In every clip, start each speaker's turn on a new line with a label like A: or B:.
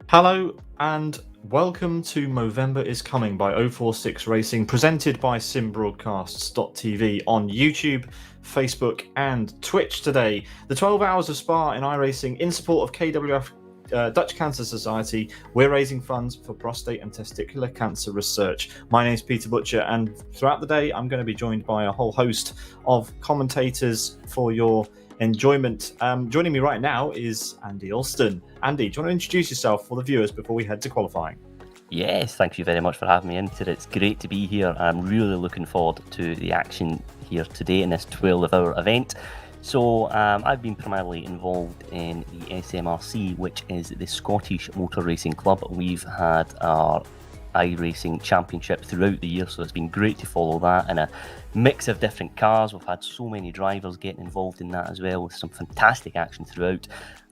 A: Hello and welcome to Movember is Coming by 046 Racing, presented by simbroadcasts.tv on YouTube, Facebook and Twitch today. The 12 Hours of Spa in iRacing in support of KWF Dutch Cancer Society. We're raising funds for prostate and testicular cancer research. My name is Peter Butcher, and throughout the day I'm going to be joined by a whole host of commentators for your enjoyment. Joining me right now is Andy Alston. Andy, do you want to introduce yourself for the viewers before we head to qualifying?
B: Yes, thank you very much for having me in today. It's great to be here. I'm really looking forward to the action here today in this 12-hour event. So I've been primarily involved in the SMRC, which is the Scottish Motor Racing Club. We've had our iRacing Championship throughout the year, so it's been great to follow that in a mix of different cars. We've had so many drivers getting involved in that as well, with some fantastic action throughout,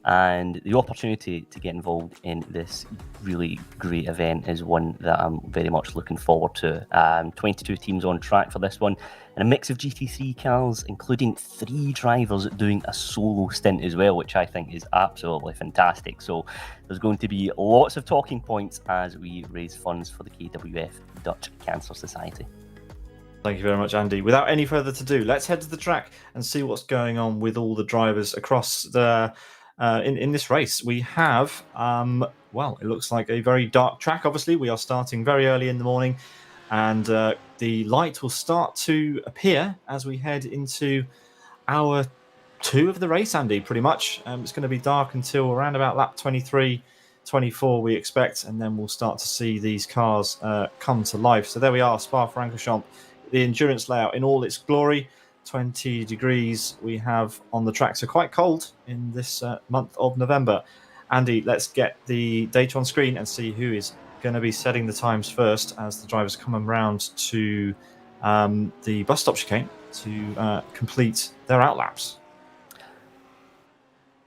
B: and the opportunity to get involved in this really great event is one that I'm very much looking forward to. 22 teams on track for this one, and a mix of GT3 cars, including 3 drivers doing a solo stint as well, which I think is absolutely fantastic. So there's going to be lots of talking points as we raise funds for the KWF Dutch Cancer Society.
A: Thank you very much, Andy. Without any further ado, let's head to the track and see what's going on with all the drivers across the in this race. We have, well, it looks like a very dark track. Obviously, we are starting very early in the morning, and the light will start to appear as we head into hour 2 of the race, Andy, pretty much. It's going to be dark until around about lap 23, 24, we expect, and then we'll start to see these cars come to life. So there we are, Spa Francorchamps, the endurance layout in all its glory. 20 degrees we have on the track, so quite cold in this month of November. Andy, let's get the data on screen and see who is going to be setting the times first as the drivers come around to the bus stop chicane to complete their outlaps.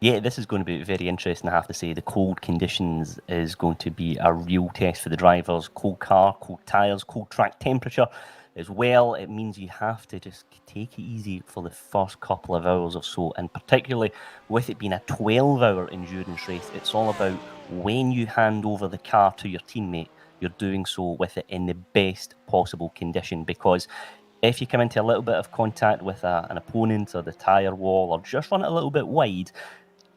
B: Yeah, this is going to be very interesting, I have to say. The cold conditions is going to be a real test for the drivers. Cold car, cold tyres, cold track temperature as well. It means you have to just take it easy for the first couple of hours or so, and particularly with it being a 12-hour endurance race, it's all about when you hand over the car to your teammate, you're doing so with it in the best possible condition, because if you come into a little bit of contact with an opponent or the tyre wall, or just run it a little bit wide,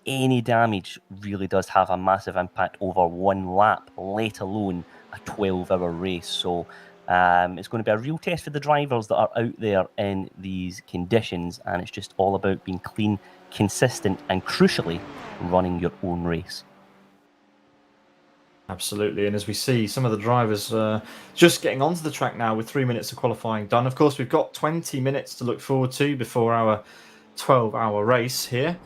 B: any damage really does have a massive impact over one lap, let alone a 12-hour race. So it's going to be a real test for the drivers that are out there in these conditions, and it's just all about being clean, consistent, and crucially, running your own race.
A: Absolutely, and as we see some of the drivers just getting onto the track now with 3 minutes of qualifying done. Of course, we've got 20 minutes to look forward to before our 12-hour race here.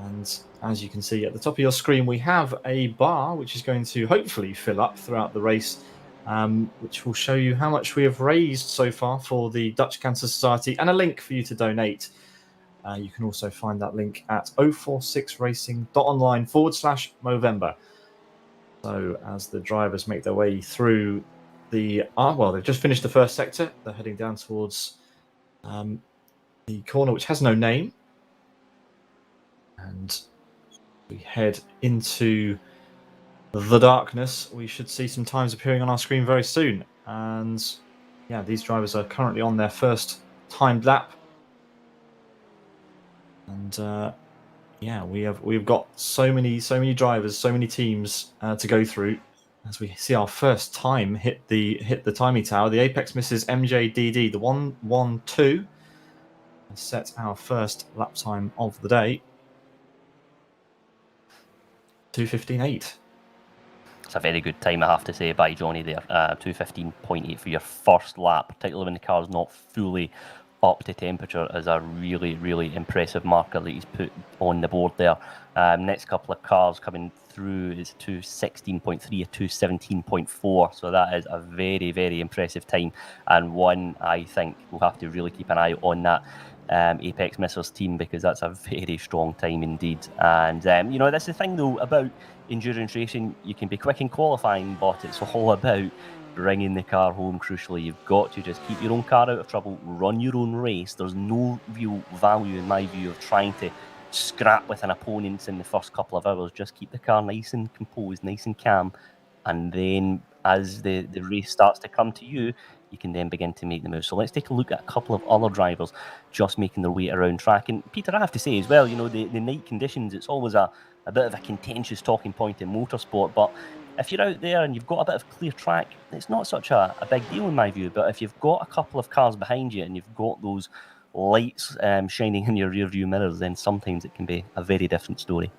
A: And as you can see at the top of your screen, we have a bar which is going to hopefully fill up throughout the race, which will show you how much we have raised so far for the Dutch Cancer Society, and a link for you to donate. You can also find that link at 046racing.online/Movember. So as the drivers make their way through the... well, they've just finished the first sector. They're heading down towards the corner, which has no name. And we head into the darkness. We should see some times appearing on our screen very soon. And yeah, these drivers are currently on their first timed lap. And yeah, we've got so many drivers, so many teams to go through. As we see our first time hit the timing tower, the apex misses MJDD, the 112, and set our first lap time of the day. 2:15.8.
B: It's a very good time, I have to say, by Johnny there. 2:15.8 for your first lap, particularly when the car's not fully up to temperature is a really, really impressive marker that he's put on the board there. Next couple of cars coming through is 2:16.3, a 2:17.4, so that is a very, very impressive time, and one I think we'll have to really keep an eye on that Apex Missers team, because that's a very strong time indeed. And that's the thing though about endurance racing. You can be quick in qualifying, but it's all about bringing the car home. Crucially, you've got to just keep your own car out of trouble, run your own race. There's no real value in my view of trying to scrap with an opponent in the first couple of hours. Just keep the car nice and composed, nice and calm, and then as the race starts to come to you, you can then begin to make the move. So let's take a look at a couple of other drivers just making their way around track. And Peter, I have to say as well, the night conditions, it's always a bit of a contentious talking point in motorsport, but if you're out there and you've got a bit of clear track, it's not such a big deal in my view. But if you've got a couple of cars behind you and you've got those lights shining in your rear view mirrors, then sometimes it can be a very different story.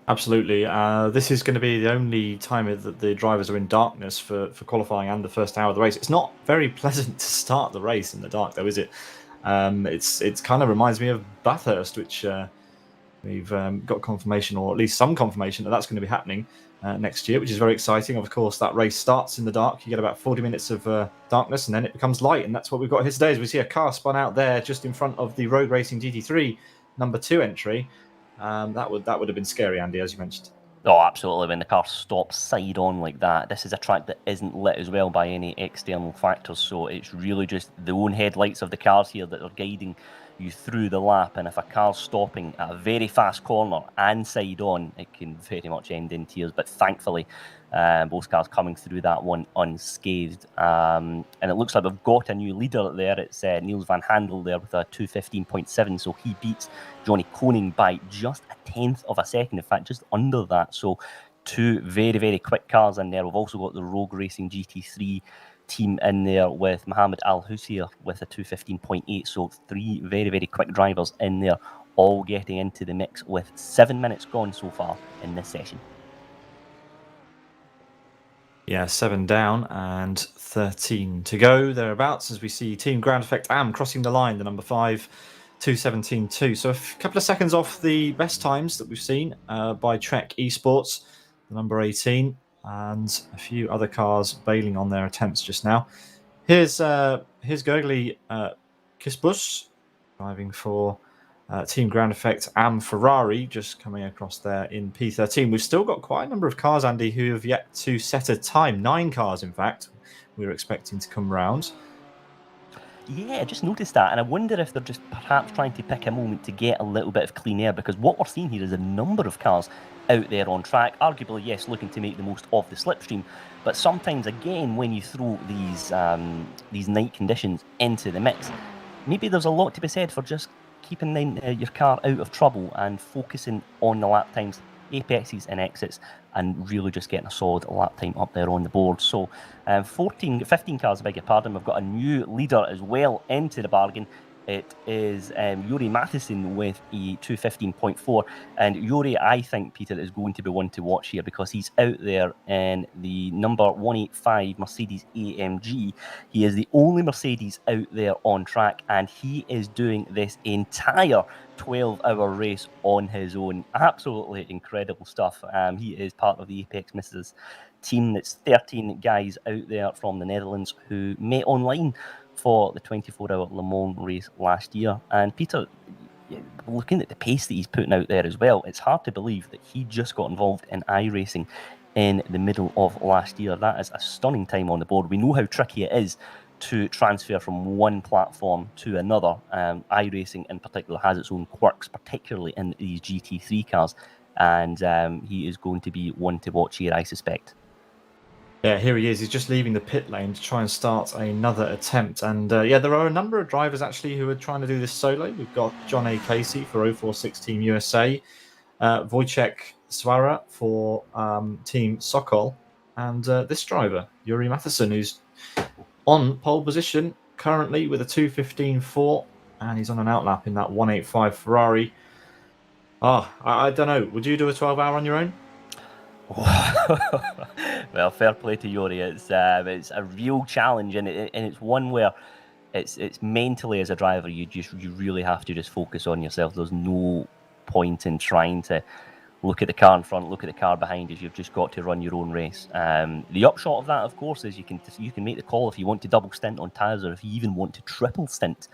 A: Absolutely. This is going to be the only time that the drivers are in darkness for qualifying and the first hour of the race. It's not very pleasant to start the race in the dark, though, is it? It's kind of reminds me of Bathurst, which we've got confirmation, or at least some confirmation, that that's going to be happening next year, which is very exciting. Of course, that race starts in the dark. You get about 40 minutes of darkness, and then it becomes light, and that's what we've got here today. As we see a car spun out there just in front of the Road Racing GT3 number 2 entry. That would have been scary, Andy, as you mentioned.
B: Oh, absolutely. When the car stops side on like that, this is a track that isn't lit as well by any external factors, so it's really just the own headlights of the cars here that are guiding you through the lap. And if a car's stopping at a very fast corner and side on, it can very much end in tears. But thankfully, both cars coming through that one unscathed. And it looks like we've got a new leader there. It's Niels van Handel there with a 2:15.7, so he beats Johnny Koning by just a tenth of a second, in fact, just under that. So two very, very quick cars in there. We've also got the Rogue Racing GT3 team in there with Mohammed Al Husseir with a 2:15.8. So three very, very quick drivers in there, all getting into the mix with 7 minutes gone so far in this session.
A: Yeah, 7 down and 13 to go thereabouts, as we see Team Ground Effect Am crossing the line, the number 5, 2:17.2. So a couple of seconds off the best times that we've seen by Trek Esports, the number 18, and a few other cars bailing on their attempts just now. Here's Gergely Kisbus driving for Team Ground Effect Am Ferrari, just coming across there in P13. We've still got quite a number of cars, Andy, who have yet to set a time. 9 cars, in fact, we were expecting to come round.
B: Yeah, I just noticed that, and I wonder if they're just perhaps trying to pick a moment to get a little bit of clean air, because what we're seeing here is a number of cars out there on track, arguably, yes, looking to make the most of the slipstream, but sometimes, again, when you throw these night conditions into the mix, maybe there's a lot to be said for just keeping your car out of trouble and focusing on the lap times, apexes and exits, and really just getting a solid lap time up there on the board. So 15 cars, I beg your pardon. We've got a new leader as well into the bargain. It is Yuri Matheson with a 2:15.4. And Yuri, I think, Peter, is going to be one to watch here, because he's out there in the number 185 Mercedes AMG. He is the only Mercedes out there on track, and he is doing this entire 12-hour race on his own. Absolutely incredible stuff. He is part of the Apex Missers team. It's 13 guys out there from the Netherlands who met online for the 24-hour Le Mans race last year. And Peter, looking at the pace that he's putting out there as well, it's hard to believe that he just got involved in iRacing in the middle of last year. That is a stunning time on the board. We know how tricky it is to transfer from one platform to another. iRacing in particular has its own quirks, particularly in these GT3 cars, and he is going to be one to watch here, I suspect.
A: Yeah, here he is. He's just leaving the pit lane to try and start another attempt. And there are a number of drivers actually who are trying to do this solo. We've got John A. Casey for 046 Team USA, Wojciech Swara for Team Sokol, and this driver, Yuri Matheson, who's on pole position currently with a 2:15.4, and he's on an outlap in that 185 Ferrari. I don't know. Would you do a 12-hour on your own?
B: Well, fair play to Yuri. It's a real challenge, and it's one where it's mentally as a driver, you really have to just focus on yourself. There's no point in trying to look at the car in front, look at the car behind us. You've just got to run your own race. The upshot of that, of course, is you can make the call if you want to double stint on tyres, or if you even want to triple stint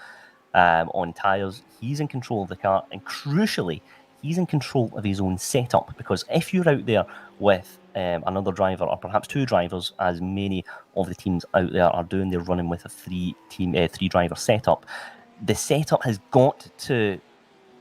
B: on tyres. He's in control of the car, and crucially, he's in control of his own setup, because if you're out there with another driver, or perhaps two drivers, as many of the teams out there are doing, they're running with a three driver setup. The setup has got to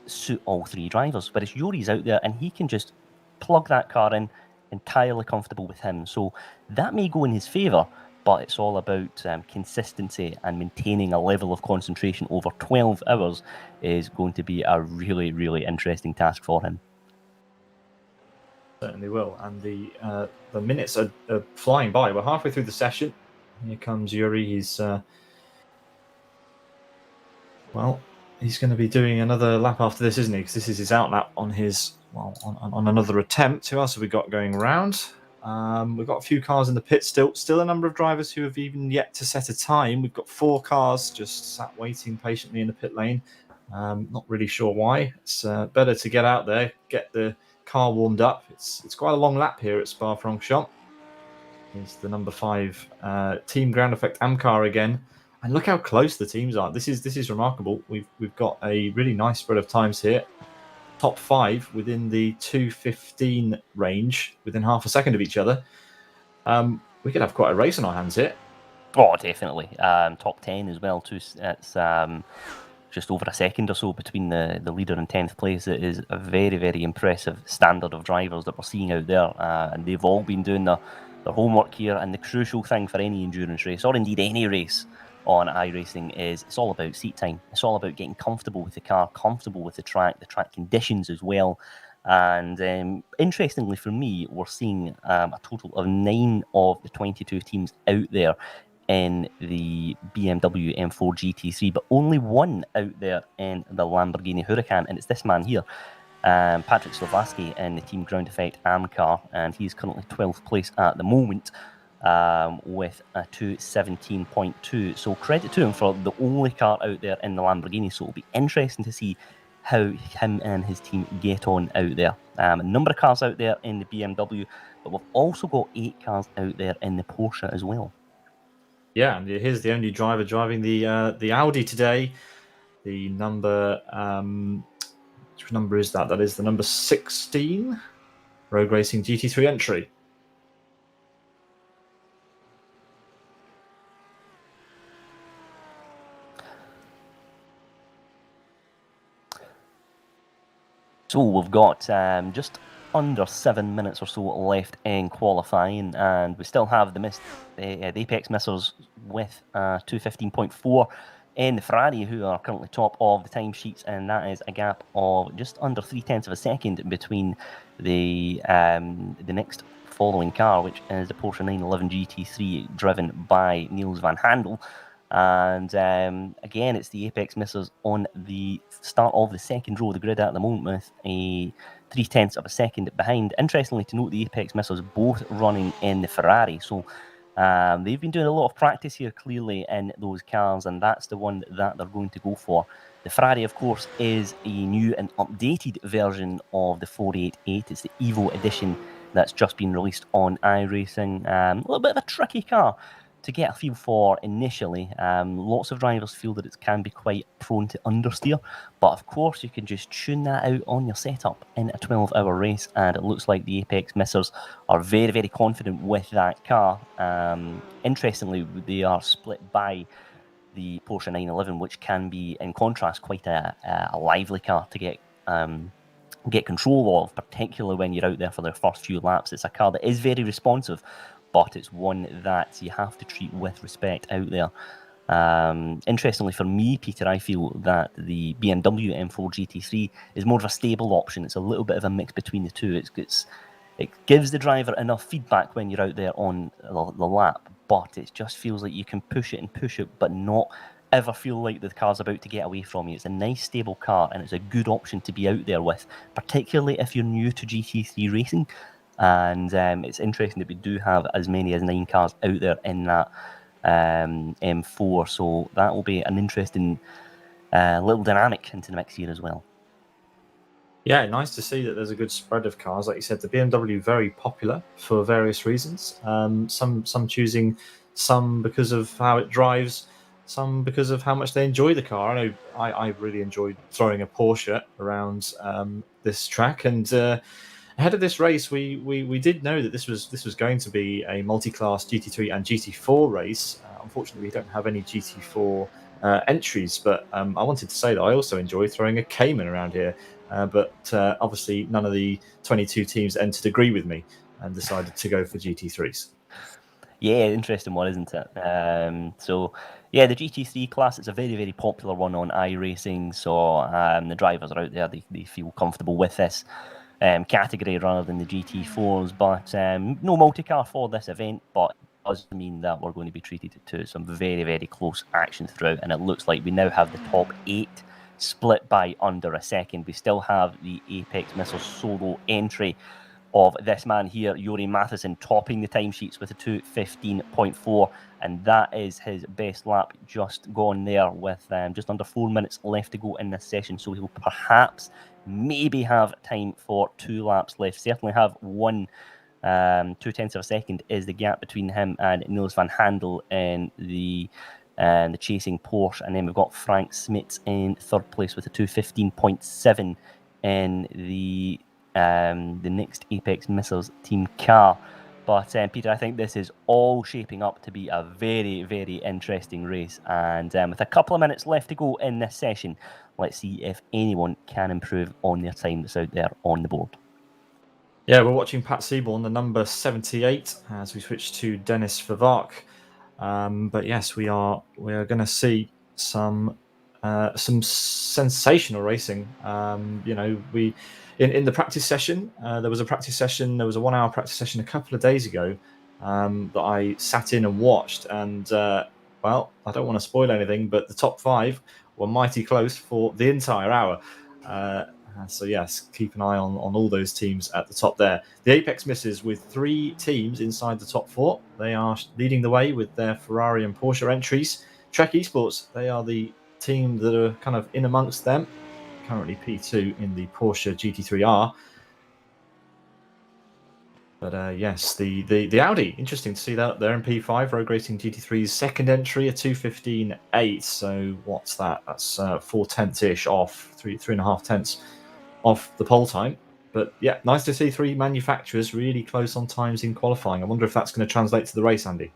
B: suit all three drivers, whereas Yuri's out there and he can just plug that car in, entirely comfortable with him. So that may go in his favour, but it's all about consistency, and maintaining a level of concentration over 12 hours is going to be a really, really interesting task for him.
A: Certainly will. And the minutes are flying by. We're halfway through the session. Here comes Yuri. He's he's going to be doing another lap after this, isn't he? Because this is his out lap on his on another attempt. Who else have we got going around? We've got a few cars in the pit still. Still a number of drivers who have even yet to set a time. We've got 4 cars just sat waiting patiently in the pit lane. Not really sure why. It's better to get out there, get the car warmed up. It's quite a long lap here at Spa Francorchamps. It's the number 5 Team Ground Effect Amcar again. And look how close the teams are. This is remarkable. We've got a really nice spread of times here. Top 5 within the 2:15 range, within half a second of each other. We could have quite a race on our hands here.
B: Oh, definitely. Top 10 as well too. It's just over a second or so between the leader and 10th place. It is a very, very impressive standard of drivers that we're seeing out there, and they've all been doing their homework here. And the crucial thing for any endurance race, or indeed any race on iRacing, is it's all about seat time. It's all about getting comfortable with the car, comfortable with the track conditions as well. And interestingly for me, we're seeing a total of 9 of the 22 teams out there in the BMW M4 GT3, but only 1 out there in the Lamborghini Huracan, and it's this man here, Patrick Slovaski, in the Team Ground Effect Amcar, and he's currently 12th place at the moment with a 2:17.2. So credit to him for the only car out there in the Lamborghini. So it'll be interesting to see how him and his team get on out there. A number of cars out there in the BMW, but we've also got 8 cars out there in the Porsche as well.
A: Yeah, and here's the only driver driving the Audi today. The number, which number is that? That is the number 16 Rogue Racing GT3 entry.
B: So we've got just under 7 minutes or so left in qualifying, and we still have the Apex Missers with 2:15.4 in the Ferrari, who are currently top of the timesheets, and that is a gap of just under 0.3 of a second between the next following car, which is the Porsche 911 GT3 driven by Niels van Handel. And again, it's the Apex Missers on the start of the second row of the grid at the moment, with a 0.3 of a second behind. Interestingly to note, the Apex Missers both running in the Ferrari, so they've been doing a lot of practice here clearly in those cars, and that's the one that they're going to go for. The Ferrari, of course, is a new and updated version of the 488. It's the Evo edition that's just been released on iRacing. A little bit of a tricky car to get a feel for initially. Lots of drivers feel that it can be quite prone to understeer, but of course you can just tune that out on your setup in a 12-hour race, and it looks like the Apex Missers are very, very confident with that car. Interestingly, they are split by the Porsche 911, which can be, in contrast, quite a lively car to get control of, particularly when you're out there for the first few laps. It's a car that is very responsive, but it's one that you have to treat with respect out there. Interestingly for me, Peter, I feel that the BMW M4 GT3 is more of a stable option. It's a little bit of a mix between the two. It gives the driver enough feedback when you're out there on the lap, but it just feels like you can push it, but not ever feel like the car's about to get away from you. It's a nice, stable car, and it's a good option to be out there with, particularly if you're new to GT3 racing. And it's interesting that we do have as many as 9 cars out there in that M4. So that will be an interesting little dynamic into the mix here as well.
A: Yeah, nice to see that there's a good spread of cars. Like you said, the BMW very popular for various reasons. Some choosing some because of how it drives, some because of how much they enjoy the car. I know I really enjoyed throwing a Porsche around this track, and ahead of this race, we did know that this was going to be a multi-class GT3 and GT4 race. Unfortunately, we don't have any GT4 entries, but I wanted to say that I also enjoy throwing a Cayman around here. But obviously, none of the 22 teams entered agree with me and decided to go for GT3s.
B: Yeah, interesting one, isn't it? So, yeah, the GT3 class is a very, very popular one on iRacing. So the drivers are out there; they feel comfortable with this category rather than the GT4s. But no multi-car for this event, but it does mean that we're going to be treated to some very, very close action throughout. And it looks like we now have the top 8 split by under a second. We still have the Apex Missile solo entry of this man here, Yuri Matheson, topping the timesheets with a 2:15.4, and that is his best lap just gone there with just under 4 minutes left to go in this session. So he'll perhaps maybe have time for 2 laps left. Certainly have 2/10 of a second is the gap between him and Niels van Handel in the chasing Porsche, and then we've got Frank Smits in third place with a 2:15.7 in the next Apex Missiles team car. But Peter, I think this is all shaping up to be a very, very interesting race. And with a couple of minutes left to go in this session, let's see if anyone can improve on their time that's out there on the board.
A: Yeah, we're watching Pat Seaborn, the number 78, as we switch to Dennis Vivark. But yes, we are going to see some sensational racing. We in the practice session, there was a 1-hour practice session a couple of days ago that I sat in and watched, and well, I don't want to spoil anything, but the top 5 were mighty close for the entire hour. So yes, keep an eye on all those teams at the top there. The Apex misses with 3 teams inside the top 4. They are leading the way with their Ferrari and Porsche entries. Trek Esports, they are the team that are kind of in amongst them. Currently P2 in the Porsche GT3R. But yes, the Audi, interesting to see that they're in P5. Rogue Racing GT3's second entry, a 2:15.8. So what's that? That's 4/10ish off, 3.5 tenths off the pole time. But yeah, nice to see 3 manufacturers really close on times in qualifying. I wonder if that's going to translate to the race, Andy.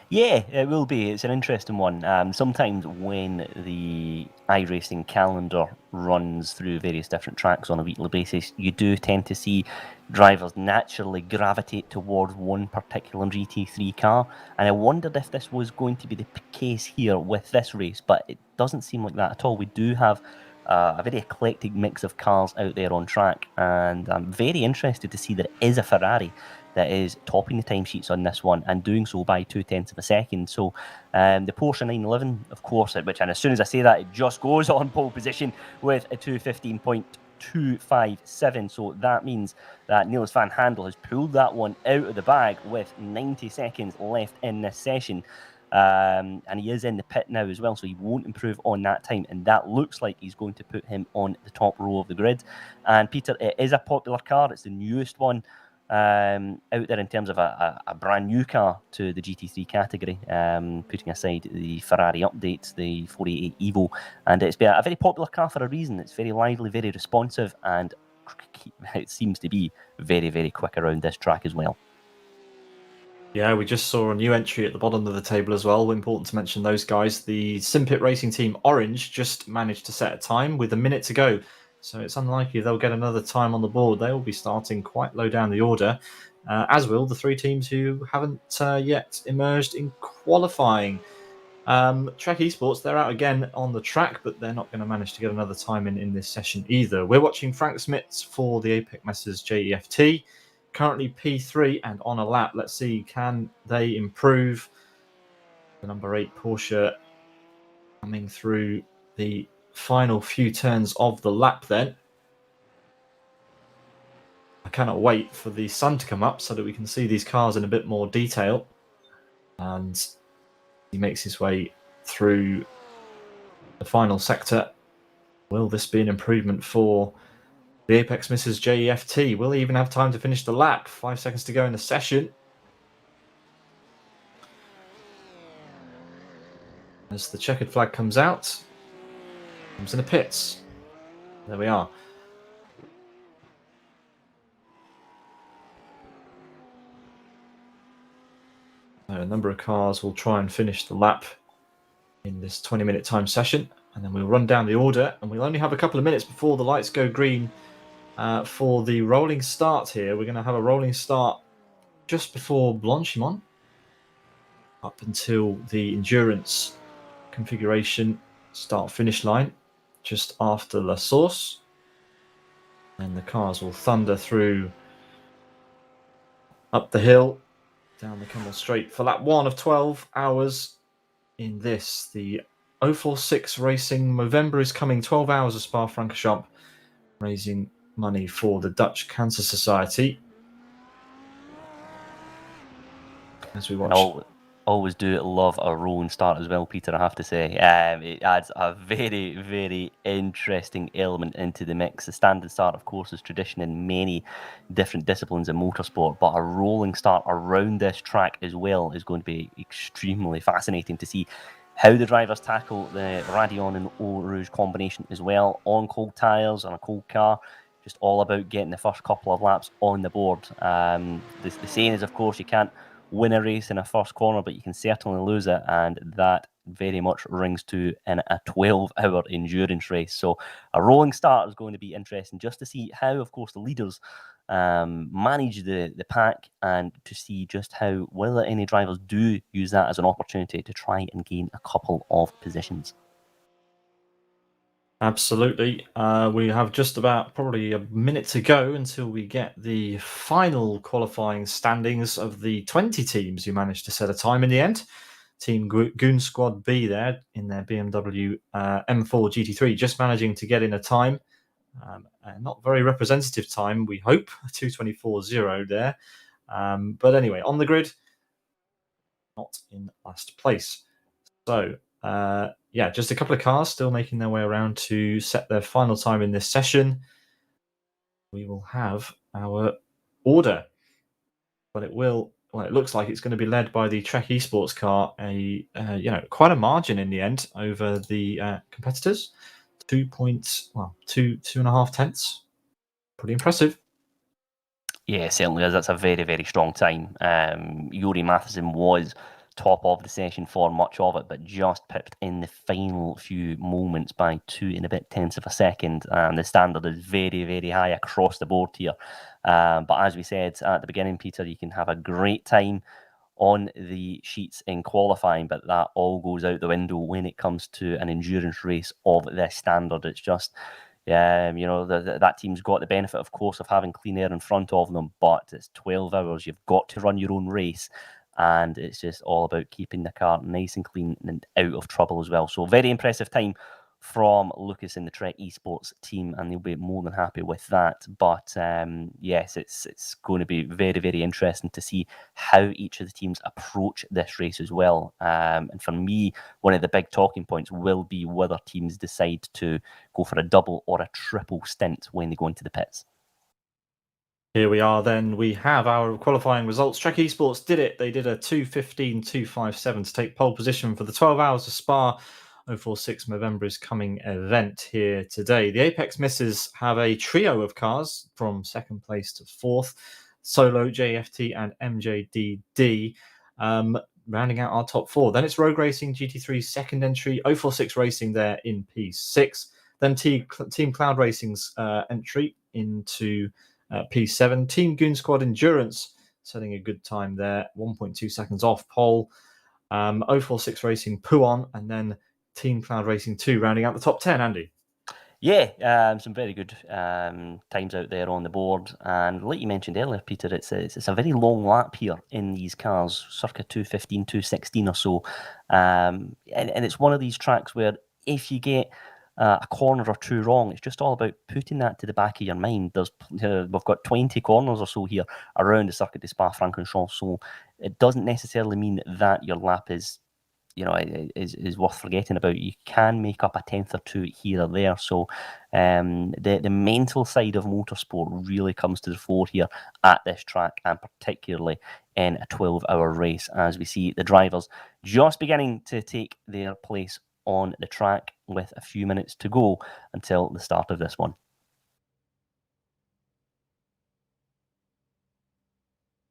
B: Yeah, it will be. It's an interesting one. Sometimes when the iRacing calendar runs through various different tracks on a weekly basis, you do tend to see drivers naturally gravitate towards one particular GT3 car. And I wondered if this was going to be the case here with this race, but it doesn't seem like that at all. We do have a very eclectic mix of cars out there on track, and I'm very interested to see that it is a Ferrari that is topping the timesheets on this one and doing so by 0.2 of a second. So the Porsche 911, of course, and as soon as I say that, it just goes on pole position with a 2:15.257. So that means that Niels van Handel has pulled that one out of the bag with 90 seconds left in this session. And he is in the pit now as well, so he won't improve on that time, and that looks like he's going to put him on the top row of the grid. And Peter, it is a popular car. It's the newest one out there in terms of a brand new car to the GT3 category, putting aside the Ferrari updates, the 488 Evo, and it's been a very popular car for a reason. It's very lively, very responsive, and it seems to be very, very quick around this track as well.
A: Yeah, we just saw a new entry at the bottom of the table as well. Important to mention those guys. The Simpit Racing Team Orange just managed to set a time with a minute to go. So it's unlikely they'll get another time on the board. They will be starting quite low down the order, as will the 3 teams who haven't yet emerged in qualifying. Trek Esports, they're out again on the track, but they're not going to manage to get another time in this session either. We're watching Frank Smits for the Apex Messers JEFT. Currently P3 and on a lap. Let's see, can they improve? The number 8 Porsche coming through the final few turns of the lap then. I cannot wait for the sun to come up so that we can see these cars in a bit more detail. And He makes his way through the final sector. Will this be an improvement for the Apex Misses JEFT? Will he even have time to finish the lap? 5 seconds to go in the session. As the checkered flag comes out, comes in the pits. There we are. So a number of cars will try and finish the lap in this 20-minute time session, and then we'll run down the order, and we'll only have a couple of minutes before the lights go green for the rolling start here. We're going to have a rolling start just before Blanchimont, up until the endurance configuration start-finish line, just after La Source. And the cars will thunder through up the hill, down the Kemmel Straight for lap 1 of 12 hours in this. The 046 Racing Movember is coming, 12 hours of Spa Francorchamps, raising money for the Dutch Cancer Society. As we watch.
B: Always do love a rolling start as well, Peter, I have to say. It adds a very, very interesting element into the mix. The standard start, of course, is tradition in many different disciplines in motorsport, but a rolling start around this track as well is going to be extremely fascinating to see how the drivers tackle the Radion and Eau Rouge combination as well, on cold tyres, on a cold car. Just all about getting the first couple of laps on the board. The saying is, of course, you can't win a race in a first corner, but you can certainly lose it, and that very much rings to in a 12-hour endurance race. So a rolling start is going to be interesting, just to see how, of course, the leaders manage the pack, and to see just how whether any drivers do use that as an opportunity to try and gain a couple of positions.
A: Absolutely. We have just about probably a minute to go until we get the final qualifying standings of the 20 teams who managed to set a time in the end. Team Goon Squad B there in their BMW M4 GT3 just managing to get in a time. Not very representative time, we hope, 2:24.0 there. But anyway, on the grid, not in last place. So, yeah, just a couple of cars still making their way around to set their final time in this session. We will have our order, but it looks like it's going to be led by the Trek Esports car. Quite a margin in the end over the competitors. 2.5 tenths. Pretty impressive.
B: Yeah, certainly is. That's a very, very strong time. Yuri Matheson was top of the session for much of it, but just pipped in the final few moments by 2 and a bit tenths of a second. And the standard is very, very high across the board here. But as we said at the beginning, Peter, you can have a great time on the sheets in qualifying, but that all goes out the window when it comes to an endurance race of this standard. It's just, that team's got the benefit, of course, of having clean air in front of them, but it's 12 hours. You've got to run your own race, and it's just all about keeping the car nice and clean and out of trouble as well. So very impressive time from Lucas in the Trek Esports team, and they'll be more than happy with that. But yes, it's going to be very, very interesting to see how each of the teams approach this race as well. And for me, one of the big talking points will be whether teams decide to go for a double or a triple stint when they go into the pits.
A: Here we are then. We have our qualifying results. Trek Esports did it. They did a 2:15.257 to take pole position for the 12 hours of Spa 046 Movember is coming event here today. The Apex Misses have a trio of cars from second place to fourth. Solo, JFT and MJDD rounding out our top four. Then it's Rogue Racing GT3 second entry, 046 Racing there in P6. Then Team Cloud Racing's entry into P7. Team Goon Squad Endurance setting a good time there, 1.2 seconds off pole. 046 Racing Puon, and then Team Cloud Racing 2 rounding out the top 10, Andy.
B: Yeah, some very good times out there on the board. And like you mentioned earlier, Peter, it's a very long lap here in these cars, circa 2:15, 2:16 or so. And it's one of these tracks where if you get a corner or two wrong, it's just all about putting that to the back of your mind. We've got 20 corners or so here around the Circuit de Spa Francorchamps, so it doesn't necessarily mean that your lap is is worth forgetting about. You can make up a tenth or two here or there. So the mental side of motorsport really comes to the fore here at this track, and particularly in a 12-hour race, as we see the drivers just beginning to take their place on the track with a few minutes to go until the start of this one.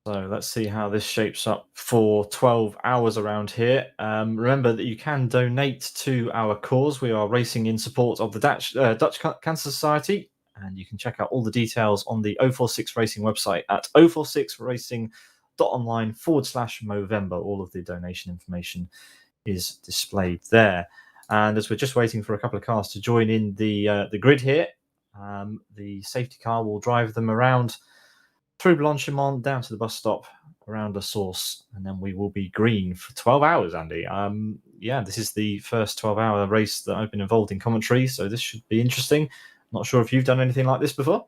A: So let's see how this shapes up for 12 hours around here. Remember that you can donate to our cause. We are racing in support of the Dutch Cancer Society, and you can check out all the details on the 046 Racing website at 046racing.online/Movember. All of the donation information is displayed there. And as we're just waiting for a couple of cars to join in the grid here, the safety car will drive them around through Blanchimont down to the bus stop around the source, and then we will be green for 12 hours, Andy. This is the first 12-hour race that I've been involved in commentary, so this should be interesting. Not sure if you've done anything like this before.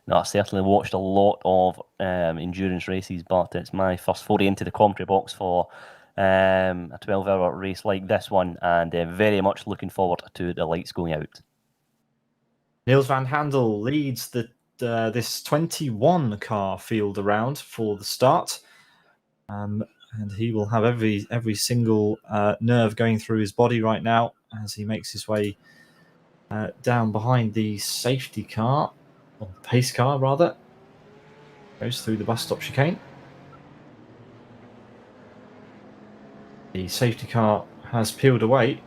B: No, I certainly watched a lot of endurance races, but it's my first foray into the commentary box for a 12-hour race like this one, and very much looking forward to the lights going out.
A: Niels van Handel leads this 21 car field around for the start, and he will have every single nerve going through his body right now as he makes his way down behind the safety car, or the pace car rather, goes through the bus stop chicane. The safety car has peeled away,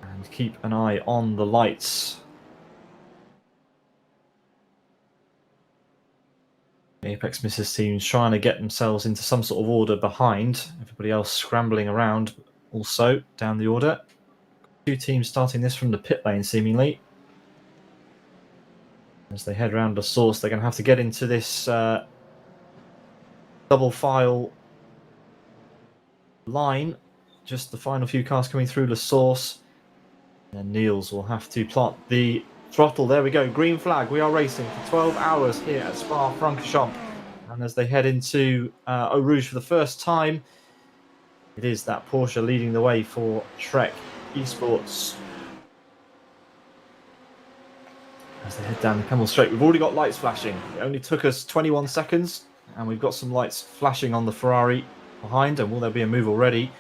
A: and keep an eye on the lights. The Apex Misses teams trying to get themselves into some sort of order behind. Everybody else scrambling around also down the order. Two teams starting this from the pit lane seemingly. As they head around the source, they're going to have to get into this double file line. Just the final few cars coming through the source. And Niels will have to plant the throttle. There we go. Green flag. We are racing for 12 hours here at Spa Francorchamps. And as they head into Eau Rouge for the first time, it is that Porsche leading the way for Trek Esports. As they head down the Camel Straight, we've already got lights flashing. It only took us 21 seconds, and we've got some lights flashing on the Ferrari behind. And will there be a move already?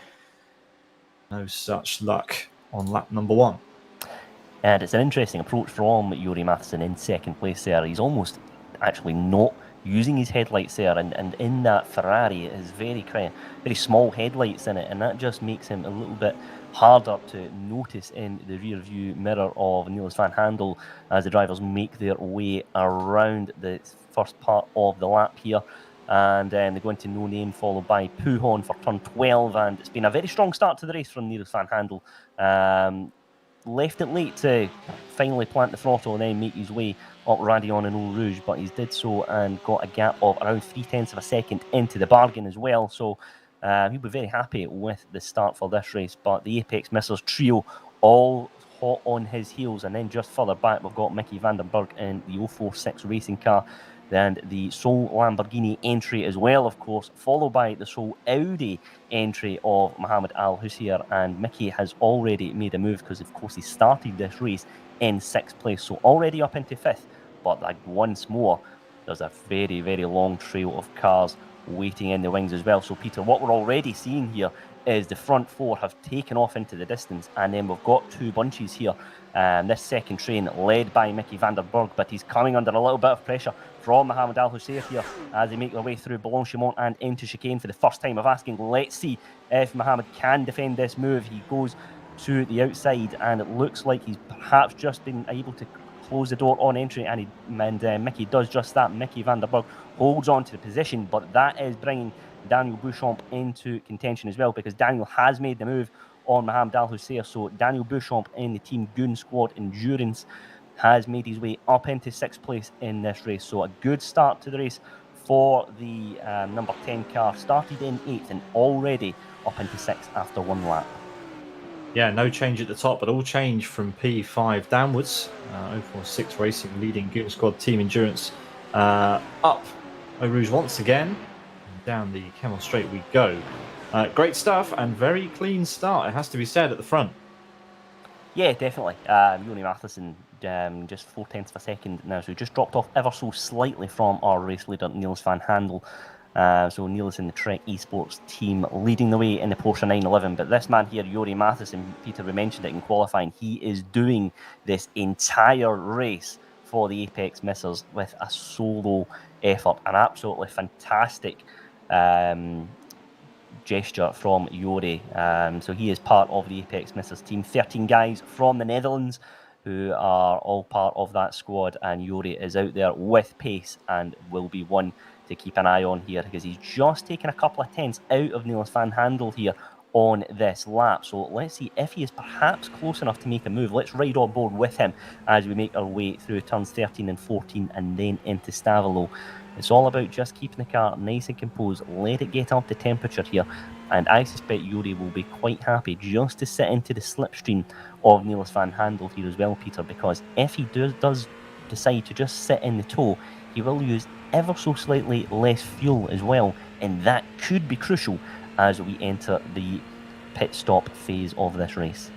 A: No such luck on lap number 1.
B: And it's an interesting approach from Yuri Matheson in second place there. He's almost actually not using his headlights there, and in that Ferrari it is very small headlights in it, and that just makes him a little bit harder to notice in the rear view mirror of Niels van Handel as the drivers make their way around the first part of the lap here. And they go into No Name, followed by Pujon for turn 12, and it's been a very strong start to the race from Niels van Handel. Left it late to finally plant the throttle and then make his way up Radion and Eau Rouge, but he did so and got a gap of around 0.3 of a second into the bargain as well. So he'll be very happy with the start for this race. But the Apex Missers trio all hot on his heels, and then just further back we've got Mickey van der Berg in the 046 racing car, and the Sol Lamborghini entry as well, of course, followed by the Sol Audi entry of Mohamed Al Husseir. And Mickey has already made a move because, of course, he started this race in 6th place, so already up into 5th. But like, once more, there's a very, very long trail of cars waiting in the wings as well. So, Peter, what we're already seeing here is the front 4 have taken off into the distance, and then we've got 2 bunches here. This second train led by Mickey van der Berg, but he's coming under a little bit of pressure from Mohamed Al Husseir here as they make their way through Blanchimont and into chicane for the first time of asking. Let's see if Mohamed can defend this move. He goes to the outside, and it looks like he's perhaps just been able to close the door on entry, and Mickey does just that. Mickey van der Berg holds on to the position, but that is bringing Daniel Beauchamp into contention as well, because Daniel has made the move on Mohamed Al Husseir. So Daniel Beauchamp in the Team Goon Squad Endurance has made his way up into 6th place in this race. So a good start to the race for the number 10 car. Started in 8th and already up into 6th after 1 lap.
A: Yeah, no change at the top, but all change from P5 downwards. 046 Racing leading Goon Squad Team Endurance up Eau Rouge once again. And down the Camel Straight we go. Great stuff and very clean start, it has to be said, at the front.
B: Yeah, definitely. Yoni Matheson, just 0.4 of a second now, so just dropped off ever so slightly from our race leader, Niels van Handel. So Niels in the Trek Esports team leading the way in the Porsche 911. But this man here, Yuri Matheson, Peter, we mentioned it in qualifying, he is doing this entire race for the Apex Missers with a solo effort. An absolutely fantastic gesture from Yuri. So he is part of the Apex Missers team. 13 guys from the Netherlands who are all part of that squad, and Yuri is out there with pace and will be one to keep an eye on here, because he's just taken a couple of tenths out of Niels van Handel here on this lap. So let's see if he is perhaps close enough to make a move. Let's ride on board with him as we make our way through turns 13 and 14 and then into Stavolo. It's all about just keeping the car nice and composed, let it get up to temperature here, and I suspect Yuri will be quite happy just to sit into the slipstream of Niels van Handel here as well, Peter, because if he does decide to just sit in the tow, he will use ever so slightly less fuel as well, and that could be crucial as we enter the pit stop phase of this race.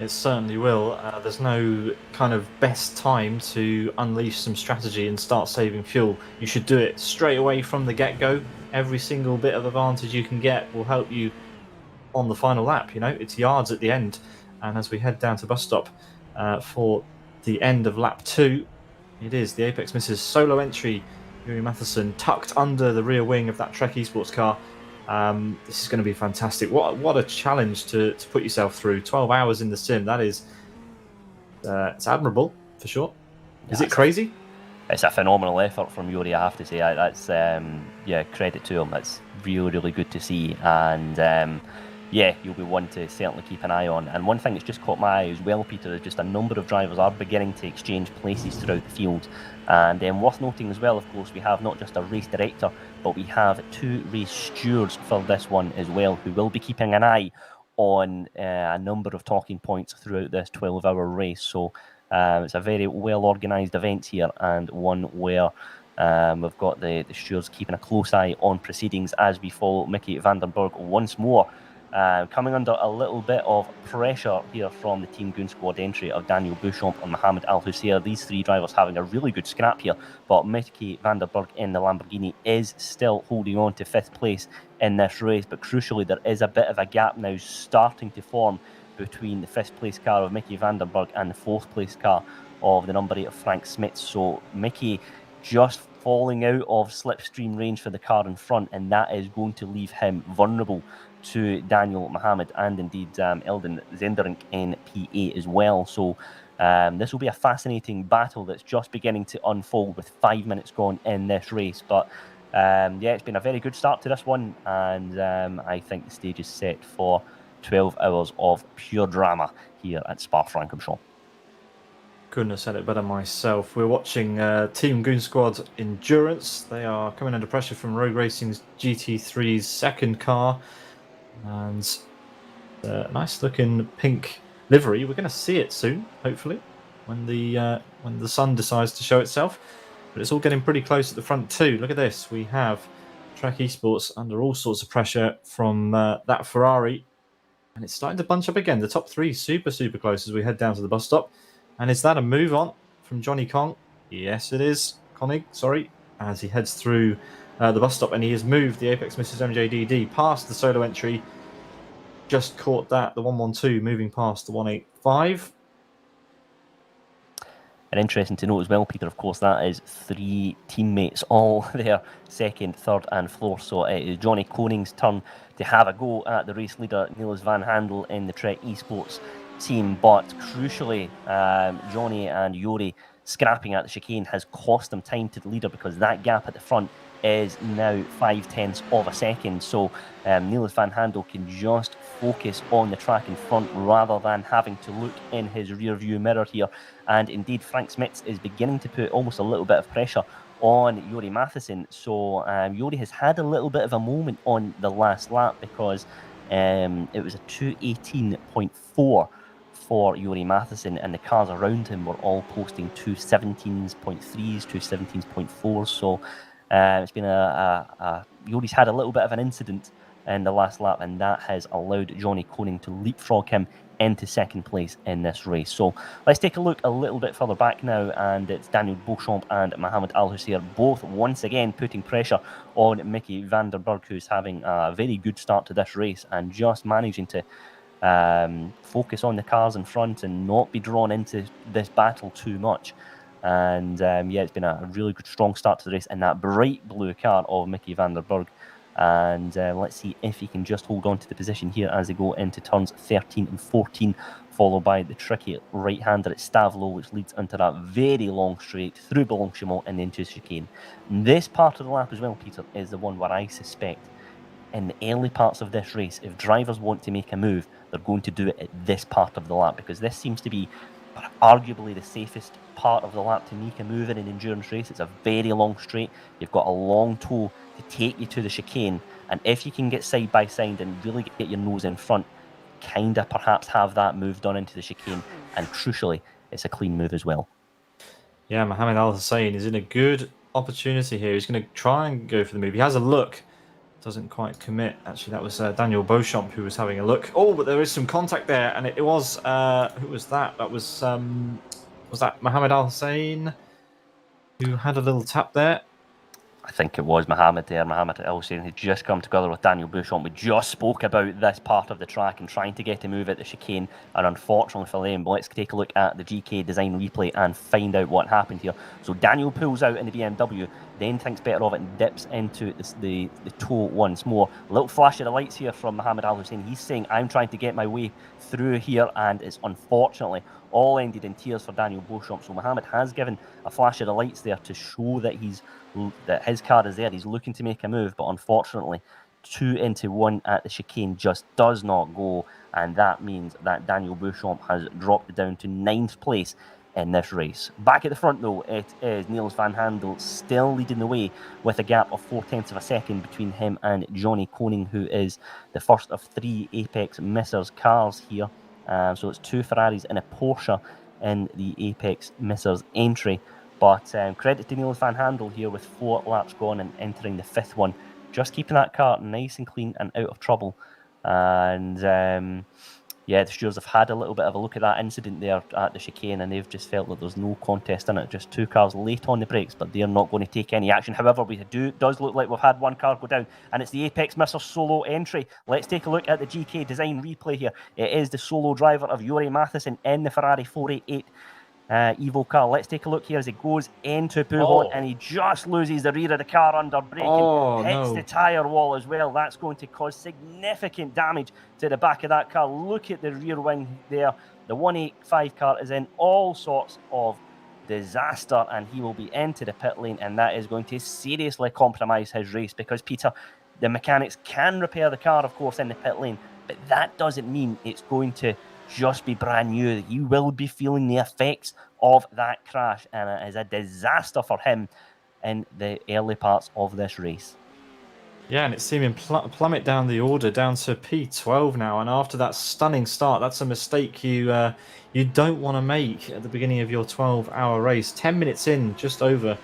A: It certainly will. There's no kind of best time to unleash some strategy and start saving fuel. You should do it straight away from the get-go. Every single bit of advantage you can get will help you on the final lap. You know, it's yards at the end. And as we head down to bus stop for the end of lap 2, it is the Apex Missers solo entry. Yuri Matheson tucked under the rear wing of that Trek Esports car. This is going to be fantastic. What a challenge to put yourself through. 12 hours in the sim. That is, it's admirable for sure. Is it crazy?
B: It's a phenomenal effort from Yuri, I have to say. That's credit to him. That's really, really good to see. And you'll be one to certainly keep an eye on. And one thing that's just caught my eye as well, Peter, is just a number of drivers are beginning to exchange places throughout the field. And worth noting as well, of course, we have not just a race director, but we have 2 race stewards for this one as well, who will be keeping an eye on a number of talking points throughout this 12-hour race. So it's a very well-organised event here, and one where we've got the stewards keeping a close eye on proceedings as we follow Mickey van der Berg once more. Coming under a little bit of pressure here from the Team Goon Squad entry of Daniel Beauchamp and Mohamed Al Husseir. These 3 drivers having a really good scrap here, but Mickey van der Berg in the Lamborghini is still holding on to 5th place in this race. But crucially, there is a bit of a gap now starting to form between the 5th place car of Mickey van der Berg and the 4th place car of the number 8 of Frank Smits. So Mickey just falling out of slipstream range for the car in front, and that is going to leave him vulnerable to Daniel Mohammed and indeed Eldon Zenderink in P8 as well. So this will be a fascinating battle that's just beginning to unfold with 5 minutes gone in this race. But it's been a very good start to this one, and I think the stage is set for 12 hours of pure drama here at Spa Francorchamps.
A: Couldn't have said it better myself. We're watching Team Goon Squad Endurance. They are coming under pressure from Rogue Racing's GT3's second car. And nice looking pink livery. We're going to see it soon, hopefully, when the sun decides to show itself. But it's all getting pretty close at the front too. Look at this. We have Trek Esports under all sorts of pressure from that Ferrari. And it's starting to bunch up again. The top 3 super, super close as we head down to the bus stop. And is that a move on from Johnny Kong? Yes, it is. Koenig, sorry. As he heads through the bus stop, and he has moved the Apex Missers MJDD past the solo entry. Just caught that, the 112 moving past the 185.
B: And interesting to note as well, Peter, of course, that is 3 teammates, all there, 2nd, 3rd and 4th. So it is Johnny Koenig's turn to have a go at the race leader, Niels van Handel, in the Trek Esports team. But crucially, Johnny and Yuri scrapping at the chicane has cost them time to the leader, because that gap at the front is now 0.5 of a second. So Niels van Handel can just focus on the track in front rather than having to look in his rear view mirror here. And indeed, Frank Smits is beginning to put almost a little bit of pressure on Yuri Matheson. So Yuri has had a little bit of a moment on the last lap, because it was a 2:18.4 for Yuri Matheson, and the cars around him were all posting 2:17.3s, 2:17.4s. So it's been Yuri's had a little bit of an incident in the last lap, and that has allowed Johnny Koning to leapfrog him into second place in this race. So let's take a look a little bit further back now, and it's Daniel Beauchamp and Mohamed Al Husseir both once again putting pressure on Mickey van der Berg, who's having a very good start to this race and just managing to focus on the cars in front and not be drawn into this battle too much. And yeah, it's been a really good, strong start to the race in that bright blue car of Mickey van der Berg. And let's see if he can just hold on to the position here as they go into turns 13 and 14, followed by the tricky right-hander at Stavelot, which leads into that very long straight through Blanchimont and into chicane. And this part of the lap as well, Peter, is the one where I suspect in the early parts of this race, if drivers want to make a move, they're going to do it at this part of the lap, because this seems to be arguably the safest part of the lap to make a move in an endurance race. It's a very long straight. You've got a long toe to take you to the chicane, and if you can get side by side and really get your nose in front, kind of perhaps have that move done into the chicane, and crucially, it's a clean move as well.
A: Yeah, Mohamed Al Hussein is in a good opportunity here. He's going to try and go for the move. He has a look, doesn't quite commit. Actually, that was Daniel Beauchamp who was having a look. Oh, but there is some contact there, and it was who was that? That was that Mohamed Al Hussein who had a little tap there?
B: I think it was Mohamed there. Mohamed Al Hussein had just come together with Daniel Beauchamp. We just spoke about this part of the track and trying to get a move at the chicane, and unfortunately for them, let's take a look at the GK design replay and find out what happened here. So Daniel pulls out in the BMW, then thinks better of it and dips into the toe once more. A little flash of the lights here from Mohamed Al Hussein. He's saying, I'm trying to get my way through here, and it's unfortunately all ended in tears for Daniel Beauchamp. So Mohamed has given a flash of the lights there to show that that his car is there. He's looking to make a move, but unfortunately 2 into 1 at the chicane just does not go, and that means that Daniel Beauchamp has dropped it down to 9th place in this race. Back at the front though, it is Niels van Handel still leading the way with a gap of 0.4 of a second between him and Johnny Koning, who is the first of 3 Apex Missers cars here. So it's 2 Ferraris and a Porsche in the Apex Missers entry. But credit to Niels van Handel here with 4 laps gone and entering the 5th one. Just keeping that car nice and clean and out of trouble. And yeah, the stewards have had a little bit of a look at that incident there at the chicane, and they've just felt that there's no contest in it. Just 2 cars late on the brakes, but they're not going to take any action. However, it does look like we've had 1 car go down, and it's the Apex Missers solo entry. Let's take a look at the GK design replay here. It is the solo driver of Jori Matheson in the Ferrari 488 Evo car. Let's take a look here as he goes into Pouhon, and he just loses the rear of the car under braking, hits the tyre wall as well. That's going to cause significant damage to the back of that car. Look at the rear wing there. The 185 car is in all sorts of disaster, and he will be into the pit lane, and that is going to seriously compromise his race, because Peter, the mechanics can repair the car, of course, in the pit lane, but that doesn't mean it's going to just be brand new. You will be feeling the effects of that crash, and it is a disaster for him in the early parts of this race.
A: Yeah, and it's seen him plummet down the order down to P12 now, and after that stunning start, that's a mistake you don't want to make at the beginning of your 12-hour race. 10 minutes in, just over,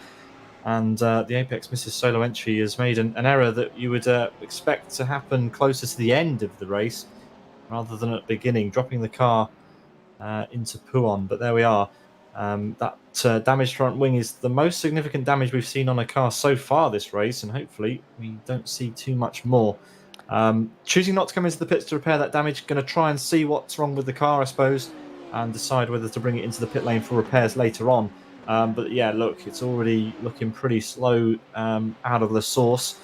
A: and the Apex Missers solo entry has made an error that you would expect to happen closer to the end of the race, rather than at the beginning, dropping the car into Pouhon. But there we are. That damaged front wing is the most significant damage we've seen on a car so far this race, and hopefully we don't see too much more. Choosing not to come into the pits to repair that damage, going to try and see what's wrong with the car, I suppose, and decide whether to bring it into the pit lane for repairs later on. But yeah, look, it's already looking pretty slow out of the source.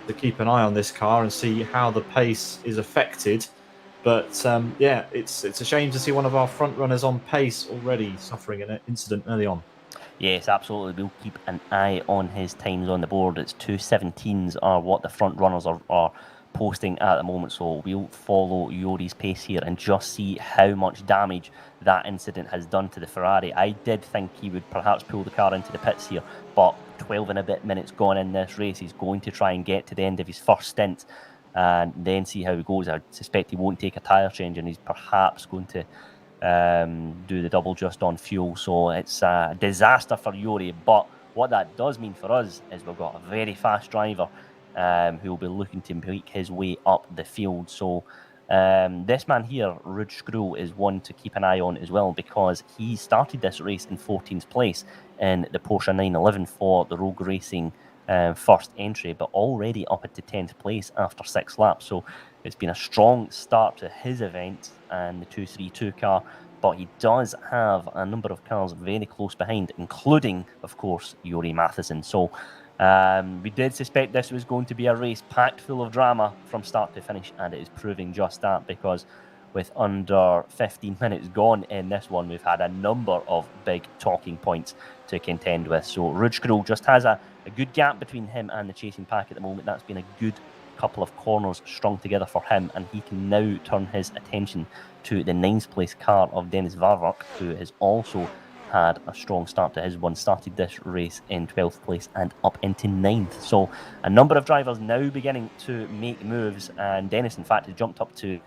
A: To keep an eye on this car and see how the pace is affected. But yeah, it's a shame to see one of our front runners on pace already suffering an incident early on.
B: Yes, absolutely. We'll keep an eye on his times on the board. It's 2:17s are what the front runners are posting at the moment. So we'll follow Jori's pace here and just see how much damage that incident has done to the Ferrari. I did think he would perhaps pull the car into the pits here, but 12 and a bit minutes gone in this race, he's going to try and get to the end of his first stint and then see how he goes. I suspect he won't take a tyre change, and he's perhaps going to do the double just on fuel. So it's a disaster for Jori, but what that does mean for us is we've got a very fast driver who will be looking to make his way up the field. So this man here, Ruud Skrull, is one to keep an eye on as well, because he started this race in 14th place in the Porsche 911 for the Rogue Racing first entry, but already up into 10th place after 6 laps. So it's been a strong start to his event and the 232 car, but he does have a number of cars very close behind, including, of course, Jori Matheson. So we did suspect this was going to be a race packed full of drama from start to finish, and it is proving just that, because with under 15 minutes gone in this one, we've had a number of big talking points to contend with. So Ruud Skrull just has a good gap between him and the chasing pack at the moment. That's been a good couple of corners strung together for him, and he can now turn his attention to the 9th place car of Dennis Varvark, who has also had a strong start to his one, started this race in 12th place and up into 9th. So a number of drivers now beginning to make moves, and Dennis, in fact, has jumped up to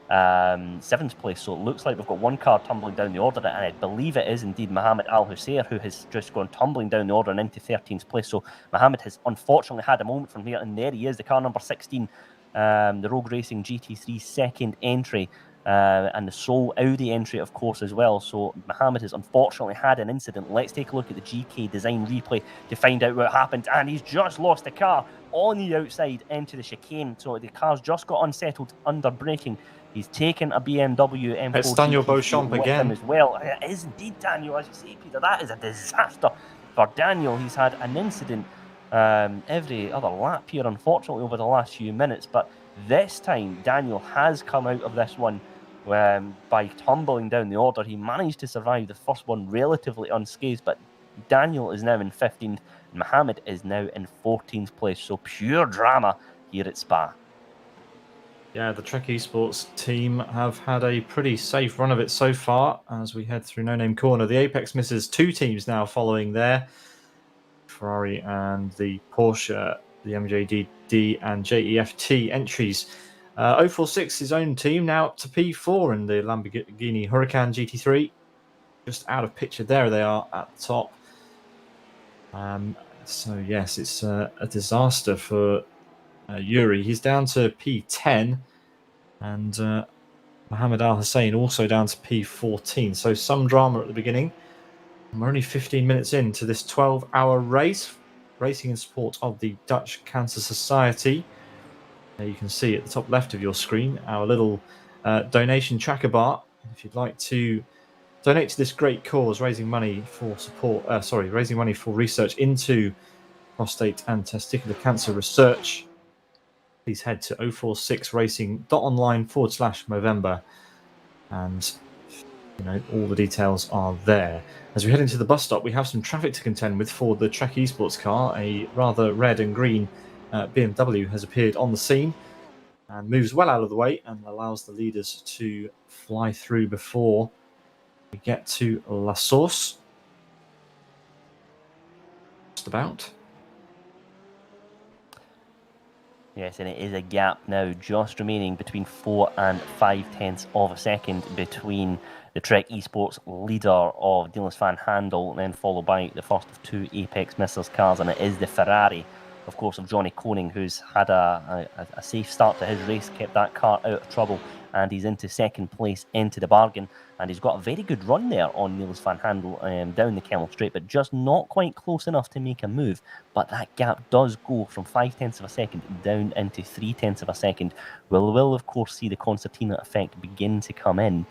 B: 7th place. So it looks like we've got one car tumbling down the order, and I believe it is indeed Mohamed Al Hussein, who has just gone tumbling down the order and into 13th place. So Mohamed has unfortunately had a moment from here, and there he is, the car number 16, the Rogue Racing GT3 second entry. And the sole Audi entry, of course, as well. So Mohamed has unfortunately had an incident. Let's take a look at the GK design replay to find out what happened. And he's just lost the car on the outside into the chicane. So the car's just got unsettled under braking. He's taken a BMW M4
A: It's Daniel
B: GT3
A: Beauchamp
B: with
A: again
B: him as well. It is indeed Daniel, as you say, Peter. That is a disaster for Daniel. He's had an incident every other lap here, unfortunately, over the last few minutes. But this time, Daniel has come out of this one by tumbling down the order. He managed to survive the first one relatively unscathed, but Daniel is now in 15th, and Mohamed is now in 14th place. So pure drama here at Spa.
A: Yeah, the Trek Esports team have had a pretty safe run of it so far as we head through No Name Corner. The Apex misses, 2 teams now following there. Ferrari and the Porsche, the MJD and JEFT entries. 046, his own team, now up to P4 in the Lamborghini Huracan GT3. Just out of picture there they are at the top. So yes, it's a disaster for Yuri. He's down to P10, and Mohamed Al Hussein also down to P14. So some drama at the beginning. We're only 15 minutes into this 12-hour race, racing in support of the Dutch Cancer Society. There you can see at the top left of your screen our little donation tracker bar. If you'd like to donate to this great cause, raising money for raising money for research into prostate and testicular cancer research, please head to 046racing.online/Movember, and all the details are there. As we head into the bus stop, we have some traffic to contend with for the Trek Esports car. A rather red and green BMW has appeared on the scene and moves well out of the way and allows the leaders to fly through before we get to La Source. Just about.
B: Yes, and it is a gap now just remaining between 4 and 5/10 of a second between the Trek Esports leader of Niels van Handel, then followed by the first of 2 Apex Missiles cars, and it is the Ferrari, of course, of Johnny Koning, who's had a safe start to his race, kept that car out of trouble, and he's into 2nd place into the bargain, and he's got a very good run there on Niels van Handel down the Kemmel Straight, but just not quite close enough to make a move. But that gap does go from 0.5 of a second down into 0.3 of a second. We'll of course see the concertina effect begin to come in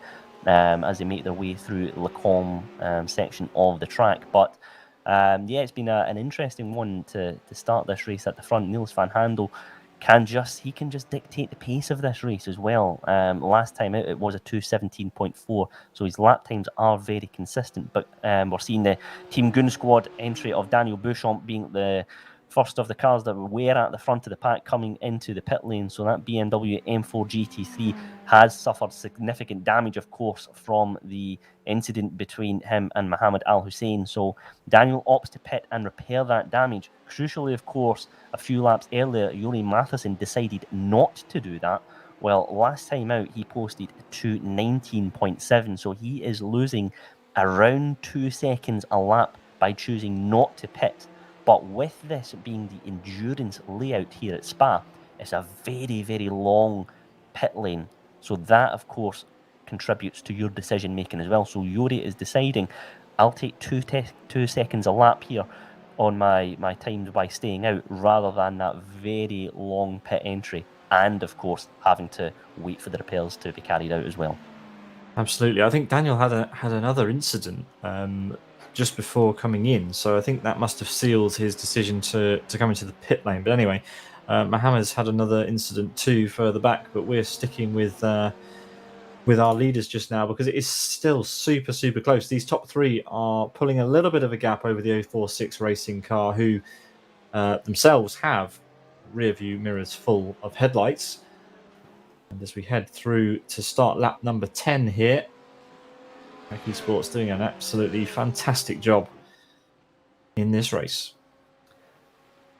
B: as they make their way through Le Combe section of the track. But yeah, it's been an interesting one to start this race at the front. Niels van Handel can just dictate the pace of this race as well. Last time out it was a 2:17.4, so his lap times are very consistent. But we're seeing the Team Goon Squad entry of Daniel Beauchamp being the first of the cars that were at the front of the pack coming into the pit lane. So that BMW M4 GT3 has suffered significant damage, of course, from the incident between him and Mohamed Al Hussein. So Daniel opts to pit and repair that damage. Crucially, of course, a few laps earlier, Jori Matheson decided not to do that. Well, last time out, he posted 2:19.7, so he is losing around 2 seconds a lap by choosing not to pit. But with this being the endurance layout here at Spa, it's a very, very long pit lane. So that, of course, contributes to your decision making as well. So Yuri is deciding, I'll take 2 seconds a lap here on my times by staying out, rather than that very long pit entry, and of course having to wait for the repairs to be carried out as well.
A: Absolutely. I think Daniel had another incident just before coming in, so I think that must have sealed his decision to come into the pit lane. But anyway, Mohammed's had another incident too further back, but we're sticking with our leaders just now because it is still super, super close. These top three are pulling a little bit of a gap over the 046 racing car, who themselves have rear view mirrors full of headlights. And as we head through to start lap number 10 here, Mackie Sports doing an absolutely fantastic job in this race.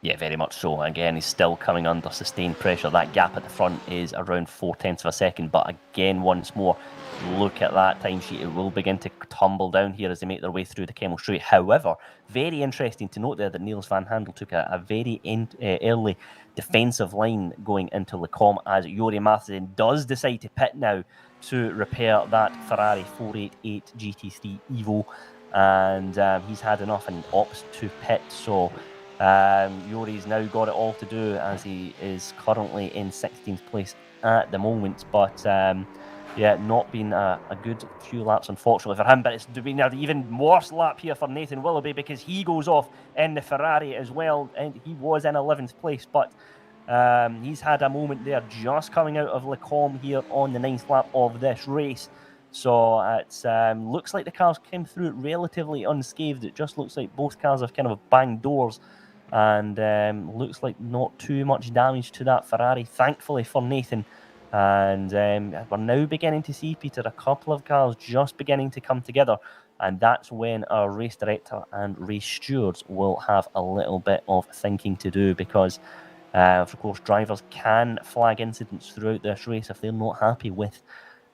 B: Yeah, very much so. Again, he's still coming under sustained pressure. That gap at the front is around 0.4 of a second. But again, once more, look at that timesheet. It will begin to tumble down here as they make their way through the Kemmel Straight. However, very interesting to note there that Niels van Handel took a very early defensive line going into Lecombe, as Jori Matheson does decide to pit now to repair that Ferrari 488 GT3 Evo. And he's had enough and opts to pit. So Yori's now got it all to do, as he is currently in 16th place at the moment. But yeah, not been a good few laps, unfortunately, for him. But it's been an even worse lap here for Nathan Willoughby, because he goes off in the Ferrari as well, and he was in 11th place. But he's had a moment there just coming out of Lecombe here on the 9th lap of this race. So it looks like the cars came through it relatively unscathed. It just looks like both cars have kind of banged doors, and looks like not too much damage to that Ferrari, thankfully for Nathan. And we're now beginning to see, Peter, a couple of cars just beginning to come together, and that's when our race director and race stewards will have a little bit of thinking to do, because of course drivers can flag incidents throughout this race if they're not happy with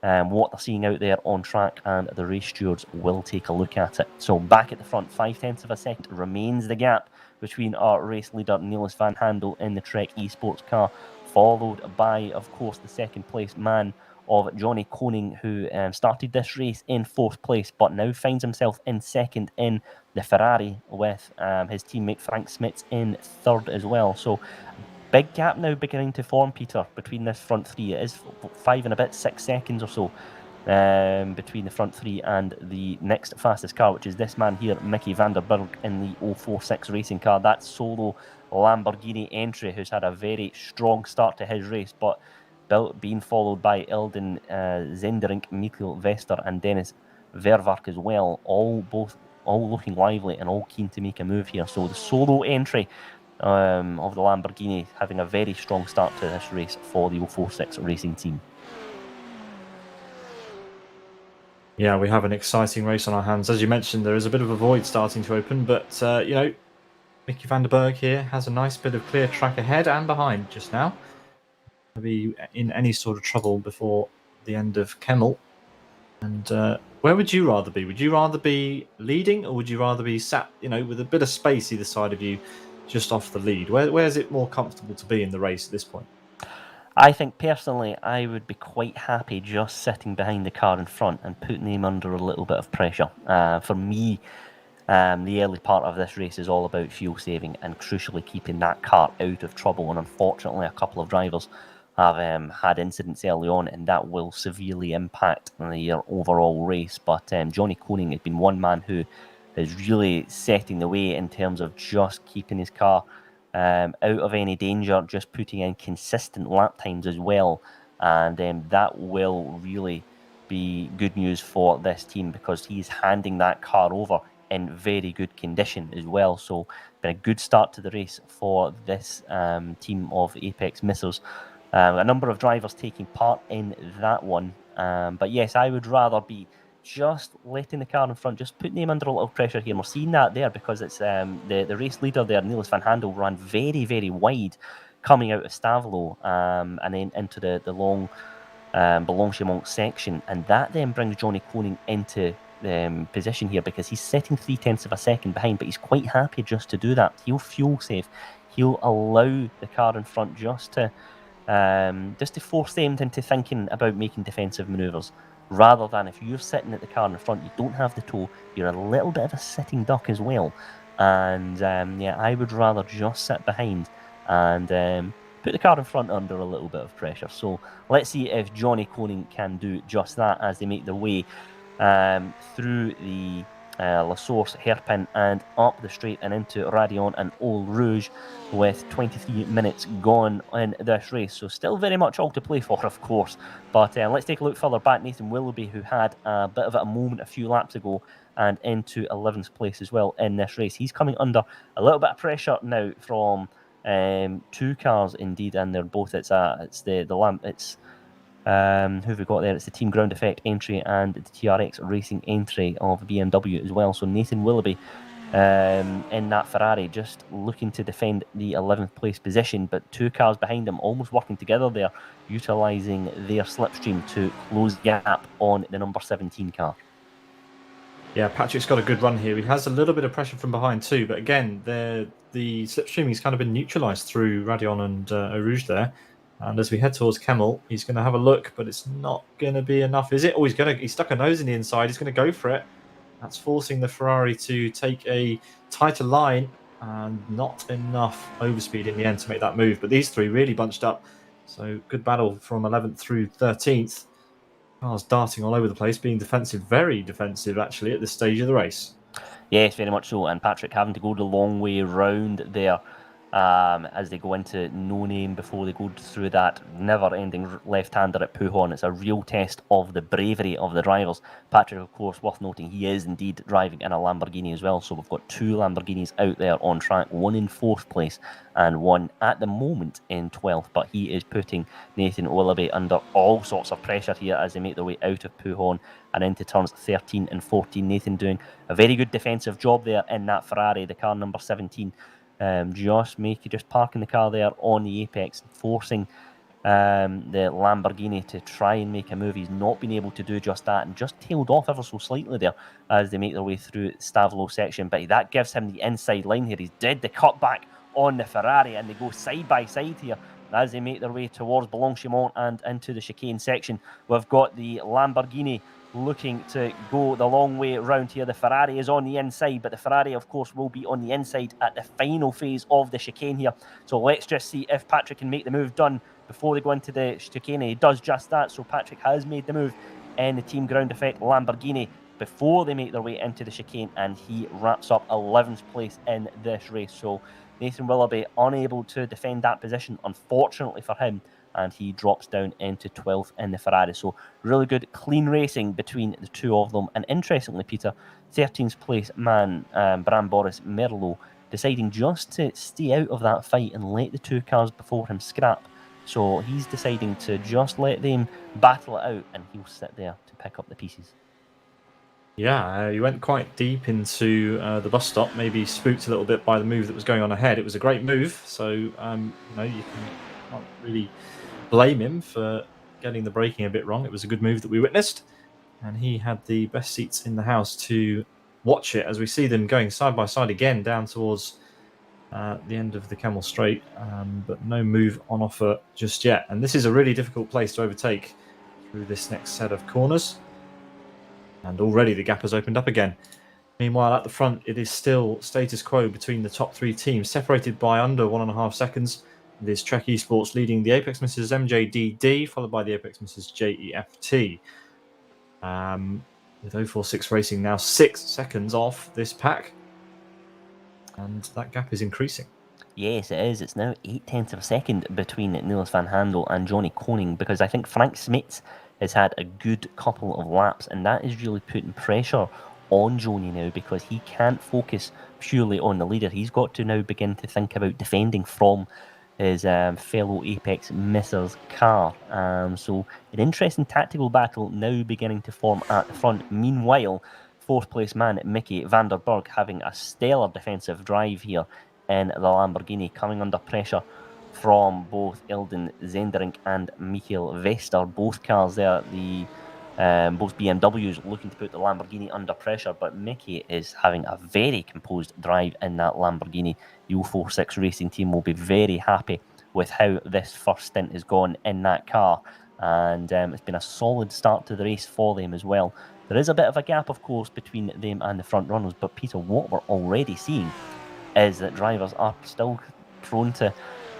B: what they're seeing out there on track, and the race stewards will take a look at it. So back at the front, 0.5 of a second remains the gap between our race leader Niels van Handel in the Trek Esports car, followed by, of course, the second place man of Johnny Koning, who started this race in 4th place, but now finds himself in 2nd in the Ferrari, with his teammate Frank Smits in 3rd as well. So big gap now beginning to form, Peter, between this front three. It is 5 and a bit, 6 seconds or so between the front three and the next fastest car, which is this man here, Mickey van der Berg, in the 046 racing car. That solo Lamborghini entry, who's had a very strong start to his race, but being followed by Ilden Zenderink, Mikkel Vester and Dennis Vervark as well, all looking lively and all keen to make a move here. So the solo entry of the Lamborghini having a very strong start to this race for the 046 racing team.
A: Yeah, we have an exciting race on our hands. As you mentioned, there is a bit of a void starting to open, but Mickey van der Berg here has a nice bit of clear track ahead and behind just now. To be in any sort of trouble before the end of Kemmel. And where would you rather be? Would you rather be leading, or would you rather be sat, with a bit of space either side of you, just off the lead? Where is it more comfortable to be in the race at this point?
B: I think personally I would be quite happy just sitting behind the car in front and putting him under a little bit of pressure. For me, the early part of this race is all about fuel saving and crucially keeping that car out of trouble. And unfortunately, a couple of drivers have had incidents early on, and that will severely impact their overall race. But Johnny Koning has been one man who is really setting the way in terms of just keeping his car out of any danger, just putting in consistent lap times as well. And that will really be good news for this team, because he's handing that car over in very good condition as well. So been a good start to the race for this team of Apex Missiles. A number of drivers taking part in that one. But yes, I would rather be just letting the car in front, just putting him under a little pressure here. And we're seeing that there because it's the race leader there, Niels van Handel, ran very, very wide coming out of Stavelot and then into the long Blanchimont section. And that then brings Johnny Koning into position here, because he's setting 0.3 of a second behind, but he's quite happy just to do that. He'll fuel save. He'll allow the car in front just to force them into thinking about making defensive manoeuvres, rather than if you're sitting at the car in the front, you don't have the toe, you're a little bit of a sitting duck as well. And yeah, I would rather just sit behind and put the car in front under a little bit of pressure. So let's see if Johnny Koning can do just that as they make their way through the La Source hairpin and up the straight and into Radion and Eau Rouge, with 23 minutes gone in this race. So still very much all to play for, of course. But let's take a look further back. Nathan Willoughby, who had a bit of a moment a few laps ago and into 11th place as well in this race. He's coming under a little bit of pressure now from two cars indeed, and they're both, it's the lamp, it's who have we got there? It's the Team Ground Effect entry and the TRX Racing entry of BMW as well. So Nathan Willoughby in that Ferrari, just looking to defend the 11th place position, but two cars behind him almost working together there, utilising their slipstream to close the gap on the number 17 car.
A: Yeah, Patrick's got a good run here. He has a little bit of pressure from behind too, but again, the slipstreaming's kind of been neutralised through Radion and Eau Rouge there. And as we head towards Kemmel, he's going to have a look, but it's not going to be enough, is it? Oh, he's stuck a nose in the inside. He's going to go for it. That's forcing the Ferrari to take a tighter line, and not enough overspeed in the end to make that move. But these three really bunched up. So good battle from 11th through 13th. Cars darting all over the place, being defensive, very defensive actually at this stage of the race.
B: Yes, very much so. And Patrick having to go the long way round there as they go into No Name before they go through that never-ending left-hander at Pujon. It's a real test of the bravery of the drivers. Patrick, of course, worth noting, he is indeed driving in a Lamborghini as well. So we've got two Lamborghinis out there on track, one in 4th place and one at the moment in 12th. But he is putting Nathan Willoughby under all sorts of pressure here as they make their way out of Pujon and into turns 13 and 14. Nathan doing a very good defensive job there in that Ferrari, the car number 17. Just parking the car there on the apex, forcing the Lamborghini to try and make a move. He's not been able to do just that, and just tailed off ever so slightly there as they make their way through Stavlo section. But that gives him the inside line here. He's did the cutback on the Ferrari, and they go side by side here as they make their way towards Blanchimont and into the chicane section. We've got the Lamborghini looking to go the long way around here. The Ferrari is on the inside, but the Ferrari, of course, will be on the inside at the final phase of the chicane here. So let's just see if Patrick can make the move done before they go into the chicane. He does just that. So Patrick has made the move in the Team Ground Effect Lamborghini before they make their way into the chicane, and he wraps up 11th place in this race. So Nathan Willoughby unable to defend that position, unfortunately for him, and he drops down into 12th in the Ferrari. So really good, clean racing between the two of them. And interestingly, Peter, 13th place man, Bram Boris Merlot, deciding just to stay out of that fight and let the two cars before him scrap. So he's deciding to just let them battle it out, and he'll sit there to pick up the pieces.
A: Yeah, he went quite deep into the bus stop, maybe spooked a little bit by the move that was going on ahead. It was a great move, so you can't really blame him for getting the braking a bit wrong. It was a good move that we witnessed, and he had the best seats in the house to watch it as we see them going side by side again down towards the end of the Kemmel Straight, but no move on offer just yet. And this is a really difficult place to overtake through this next set of corners, and already the gap has opened up again. Meanwhile, at the front, it is still status quo between the top three teams, separated by under 1.5 seconds. It is Trek Esports leading the Apex Mrs. MJDD, followed by the Apex Mrs. JEFT. With 046 Racing now 6 seconds off this pack, and that gap is increasing.
B: Yes, it is. It's now 0.8 of a second between Niels van Handel and Johnny Koning, because I think Frank Smits has had a good couple of laps, and that is really putting pressure on Johnny now, because he can't focus purely on the leader. He's got to now begin to think about defending from his fellow Apex Missers car. So an interesting tactical battle now beginning to form at the front. Meanwhile, 4th place man Mickey van der Berg having a stellar defensive drive here in the Lamborghini, coming under pressure from both Eldon Zenderink and Michael Vester. Both cars there, the Both BMWs looking to put the Lamborghini under pressure, but Mickey is having a very composed drive in that Lamborghini. The 046 Racing team will be very happy with how this first stint has gone in that car, and it's been a solid start to the race for them as well. There is a bit of a gap, of course, between them and the front runners, but Peter, what we're already seeing is that drivers are still prone to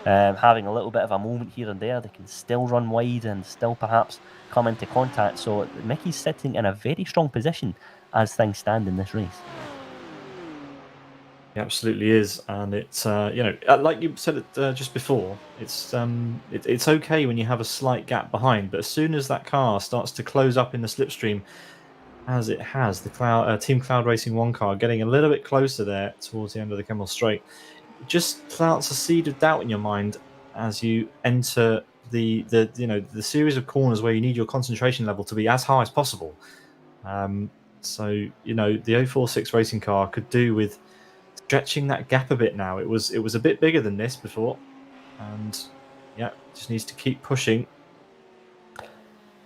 B: having a little bit of a moment here and there. They can still run wide and still perhaps come into contact. So Mickey's sitting in a very strong position as things stand in this race.
A: It absolutely is, and it's like you said it just before. It's okay when you have a slight gap behind, but as soon as that car starts to close up in the slipstream, as it has, the Team Cloud Racing 1 car getting a little bit closer there towards the end of the Kemmel Straight, it just plants a seed of doubt in your mind as you enter the series of corners where you need your concentration level to be as high as possible. So the 046 racing car could do with stretching that gap a bit now. It was a bit bigger than this before, and just needs to keep pushing.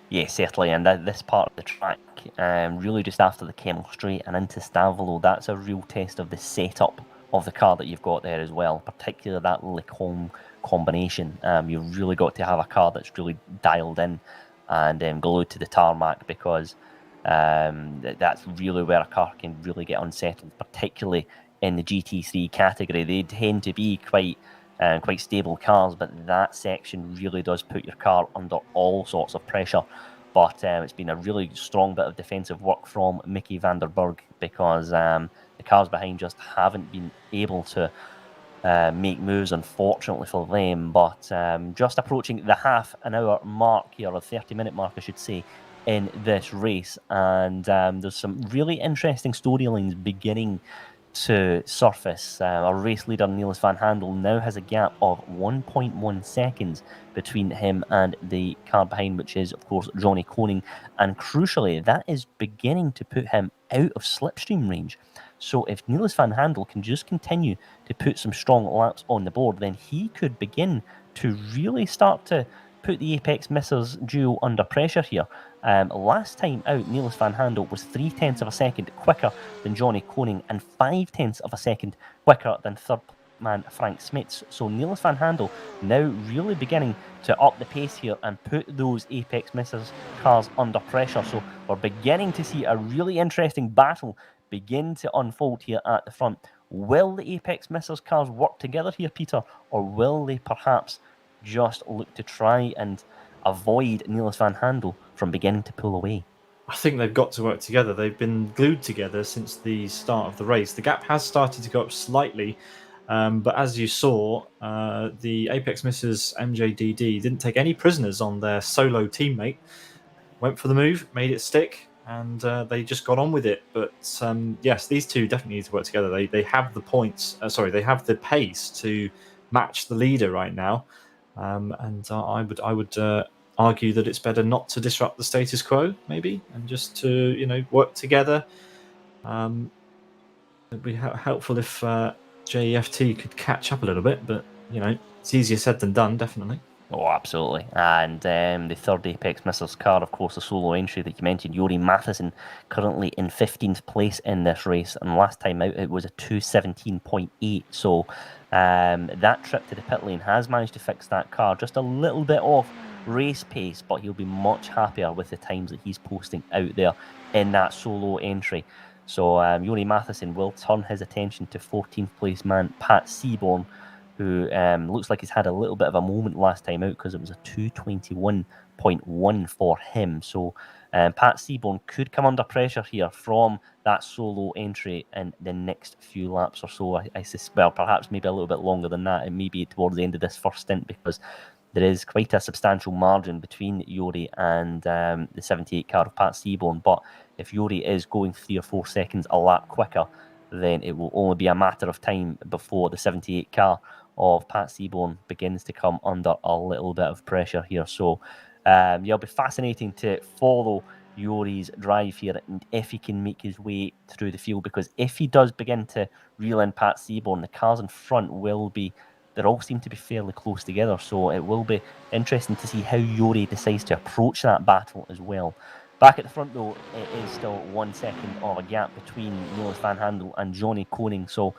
B: Yeah, certainly, and this part of the track, really just after the Kemmel Straight and into Stavelot, that's a real test of the setup of the car that you've got there as well, particularly that Lecombe combination. You've really got to have a car that's really dialed in and glued to the tarmac, because that's really where a car can really get unsettled, particularly in the GT3 category. They tend to be quite stable cars, but that section really does put your car under all sorts of pressure. But it's been a really strong bit of defensive work from Mickey van der Burg, because the cars behind just haven't been able to make moves, unfortunately for them. But just approaching the half an hour mark here, or 30-minute mark, I should say, in this race. And there's some really interesting storylines beginning to surface. Our race leader, Niels van Handel, now has a gap of 1.1 seconds between him and the car behind, which is, of course, Johnny Koning. And crucially, that is beginning to put him out of slipstream range. So if Niels van Handel can just continue to put some strong laps on the board, then he could begin to really start to put the Apex Missers duo under pressure here. Last time out, Niels van Handel was 0.3 of a second quicker than Johnny Koning and 0.5 of a second quicker than third man Frank Smits. So Niels van Handel now really beginning to up the pace here and put those Apex Missers cars under pressure. So we're beginning to see a really interesting battle begin to unfold here at the front. Will the Apex Missers cars work together here, Peter, or will they perhaps just look to try and avoid Niels van Handel from beginning to pull away?
A: I think they've got to work together. They've been glued together since the start of the race. The gap has started to go up slightly, but as you saw, the Apex Missers MJDD didn't take any prisoners on their solo teammate. Went for the move, made it stick, and they just got on with it. But yes, these two definitely need to work together. They have the points. They have the pace to match the leader right now. And I would argue that it's better not to disrupt the status quo, maybe, and just to work together. It'd be helpful if JEFT could catch up a little bit, but it's easier said than done, definitely.
B: Oh, absolutely. And the third Apex Missers car, of course, the solo entry that you mentioned, Jori Matheson, currently in 15th place in this race. And last time out, it was a 2:17.8. So that trip to the pit lane has managed to fix that car just a little bit off race pace, but he'll be much happier with the times that he's posting out there in that solo entry. So Jori Matheson will turn his attention to 14th place man Pat Seaborn, who looks like he's had a little bit of a moment last time out, because it was a 2:21.1 for him. So Pat Seaborn could come under pressure here from that solo entry in the next few laps or so. I suspect, perhaps maybe a little bit longer than that. It may be towards the end of this first stint, because there is quite a substantial margin between Jori and the 78 car of Pat Seaborn. But if Jori is going 3 or 4 seconds a lap quicker, then it will only be a matter of time before the 78 car of Pat Seaborn begins to come under a little bit of pressure here. So it'll be fascinating to follow Jori's drive here, and if he can make his way through the field, because if he does begin to reel in Pat Seaborn, the cars in front they all seem to be fairly close together. So it will be interesting to see how Jori decides to approach that battle as well. Back at the front, though, it is still 1 second of a gap between Niels van Handel and Johnny Koning. So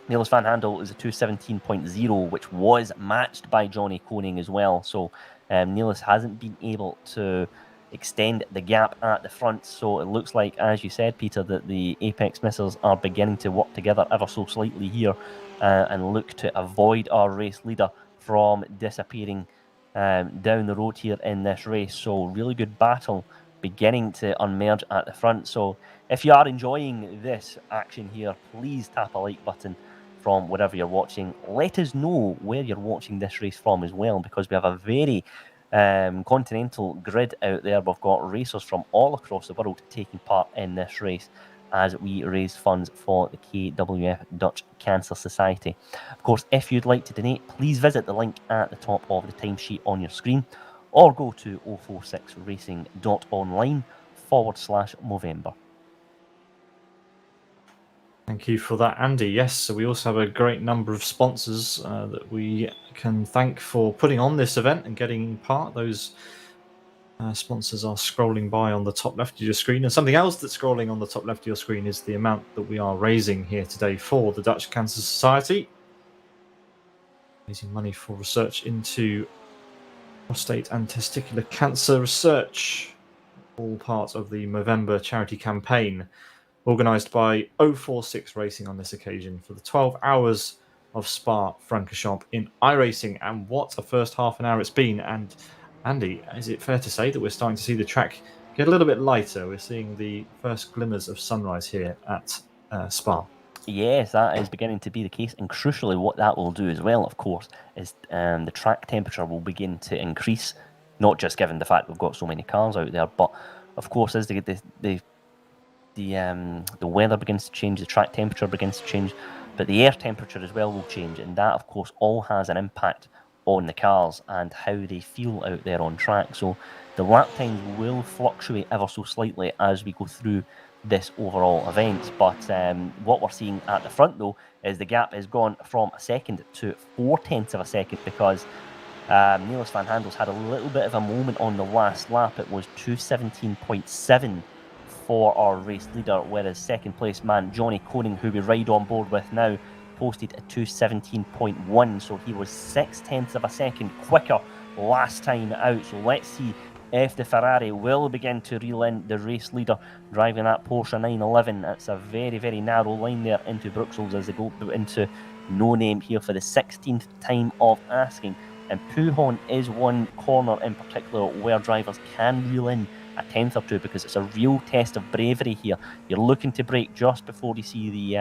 B: Niels van Handel is a 2:17.0, which was matched by Johnny Koning as well. So Niels hasn't been able to extend the gap at the front. So it looks like, as you said, Peter, that the Apex missiles are beginning to work together ever so slightly here and look to avoid our race leader from disappearing down the road here in this race. So really good battle beginning to unmerge at the front. So if you are enjoying this action here, please tap a like button from wherever you're watching. Let us know where you're watching this race from as well, because we have a very continental grid out there. We've got racers from all across the world taking part in this race as we raise funds for the KWF Dutch Cancer Society. Of course, if you'd like to donate, please visit the link at the top of the timesheet on your screen, or go to 046racing.online/Movember.
A: Thank you for that, Andy. Yes, so we also have a great number of sponsors that we can thank for putting on this event and getting part. Those sponsors are scrolling by on the top left of your screen. And something else that's scrolling on the top left of your screen is the amount that we are raising here today for the Dutch Cancer Society. Raising money for research into prostate and testicular cancer research. All part of the Movember charity campaign, organised by 046 Racing on this occasion for the 12 Hours of Spa Francorchamps in iRacing. And what a first half an hour it's been. And Andy, is it fair to say that we're starting to see the track get a little bit lighter? We're seeing the first glimmers of sunrise here at Spa.
B: Yes, that is beginning to be the case. And crucially, what that will do as well, of course, is the track temperature will begin to increase, not just given the fact we've got so many cars out there, but of course, as the weather begins to change, the track temperature begins to change, but the air temperature as well will change, and that of course all has an impact on the cars and how they feel out there on track. So the lap times will fluctuate ever so slightly as we go through this overall event, but what we're seeing at the front though is the gap has gone from a second to 0.4 of a second, because Niels van Handel's had a little bit of a moment on the last lap. It was 2:17.7 for our race leader, whereas second place man Johnny Koning, who we ride on board with now, posted a 2:17.1, so he was 0.6 of a second quicker last time out. So let's see if the Ferrari will begin to reel in the race leader driving that Porsche 911. It's a very, very narrow line there into Bruxelles as they go into no name here for the 16th time of asking. And Pujon is one corner in particular where drivers can reel in a tenth or two, because it's a real test of bravery here. You're looking to brake just before you see the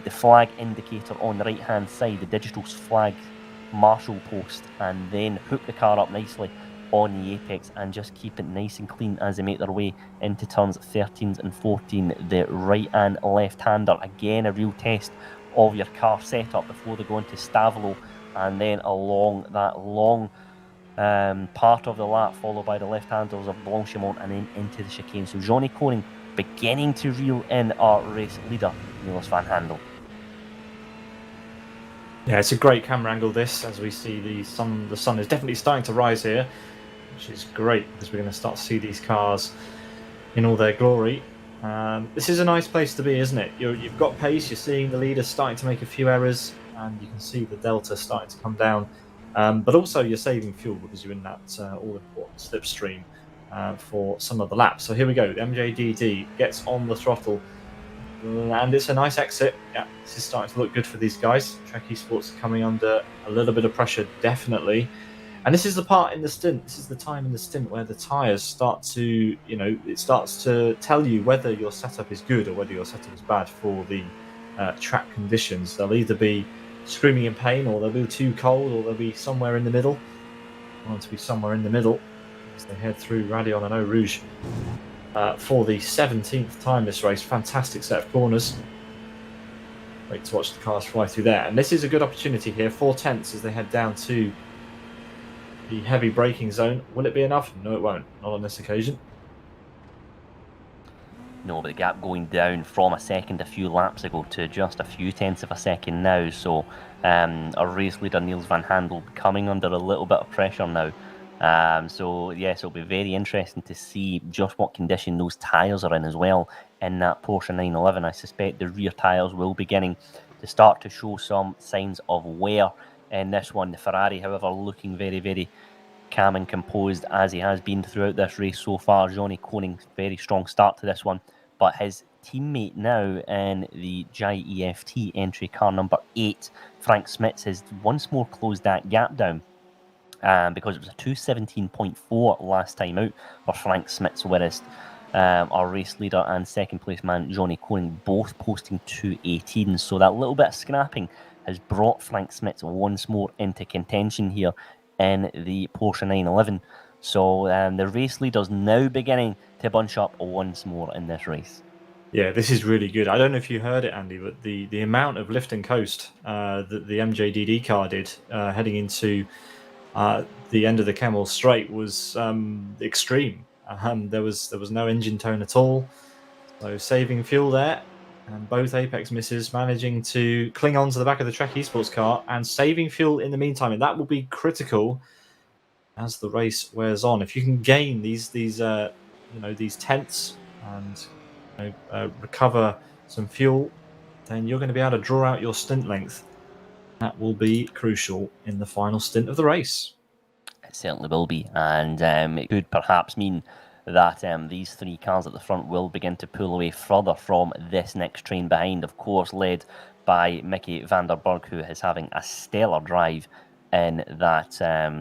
B: flag indicator on the right hand side, the digital flag marshal post, and then hook the car up nicely on the apex and just keep it nice and clean as they make their way into turns 13 and 14. The right and left hander, again a real test of your car setup before they go into Stavolo, and then along that long part of the lap, followed by the left-handers of Blanchimont, and then into the chicane. So Johnny Koning beginning to reel in our race leader, Niels van Handel.
A: Yeah, it's a great camera angle this, as we see the sun. The sun is definitely starting to rise here, which is great, because we're going to start to see these cars in all their glory. This is a nice place to be, isn't it? You've got pace, you're seeing the leaders starting to make a few errors, and you can see the delta starting to come down. But also you're saving fuel because you're in that all-important slipstream for some of the laps. So here we go. MJDD gets on the throttle, and it's a nice exit. Yeah, this is starting to look good for these guys. Trek Esports are coming under a little bit of pressure, definitely. And this is the part in the stint. This is the time in the stint where the tyres start to, it starts to tell you whether your setup is good or whether your setup is bad for the track conditions. They'll either be screaming in pain, or they'll be too cold, or they'll be somewhere in the middle. I want to be somewhere in the middle as they head through Radion and Eau Rouge for the 17th time this race. Fantastic set of corners. Great to watch the cars fly through there. And this is a good opportunity here. 4/10 as they head down to the heavy braking zone. Will it be enough? No, it won't. Not on this occasion.
B: No, but the gap going down from a second a few laps ago to just a few tenths of a second now. So our race leader Niels van Handel coming under a little bit of pressure now So yes, it'll be very interesting to see just what condition those tyres are in as well in that Porsche 911. I suspect the rear tyres will be beginning to start to show some signs of wear in this one. The Ferrari, however, looking very, very calm and composed as he has been throughout this race so far. Johnny Koning, very strong start to this one, but his teammate now in the GIEFT entry car number 8, Frank Smits, has once more closed that gap down. Because it was a 2:17.4 last time out for Frank Smits, whereas our race leader and second place man Johnny Koning both posting 2:18. So that little bit of scrapping has brought Frank Smits once more into contention here in the Porsche 911. So the race leaders now beginning to bunch up once more in this race.
A: Yeah, this is really good. I don't know if you heard it, Andy, but the amount of lift and coast that the MJDD car did heading into the end of the Camel Straight was extreme. There was no engine tone at all, so saving fuel there, and both Apex misses managing to cling on to the back of the Trek Esports car and saving fuel in the meantime, and that will be critical as the race wears on. If you can gain these tenths and recover some fuel, then you're going to be able to draw out your stint length. That will be crucial in the final stint of the race.
B: It certainly will be, and it could perhaps mean that these three cars at the front will begin to pull away further from this next train behind, of course, led by Mickey van der Berg, who is having a stellar drive in that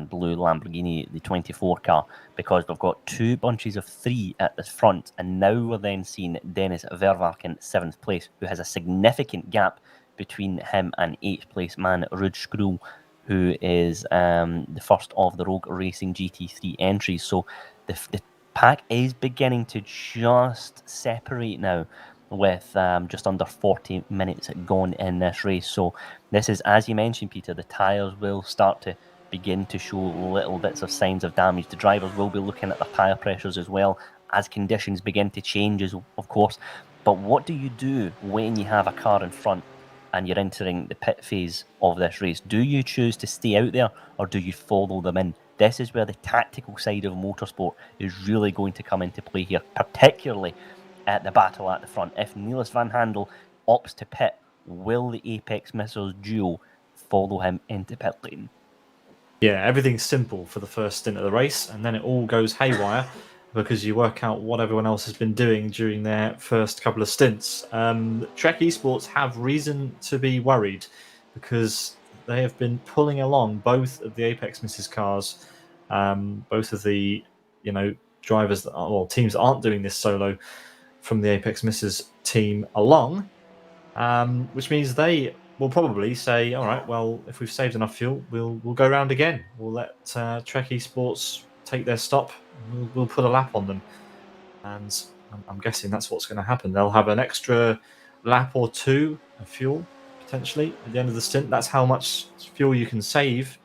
B: blue Lamborghini, the 24 car, because we've got two bunches of three at the front, and now we're then seeing Dennis Vervark in 7th place, who has a significant gap between him and 8th place man Ruud Skrull, who is the first of the Rogue Racing GT3 entries. So the pack is beginning to just separate now, with just under 40 minutes gone in this race. So this is, as you mentioned, Peter, the tyres will start to begin to show little bits of signs of damage. The drivers will be looking at the tyre pressures as well as conditions begin to change, of course. But what do you do when you have a car in front and you're entering the pit phase of this race? Do you choose to stay out there, or do you follow them in? This is where the tactical side of motorsport is really going to come into play here, particularly at the battle at the front. If Niels van Handel opts to pit, will the Apex Missiles duo follow him into pit lane?
A: Yeah, everything's simple for the first stint of the race, and then it all goes haywire because you work out what everyone else has been doing during their first couple of stints. Trek Esports have reason to be worried because they have been pulling along both of the Apex Misses cars, both of the drivers teams that aren't doing this solo from the Apex Misses team along, which means they will probably say, all right, well, if we've saved enough fuel, we'll go around again. We'll let Trek Esports take their stop. We'll put a lap on them. And I'm guessing that's what's going to happen. They'll have an extra lap or two of fuel, potentially, at the end of the stint. That's how much fuel you can save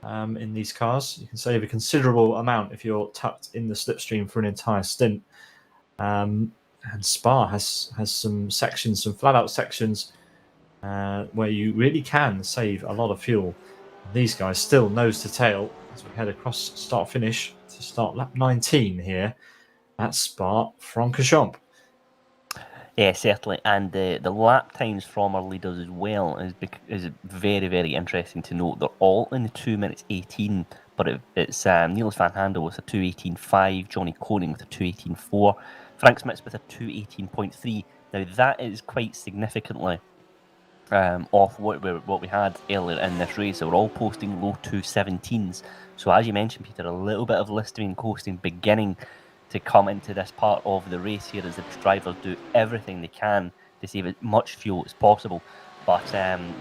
A: in these cars. You can save a considerable amount if you're tucked in the slipstream for an entire stint. And Spa has some sections, some flat-out sections where you really can save a lot of fuel. And these guys still nose to tail as we head across start-finish to start lap 19 here at Spa Francorchamps.
B: Yeah, certainly, and the lap times from our leaders as well is very, very interesting to note. They're all in the 2 minutes 18, but it's Niels van Handel with a 2:18.5, Johnny Koning with a 2:18.4, Frank Smits with a 2:18.3. Now that is quite significantly off what we had earlier in this race. So we're all posting low 2:17s. So as you mentioned, Peter, a little bit of listering and coasting beginning to come into this part of the race here as the drivers do everything they can to save as much fuel as possible. But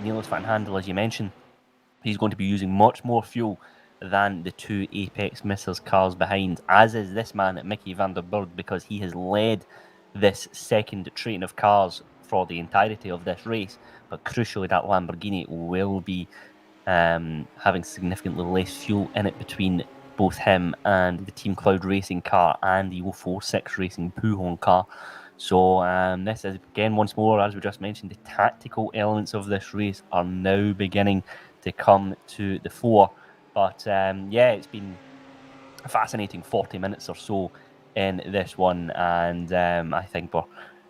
B: Niels van Handel, as you mentioned, he's going to be using much more fuel than the two Apex Missiles cars behind, as is this man at Mickey van der Berg, because he has led this second train of cars for the entirety of this race. But crucially, that Lamborghini will be having significantly less fuel in it between both him and the Team Cloud Racing car and the 046 Racing Pujon car. So this is, again, once more, as we just mentioned, the tactical elements of this race are now beginning to come to the fore. But yeah, it's been fascinating 40 minutes or so in this one, and I think we're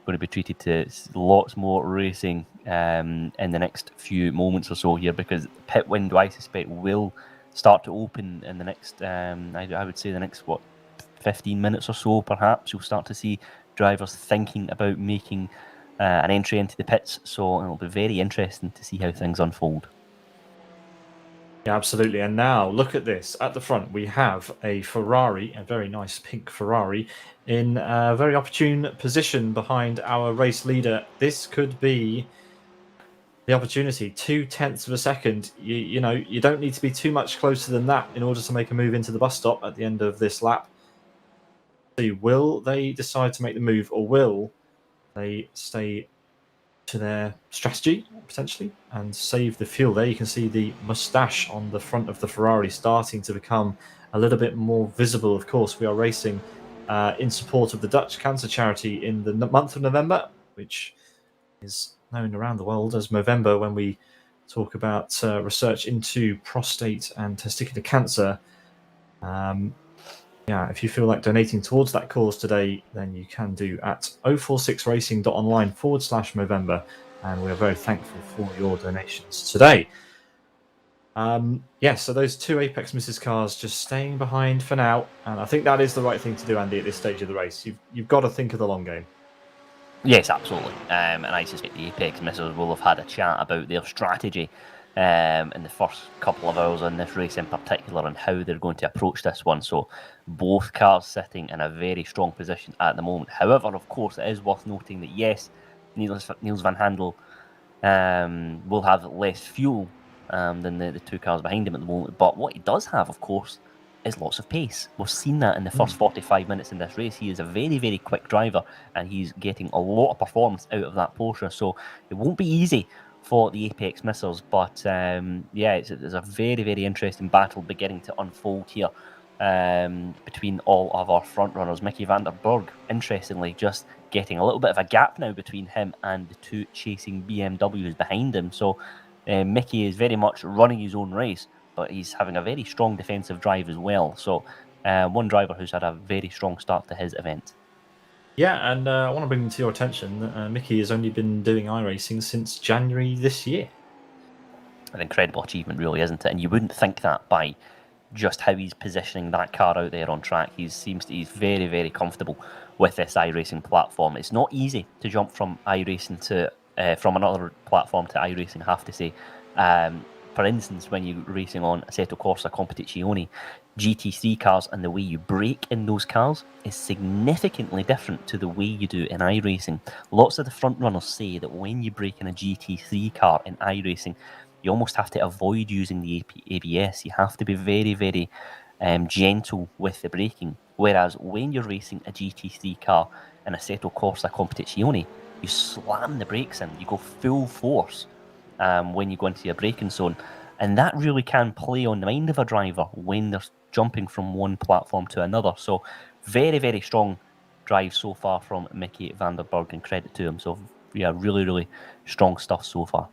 B: going to be treated to lots more racing in the next few moments or so here, because the pit window, I suspect, will start to open in the next, I would say the next, 15 minutes or so, perhaps. You'll start to see drivers thinking about making an entry into the pits, so it'll be very interesting to see how things unfold.
A: Yeah, absolutely. And now look at this. At the front, we have a Ferrari, a very nice pink Ferrari, in a very opportune position behind our race leader. This could be the opportunity. 0.2 of a second. You know, you don't need to be too much closer than that in order to make a move into the bus stop at the end of this lap. So will they decide to make the move, or will they stay to their strategy potentially and save the fuel? There you can see the moustache on the front of the Ferrari starting to become a little bit more visible. Of course, we are racing in support of the Dutch cancer charity in the month of November, which is known around the world as Movember when we talk about research into prostate and testicular cancer. Yeah, if you feel like donating towards that cause today, then you can do at 046racing.online/Movember, and we are very thankful for your donations today. So those two Apex Mrs. cars just staying behind for now, and I think that is the right thing to do, Andy, at this stage of the race. You've got to think of the long game.
B: Yes, absolutely. And I suspect the Apex Missiles will have had a chat about their strategy in the first couple of hours on this race in particular, and how they're going to approach this one. So both cars sitting in a very strong position at the moment. However, of course, it is worth noting that, yes, Niels van Handel will have less fuel than the two cars behind him at the moment. But what he does have, of course, is lots of pace. We've seen that in the first 45 minutes in this race. He is a very, very quick driver, and he's getting a lot of performance out of that Porsche. So it won't be easy for the Apex Missiles, but it's a very, very interesting battle beginning to unfold here between all of our front runners. Mickey van der Berg, interestingly, just getting a little bit of a gap now between him and the two chasing BMWs behind him. So Mickey is very much running his own race, but he's having a very strong defensive drive as well. So one driver who's had a very strong start to his event.
A: Yeah, and I want to bring to your attention that Mickey has only been doing iRacing since January this year.
B: An incredible achievement, really, isn't it? And you wouldn't think that by just how he's positioning that car out there on track. He's very, very comfortable with this iRacing platform. It's not easy to jump from iRacing to from another platform to iRacing, I have to say. For instance, when you're racing on Assetto Corsa Competizione, GT3 cars, and the way you brake in those cars is significantly different to the way you do in iRacing. Lots of the front runners say that when you brake in a GT3 car in iRacing, you almost have to avoid using the ABS. You have to be very, very gentle with the braking. Whereas when you're racing a GT3 car in Assetto Corsa Competizione, you slam the brakes in, you go full force when you go into your braking zone. And that really can play on the mind of a driver when they're jumping from one platform to another. So very, very strong drive so far from Mickey van der Berg, and credit to him. So yeah, really, really strong stuff so far.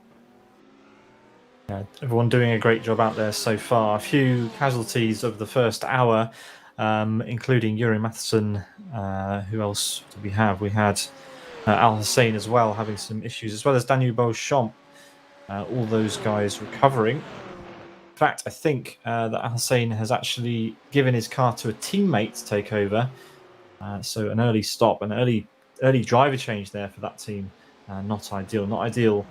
A: Yeah, everyone doing a great job out there so far. A few casualties of the first hour, including Yuri Matheson. Who else did we have? We had Al Hussein as well, having some issues, as well as Daniel Beauchamp. All those guys recovering. In fact, I think that Al Hussein has actually given his car to a teammate to take over. So an early stop, an early driver change there for that team. Not ideal. Not ideal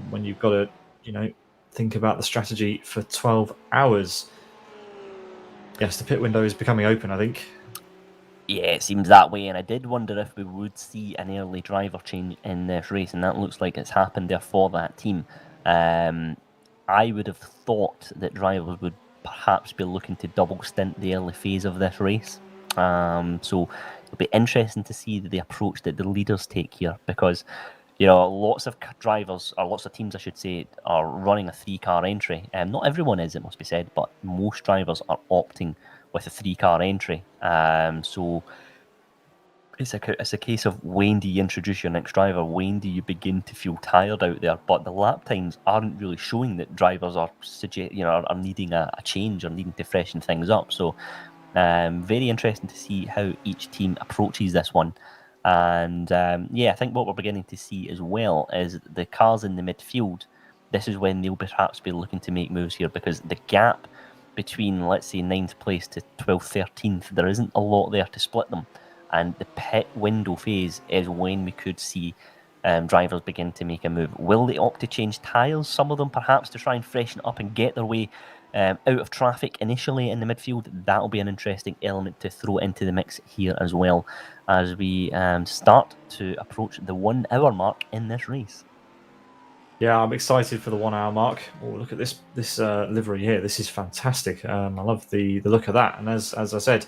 A: when you've got to, think about the strategy for 12 hours. Yes, the pit window is becoming open, I think.
B: Yeah, it seems that way, and I did wonder if we would see an early driver change in this race, and that looks like it's happened there for that team. I would have thought that drivers would perhaps be looking to double stint the early phase of this race. So it'll be interesting to see the approach that the leaders take here, because lots of drivers, or lots of teams, I should say, are running a 3-car entry. Not everyone is, it must be said, but most drivers are opting with a 3-car entry. So it's a case of, when do you introduce your next driver? When do you begin to feel tired out there? But the lap times aren't really showing that drivers are needing a change or needing to freshen things up. So Very interesting to see how each team approaches this one. And I think what we're beginning to see as well is the cars in the midfield. This is when they'll perhaps be looking to make moves here, because the gap between, let's say, 9th place to 12th, 13th, there isn't a lot there to split them. And the pit window phase is when we could see drivers begin to make a move. Will they opt to change tyres? Some of them perhaps to try and freshen up and get their way out of traffic initially in the midfield. That'll be an interesting element to throw into the mix here as well, as we start to approach the 1 hour mark in this race.
A: Yeah, I'm excited for the 1 hour mark. Oh, look at this livery here. This is fantastic. I love the look of that. And as I said,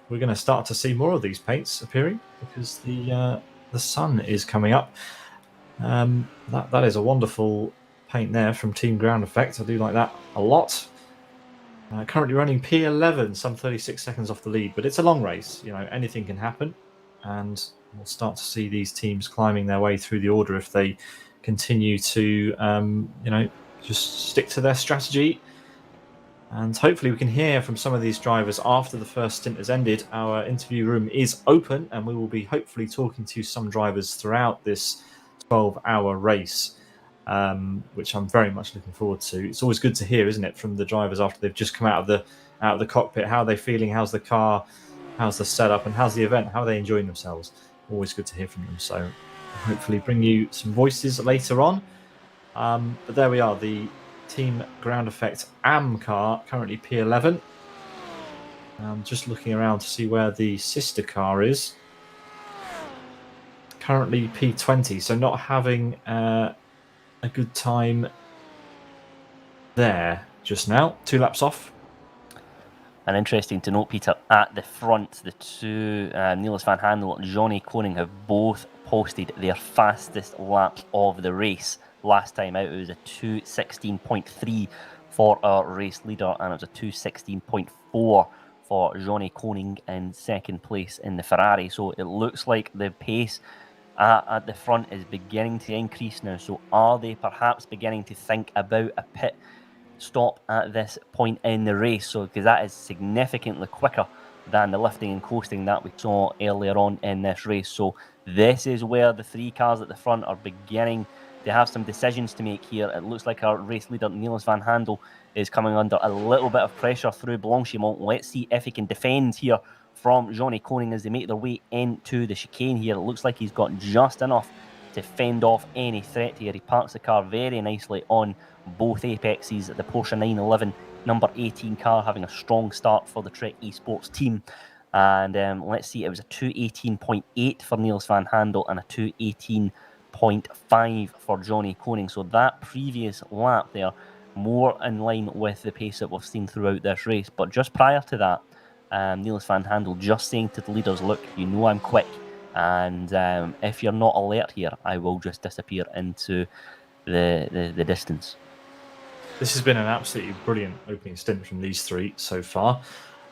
A: we're going to start to see more of these paints appearing because the sun is coming up. That is a wonderful paint there from Team Ground Effect. I do like that a lot. Currently running P11, some 36 seconds off the lead, but it's a long race. Anything can happen, and we'll start to see these teams climbing their way through the order if they continue to, just stick to their strategy. And hopefully we can hear from some of these drivers after the first stint has ended. Our interview room is open, and we will be hopefully talking to some drivers throughout this 12-hour race, which I'm very much looking forward to. It's always good to hear, isn't it, from the drivers after they've just come out of the cockpit. How are they feeling? How's the car? How's the setup? And how's the event? How are they enjoying themselves? Always good to hear from them. So hopefully bring you some voices later on. But there we are, the Team Ground Effect AM car, currently P11. Just looking around to see where the sister car is. Currently P20, so not having a good time there just now. 2 laps off.
B: And interesting to note, Peter, at the front, the two, Niels van Handel and Johnny Koning, have both posted their fastest laps of the race. Last time out, it was a 2:16.3 for our race leader, and it was a 2:16.4 for Johnny Koning in second place in the Ferrari. So it looks like the pace at the front is beginning to increase now. So are they perhaps beginning to think about a pit stop at this point in the race? So because that is significantly quicker than the lifting and coasting that we saw earlier on in this race. So this is where the 3 cars at the front are beginning to have some decisions to make here. It looks like our race leader Niels van Handel is coming under a little bit of pressure through Blanchimont. Let's see if he can defend here from Johnny Koning as they make their way into the chicane here. It looks like he's got just enough to fend off any threat here. He parks the car very nicely on both apexes. The Porsche 911 number 18 car having a strong start for the Trek Esports team. And let's see, it was a 2:18.8 for Niels van Handel and a 2:18.5 for Johnny Koning. So that previous lap there, more in line with the pace that we've seen throughout this race. But just prior to that, Niels van Handel just saying to the leaders, look, you know I'm quick, and if you're not alert here, I will just disappear into the distance.
A: This has been an absolutely brilliant opening stint from these 3 so far.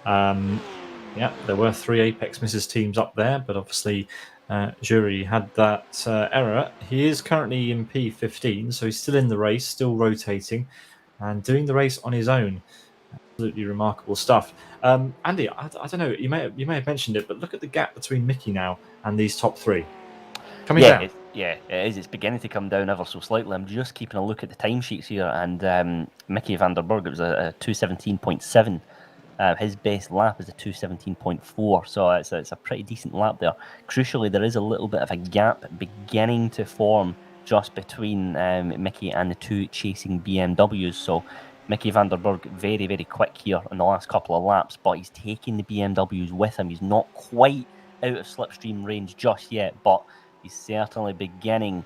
A: There were 3 Apex Misses teams up there, but obviously Jury had that error. He is currently in P15, so he's still in the race, still rotating, and doing the race on his own. Absolutely remarkable stuff. Andy, I don't know, you may have mentioned it, but look at the gap between Mickey now and these top 3. Coming down.
B: It is. It's beginning to come down ever so slightly. I'm just keeping a look at the timesheets here, and Mickey van der Berg, it was a 2:17.7. His best lap is a 2:17.4, so it's a pretty decent lap there. Crucially, there is a little bit of a gap beginning to form just between Mickey and the 2 chasing BMWs. So Mickey van der Berg very, very quick here in the last couple of laps, but he's taking the BMWs with him. He's not quite out of slipstream range just yet, but he's certainly beginning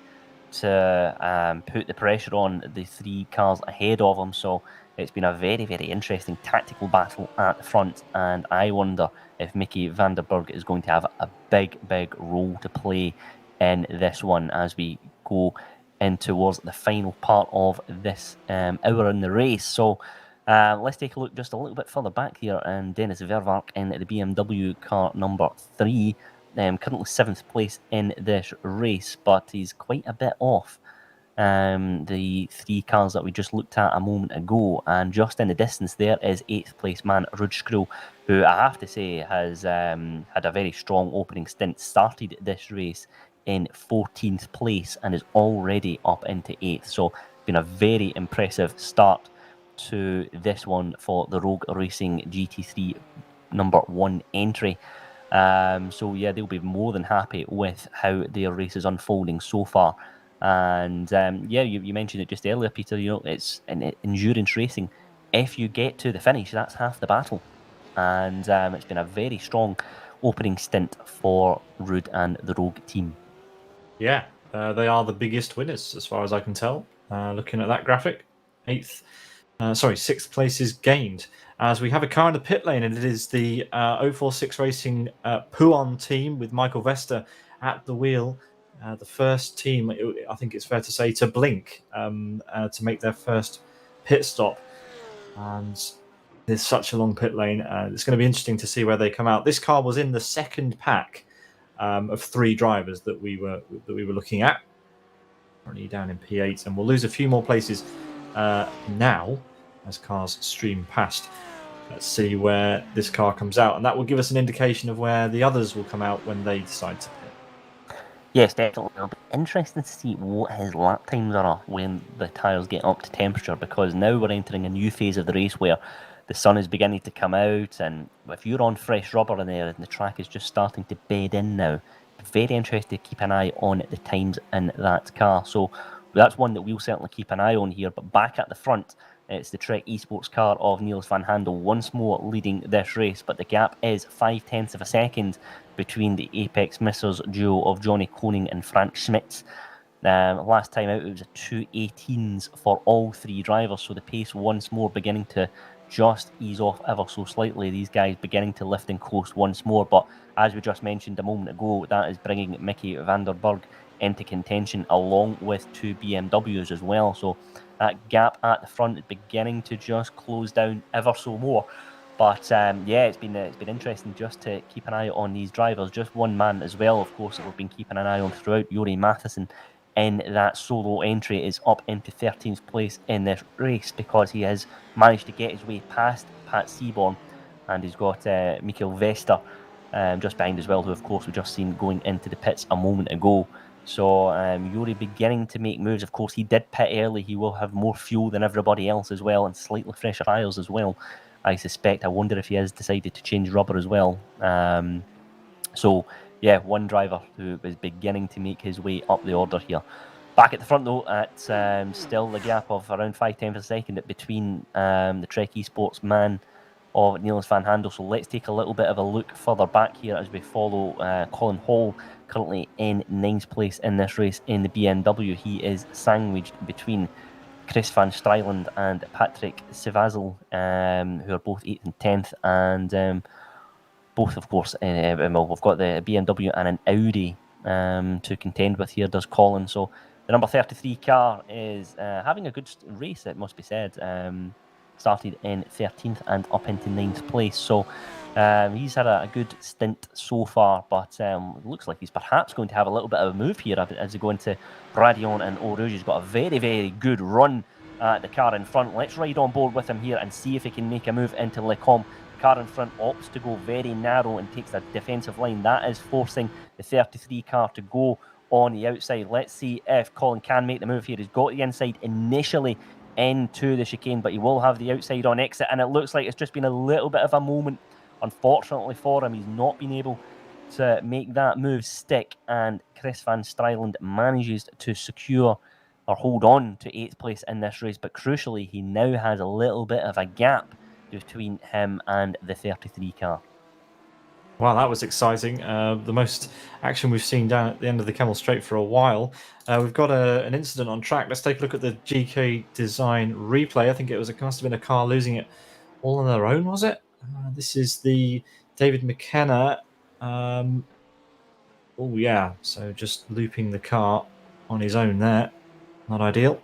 B: to put the pressure on the 3 cars ahead of him. So it's been a very, very interesting tactical battle at the front, and I wonder if Mickey van der Berg is going to have a big, big role to play in this one as we go in towards the final part of this hour in the race. So let's take a look just a little bit further back here, and Dennis Vervark in the BMW car number 3. Currently 7th place in this race, but he's quite a bit off the 3 cars that we just looked at a moment ago, and just in the distance there is 8th place man Rudskrull, who I have to say has had a very strong opening stint. Started this race in 14th place and is already up into 8th, so been a very impressive start to this one for the Rogue Racing GT3 number 1 entry. So yeah, they'll be more than happy with how their race is unfolding so far. And yeah, you mentioned it just earlier, Peter. You know, it's in endurance racing. If you get to the finish, that's half the battle. And it's been a very strong opening stint for Rude and the Rogue team.
A: Yeah, they are the biggest winners as far as I can tell. Looking at that graphic, 6th place is gained. As we have a car in the pit lane, and it is the 046 Racing Podium team with Michael Vester at the wheel. The first team, I think it's fair to say, to blink to make their first pit stop. And there's such a long pit lane. It's going to be interesting to see where they come out. This car was in the second pack of 3 drivers that we were looking at. Currently down in P8, and we'll lose a few more places now as cars stream past. Let's see where this car comes out, and that will give us an indication of where the others will come out when they decide to pit.
B: Yes, definitely. It'll be interesting to see what his lap times are when the tyres get up to temperature, because now we're entering a new phase of the race where the sun is beginning to come out, and if you're on fresh rubber in there and the track is just starting to bed in now, very interested to keep an eye on the times in that car. So that's one that we'll certainly keep an eye on here. But back at the front, it's the Trek Esports car of Niels van Handel once more leading this race, but the gap is 0.5 of a second between the Apex Missers duo of Johnny Koning and Frank Schmitz. Last time out, it was a 2:18s for all 3 drivers, so the pace once more beginning to just ease off ever so slightly. These guys beginning to lift and coast once more, but as we just mentioned a moment ago, that is bringing Mickey van der Burg into contention along with 2 BMWs as well. So that gap at the front is beginning to just close down ever so more. But yeah, it's been interesting just to keep an eye on these drivers. Just one man as well, of course, that we've been keeping an eye on throughout, Jori Matheson, in that solo entry, is up into 13th place in this race because he has managed to get his way past Pat Seaborn, and he's got Michael Vester just behind as well, who of course we just seen going into the pits a moment ago. So Jori beginning to make moves. Of course, he did pit early. He will have more fuel than everybody else as well, and slightly fresher tyres as well, I suspect. I wonder if he has decided to change rubber as well. So yeah, one driver who is beginning to make his way up the order here. Back at the front though, at still the gap of around 0.5 of a second between the Trek Esports man of Niels van Handel. So let's take a little bit of a look further back here as we follow Colin Hall, currently in 9th place in this race in the BMW. He is sandwiched between Chris van Stryland and Patrick Sivazel, who are both 8th and 10th, and both, of course, well, we've got the BMW and an Audi to contend with here, does Colin. So the number 33 car is having a good race, it must be said. Started in 13th and up into 9th place. So he's had a good stint so far, but it looks like he's perhaps going to have a little bit of a move here as they go into Bradion and Eau Rouge. He's got a very, very good run at the car in front. Let's ride on board with him here and see if he can make a move into Le Combe. Car in front opts to go very narrow and takes a defensive line. That is forcing the 33 car to go on the outside. Let's see if Colin can make the move here. He's got the inside initially into the chicane, but he will have the outside on exit, and it looks like it's just been a little bit of a moment, unfortunately for him. He's not been able to make that move stick, and Chris van Stryland manages to secure or hold on to 8th place in this race, but crucially he now has a little bit of a gap between him and the 33 car.
A: Wow, that was exciting. The most action we've seen down at the end of the Kemmel Straight for a while. We've got an incident on track. Let's take a look at the GK Design replay. I think it must have been a car losing it all on their own, was it? This is the David McKenna. Oh, yeah. So just looping the car on his own there. Not ideal.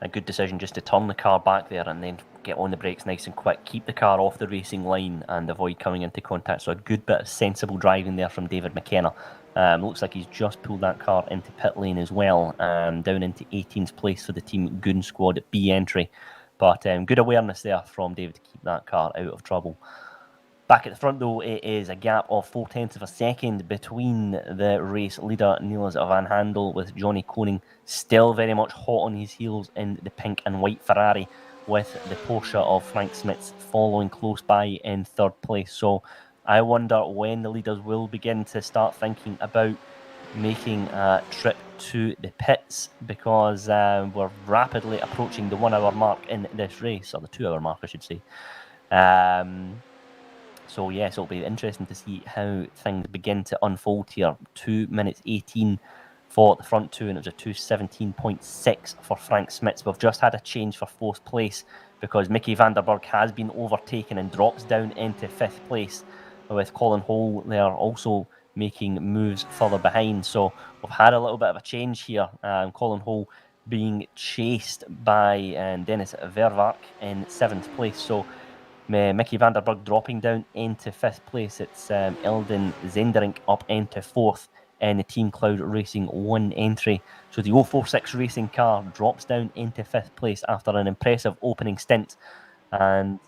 B: A good decision just to turn the car back there and then get on the brakes nice and quick, keep the car off the racing line and avoid coming into contact. So a good bit of sensible driving there from David McKenna. Looks like he's just pulled that car into pit lane as well, down into 18th place for the Team Goon Squad B entry. But good awareness there from David to keep that car out of trouble. Back at the front, though, it is a gap of 0.4 of a second between the race leader, Niels van Handel, with Johnny Koning still very much hot on his heels in the pink and white Ferrari, with the Porsche of Frank Smits following close by in third place. So I wonder when the leaders will begin to start thinking about making a trip to the pits, because we're rapidly approaching the 1 hour mark in this race, or the 2 hour mark, I should say. So yes, it'll be interesting to see how things begin to unfold here. 2 minutes 18 for the front two, and it was a 2:17.6 for Frank Smits. We've just had a change for fourth place because Mickey Vanderburg has been overtaken and drops down into fifth place, with Colin Hole there also making moves further behind. So we've had a little bit of a change here. Colin Hole being chased by Dennis Vervark in seventh place. So Mickey Vanderburg dropping down into fifth place. It's Eldon Zenderink up into fourth in the Team Cloud Racing 1 entry. So the 046 racing car drops down into fifth place after an impressive opening stint. And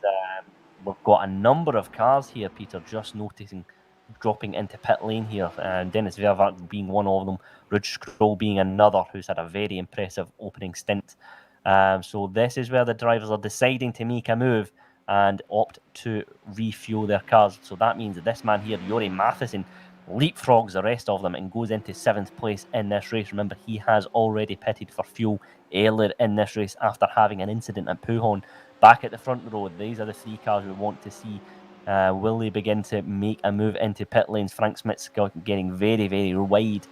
B: we've got a number of cars here, Peter, just noticing dropping into pit lane here. Dennis Vervark being one of them, Rudge Scroll being another, who's had a very impressive opening stint. So this is where the drivers are deciding to make a move and opt to refuel their cars. So that means that this man here, Yori Matheson, leapfrogs the rest of them and goes into seventh place in this race. Remember, he has already pitted for fuel earlier in this race after having an incident at Pujon. Back at the front row, these are the three cars we want to see. Will they begin to make a move into pit lanes? Frank Smith's getting very, very wide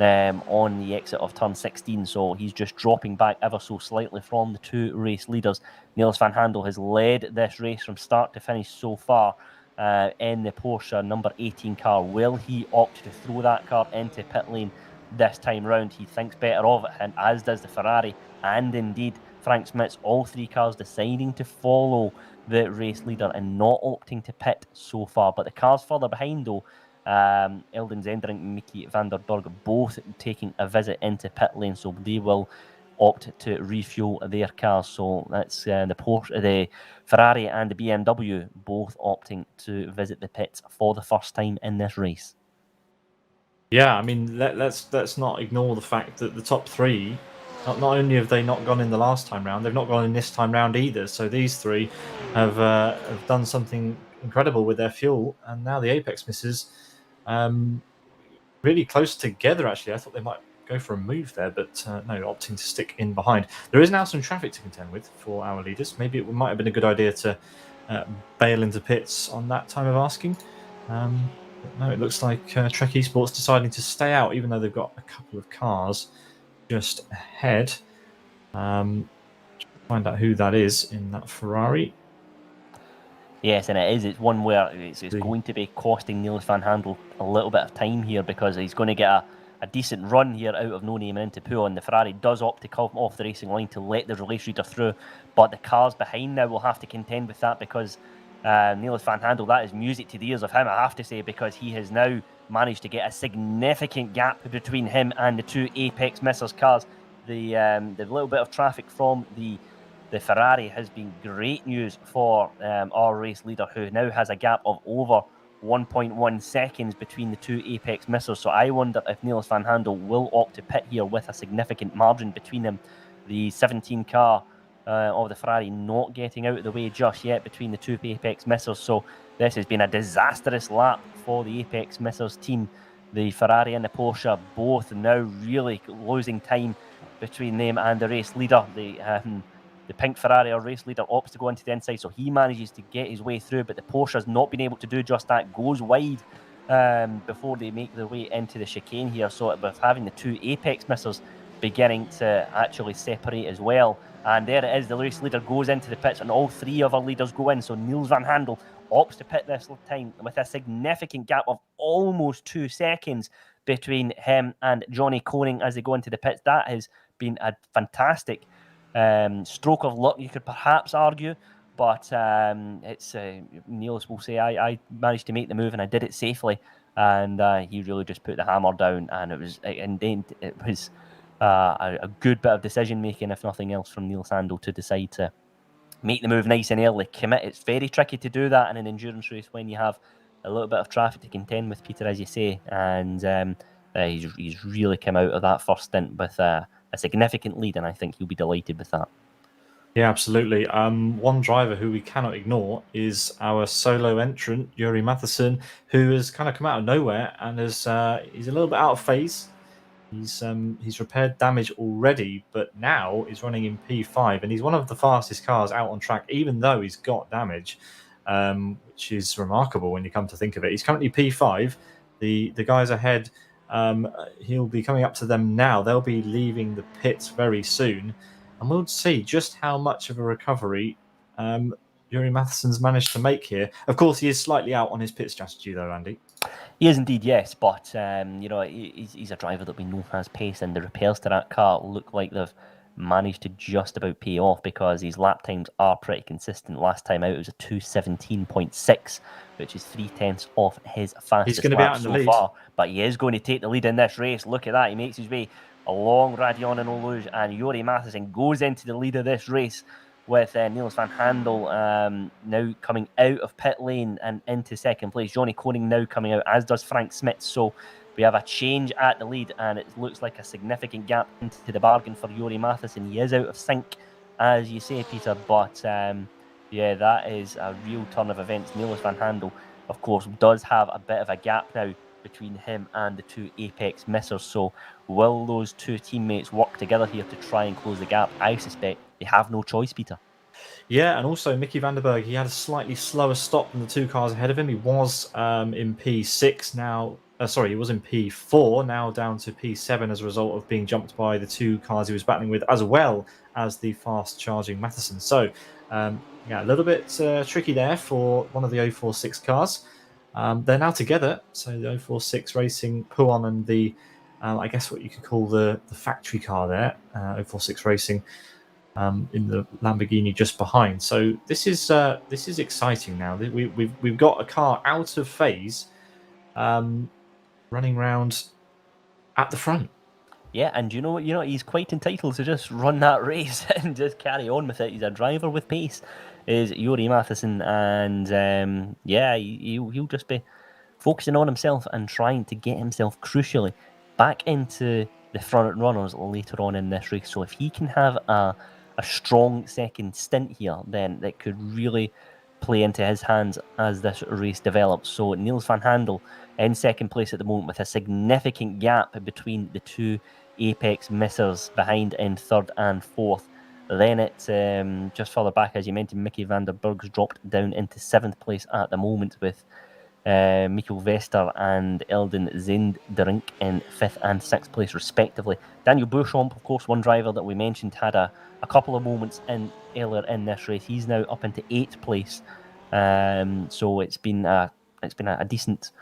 B: on the exit of turn 16, so he's just dropping back ever so slightly from the two race leaders. Niels van Handel has led this race from start to finish so far in the Porsche number 18 car. Will he opt to throw that car into pit lane this time round? He thinks better of it, and as does the Ferrari, and indeed Frank Smits. All three cars deciding to follow the race leader and not opting to pit so far. But the cars further behind, though, Eldon Zenderink and Mickey Vanderburg both taking a visit into pit lane, so they will opt to refuel their cars. So that's the Porsche, the Ferrari and the BMW both opting to visit the pits for the first time in this race.
A: Yeah, I mean, let's not ignore the fact that the top three, not only have they not gone in the last time round, they've not gone in this time round either. So these three have done something incredible with their fuel, and now the Apex misses really close together. Actually, I thought they might go for a move there, but no, opting to stick in behind. There is now some traffic to contend with for our leaders. Maybe it might have been a good idea to bail into pits on that time of asking. But no, it looks like Trek Esports deciding to stay out, even though they've got a couple of cars just ahead. Find out who that is in that Ferrari.
B: Yes, and it is. It's one where it's going to be costing Niels van Handel a little bit of time here, because he's going to get a decent run here out of No Name and into Puon. The Ferrari does opt to come off the racing line to let the race leader through, but the cars behind now will have to contend with that, because Niels van Handel, that is music to the ears of him, I have to say, because he has now managed to get a significant gap between him and the two Apex Missers cars. The little bit of traffic from the Ferrari has been great news for our race leader, who now has a gap of over 1.1 seconds between the two Apex Missers. So I wonder if Niels van Handel will opt to pit here with a significant margin between them. The 17 car of the Ferrari not getting out of the way just yet between the two Apex Missers. So this has been a disastrous lap for the Apex Missers team. The Ferrari and the Porsche both now really losing time between them and the race leader. The pink Ferrari, our race leader, opts to go into the inside, so he manages to get his way through, but the Porsche's not been able to do just that, goes wide before they make their way into the chicane here. So with having the two Apex Missers beginning to actually separate as well, and there it is, the race leader goes into the pits, and all three of our leaders go in. So Niels van Handel opts to pit this time with a significant gap of almost 2 seconds between him and Johnny Koning as they go into the pits. That has been a fantastic stroke of luck, you could perhaps argue, but it's Niels will say, I managed to make the move and I did it safely. and he really just put the hammer down, and it was a good bit of decision making, if nothing else, from Neil Sandel to decide to make the move nice and early, commit. It's very tricky to do that in an endurance race when you have a little bit of traffic to contend with, Peter, as you say, and he's really come out of that first stint with a significant lead, and I think he'll be delighted with that.
A: Yeah, absolutely. One driver who we cannot ignore is our solo entrant, Yuri Matheson, who has kind of come out of nowhere and he's a little bit out of phase. He's repaired damage already, but now he's running in P5, and he's one of the fastest cars out on track, even though he's got damage, which is remarkable when you come to think of it. He's currently P5. The guys ahead, he'll be coming up to them now. They'll be leaving the pits very soon, and we'll see just how much of a recovery Yuri Matheson's managed to make here. Of course, he is slightly out on his pit strategy, though, Andy.
B: He is indeed, yes, but he's a driver that we know has pace, and the repairs to that car look like they've managed to just about pay off because his lap times are pretty consistent. Last time out, it was a 2:17.6, which is 3/10 off his fastest lap so far. But he is going to take the lead in this race. Look at that. He makes his way along Radion and Oluge, and Yuri Matheson goes into the lead of this race, with Niels van Handel now coming out of pit lane and into second place. Johnny Koning now coming out, as does Frank Smits. So we have a change at the lead, and it looks like a significant gap into the bargain for Yuri Matheson. He is out of sync, as you say, Peter, but yeah, that is a real turn of events. Niels van Handel, of course, does have a bit of a gap now between him and the two apex missers. So will those two teammates work together here to try and close the gap? I suspect they have no choice, Peter.
A: Yeah, and also Mickey Vanderberg, he had a slightly slower stop than the two cars ahead of him. He was in P6 now. He was in P4, now down to P7 as a result of being jumped by the two cars he was battling with, as well as the fast-charging Matheson. So, yeah, a little bit tricky there for one of the 046 cars. They're now together, so the 046 Racing, Puon, and the, I guess what you could call the factory car there, 046 Racing, in the Lamborghini just behind. So this is exciting now. We've got a car out of phase, running round at the front.
B: Yeah, and you know what? He's quite entitled to just run that race and just carry on with it. He's a driver with pace, is Yuri Matheson, and yeah, he'll just be focusing on himself and trying to get himself, crucially, back into the front runners later on in this race. So if he can have a strong second stint here, then that could really play into his hands as this race develops. So Niels van Handel in second place at the moment, with a significant gap between the two apex missers behind in third and fourth. Then it's just further back, as you mentioned, Mickey Vanderberg's dropped down into seventh place at the moment, with Mikkel Vester and Eldon Zinderink in 5th and 6th place respectively. Daniel Beauchamp, of course, one driver that we mentioned, had a couple of moments earlier in this race. He's now up into 8th place. So it's been a decent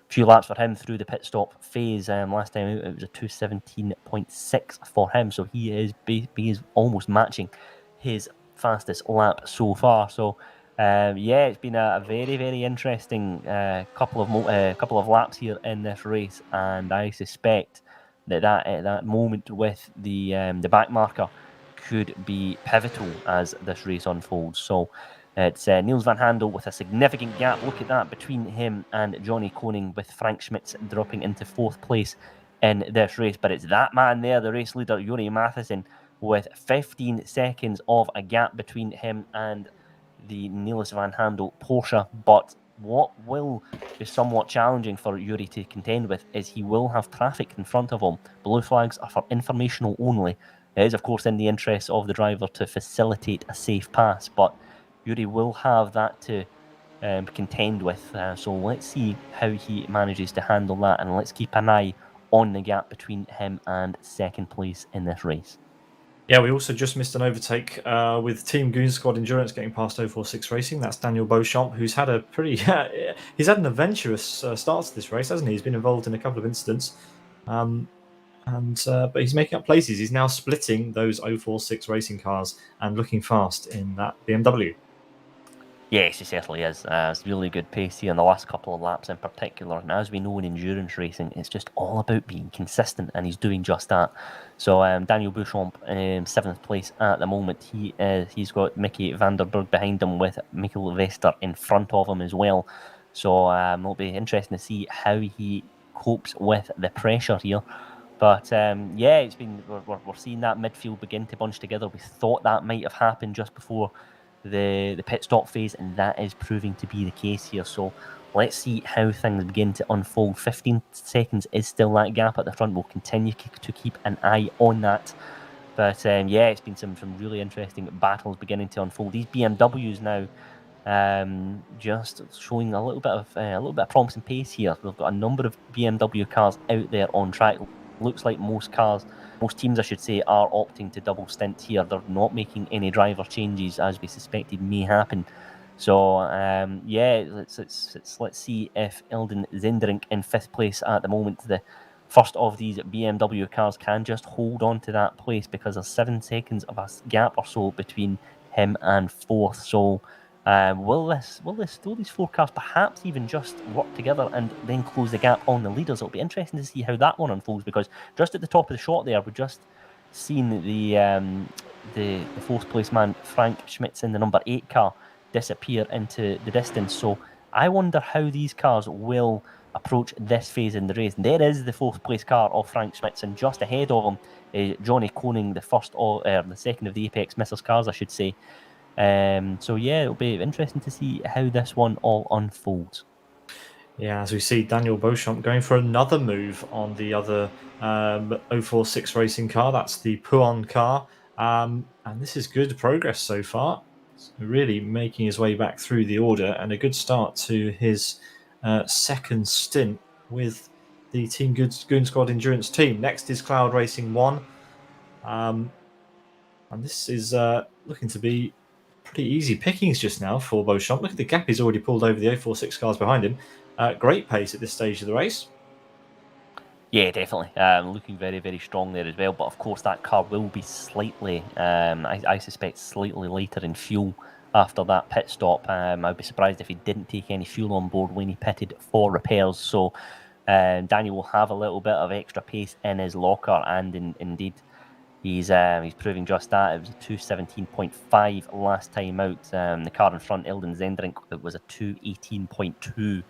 B: few laps for him through the pit stop phase. Last time out, it was a 2:17.6 for him. So he is almost matching his fastest lap so far. So yeah, it's been a very, very interesting couple of laps here in this race, and I suspect that moment with the back marker could be pivotal as this race unfolds. So it's Niels van Handel with a significant gap. Look at that between him and Johnny Koning, with Frank Schmitz dropping into 4th place in this race. But it's that man there, the race leader, Yuri Matheson, with 15 seconds of a gap between him and the Niels van Handel Porsche. But what will be somewhat challenging for Yuri to contend with is he will have traffic in front of him. Blue flags are for informational only. It is, of course, in the interest of the driver to facilitate a safe pass, but Yuri will have that to contend with. So let's see how he manages to handle that, and let's keep an eye on the gap between him and second place in this race.
A: Yeah, we also just missed an overtake with Team Goon Squad Endurance getting past 046 Racing. That's Daniel Beauchamp, who's had a pretty... he's had an adventurous start to this race, hasn't he? He's been involved in a couple of incidents. But he's making up places. He's now splitting those 046 Racing cars and looking fast in that BMW.
B: Yes, he certainly is. It's really good pace here in the last couple of laps in particular. And as we know in endurance racing, it's just all about being consistent, and he's doing just that. So Daniel Beauchamp, 7th place at the moment. He's got Mickey Vanderburg behind him with Michael Vester in front of him as well. So it'll be interesting to see how he copes with the pressure here. But yeah, it's been we're seeing that midfield begin to bunch together. We thought that might have happened just before the pit stop phase, and that is proving to be the case here. So let's see how things begin to unfold. 15 seconds is still that gap at the front. We'll continue to keep an eye on that. But yeah, it's been some really interesting battles beginning to unfold. These BMWs now just showing a little bit of promising pace here. We've got a number of BMW cars out there on track. Looks like most teams, I should say, are opting to double stint here. They're not making any driver changes, as we suspected may happen. So yeah, let's see if Eldon Zenderink in 5th place at the moment, the first of these BMW cars, can just hold on to that place, because there's 7 seconds of a gap or so between him and 4th. So will these 4 cars perhaps even just work together and then close the gap on the leaders? It'll be interesting to see how that one unfolds, because just at the top of the shot there, we've just seen the 4th place man Frank Schmitz in the number 8 car disappear into the distance. So I wonder how these cars will approach this phase in the race. And there is the 4th place car of Frank Schmitz, and just ahead of him is Johnny Koning, the second of the Apex Missers cars, I should say. So yeah, it'll be interesting to see how this one all unfolds.
A: Yeah, as we see Daniel Beauchamp going for another move on the other 046 racing car. That's the Puon car. And this is good progress so far. So really making his way back through the order, and a good start to his second stint with the Team Goon Squad Endurance team. Next is Cloud Racing 1. And this is looking to be pretty easy pickings just now for Beauchamp. Look at the gap he's already pulled over the 046 cars behind him. Great pace at this stage of the race.
B: Yeah, definitely. Looking very, very strong there as well. But of course, that car will be slightly, I suspect, slightly lighter in fuel after that pit stop. I'd be surprised if he didn't take any fuel on board when he pitted for repairs. So Daniel will have a little bit of extra pace in his locker, and indeed, he's proving just that. It was a 2:17.5 last time out. The car in front, Eldon Zenderink, it was a 2:18.2.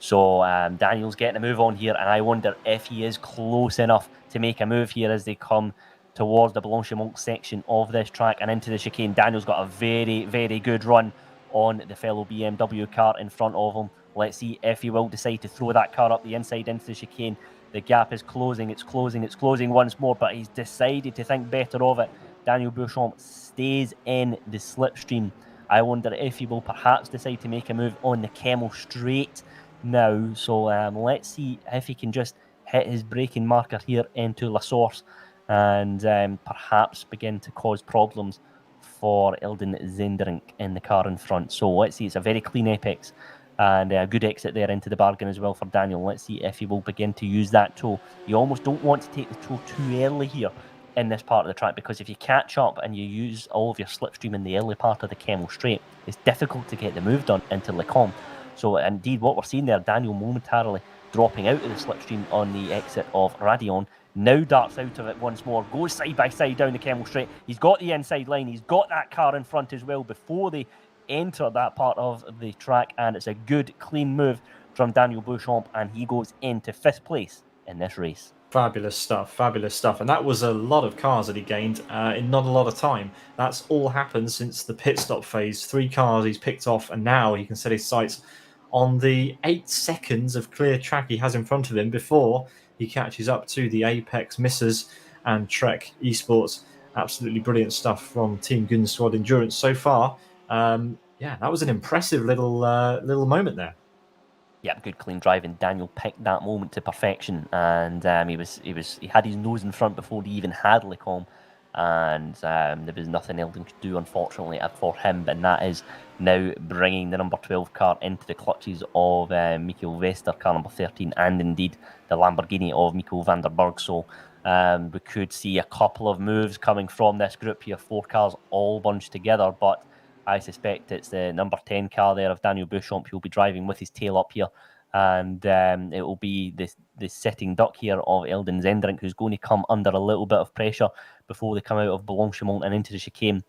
B: So Daniel's getting a move on here, and I wonder if he is close enough to make a move here as they come towards the Blanchimont section of this track and into the chicane. Daniel's got a very, very good run on the fellow BMW car in front of him. Let's see if he will decide to throw that car up the inside into the chicane. The gap is closing, it's closing once more, but he's decided to think better of it. Daniel Beauchamp stays in the slipstream. I wonder if he will perhaps decide to make a move on the Kemmel straight now. So let's see if he can just hit his braking marker here into La Source and perhaps begin to cause problems for Eldon Zenderink in the car in front. So let's see, it's a very clean apex and a good exit there into the bargain as well for Daniel. Let's see if he will begin to use that toe. You almost don't want to take the toe too early here in this part of the track, because if you catch up and you use all of your slipstream in the early part of the Kemmel straight, it's difficult to get the move done into Le Combe. So indeed, what we're seeing there, Daniel momentarily dropping out of the slipstream on the exit of Radion, now darts out of it once more, goes side by side down the Kemmel straight. He's got the inside line, he's got that car in front as well before they enter that part of the track, and it's a good clean move from Daniel Beauchamp, and he goes into 5th place in this race.
A: Fabulous stuff, and that was a lot of cars that he gained in not a lot of time. That's all happened since the pit stop phase. 3 cars he's picked off, and now he can set his sights on the 8 seconds of clear track he has in front of him before he catches up to the Apex Missers and Trek Esports. Absolutely brilliant stuff from Team Goon Squad Endurance so far. Yeah, that was an impressive little moment there.
B: Yeah, good clean driving. Daniel picked that moment to perfection, and he had his nose in front before he even had Le Combe, and there was nothing Eldon could do, unfortunately, for him, and that is now bringing the number 12 car into the clutches of Michael Vester, car number 13, and indeed the Lamborghini of Michael Vanderburg. So we could see a couple of moves coming from this group here, 4 cars all bunched together, but I suspect it's the number 10 car there of Daniel Beauchamp who'll be driving with his tail up here. And it will be the sitting duck here of Eldon Zendrink, who's going to come under a little bit of pressure before they come out of Blanchimont and into the chicane.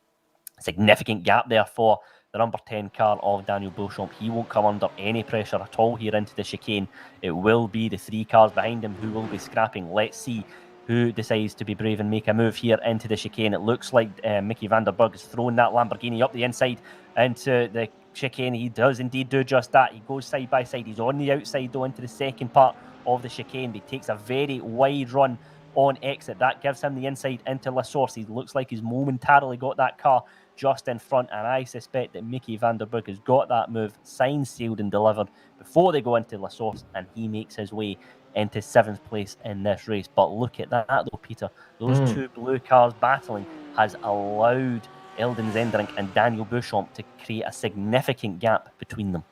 B: Significant gap there for the number 10 car of Daniel Beauchamp. He won't come under any pressure at all here into the chicane. It will be the 3 cars behind him who will be scrapping. Let's see who decides to be brave and make a move here into the chicane. It looks like Mickey van der Burg has thrown that Lamborghini up the inside into the chicane. He does indeed do just that. He goes side by side. He's on the outside though into the second part of the chicane. He takes a very wide run on exit. That gives him the inside into La Source. He looks like he's momentarily got that car just in front, and I suspect that Mickey van der Burg has got that move signed, sealed and delivered before they go into La Source, and he makes his way into 7th place in this race. But look at that though, Peter. Those 2 blue cars battling has allowed Eldon Zendrink and Daniel Beauchamp to create a significant gap between them.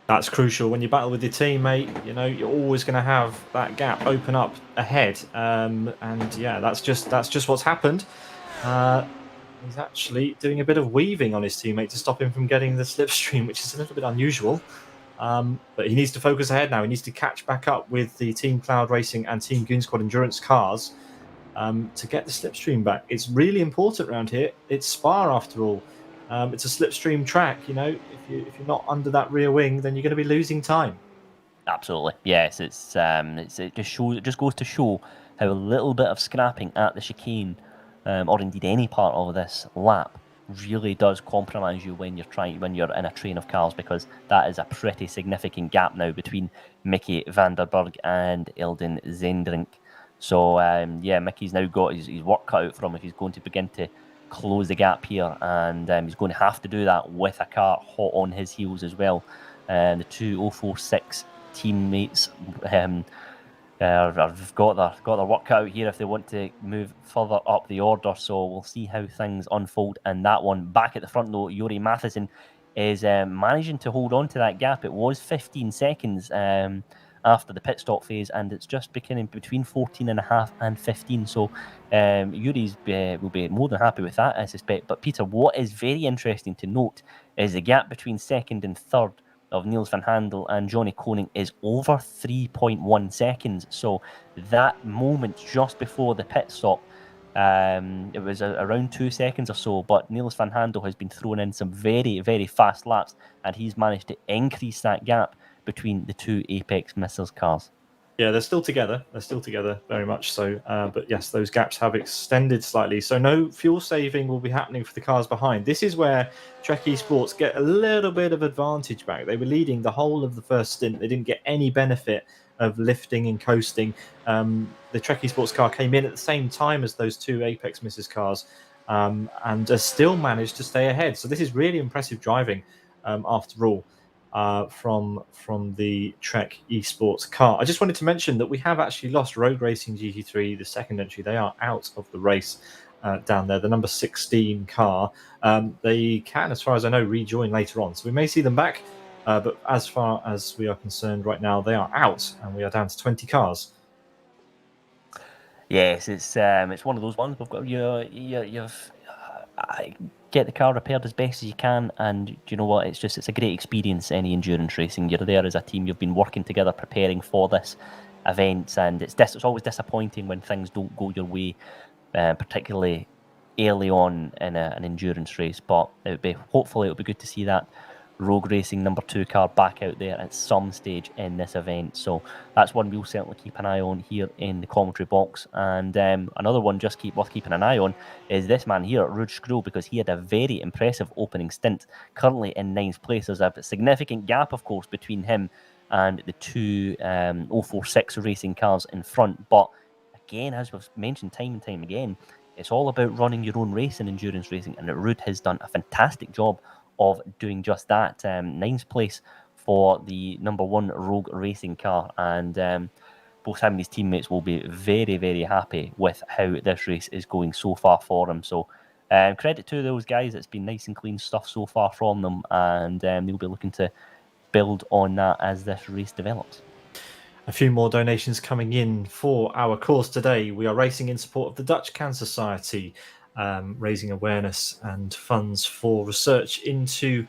A: That's crucial. When you battle with your teammate, you know, you're always going to have that gap open up ahead. And yeah, that's just what's happened. He's actually doing a bit of weaving on his teammate to stop him from getting the slipstream, which is a little bit unusual. But he needs to focus ahead now. He needs to catch back up with the Team Cloud Racing and Team Goon Squad Endurance cars to get the slipstream back. It's really important around here. It's Spa after all. It's a slipstream track. You know, if you're not under that rear wing, then you're going to be losing time.
B: Absolutely, yes. It just goes to show how a little bit of scrapping at the chicane, or indeed any part of this lap, really does compromise you when you're in a train of cars, because that is a pretty significant gap now between Mickey van der Burg and Eldon Zendrink. So yeah, Mickey's now got his work cut out for him if he's going to begin to close the gap here, and he's going to have to do that with a car hot on his heels as well. The 2046 teammates have got their work cut out here if they want to move further up the order. So we'll see how things unfold in that one. Back at the front though, Jori Matheson is managing to hold on to that gap. It was 15 seconds after the pit stop phase, and it's just beginning between 14.5 and 15. So Yuri's will be more than happy with that, I suspect. But Peter, what is very interesting to note is the gap between second and third of Niels van Handel and Johnny Koning is over 3.1 seconds. So that moment just before the pit stop, it was around 2 seconds or so, but Niels van Handel has been thrown in some very, very fast laps, and he's managed to increase that gap between the 2 Apex Missiles cars.
A: Yeah, they're still together. Very much so. But yes, those gaps have extended slightly. So no fuel saving will be happening for the cars behind. This is where Trek Esports get a little bit of advantage back. They were leading the whole of the first stint. They didn't get any benefit of lifting and coasting. The Trek Esports car came in at the same time as those 2 Apex Missiles cars, and still managed to stay ahead. So this is really impressive driving after all. From the Trek Esports car. I just wanted to mention that we have actually lost Road Racing GT3, the second entry. They are out of the race down there, the number 16 car. They can, as far as I know, rejoin later on. So we may see them back, but as far as we are concerned right now, they are out, and we are down to 20 cars.
B: Yes, it's one of those ones. We've got you've get the car repaired as best as you can, and do you know what? It's a great experience. Any endurance racing, you're there as a team. You've been working together, preparing for this event, and it's always disappointing when things don't go your way, particularly early on in an endurance race. But hopefully it'll be good to see that Rogue Racing number 2 car back out there at some stage in this event. So that's one we'll certainly keep an eye on here in the commentary box. And another one worth keeping an eye on is this man here, Ruud Skrull, because he had a very impressive opening stint, currently in 9th place. There's a significant gap, of course, between him and the 2 046 racing cars in front. But again, as we've mentioned time and time again, it's all about running your own race in endurance racing, and Ruud has done a fantastic job of doing just that. 9th place for the number 1 Rogue Racing car, and both him and his teammates will be very, very happy with how this race is going so far for him. So credit to those guys. It's been nice and clean stuff so far from them, and they'll be looking to build on that as this race develops.
A: A few more donations coming in for our course today. We are racing in support of the Dutch Cancer Society. raising awareness and funds for research into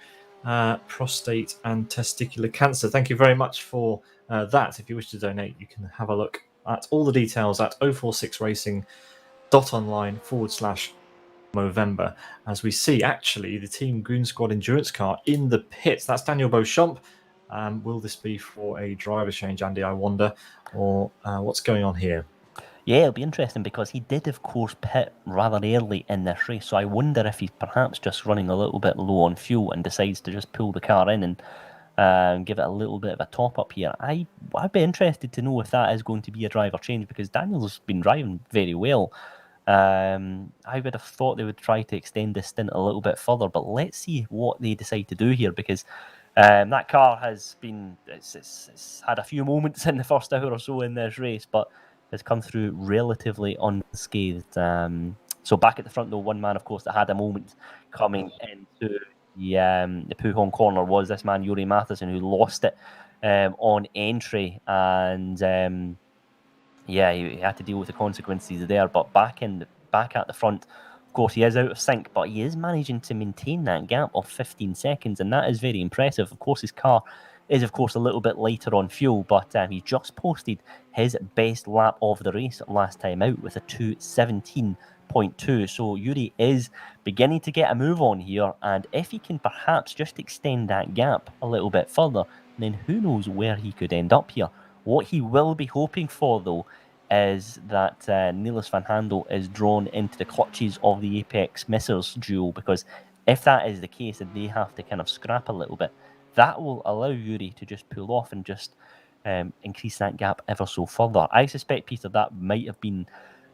A: prostate and testicular cancer. Thank you very much for that. If you wish to donate, you can have a look at all the details at 046racing.online/Movember. As we see, actually, the Team Goon Squad endurance car in the pits. That's Daniel Beauchamp. Will this be for a driver change, Andy, I wonder, or what's going on here?
B: Yeah, it'll be interesting because he did, of course, pit rather early in this race. So I wonder if he's perhaps just running a little bit low on fuel and decides to just pull the car in and give it a little bit of a top up here. I'd be interested to know if that is going to be a driver change because Daniel's been driving very well. I would have thought they would try to extend this stint a little bit further, but let's see what they decide to do here because that car has been it's had a few moments in the first hour or so in this race, but has come through relatively unscathed. So back at the front, though, one man, of course, that had a moment coming into the Pujon corner was this man, Yuri Matheson, who lost it on entry. And yeah, he had to deal with the consequences there. But back at the front, of course, he is out of sync, but he is managing to maintain that gap of 15 seconds, and that is very impressive. Of course, his car is, of course, a little bit lighter on fuel, but he just posted his best lap of the race last time out with a 2:17.2. So Yuri is beginning to get a move on here, and if he can perhaps just extend that gap a little bit further, then who knows where he could end up here. What he will be hoping for, though, is that Niels van Handel is drawn into the clutches of the Apex Missers duel, because if that is the case and they have to kind of scrap a little bit, that will allow Yuri to just pull off and just increase that gap ever so further. I suspect, Peter, that might have been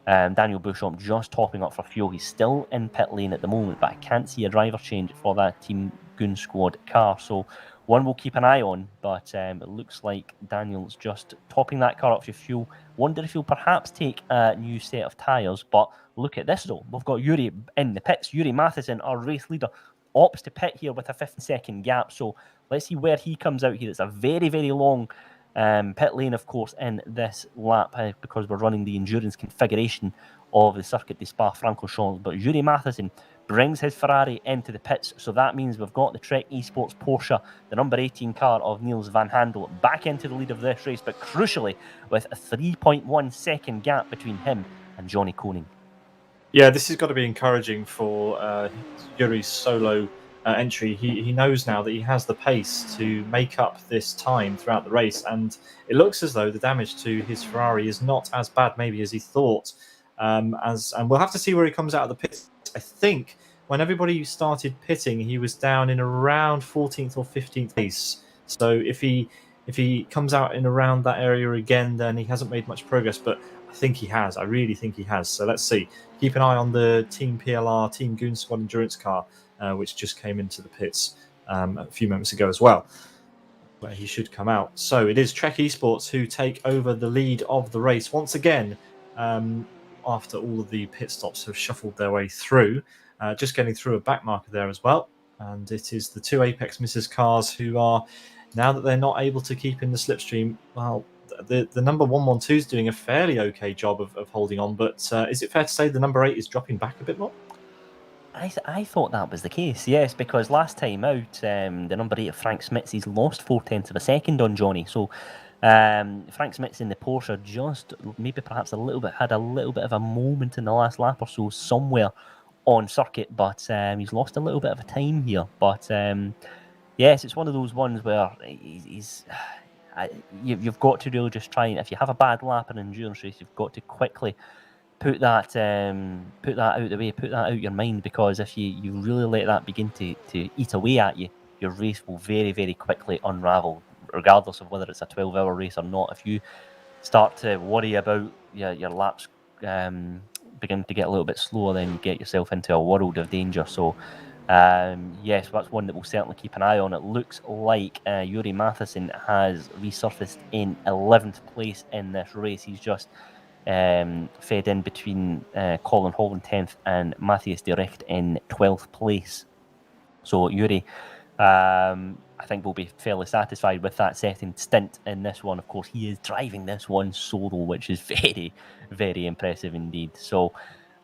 B: Daniel Beauchamp just topping up for fuel. He's still in pit lane at the moment, but I can't see a driver change for that Team Goon Squad car. So one we'll keep an eye on, but it looks like Daniel's just topping that car up for fuel. Wonder if he'll perhaps take a new set of tyres, but look at this though. We've got Yuri in the pits. Yuri Matheson, our race leader, opts to pit here with a 15-second gap. So let's see where he comes out here. It's a very, very long pit lane, of course, in this lap because we're running the endurance configuration of the Circuit de Spa Francorchamps. But Yuri Matheson brings his Ferrari into the pits, so that means we've got the Trek Esports Porsche, the number 18 car of Niels van Handel, back into the lead of this race, but crucially with a 3.1 second gap between him and Johnny Koning.
A: Yeah, this has got to be encouraging for Yuri's solo entry. He knows now that he has the pace to make up this time throughout the race, and it looks as though the damage to his Ferrari is not as bad maybe as he thought. And we'll have to see where he comes out of the pits. I think when everybody started pitting, he was down in around 14th or 15th place. So if he comes out in around that area again, then he hasn't made much progress. But I think he has. I really think he has. So let's see. Keep an eye on the Team PLR, Team Goon Squad endurance car, which just came into the pits a few moments ago as well, where he should come out. So it is Trek Esports who take over the lead of the race once again. After all of the pit stops have shuffled their way through, just getting through a back marker there as well. And it is the two Apex Missers cars who are, now that they're not able to keep in the slipstream, well, the number 112 is doing a fairly okay job of holding on, but is it fair to say the number 8 is dropping back a bit more?
B: I thought that was the case, yes, because last time out, the number 8 of Frank Smits, he's lost 0.4 of a second on Johnny, so Frank Smits in the Porsche just maybe perhaps had a little bit of a moment in the last lap or so somewhere on circuit, but he's lost a little bit of a time here. But yes, it's one of those ones where you've got to really just try, and if you have a bad lap in an endurance race, you've got to quickly put that out the way, put that out your mind, because if you really let that begin to eat away at you, your race will very, very quickly unravel, regardless of whether it's a 12-hour race or not. If you start to worry about your laps begin to get a little bit slower, then you get yourself into a world of danger. So yes, that's one that we'll certainly keep an eye on. It looks like Yuri Matheson has resurfaced in 11th place in this race. He's just fed in between Colin Hall in 10th and Matthias Direct in 12th place. So Yuri, I think we'll be fairly satisfied with that second stint in this one. Of course, he is driving this one solo, which is very, very impressive indeed. So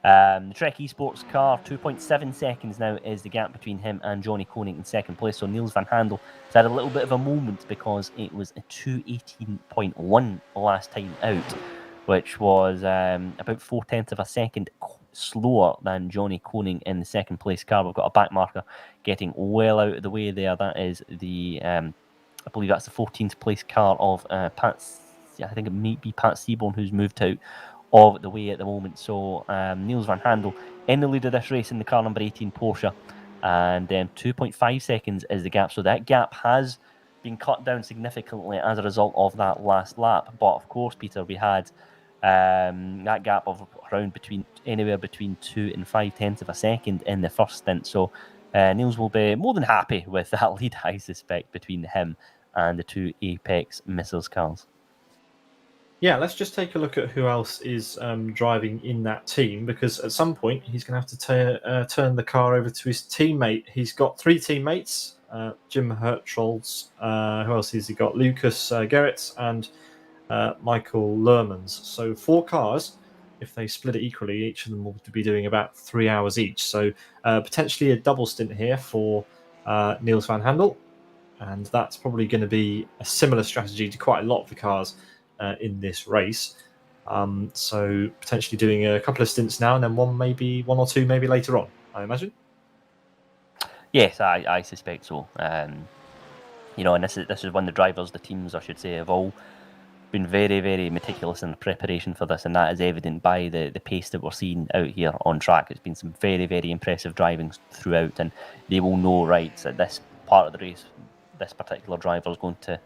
B: The Trek Esports car, 2.7 seconds now is the gap between him and Johnny Koning in second place. So Niels van Handel has had a little bit of a moment because it was a 2:18.1 last time out, which was about 4/10 of a second slower than Johnny Koning in the second place car. We've got a back marker getting well out of the way there. That is the, I believe that's the 14th place car of Pat. I think it might be Pat Seaborn who's moved out of the way at the moment. So Niels van Handel in the lead of this race in the car number 18 Porsche, and 2.5 seconds is the gap. So that gap has been cut down significantly as a result of that last lap. But of course, Peter, we had that gap of around anywhere between 2 and 5/10 of a second in the first stint. So Niels will be more than happy with that lead, I suspect, between him and the two Apex Missiles cars.
A: Yeah, let's just take a look at who else is driving in that team, because at some point he's going to have to turn the car over to his teammate. He's got 3 teammates, Jim Hertrolds, who else has he got? Lucas Gerrits and Michael Lermans. So 4 cars. If they split it equally, each of them will be doing about 3 hours each. So potentially a double stint here for Niels van Handel. And that's probably going to be a similar strategy to quite a lot of the cars in this race. So potentially doing a couple of stints now, and then one or two maybe later on, I imagine.
B: Yes, I suspect so. And this is when the teams, I should say, have all been very, very meticulous in the preparation for this, and that is evident by the pace that we're seeing out here on track. It's been some very, very impressive driving throughout, and they will know, right, at this part of the race, this particular driver is going to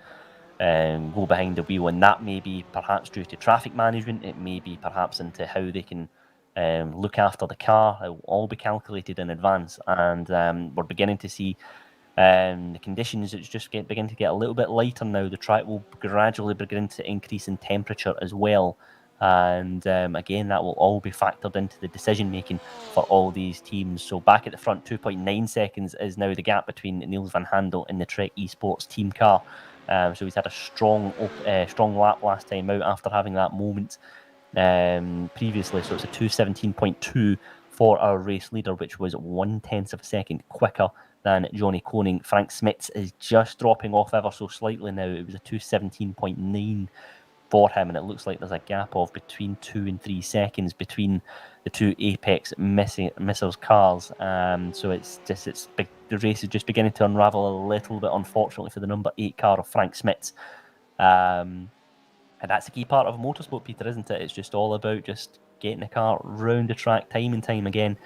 B: go behind the wheel, and that may be perhaps due to traffic management. It may be perhaps into how they can look after the car. It will all be calculated in advance, and we're beginning to see the conditions. It's just begin to get a little bit lighter now. The track will gradually begin to increase in temperature as well, and again, that will all be factored into the decision making for all these teams. So back at the front, 2.9 seconds is now the gap between Niels van Handel and the Trek Esports team car. So he's had a strong lap last time out after having that moment previously. So it's a 2:17.2 for our race leader, which was 1/10 of a second quicker than Johnny Koning. Frank Smits is just dropping off ever so slightly now. It was a 2:17.9 for him, and it looks like there's a gap of between 2 and 3 seconds between the two Apex Missiles cars. So the race is just beginning to unravel a little bit, unfortunately, for the number 8 car of Frank Smits. And that's a key part of motorsport, Peter, isn't it? It's just all about just getting the car round the track time and time again,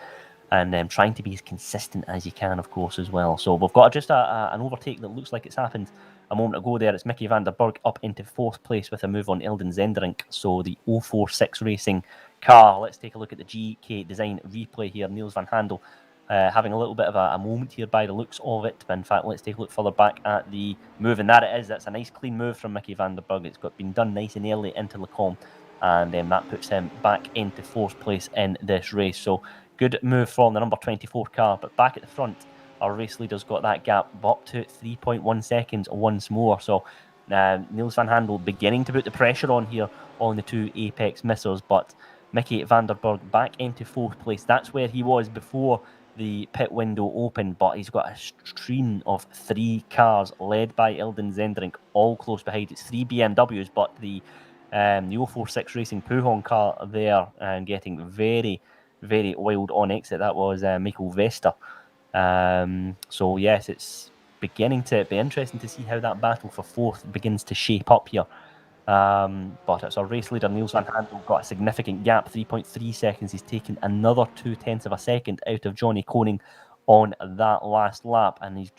B: and trying to be as consistent as you can, of course, as well. So we've got just an overtake that looks like it's happened a moment ago there. It's Mickey van der Burg up into 4th place with a move on Eldon Zenderink. So the 046 Racing car. Let's take a look at the GK Design replay here. Niels van Handel having a little bit of a moment here by the looks of it. But in fact, let's take a look further back at the move, and that it is. That's a nice clean move from Mickey van der Burg. It's been done nice and early into Lecombe, and that puts him back into 4th place in this race. So good move from the number 24 car. But back at the front, our race leader's got that gap up to 3.1 seconds once more. So Niels van Handel beginning to put the pressure on here on the two Apex Missiles, but Mickey van der Burg back into 4th place. That's where he was before the pit window opened, but he's got a stream of 3 cars led by Eldon Zenderink, all close behind. It's 3 BMWs, but the 046 Racing Pujon car there, and getting very, very wild on exit. That was Michael Vester. So yes, it's beginning to be interesting to see how that battle for 4th begins to shape up here. But it's our race leader, Niels van Handel, got a significant gap, 3.3 seconds. He's taken another 0.2 of a second out of Johnny Koning on that last lap, and he's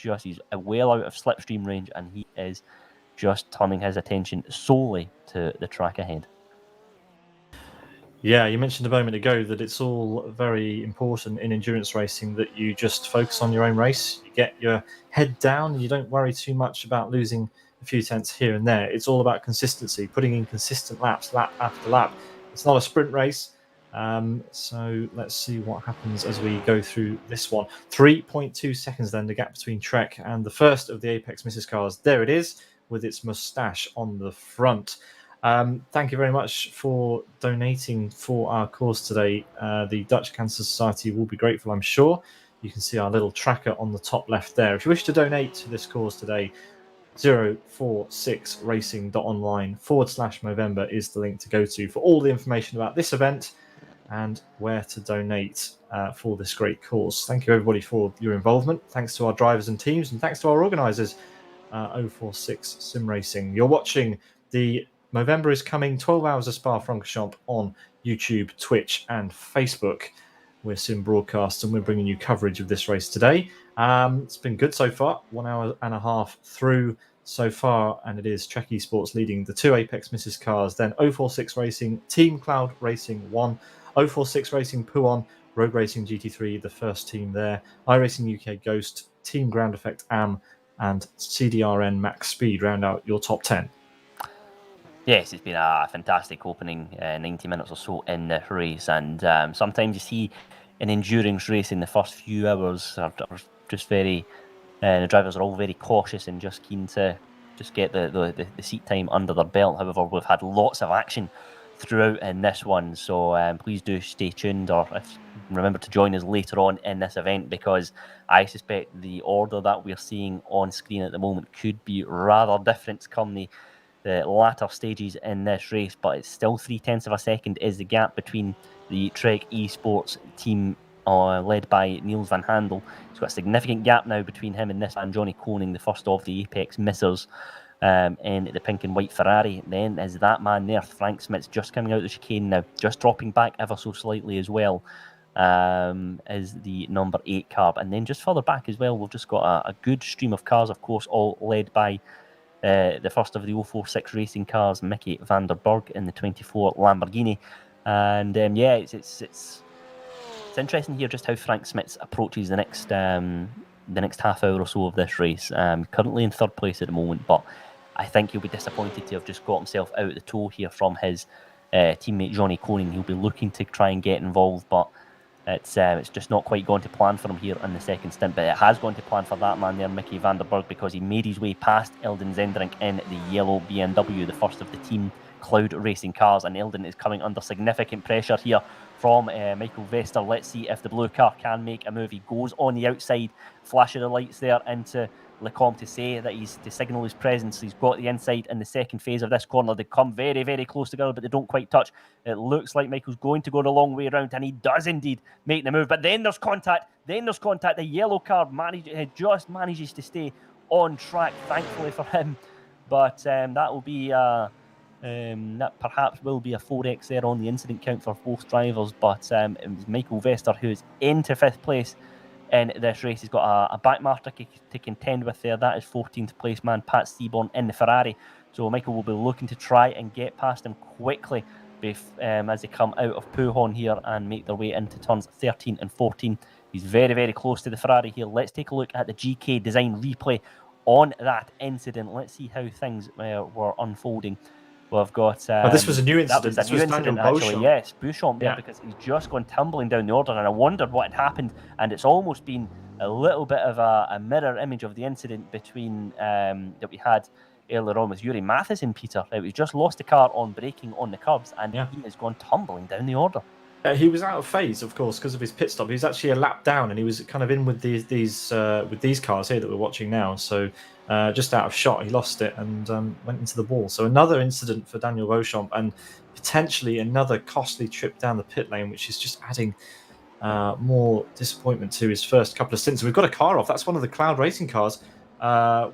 B: well out of slipstream range, and he is just turning his attention solely to the track ahead.
A: Yeah, you mentioned a moment ago that it's all very important in endurance racing that you just focus on your own race. You get your head down, you don't worry too much about losing a few tenths here and there. It's all about consistency, putting in consistent laps, lap after lap. It's not a sprint race. So let's see what happens as we go through this one. 3.2 seconds then, the gap between Trek and the first of the Apex Missiles cars. There it is, with its moustache on the front. Thank you very much for donating for our cause today. The Dutch Cancer Society will be grateful, I'm sure. You can see our little tracker on the top left there. If you wish to donate to this cause today, 046racing.online/Movember is the link to go to for all the information about this event and where to donate for this great cause. Thank you, everybody, for your involvement. Thanks to our drivers and teams, and thanks to our organisers, 046 Sim Racing. You're watching the Movember is Coming 12 Hours of Spa Francorchamps on YouTube, Twitch, and Facebook. We're Sim Broadcast, and we're bringing you coverage of this race today. It's been good so far, 1 hour and a half through so far, and it is Trek Esports leading the 2 Apex Misses cars, then 046 Racing, Team Cloud Racing 1, 046 Racing Puon, Rogue Racing GT3, the first team there, iRacing UK Ghost, Team Ground Effect AM, and CDRN Max Speed round out your top 10.
B: Yes, it's been a fantastic opening 90 minutes or so in the race, and sometimes you see an endurance race in the first few hours are just very, the drivers are all very cautious and just keen to just get the seat time under their belt. However, we've had lots of action throughout in this one, so please do stay tuned, or remember to join us later on in this event, because I suspect the order that we're seeing on screen at the moment could be rather different come the latter stages in this race, but it's still 0.3 of a second is the gap between the Trek Esports team led by Niels van Handel. He's got a significant gap now between him and this man, Johnny Koning, the first of the Apex missers in the pink and white Ferrari. Then is that man there, Frank Smits, just coming out of the chicane now, just dropping back ever so slightly as well, is the number 8 car. And then just further back as well, we've just got a good stream of cars, of course, all led by the first of the 046 racing cars, Mickey van der Berg in the 24 Lamborghini. And it's interesting here just how Frank Smits approaches the next half hour or so of this race. Currently in third place at the moment, but I think he'll be disappointed to have just got himself out the toe here from his teammate Johnny Koning. He'll be looking to try and get involved, but it's just not quite gone to plan for him here in the second stint, but it has gone to plan for that man there, Mickey van der Berg, because he made his way past Eldon Zenderink in the yellow BMW, the first of the Team Cloud Racing cars, and Eldon is coming under significant pressure here from Michael Vester. Let's see if the blue car can make a move. He goes on the outside, flashing the lights there into Lecomte to say that he's to signal his presence. He's got the inside in the second phase of this corner. They come very, very close together, but they don't quite touch. It looks like Michael's going to go the long way around, and he does indeed make the move. But then there's contact. The yellow car just manages to stay on track, thankfully for him. But that will be that perhaps will be a 4x there on the incident count for both drivers. But it was Michael Vester who is into 5th place in this race. He's got a back marker to contend with there. That is 14th place man Pat Seaborn in the Ferrari. So Michael will be looking to try and get past him quickly as they come out of Puhon here and make their way into turns 13 and 14. He's very, very close to the Ferrari here. Let's take a look at the GK design replay on that incident. Let's see how things were unfolding. We've got...
A: this was a new incident.
B: That was a new incident, actually. Yes, Beauchamp there, because he's just gone tumbling down the order, and I wondered what had happened, and it's almost been a little bit of a mirror image of the incident between that we had earlier on with Yuri Matheson, Peter. He just lost the car on braking on the curbs, and he has gone tumbling down the order.
A: He was out of phase, of course, because of his pit stop. He was actually a lap down, and he was kind of in with these cars here that we're watching now. So just out of shot, he lost it and went into the wall. So another incident for Daniel Beauchamp, and potentially another costly trip down the pit lane, which is just adding more disappointment to his first couple of stints. We've got a car off. That's one of the Cloud Racing cars.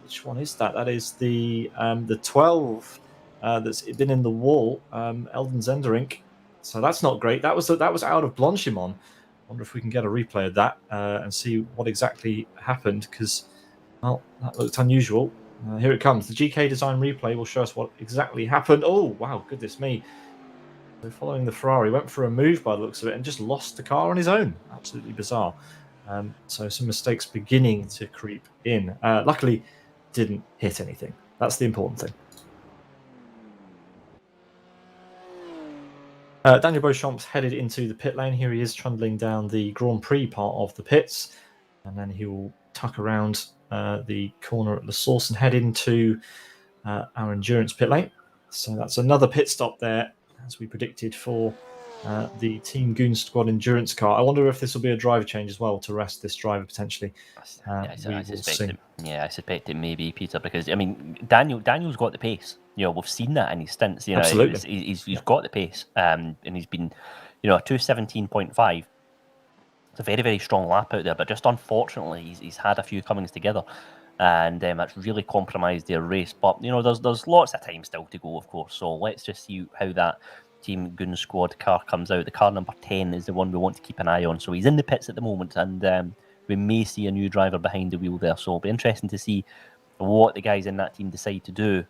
A: Which one is that? That is the 12 that's been in the wall. Eldon Zenderink. So that's not great. That was out of Blanchimont. Wonder if we can get a replay of that and see what exactly happened, because well, that looked unusual. Here it comes. The GK design replay will show us what exactly happened. Oh wow, goodness me! So following the Ferrari, went for a move by the looks of it and just lost the car on his own. Absolutely bizarre. So some mistakes beginning to creep in. Luckily, didn't hit anything. That's the important thing. Daniel Beauchamp's headed into the pit lane. Here he is trundling down the Grand Prix part of the pits. And then he will tuck around the corner at the source and head into our endurance pit lane. So that's another pit stop there, as we predicted for the Team Goon Squad endurance car. I wonder if this will be a driver change as well to rest this driver potentially.
B: I
A: We will see.
B: I suspect it may be, Peter, because I mean Daniel's got the pace. You know, we've seen that in his stints. You know,
A: Absolutely.
B: he's got the pace, and he's been, you know, a 2:17.5. It's a very, very strong lap out there, but just unfortunately he's had a few comings together, and it's really compromised their race. But you know, there's lots of time still to go, of course. So let's just see how that Team Goon Squad car comes out. The car number 10 is the one we want to keep an eye on. So he's in the pits at the moment, and we may see a new driver behind the wheel there. So it'll be interesting to see what the guys in that team decide to do.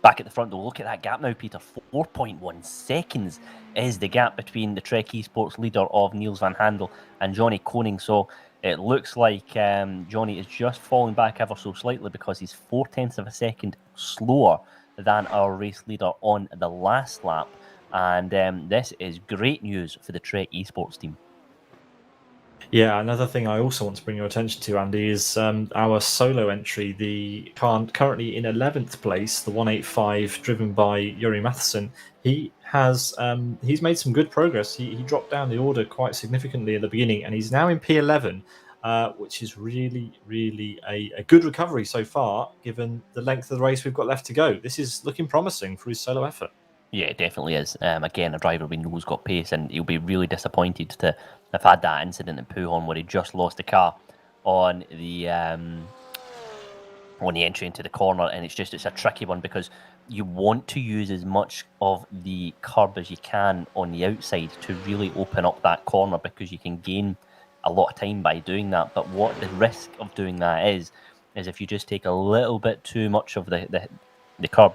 B: Back at the front, though, look at that gap now, Peter. 4.1 seconds is the gap between the Trek Esports leader of Niels van Handel and Johnny Koning. So it looks like Johnny is just falling back ever so slightly because he's 0.4 of a second slower than our race leader on the last lap. And this is great news for the Trek Esports team.
A: Yeah, another thing I also want to bring your attention to, Andy, is our solo entry. The car currently in 11th place, the 185, driven by Yuri Matheson. He has he's made some good progress. He dropped down the order quite significantly at the beginning, and he's now in P11, which is really, really a good recovery so far, given the length of the race we've got left to go. This is looking promising for his solo effort.
B: Yeah, it definitely is. Again, a driver we know's got pace, and he'll be really disappointed to have had that incident in Pujon where he just lost the car on the entry into the corner, and it's a tricky one because you want to use as much of the curb as you can on the outside to really open up that corner, because you can gain a lot of time by doing that. But what the risk of doing that is if you just take a little bit too much of the curb,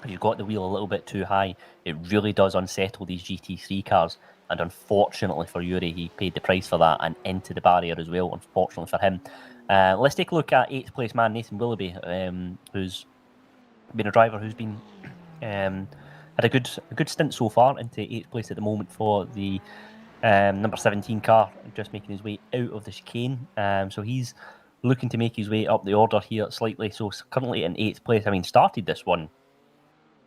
B: if you've got the wheel a little bit too high, it really does unsettle these GT3 cars. And unfortunately for Yuri, he paid the price for that and into the barrier as well, unfortunately for him. Let's take a look at 8th place man Nathan Willoughby, who's been a driver who's been had a good stint so far, into 8th place at the moment for the number 17 car, just making his way out of the chicane. So he's looking to make his way up the order here slightly. So currently in 8th place. I mean, started this one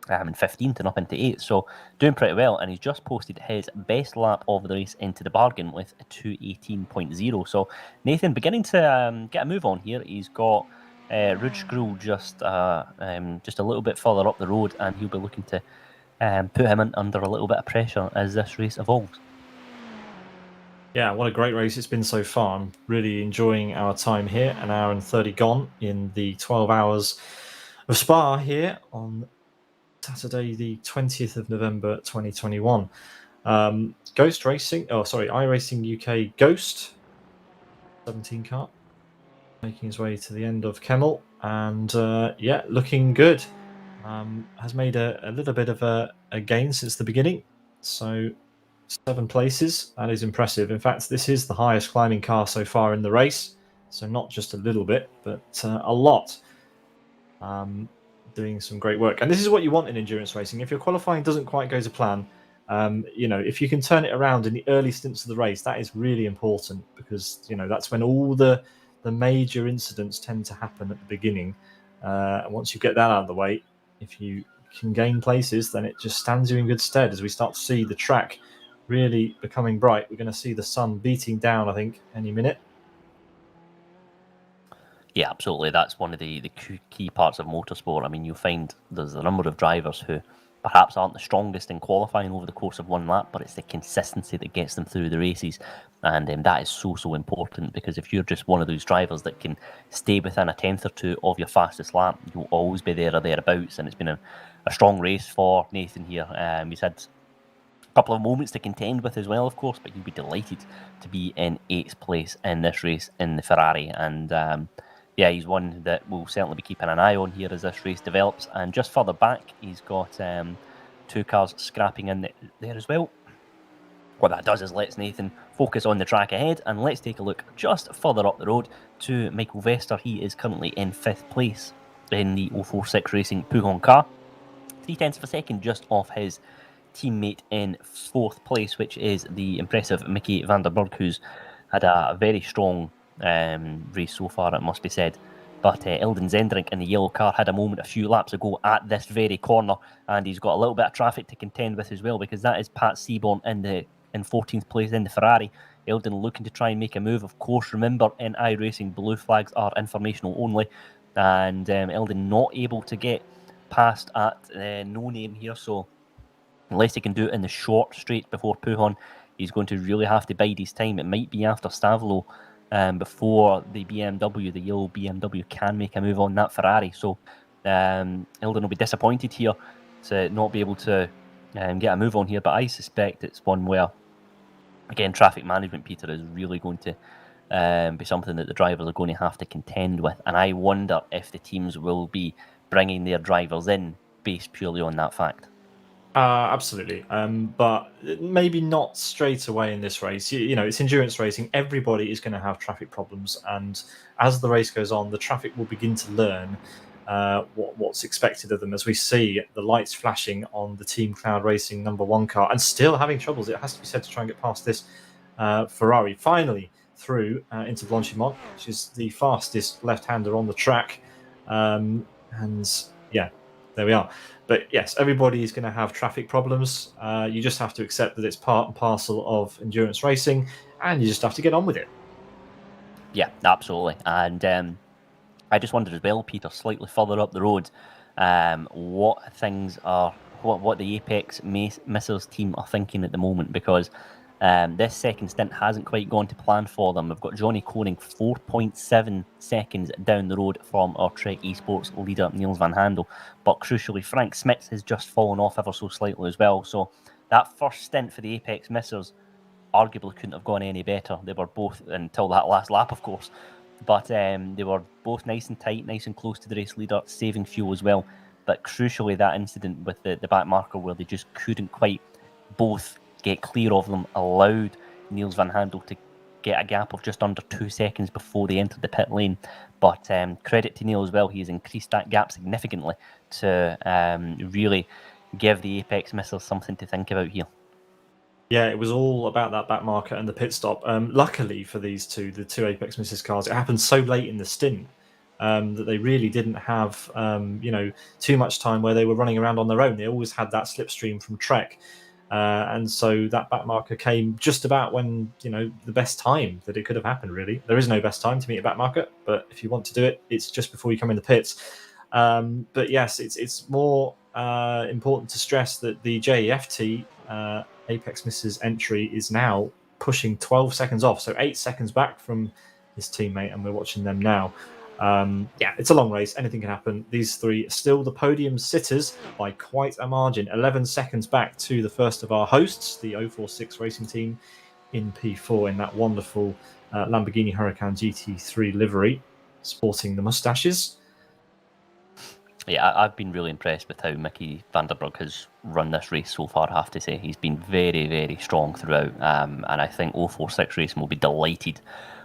B: in 15th and up into 8th, so doing pretty well, and he's just posted his best lap of the race into the bargain with a 2:18.0. So Nathan beginning to get a move on here. He's got Rudskrull just a little bit further up the road, and he'll be looking to put him under a little bit of pressure as this race evolves.
A: Yeah, what a great race it's been so far. I'm really enjoying our time here. An hour and 30 gone in the 12 hours of Spa here on Saturday, the 20th of November, 2021. Ghost Racing, iRacing UK Ghost 17 car, making his way to the end of Kemmel, and looking good. Has made a little bit of a gain since the beginning, so 7 places. That is impressive. In fact, this is the highest climbing car so far in the race, so not just a little bit, but a lot. Doing some great work, and this is what you want in endurance racing. If your qualifying doesn't quite go to plan, if you can turn it around in the early stints of the race, that is really important, because that's when all the major incidents tend to happen at the beginning. Once you get that out of the way, if you can gain places, then it just stands you in good stead as we start to see the track really becoming bright. We're going to see the sun beating down, I think, any minute.
B: Yeah, absolutely. That's one of the key parts of motorsport. I mean, you'll find there's a number of drivers who perhaps aren't the strongest in qualifying over the course of one lap, but it's the consistency that gets them through the races. And that is so important, because if you're just one of those drivers that can stay within a tenth or two of your fastest lap, you'll always be there or thereabouts. And it's been a strong race for Nathan here. He's had a couple of moments to contend with as well, of course, but he'll be delighted to be in 8th place in this race in the Ferrari. And he's one that we'll certainly be keeping an eye on here as this race develops. And just further back, he's got 2 cars scrapping in there as well. What that does is lets Nathan focus on the track ahead, and let's take a look just further up the road to Michael Vester. He is currently in 5th place in the 046 Racing Pugon car, 0.3 of a second just off his teammate in 4th place, which is the impressive Mickey van der Burg, who's had a very strong race so far, it must be said. But Eldon Zendrink in the yellow car had a moment a few laps ago at this very corner, and he's got a little bit of traffic to contend with as well, because that is Pat Seaborn in 14th place in the Ferrari. Eldon looking to try and make a move. Of course, remember, in iRacing, blue flags are informational only, and Eldon not able to get past at no name here, so unless he can do it in the short straight before Pujon, he's going to really have to bide his time. It might be after Stavolo before the BMW, the yellow BMW, can make a move on that Ferrari. So Eldon will be disappointed here to not be able to get a move on here. But I suspect it's one where, again, traffic management, Peter, is really going to be something that the drivers are going to have to contend with. And I wonder if the teams will be bringing their drivers in based purely on that fact.
A: Absolutely, but maybe not straight away in this race. You know, it's endurance racing. Everybody is going to have traffic problems, and as the race goes on, the traffic will begin to learn what's expected of them. As we see the lights flashing on the Team Cloud Racing #1 car, and still having troubles, it has to be said, to try and get past this Ferrari. Finally through into Blanchimont, which is the fastest left-hander on the track, and yeah, there we are. But yes, everybody is going to have traffic problems. You just have to accept that it's part and parcel of endurance racing, and you just have to get on with it.
B: Yeah, absolutely. And I just wondered as well, Peter, slightly further up the road, what things are, what the Apex Missiles team are thinking at the moment, because this second stint hasn't quite gone to plan for them. We've got Johnny Koning 4.7 seconds down the road from our Trek Esports leader, Niels van Handel. But crucially, Frank Smits has just fallen off ever so slightly as well. So that first stint for the Apex Missiles arguably couldn't have gone any better. They were both, until that last lap, of course, but they were both nice and tight, nice and close to the race leader, saving fuel as well. But crucially, that incident with the back marker where they just couldn't quite both get clear of them allowed Niels van Handel to get a gap of just under 2 seconds before they entered the pit lane. But credit to Neil as well, he has increased that gap significantly to really give the Apex Missiles something to think about here.
A: Yeah, it was all about that back marker and the pit stop. Luckily for these two, the two Apex Missiles cars, it happened so late in the stint that they really didn't have too much time where they were running around on their own. They always had that slipstream from Trek. And so that back marker came just about when, the best time that it could have happened, really. There is no best time to meet a back marker, but if you want to do it, it's just before you come in the pits. But yes, it's more important to stress that the JEFT Apex Missiles entry is now pushing 12 seconds off, so 8 seconds back from his teammate, and we're watching them now. It's a long race. Anything can happen. These three are still the podium sitters by quite a margin. 11 seconds back to the first of our hosts, the 046 Racing Team in P4 in that wonderful Lamborghini Huracan GT3 livery, sporting the mustaches.
B: Yeah, I've been really impressed with how Mickey van der Brugge has run this race so far, I have to say. He's been very, very strong throughout, and I think 046 Racing will be delighted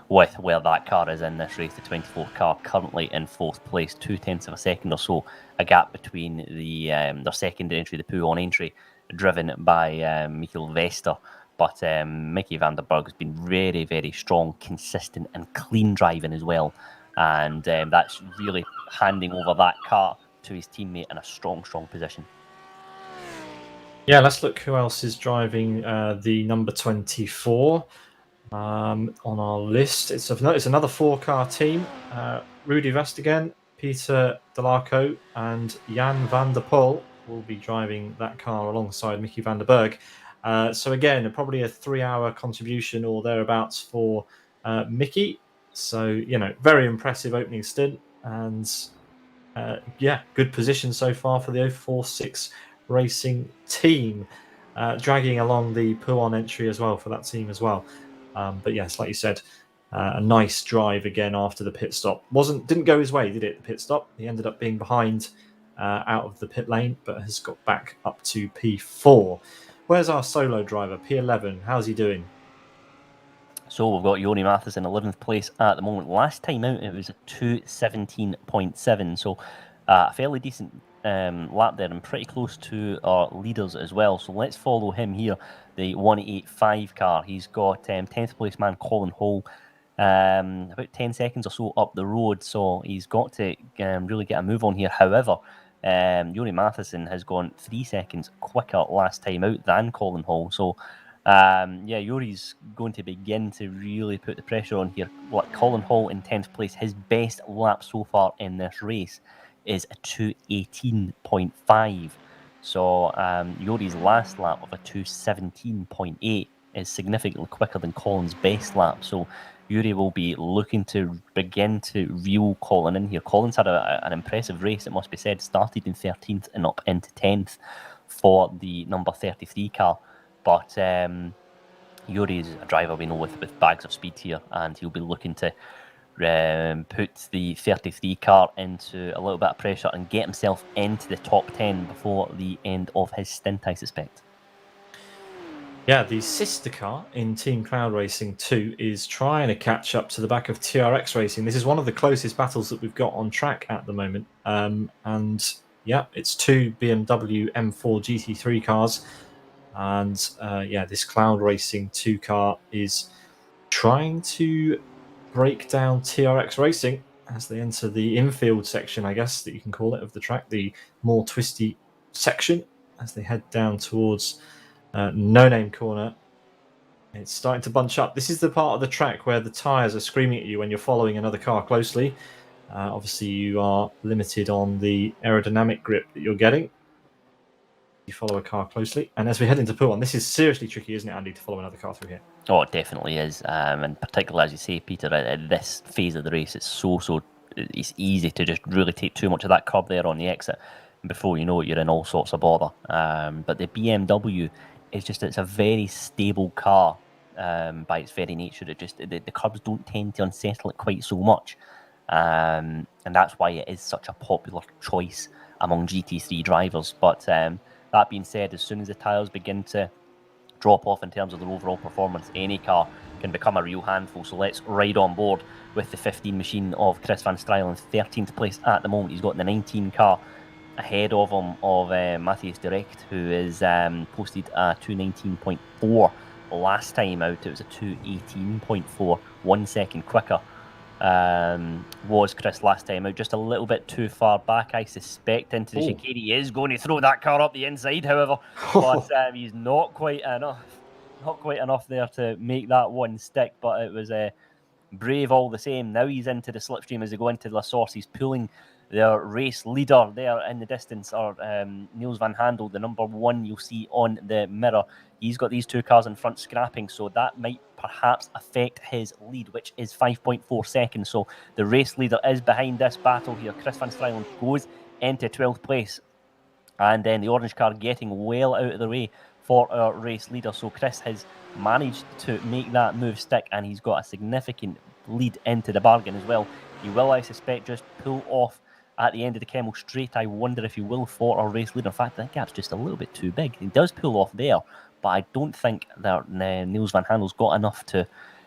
B: with where that car is in this race. The 24 car currently in 4th place, 0.2 of a second or so, a gap between their second entry, the Pujon entry, driven by Michael Vester. But Mickey van der Brugge has been very, very strong, consistent and clean driving as well. And that's really handing over that car to his teammate in a strong position.
A: Yeah, let's look who else is driving the number 24 on our list. It's another 4-car team. Rudy Vestagen, Peter Delarco and Jan van der Poel will be driving that car alongside Mickey van der Berg. So again, probably a 3-hour contribution or thereabouts for Mickey. So, very impressive opening stint, and good position so far for the 046 Racing Team, dragging along the Pujon entry as well for that team as well. But yes, like you said, a nice drive again after the pit stop. Didn't go his way, did it? The pit stop. He ended up being behind out of the pit lane, but has got back up to P4. Where's our solo driver, P11? How's he doing?
B: So we've got Joni Mathis in 11th place at the moment. Last time out, it was a 2:17.7, so a fairly decent lap there and pretty close to our leaders as well. So let's follow him here, the 185 car. He's got 10th place man Colin Hall about 10 seconds or so up the road, so he's got to really get a move on here. However, Jori Matheson has gone 3 seconds quicker last time out than Colin Hall, so Jori's going to begin to really put the pressure on here. Like Colin Hall in 10th place, his best lap so far in this race is a 2:18.5. So Jori's last lap of a 2:17.8 is significantly quicker than Colin's best lap. So Jori will be looking to begin to reel Colin in here. Colin's had an impressive race, it must be said. Started in 13th and up into 10th for the number 33 car. But Jori's a driver we know with bags of speed here, and he'll be looking to put the 33 car into a little bit of pressure and get himself into the top 10 before the end of his stint, I suspect.
A: Yeah, the sister car in Team Cloud Racing 2 is trying to catch up to the back of TRX Racing. This is one of the closest battles that we've got on track at the moment. And yeah, it's two BMW M4 GT3 cars. And this Cloud Racing 2 car is trying to break down TRX Racing as they enter the infield section, I guess, that you can call it, of the track, the more twisty section, as they head down towards No Name Corner. It's starting to bunch up. This is the part of the track where the tyres are screaming at you when you're following another car closely. Obviously, you are limited on the aerodynamic grip that you're getting. You follow a car closely. And as we head into Pool 1, this is seriously tricky, isn't it, Andy, to follow another car through here?
B: Oh, it definitely is. And particularly, as you say, Peter, at this phase of the race, it's easy to just really take too much of that curb there on the exit. And before you know it, you're in all sorts of bother. But the BMW it's a very stable car by its very nature. The curbs don't tend to unsettle it quite so much. And that's why it is such a popular choice among GT3 drivers. But that being said, as soon as the tyres begin to drop off in terms of their overall performance, any car can become a real handful. So let's ride on board with the 15 machine of Chris Van Stralen, 13th place at the moment. He's got the 19 car ahead of him of Matthias Direct, who is posted a 2:19.4 last time out. It was a 2:18.4, 1 second quicker. Was Chris last time out, just a little bit too far back, I suspect, into the chicane. He is going to throw that car up the inside, however, but he's not quite enough there to make that one stick, but it was brave all the same. Now he's into the slipstream as they go into La Source. He's pulling their race leader there in the distance, or Niels van Handel, the number one you'll see on the mirror. He's got these two cars in front scrapping, so that might perhaps affect his lead, which is 5.4 seconds. So the race leader is behind this battle here. Chris Van Stralen goes into 12th place, and then the orange car getting well out of the way for our race leader. So Chris has managed to make that move stick, and he's got a significant lead into the bargain as well. He will, I suspect, just pull off at the end of the Kemmel Straight. I wonder if he will for our race leader. In fact, that gap's just a little bit too big. He does pull off there, but I don't think that Niels van Handel's got enough to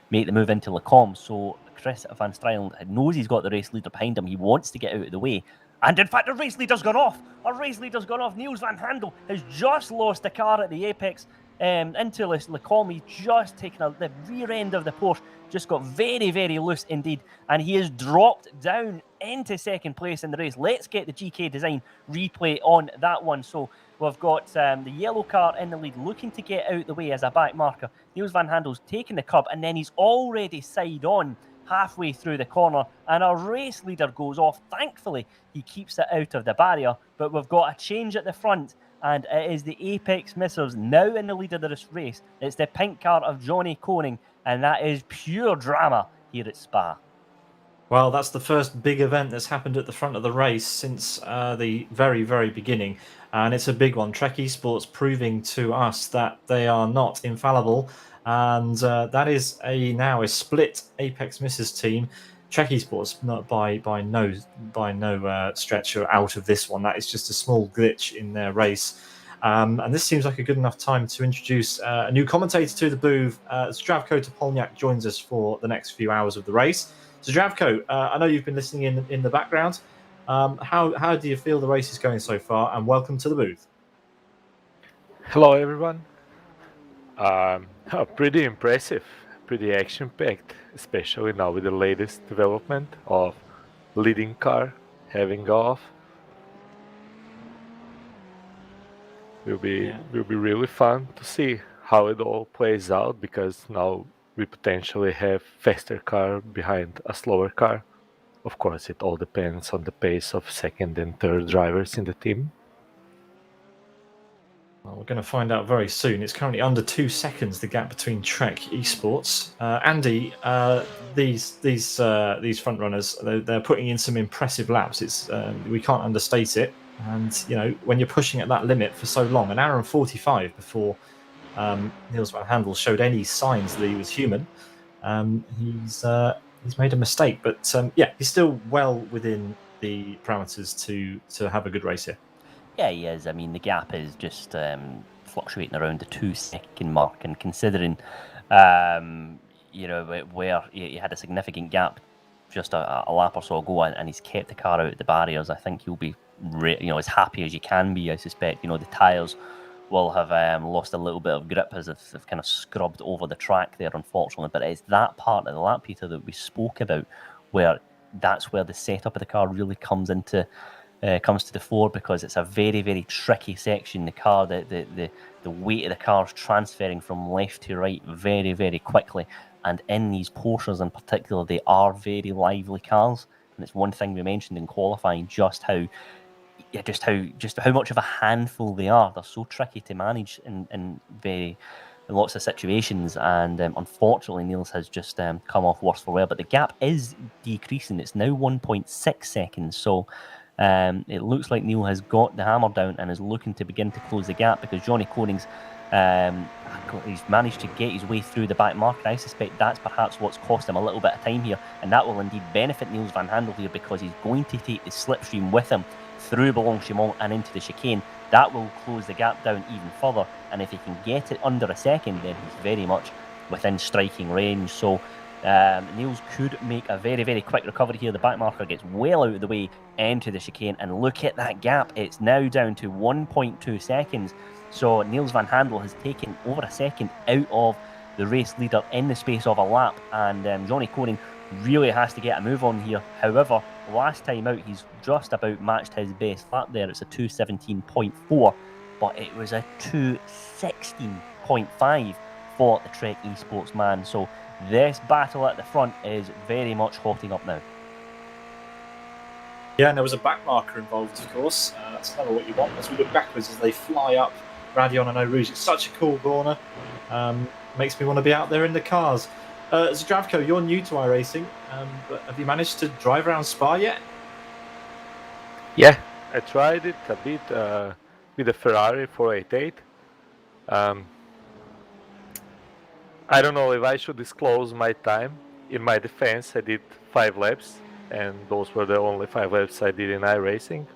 B: make the move into Lecombe. So Chris Van Stralen knows he's got the race leader behind him. He wants to get out of the way. And in fact, the race leader's gone off. Our race leader's gone off. Niels van Handel has just lost the car at the apex into Lecombe. He's just taken the rear end of the Porsche. Just got very, very loose indeed. And he has dropped down into second place in the race. Let's get the GK Design replay on that one. So we've got the yellow car in the lead, looking to get out the way as a back marker. Niels van Handel's taking the curb, and then he's already side on halfway through the corner, and our race leader goes off. Thankfully, he keeps it out of the barrier, but we've got a change at the front, and it is the Apex Missers now in the lead of this race. It's the pink car of Johnny Koning, and that is pure drama here at Spa.
A: Well, that's the first big event that's happened at the front of the race since the very, very beginning, and it's a big one. Trek Esports proving to us that they are not infallible, and that is now a split Apex Missers team. Trek Esports, not by no stretch, are out of this one. That is just a small glitch in their race. And this seems like a good enough time to introduce a new commentator to the booth. Zdravko Topolniak joins us for the next few hours of the race. So Zdravko, I know you've been listening in the background. How do you feel the race is going so far? And welcome to the booth.
C: Hello, everyone. Pretty impressive. pretty action-packed, especially now with the latest development of leading car having off. Will be really fun to see how it all plays out, because now we potentially have faster car behind a slower car. Of course, it all depends on the pace of second and third drivers in the team.
A: Well, we're going to find out very soon. It's currently under 2 seconds, the gap between Trek Esports. Andy, these front runners, they're putting in some impressive laps. It's we can't understate it. And when you're pushing at that limit for so long, an hour and 45 before Niels van Handel showed any signs that he was human, he's made a mistake. But he's still well within the parameters to have a good race here.
B: Yeah, he is. I mean, the gap is just fluctuating around the 2 second mark, and considering, where he had a significant gap just a lap or so ago, and he's kept the car out of the barriers, I think he'll be, as happy as you can be. I suspect, the tyres will have lost a little bit of grip as they've kind of scrubbed over the track there, unfortunately. But it's that part of the lap, Peter, that we spoke about, where that's where the setup of the car really comes to the fore, because it's a very, very tricky section. The car, the weight of the car is transferring from left to right very, very quickly. And in these Porsches in particular, they are very lively cars. And it's one thing we mentioned in qualifying, just how much of a handful they are. They're so tricky to manage in lots of situations, and unfortunately Niels has just come off worse for wear. But the gap is decreasing. It's now 1.6 seconds. So it looks like Neil has got the hammer down and is looking to begin to close the gap, because Johnny Coning's he's managed to get his way through the back marker. I suspect that's perhaps what's cost him a little bit of time here, and that will indeed benefit Niels van Handel here, because he's going to take the slipstream with him through Blanchimont and into the chicane. That will close the gap down even further, and if he can get it under a second, then he's very much within striking range. So Niels could make a very, very quick recovery here. The back marker gets well out of the way into the chicane, and look at that gap. It's now down to 1.2 seconds. So Niels van Handel has taken over a second out of the race leader in the space of a lap, and Johnny Coning really has to get a move on here. However, last time out, he's just about matched his best lap there. It's a 2:17.4, but it was a 2:16.5 for the Trek Esports man. So this battle at the front is very much hotting up now.
A: Yeah, and there was a back marker involved, of course. That's never what you want. As we look backwards as they fly up Radion and Eau Rouge, it's such a cool corner. Makes me want to be out there in the cars. Zdravko, you're new to iRacing, but have you managed to drive around Spa yet?
C: Yeah, I tried it a bit with the Ferrari 488. I don't know if I should disclose my time. In my defense, I did 5 laps, and those were the only 5 laps I did in iRacing.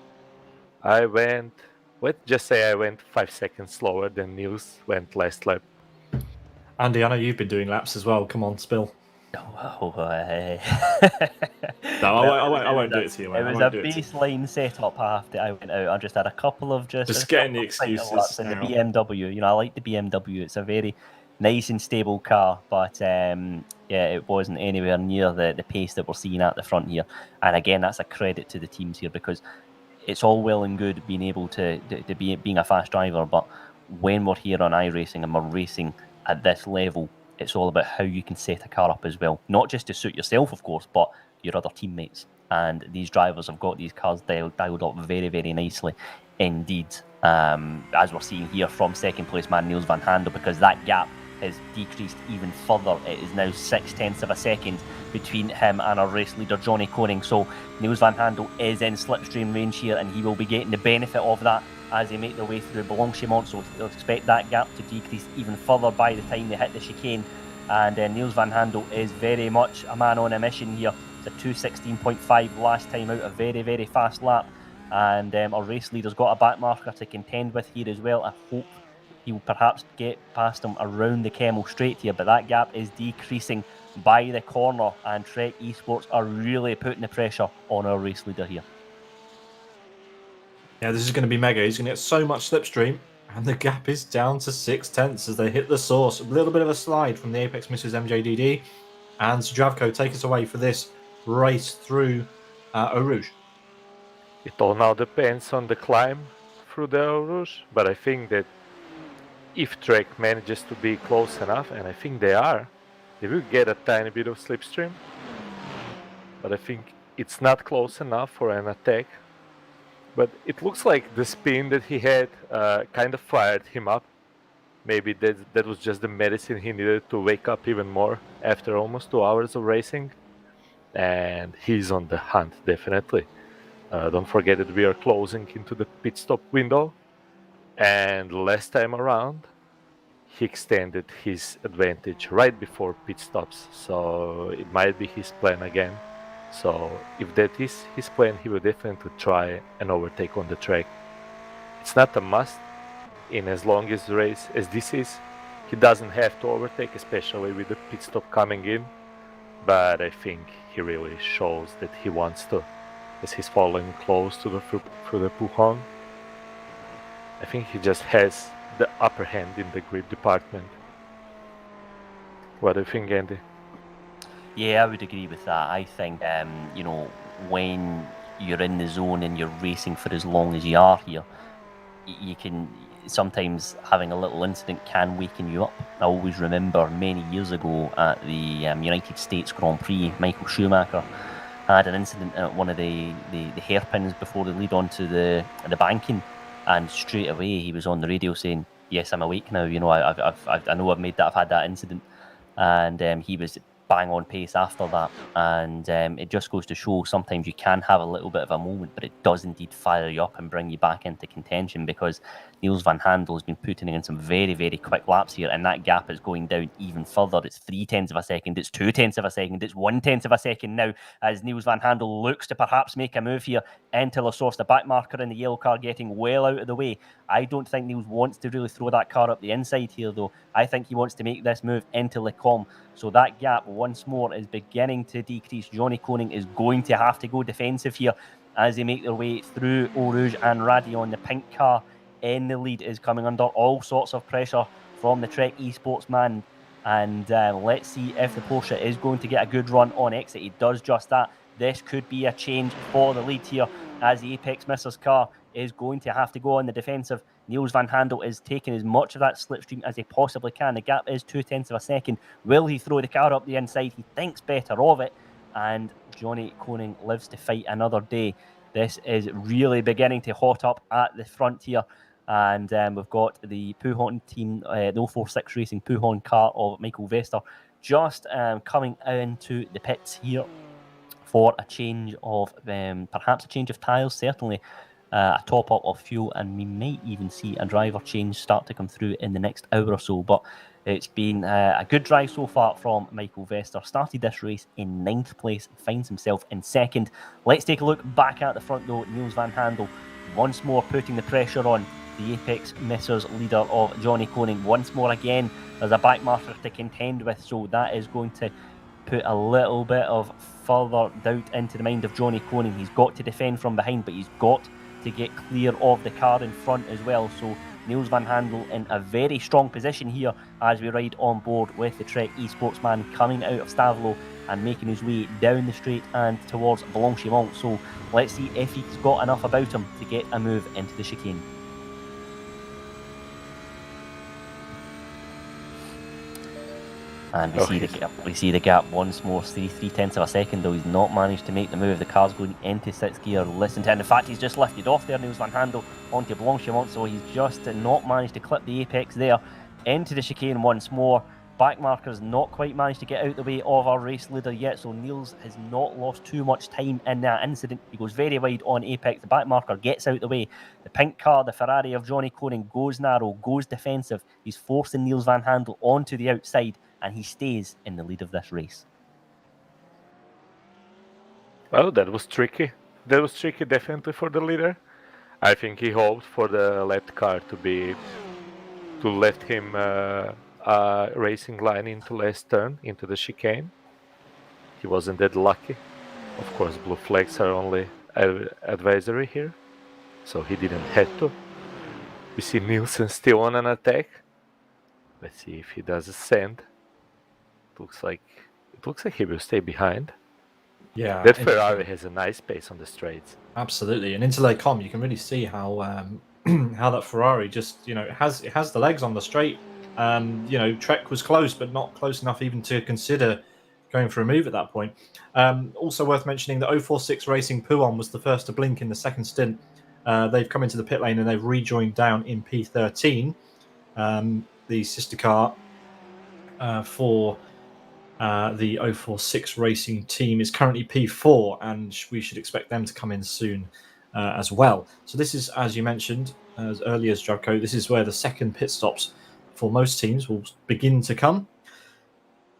C: Let's just say I went 5 seconds slower than Niels went last lap.
A: Andy, I know you've been doing laps as well. Come on, spill.
B: No,
A: I won't do it to you, mate.
B: It was a baseline setup after I went out. I just had a couple of just
A: getting the excuses.
B: In the BMW. I like the BMW. It's a very nice and stable car, but it wasn't anywhere near the pace that we're seeing at the front here. And again, that's a credit to the teams here, because it's all well and good being able to being a fast driver, but when we're here on iRacing and we're racing at this level, it's all about how you can set a car up as well. Not just to suit yourself, of course, but your other teammates. And these drivers have got these cars dialed up very, very nicely indeed. As we're seeing here from second place man Niels van Handel, because that gap has decreased even further. It is now 0.6 of a second between him and our race leader Johnny Coning. So Niels van Handel is in slipstream range here, and he will be getting the benefit of that as they make their way through Blanchimont. So they'll expect that gap to decrease even further by the time they hit the chicane. And Niels van Handel is very much a man on a mission here. It's a 2:16.5 last time out, a very, very fast lap. And our race leader's got a back marker to contend with here as well. I hope he will perhaps get past him around the Kemmel Straight here, but that gap is decreasing by the corner, and Trek Esports are really putting the pressure on our race leader here.
A: Yeah, this is going to be mega. He's going to get so much slipstream. And the gap is down to 0.6 as they hit the source. A little bit of a slide from the Apex Misses MJDD. And Zdravko, take us away for this race through Eau Rouge.
C: It all now depends on the climb through the Eau Rouge, but I think that if Trek manages to be close enough, and I think they are, they will get a tiny bit of slipstream. But I think it's not close enough for an attack. But it looks like the spin that he had kind of fired him up. Maybe that was just the medicine he needed to wake up even more after almost 2 hours of racing. And he's on the hunt, definitely. Don't forget that we are closing into the pit stop window. And last time around, he extended his advantage right before pit stops. So it might be his plan again. So if that is his plan, he will definitely try an overtake on the track. It's not a must in as long as the race as this is. He doesn't have to overtake, especially with the pit stop coming in. But I think he really shows that he wants to, as he's following close to through the Pujon. I think he just has the upper hand in the grip department. What do you think, Andy?
B: Yeah, I would agree with that. I think, when you're in the zone and you're racing for as long as you are here, you can sometimes having a little incident can waken you up. I always remember many years ago at the United States Grand Prix, Michael Schumacher had an incident at one of the hairpins before they lead onto the banking, and straight away he was on the radio saying, "Yes, I'm awake now. You know, I know I've had that incident," and he was bang on pace after that. And it just goes to show sometimes you can have a little bit of a moment, but it does indeed fire you up and bring you back into contention, because Niels van Handel has been putting in some very, very quick laps here, and that gap is going down even further. It's 0.3 of a second, it's 0.2 of a second, it's 0.1 of a second now, as Niels van Handel looks to perhaps make a move here into La Source. The back marker in the yellow car getting well out of the way. I don't think Niels wants to really throw that car up the inside here, though. I think he wants to make this move into Le Com. So that gap once more is beginning to decrease. Johnny Koning is going to have to go defensive here as they make their way through Eau Rouge and Radion. The pink car in the lead is coming under all sorts of pressure from the Trek Esports man. And let's see if the Porsche is going to get a good run on exit. He does just that. This could be a change for the lead here, as the Apex Missers car is going to have to go on the defensive. Niels van Handel is taking as much of that slipstream as he possibly can. The gap is 0.2 of a second. Will he throw the car up the inside? He thinks better of it. And Johnny Koning lives to fight another day. This is really beginning to hot up at the front here. And we've got the Pujon team, the 046 Racing Pujon car of Michael Vester, just coming into the pits here for a change of, perhaps a change of tyres, certainly a top up of fuel, and we might even see a driver change start to come through in the next hour or so. But it's been a good drive so far from Michael Vester. Started this race in 9th place, finds himself in 2nd. Let's take a look back at the front though. Niels van Handel once more putting the pressure on the Apex Missers leader of Johnny Koning. Once more again, there's a back marker to contend with, so that is going to put a little bit of further doubt into the mind of Johnny Koning. He's got to defend from behind, but he's got to get clear of the car in front as well. So Niels van Handel in a very strong position here as we ride on board with the Trek Esports man coming out of Stavelot and making his way down the straight and towards Blanchimont. So let's see if he's got enough about him to get a move into the chicane. And we see the gap once more, 3/10 of a second, though he's not managed to make the move. The car's going into 6th gear. Listen to it. In fact, he's just lifted off there, Niels van Handel, onto Blanchimont, so he's just not managed to clip the apex there into the chicane once more. Back markers not quite managed to get out the way of our race leader yet, so Niels has not lost too much time in that incident. He goes very wide on apex. The back marker gets out the way. The pink car, the Ferrari of Johnny Koning, goes narrow, goes defensive. He's forcing Niels van Handel onto the outside, and he stays in the lead of this race.
C: Well, that was tricky. That was tricky definitely for the leader. I think he hoped for the left car to let him racing line into last turn, into the chicane. He wasn't that lucky. Of course, blue flags are only advisory here, so he didn't have to. We see Nielsen still on an attack. Let's see if he does ascend. It looks like he will stay behind.
A: Yeah,
C: That Ferrari has a nice pace on the straights.
A: Absolutely, and into Lake you can really see how how that Ferrari just it has the legs on the straight. Trek was close, but not close enough even to consider going for a move at that point. Also worth mentioning that 046 Racing Podium was the first to blink in the second stint. They've come into the pit lane and they've rejoined down in P13. The sister car for the 046 Racing team is currently P4, and we should expect them to come in soon as well. So this is, as you mentioned, as early as Jabko, this is where the second pit stops for most teams will begin to come.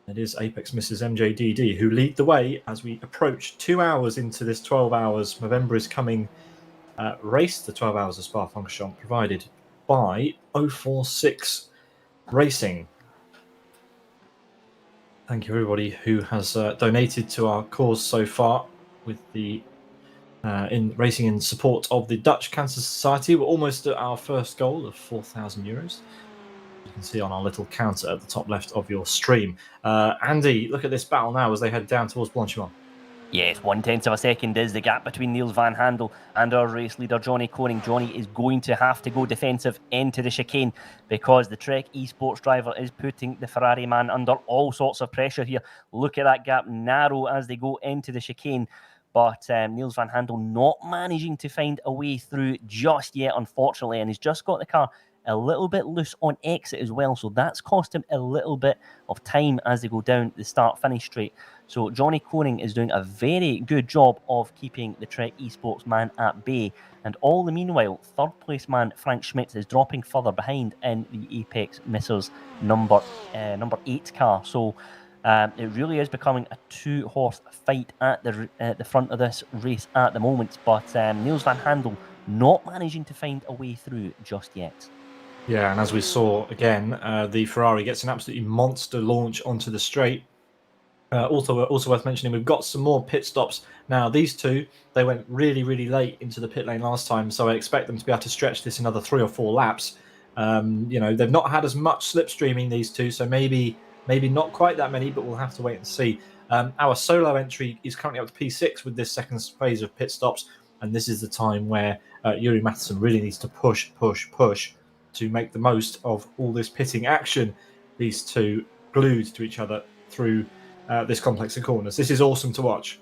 A: It is Apex Mrs. MJDD who lead the way as we approach 2 hours into this 12 hours Movember is coming race, the 12 hours of Spa Francorchamps provided by 046 Racing. Thank you, everybody who has donated to our cause so far with the in racing in support of the Dutch Cancer Society. We're almost at our first goal of €4,000. You can see on our little counter at the top left of your stream. Andy, look at this battle now as they head down towards Blanchimont.
B: Yes, 1/10 of a second is the gap between Niels van Handel and our race leader, Johnny Koning. Johnny is going to have to go defensive into the chicane because the Trek Esports driver is putting the Ferrari man under all sorts of pressure here. Look at that gap narrow as they go into the chicane. But Niels van Handel not managing to find a way through just yet, unfortunately, and he's just got the car a little bit loose on exit as well, so that's cost him a little bit of time as they go down the start-finish straight. So Johnny Koning is doing a very good job of keeping the Trek Esports man at bay, and all the meanwhile, third place man Frank Schmidt is dropping further behind in the Apex Missers number 8 car. So it really is becoming a two-horse fight at the front of this race at the moment, but Niels van Handel not managing to find a way through just yet.
A: Yeah, and as we saw again, the Ferrari gets an absolutely monster launch onto the straight. Also worth mentioning, we've got some more pit stops now. These two, they went really, really late into the pit lane last time, so I expect them to be able to stretch this another 3 or 4 laps. They've not had as much slipstreaming, these two, so maybe not quite that many, but we'll have to wait and see. Our solo entry is currently up to P6 with this second phase of pit stops, and this is the time where Yuri Matheson really needs to push to make the most of all this pitting action. These two glued to each other through this complex of corners. This is awesome to watch.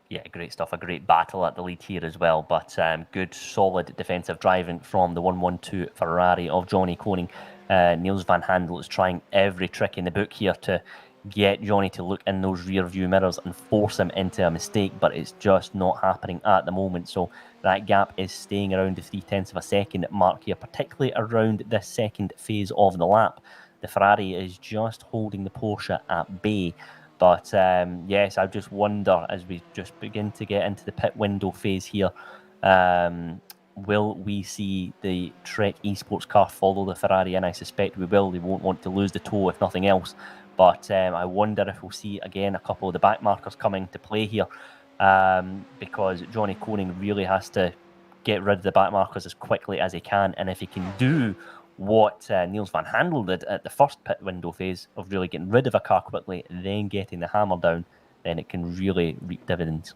B: Yeah, great stuff. A great battle at the lead here as well, but good, solid defensive driving from the 112 Ferrari of Johnny Koning. Niels van Handel is trying every trick in the book here to get Johnny to look in those rear view mirrors and force him into a mistake, but it's just not happening at the moment. So that gap is staying around the 0.3 of a second mark here, particularly around this second phase of the lap. The Ferrari is just holding the Porsche at bay. But yes, I just wonder as we just begin to get into the pit window phase here, will we see the Trek Esports car follow the Ferrari? And I suspect we will. They won't want to lose the toe if nothing else. But I wonder if we'll see again a couple of the back markers coming to play here, because Johnny Koning really has to get rid of the back markers as quickly as he can. And if he can do what Niels van Handel did at the first pit window phase of really getting rid of a car quickly, then getting the hammer down, then it can really reap dividends.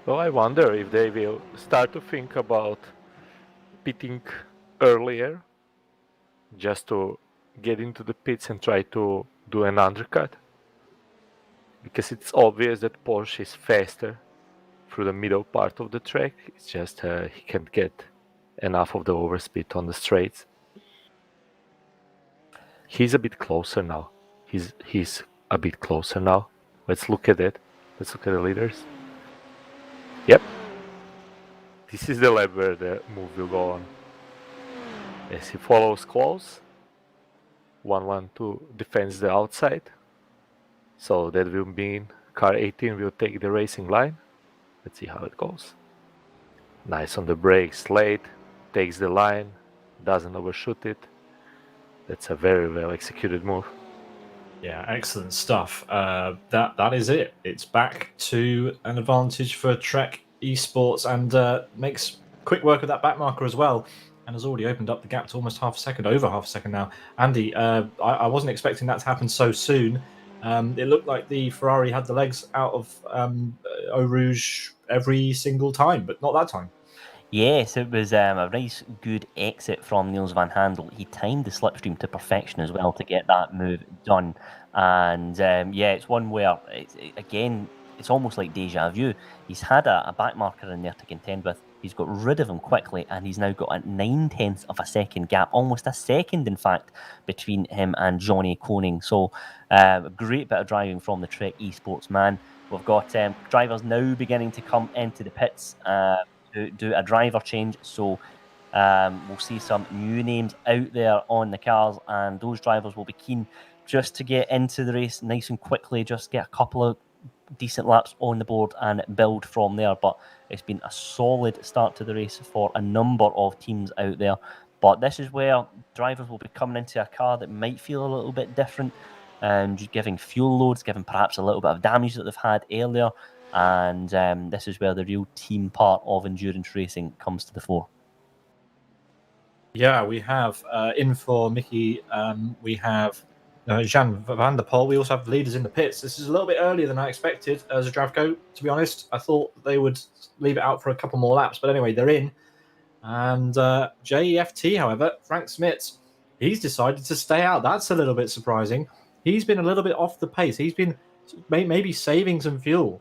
C: Well, I wonder if they will start to think about pitting earlier, just to get into the pits and try to do an undercut. Because it's obvious that Porsche is faster through the middle part of the track. It's just he can't get enough of the overspeed on the straights. He's a bit closer now. He's a bit closer now. Let's look at it. Let's look at the leaders. Yep. This is the lap where the move will go on. As he follows close. 112 defends the outside. So that will mean car 18 will take the racing line. Let's see how it goes. Nice on the brakes, late, takes the line, doesn't overshoot it. That's a very well executed move.
A: Yeah, excellent stuff. That is it. It's back to an advantage for Trek Esports and makes quick work of that back marker as well, and has already opened up the gap to almost half a second, over half a second now. Andy, I wasn't expecting that to happen so soon. It looked like the Ferrari had the legs out of Eau Rouge every single time, but not that time.
B: Yes, it was a nice, good exit from Niels van Handel. He timed the slipstream to perfection as well to get that move done. And it's one where, it's almost like deja vu. He's had a back marker in there to contend with. He's got rid of him quickly, and he's now got a 9/10 of a second gap, almost a second, in fact, between him and Johnny Koning. So, a great bit of driving from the Trek Esports man. We've got drivers now beginning to come into the pits. To do a driver change, so we'll see some new names out there on the cars, and those drivers will be keen just to get into the race nice and quickly, just get a couple of decent laps on the board and build from there. But it's been a solid start to the race for a number of teams out there, but this is where drivers will be coming into a car that might feel a little bit different, and giving fuel loads, giving perhaps a little bit of damage that they've had earlier. And this is where the real team part of endurance racing comes to the fore.
A: Yeah, we have in for Mickey. We have Jan van der Poel. We also have leaders in the pits. This is a little bit earlier than I expected as a Zdravko, to be honest. I thought they would leave it out for a couple more laps, but anyway, they're in. And JEFT, however, Frank Smits, he's decided to stay out. That's a little bit surprising. He's been a little bit off the pace. He's been maybe saving some fuel.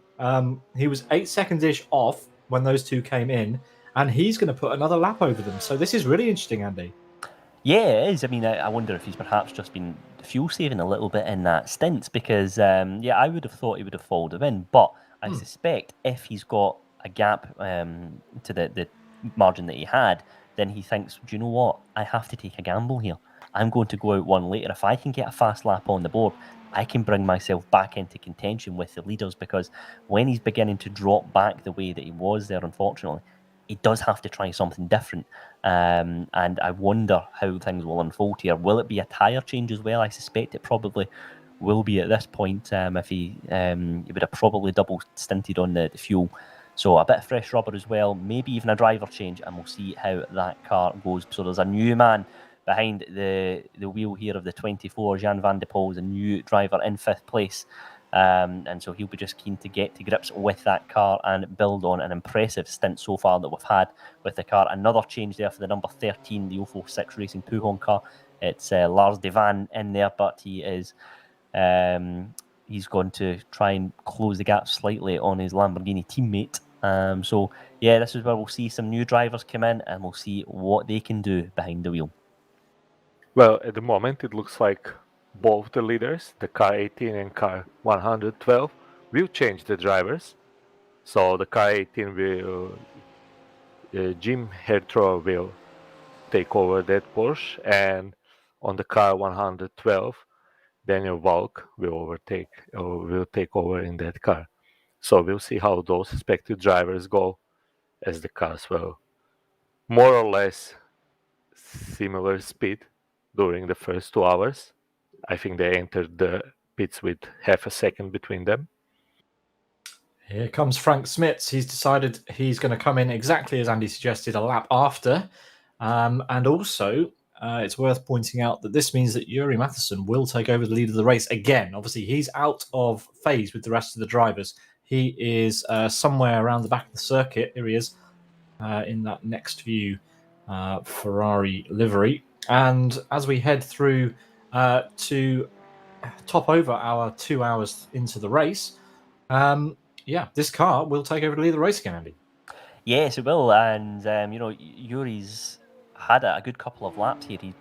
A: He was 8 seconds-ish off when those two came in, and he's going to put another lap over them. So this is really interesting, Andy.
B: Yeah, it is. I mean, I wonder if he's perhaps just been fuel saving a little bit in that Stints, because, I would have thought he would have followed him in. But I suspect if he's got a gap to the margin that he had, then he thinks, do you know what? I have to take a gamble here. I'm going to go out one later. If I can get a fast lap on the board, I can bring myself back into contention with the leaders, because when he's beginning to drop back the way that he was there, unfortunately, he does have to try something different. And I wonder how things will unfold here. Will it be a tyre change as well? I suspect it probably will be at this point. If he would have probably double stinted on the fuel. So a bit of fresh rubber as well, maybe even a driver change, and we'll see how that car goes. So there's a new man behind the wheel here of the 24. Jan van der Poel is a new driver in 5th place. And so he'll be just keen to get to grips with that car and build on an impressive stint so far that we've had with the car. Another change there for the number 13, the 046 Racing Pujon car. It's Lars de Van in there, but he is he's going to try and close the gap slightly on his Lamborghini teammate. This is where we'll see some new drivers come in, and we'll see what they can do behind the wheel.
C: Well, at the moment, it looks like both the leaders, the car 18 and car 112, will change the drivers. So the car 18 will, Jim Hertro will take over that Porsche, and on the car 112, Daniel Valk will take over in that car. So we'll see how those respective drivers go, as the cars will more or less similar speed during the first 2 hours. I think they entered the pits with half a second between them.
A: Here comes Frank Smits. He's decided he's going to come in exactly as Andy suggested, a lap after. And also, it's worth pointing out that this means that Yuri Matheson will take over the lead of the race again. Obviously, he's out of phase with the rest of the drivers. He is somewhere around the back of the circuit. Here he is in that next view, Ferrari livery. And as we head through to top over our 2 hours into the race, this car will take over the lead of the race again, Andy.
B: Yes, it will. And, Yuri's had a good couple of laps here. He's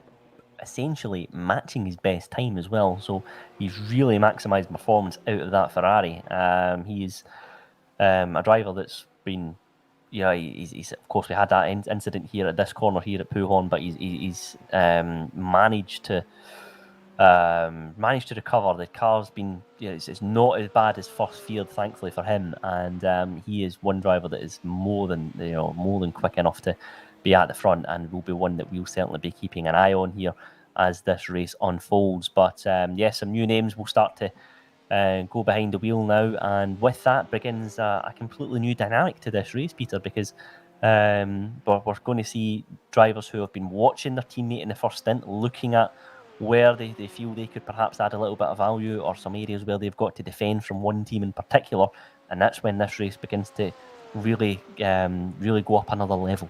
B: essentially matching his best time as well. So he's really maximised performance out of that Ferrari. He's a driver that's been... he's of course, we had that incident here at this corner here at Pujon, but he's managed to recover. The car's been, it's not as bad as first feared, thankfully for him, and he is one driver that is more than quick enough to be at the front, and will be one that we'll certainly be keeping an eye on here as this race unfolds. But some new names will start to go behind the wheel now, and with that begins a completely new dynamic to this race, Peter, because we're going to see drivers who have been watching their teammate in the first stint, looking at where they feel they could perhaps add a little bit of value, or some areas where they've got to defend from one team in particular, and that's when this race begins to really go up another level.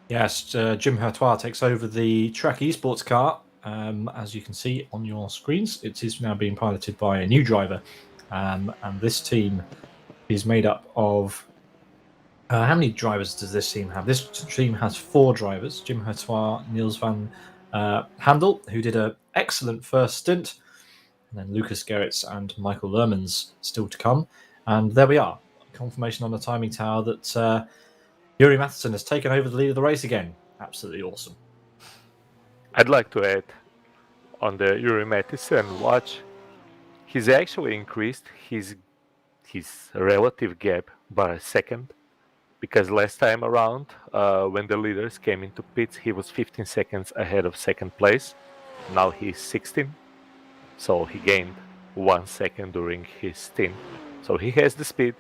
A: Yes, Jim Hertois takes over the Track Esports car. As you can see on your screens, it is now being piloted by a new driver, and this team is made up of how many drivers does this team have? This team has 4 drivers: Jim Hertois, Niels van Handel, who did an excellent first stint, and then Lucas Gerrits and Michael Lermans still to come. And there we are, confirmation on the timing tower that Yuri Matheson has taken over the lead of the race again. Absolutely awesome.
C: I'd like to add on the Yuri Matheson watch, he's actually increased his relative gap by a second, because last time around, when the leaders came into pits, he was 15 seconds ahead of second place. Now he's 16, so he gained 1 second during his stint. So he has the speed.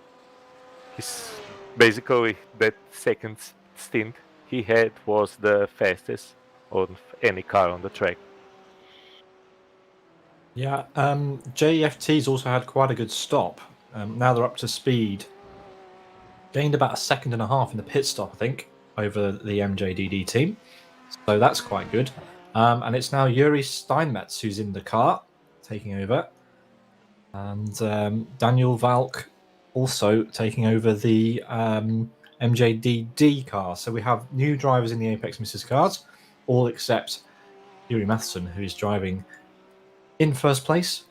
C: He's basically, that second stint he had was the fastest on any car on the track.
A: Yeah, JFT's also had quite a good stop. Now they're up to speed. Gained about 1.5 seconds in the pit stop, I think, over the MJDD team. So that's quite good. And it's now Yuri Steinmetz who's in the car, taking over. And Daniel Valk also taking over the MJDD car. So we have new drivers in the Apex Mrs. cars, all except Yuri Matheson, who is driving in first place.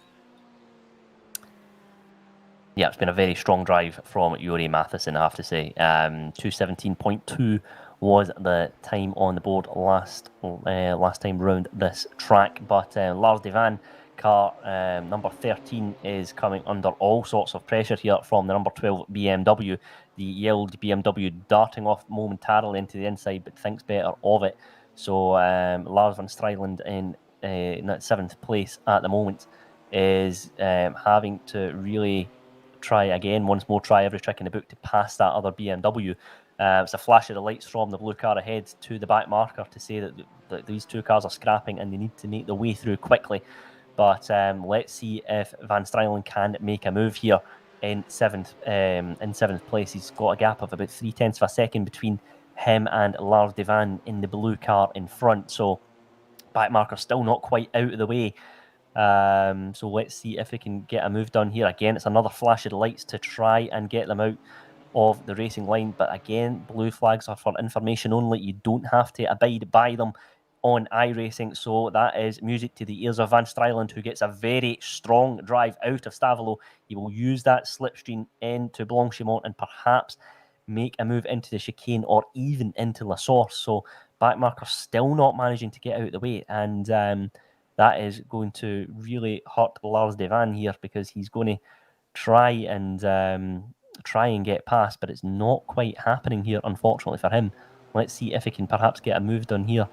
B: Yeah, it's been a very strong drive from Yuri Matheson, I have to say. 2:17.2 was the time on the board last time round this track. But Lars Devan car, number 13, is coming under all sorts of pressure here from the number 12 BMW. The yellowed BMW darting off momentarily into the inside, but thinks better of it. So Lars van Strijland in 7th place at the moment is having to really try every trick in the book to pass that other BMW. It's a flash of the lights from the blue car ahead to the back marker to say that these two cars are scrapping and they need to make their way through quickly. But let's see if Van Strijlen can make a move here in seventh place. He's got a gap of about 0.3 of a second between him and Lars Devan in the blue car in front. So back marker still not quite out of the way. So let's see if we can get a move done here. Again, it's another flash of the lights to try and get them out of the racing line. But again, blue flags are for information only. You don't have to abide by them on iRacing. So that is music to the ears of Van Strijlen, who gets a very strong drive out of Stavelo. He will use that slipstream into Blanchimont and perhaps make a move into the chicane or even into La Source. So backmarker still not managing to get out of the way. And that is going to really hurt Lars Devan here, because he's going to try and get past, but it's not quite happening here, unfortunately for him. Let's see if he can perhaps get a move done here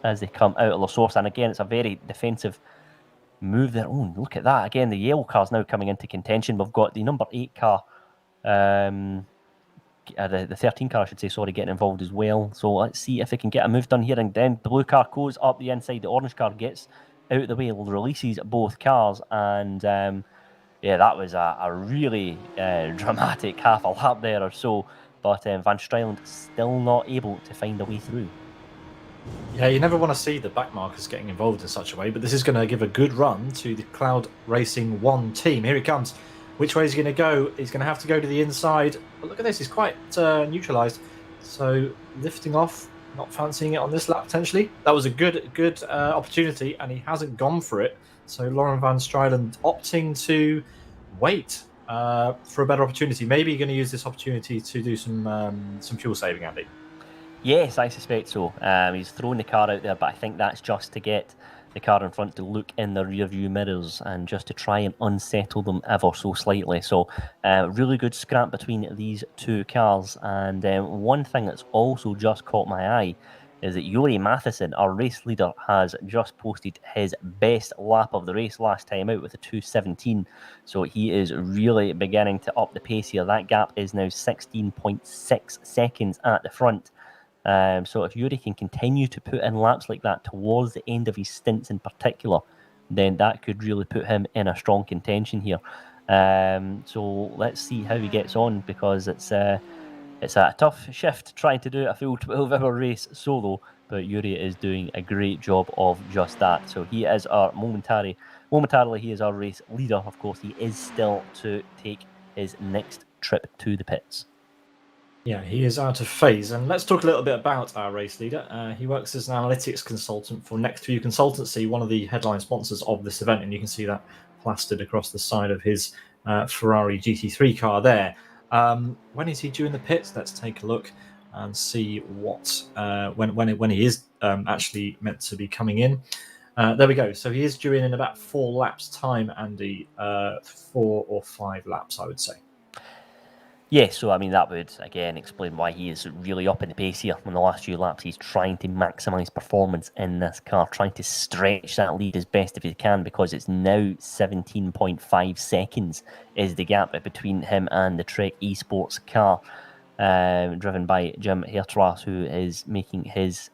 B: as they come out of La Source. And again, it's a very defensive move there. Oh, look at that. Again, the yellow car's now coming into contention. We've got the number 8 car, the 13 car, I should say, sorry, getting involved as well. So let's see if they can get a move done here. And then the blue car goes up the inside. The orange car gets out of the way, releases both cars. And yeah, that was a really dramatic half a lap there or so. But Van Strijlen still not able to find a way through.
A: Yeah, you never want to see the backmarkers getting involved in such a way, but this is going to give a good run to the Cloud Racing 1 team. Here he comes. Which way is he going to go? He's going to have to go to the inside. But look at this, he's quite neutralised. So lifting off, not fancying it on this lap potentially. That was a good opportunity, and he hasn't gone for it. So Lauren Van Strijlen opting to wait for a better opportunity. Maybe you're going to use this opportunity to do some fuel saving, Andy.
B: Yes, I suspect so. He's thrown the car out there, but I think that's just to get the car in front to look in the rear view mirrors and just to try and unsettle them ever so slightly. So really good scrap between these two cars. And one thing that's also just caught my eye is that Yuri Matheson, our race leader, has just posted his best lap of the race last time out with a 2:17. So he is really beginning to up the pace here. That gap is now 16.6 seconds at the front. So if Yuri can continue to put in laps like that towards the end of his stints in particular, then that could really put him in a strong contention here. So let's see how he gets on, because it's a tough shift trying to do a full 12-hour race solo, but Yuri is doing a great job of just that. So he is our momentarily he is our race leader. Of course, he is still to take his next trip to the pits.
A: Yeah, he is out of phase. And let's talk a little bit about our race leader. He works as an analytics consultant for Next View Consultancy, one of the headline sponsors of this event. And you can see that plastered across the side of his Ferrari GT3 car there. When is he due in the pits? Let's take a look and see what when he is actually meant to be coming in. There we go. So he is due in about 4 laps time, Andy. 4 or 5 laps, I would say.
B: Yes, so I mean, that would again explain why he is really up in the pace here. In the last few laps, he's trying to maximise performance in this car, trying to stretch that lead as best as he can, because it's now 17.5 seconds is the gap between him and the Trek Esports car, driven by Jim Hertras, who is making his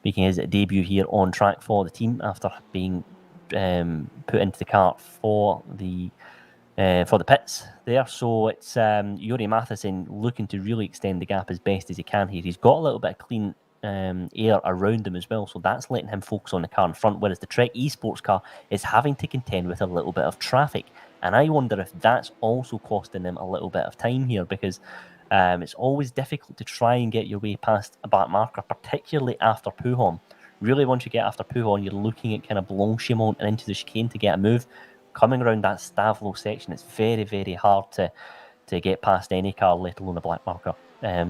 B: debut here on track for the team after being put into the car for the pits there. So it's Yuri Matheson looking to really extend the gap as best as he can here. He's got a little bit of clean air around him as well, so that's letting him focus on the car in front, whereas the Trek Esports car is having to contend with a little bit of traffic. And I wonder if that's also costing him a little bit of time here, because it's always difficult to try and get your way past a back marker, particularly after Pouhon. Really, once you get after Pouhon, you're looking at kind of Blanchimont and into the chicane to get a move. Coming around that Stavlo section, it's very, very hard to get past any car, let alone a black marker.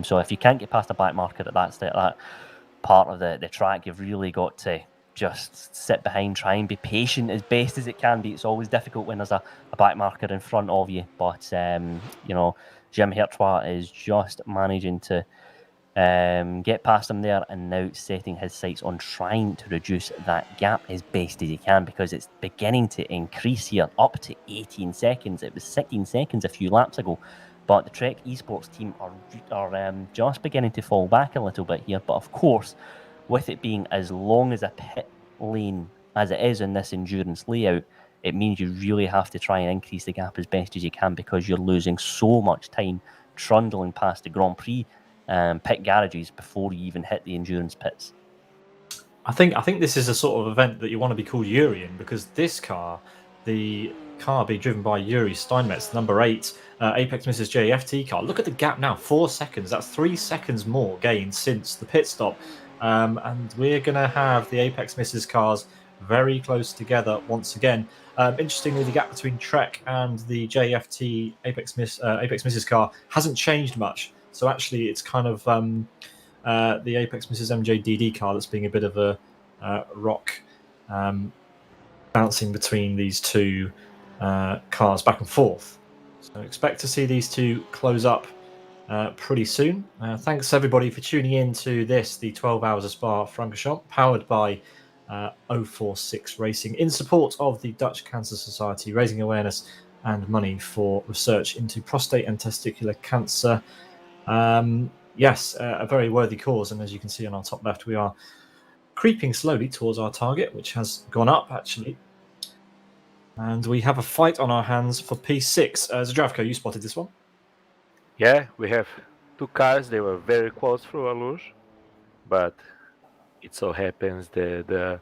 B: So if you can't get past a black marker at that part of the track, you've really got to just sit behind, try and be patient as best as it can be. It's always difficult when there's a black marker in front of you, but Jim Hertras is just managing to get past him there, and now setting his sights on trying to reduce that gap as best as he can, because it's beginning to increase here up to 18 seconds. It was 16 seconds a few laps ago, but the Trek Esports team are just beginning to fall back a little bit here. But of course, with it being as long as a pit lane as it is in this endurance layout, it means you really have to try and increase the gap as best as you can, because you're losing so much time trundling past the Grand Prix pit garages before you even hit the endurance pits.
A: I think this is a sort of event that you want to be called Urian, because this car, the car being driven by Yuri Steinmetz, number 8 Apex Mrs. JFT car. Look at the gap now, 4 seconds. That's 3 seconds more gained since the pit stop. And we're going to have the Apex Mrs. cars very close together once again. Interestingly, the gap between Trek and the JFT Apex Mrs. car hasn't changed much. So actually, it's kind of the Apex Mrs. MJDD car that's being a bit of a rock, bouncing between these two cars back and forth. So expect to see these two close up pretty soon. Thanks everybody for tuning in to this, the 12 Hours of Spa Francorchamps, powered by 046 Racing, in support of the Dutch Cancer Society, raising awareness and money for research into prostate and testicular cancer. Yes, a very worthy cause, and as you can see on our top left, we are creeping slowly towards our target, which has gone up actually, and we have a fight on our hands for P6. Zdravko, you spotted this one?
C: Yeah, we have 2 cars. They were very close through Aluj, but it so happens that the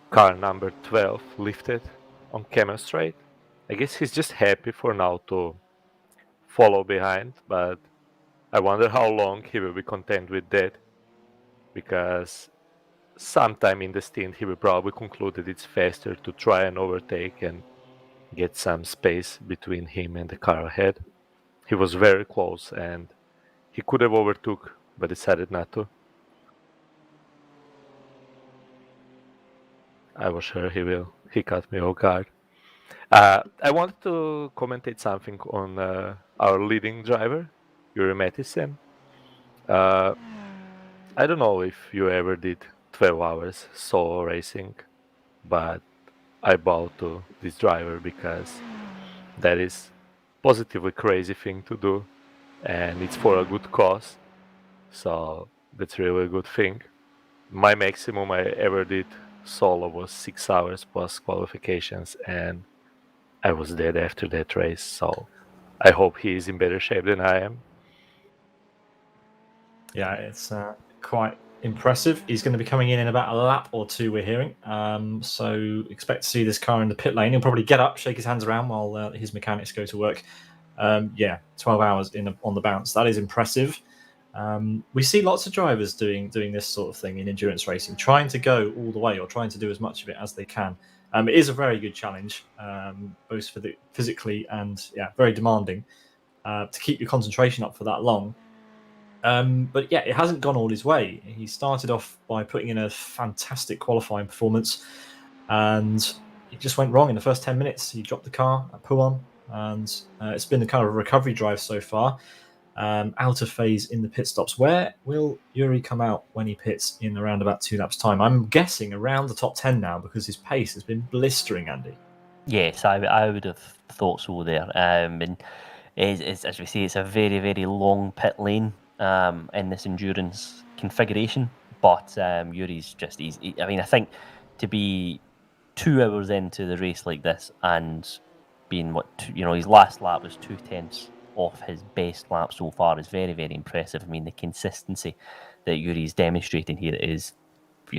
C: car number 12 lifted on Camel Straight. I guess he's just happy for now to follow behind, but I wonder how long he will be content with that, because sometime in the stint he will probably conclude that it's faster to try and overtake and get some space between him and the car ahead. He was very close and he could have overtook, but decided not to. I was sure he will. He caught me off guard. I wanted to commentate something on our leading driver, Yuri Matheson. I don't know if you ever did 12 hours solo racing, but I bow to this driver because that is positively crazy thing to do, and it's for a good cause. So that's really a good thing. My maximum I ever did solo was 6 hours plus qualifications, and I was dead after that race. So I hope he is in better shape than I am.
A: Yeah, it's quite impressive. He's going to be coming in about a lap or two, we're hearing. So expect to see this car in the pit lane. He'll probably get up, shake his hands around while his mechanics go to work. Yeah, 12 hours on the bounce. That is impressive. We see lots of drivers doing this sort of thing in endurance racing, trying to go all the way or trying to do as much of it as they can. It is a very good challenge, both for the physically and very demanding to keep your concentration up for that long. But yeah, it hasn't gone all his way. He started off by putting in a fantastic qualifying performance, and it just went wrong in the first 10 minutes. He dropped the car at Podium, and it's been the kind of recovery drive so far. Out of phase in the pit stops. Where will Yuri come out when he pits in around about 2 laps' time? I'm guessing around the top 10 now because his pace has been blistering, Andy.
B: Yes, I would have thought so there. And as we say, it's a very, very long pit lane in this endurance configuration. But Yuri's just easy. I mean, I think to be 2 hours into the race like this and being his last lap was 2/10 off his best lap so far is very, very impressive. I mean, the consistency that Yuri's demonstrating here is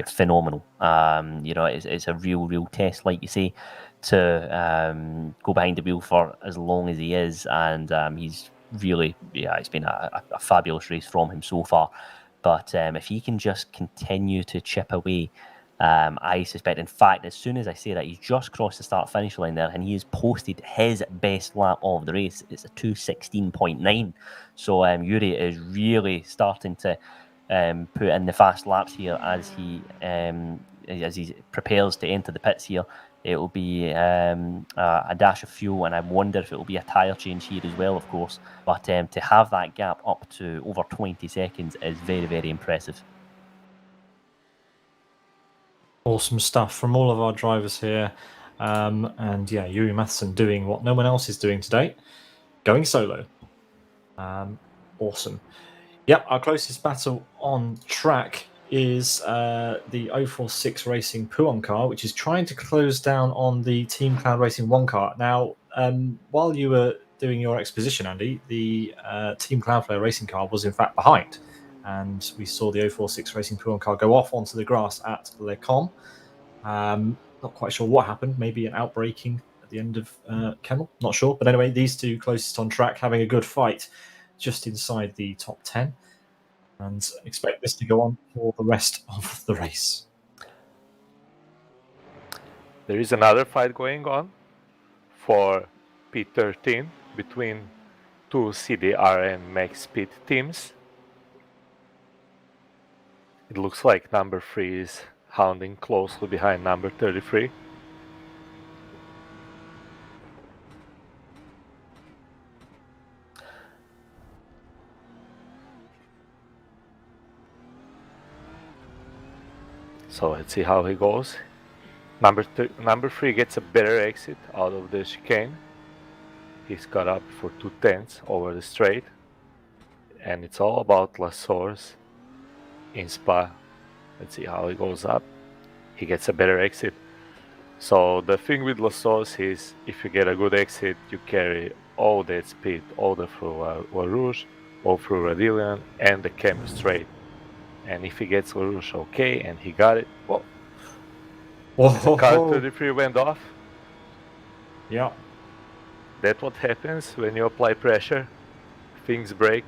B: phenomenal. It's a real test, like you say, to go behind the wheel for as long as he is, and he's really, it's been a fabulous race from him so far. But if he can just continue to chip away, I suspect, in fact, as soon as I say that, he's just crossed the start-finish line there, and he has posted his best lap of the race. It's a 2:16.9. So Yuri is really starting to put in the fast laps here as he prepares to enter the pits here. It will be a dash of fuel, and I wonder if it will be a tyre change here as well, of course. But to have that gap up to over 20 seconds is very, very impressive.
A: Awesome stuff from all of our drivers here. And yeah, Yuri Matheson doing what no one else is doing today, going solo. Awesome. Yep, our closest battle on track is the 046 Racing Podium car, which is trying to close down on the Team Cloud Racing 1 car. Now, while you were doing your exposition, Andy, the Team Cloudflare Racing car was in fact behind, and we saw the 046 Racing Podium car go off onto the grass at Le Com. Not quite sure what happened, maybe an outbraking at the end of Kemmel, not sure. But anyway, these two closest on track having a good fight just inside the top 10, and expect this to go on for the rest of the race.
C: There is another fight going on for P13 between two CDR and Max Speed teams. It looks like number 3 is hounding closely behind number 33. So let's see how he goes. Number 3 gets a better exit out of the chicane. He's got up for 2/10 over the straight. And it's all about La Source in Spa. Let's see how he goes up. He gets a better exit. So the thing with La Source is, if you get a good exit, you carry all that speed, all the through La Rouge, all through Radillion, and the Cam straight. And if he gets La Rouge okay, and he got it, well, car 33 went off.
A: Yeah.
C: That's what happens when you apply pressure. Things break.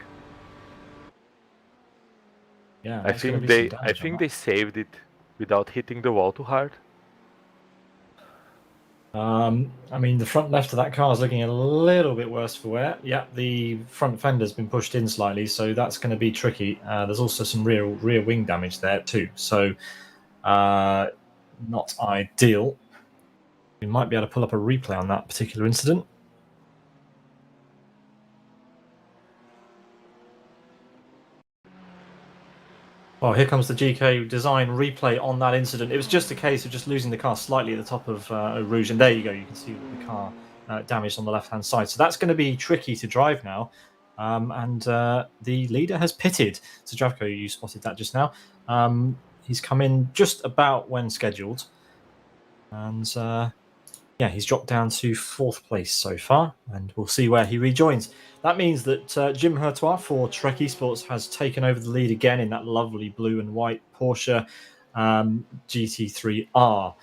A: Yeah,
C: I think they saved it without hitting the wall too hard.
A: I mean, the front left of that car is looking a little bit worse for wear. Yeah, the front fender's been pushed in slightly, so that's going to be tricky. There's also some rear wing damage there too, so not ideal. We might be able to pull up a replay on that particular incident. Well, here comes the GK design replay on that incident. It was just a case of just losing the car slightly at the top of Eau Rouge, and there you go. You can see the car damaged on the left-hand side. So that's going to be tricky to drive now. And the leader has pitted. So Javko, you spotted that just now. He's come in just about when scheduled. And yeah, he's dropped down to 4th place so far, and we'll see where he rejoins. That means that Jim Hurtois for Trek Esports has taken over the lead again in that lovely blue and white Porsche GT3R.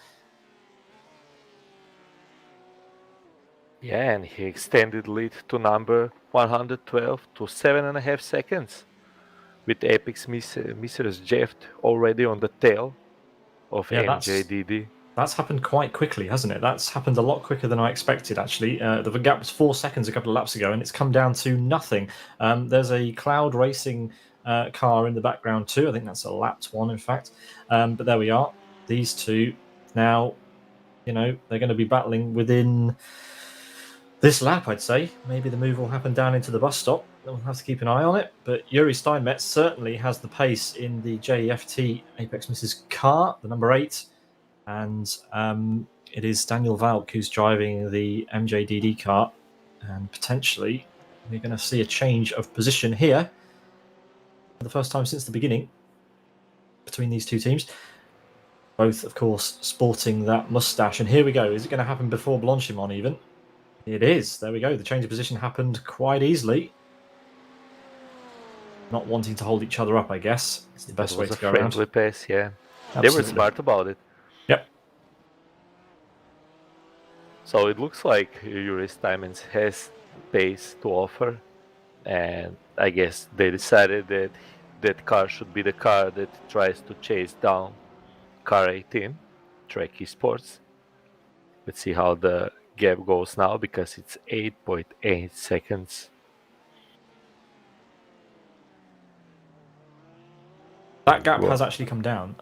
C: Yeah, and he extended lead to number 112 to 7.5 seconds, with Apex Mrs. Jeff already on the tail of MJDD.
A: That's happened quite quickly, hasn't it? That's happened a lot quicker than I expected, actually. The gap was 4 seconds a couple of laps ago, and it's come down to nothing. There's a Cloud Racing car in the background too. I think that's a lapped one, in fact. But there we are. These two now, they're going to be battling within this lap, I'd say. Maybe the move will happen down into the bus stop. We'll have to keep an eye on it. But Yuri Steinmetz certainly has the pace in the JFT Apex Mrs. car, the number 8. And it is Daniel Valk who's driving the MJDD car. And potentially we're going to see a change of position here for the first time since the beginning between these two teams. Both, of course, sporting that moustache. And here we go. Is it going to happen before Blanchimon even? It is. There we go. The change of position happened quite easily. Not wanting to hold each other up, I guess. It's the best way to go around.
C: Friendly pace, yeah.
A: Absolutely.
C: They were smart about it.
A: Yep.
C: So it looks like Yuri Steinmetz has pace to offer, and I guess they decided that that car should be the car that tries to chase down car 18, Trek Esports. Let's see how the gap goes now, because it's 8.8 seconds.
A: That gap has actually come down.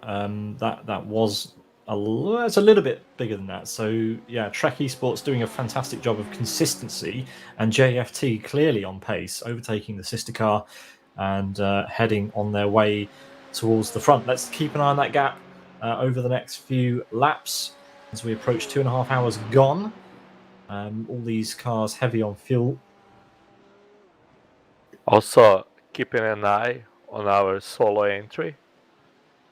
A: That was it's a little bit bigger than that. So yeah, Trek Esports doing a fantastic job of consistency, and JFT clearly on pace, overtaking the sister car and heading on their way towards the front. Let's keep an eye on that gap over the next few laps as we approach 2.5 hours gone. All these cars heavy on fuel.
C: Also, keeping an eye on our solo entry,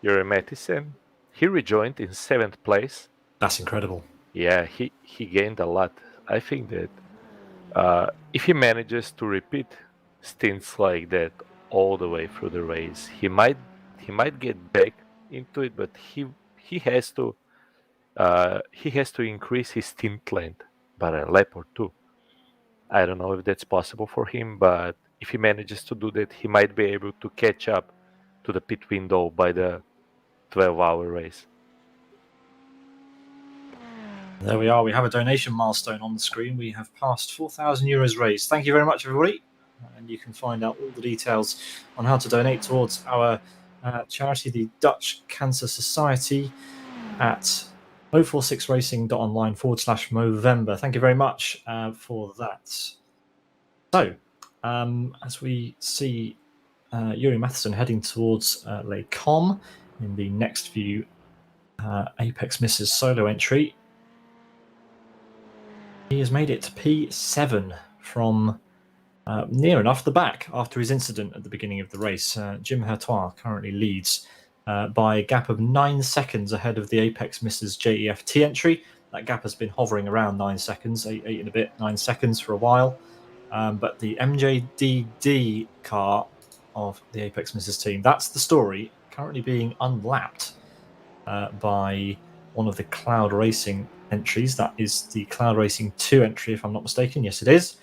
C: Yuri Mattison. He rejoined in 7th place.
A: That's incredible.
C: Yeah, he gained a lot. I think that if he manages to repeat stints like that all the way through the race, he might get back into it, but he has to increase his stint length by a lap or two. I don't know if that's possible for him, but if he manages to do that, he might be able to catch up to the pit window by the 12-hour race.
A: There we are. We have a donation milestone on the screen. We have passed €4,000 raised. Thank you very much, everybody. And you can find out all the details on how to donate towards our charity, the Dutch Cancer Society, at 046racing.online/Movember. Thank you very much for that. So, as we see Yuri Matheson heading towards Les Combes in the next few Apex Mrs. solo entry, he has made it to P7 from near enough the back after his incident at the beginning of the race. Jim Hurtois currently leads by a gap of 9 seconds ahead of the Apex Mrs. JEFT entry. That gap has been hovering around 9 seconds, 8 and a bit, 9 seconds for a while. But the MJDD car of the Apex Mrs. team, that's the story, currently being unlapped by one of the Cloud Racing entries. That is the Cloud Racing 2 entry, if I'm not mistaken. Yes, it is.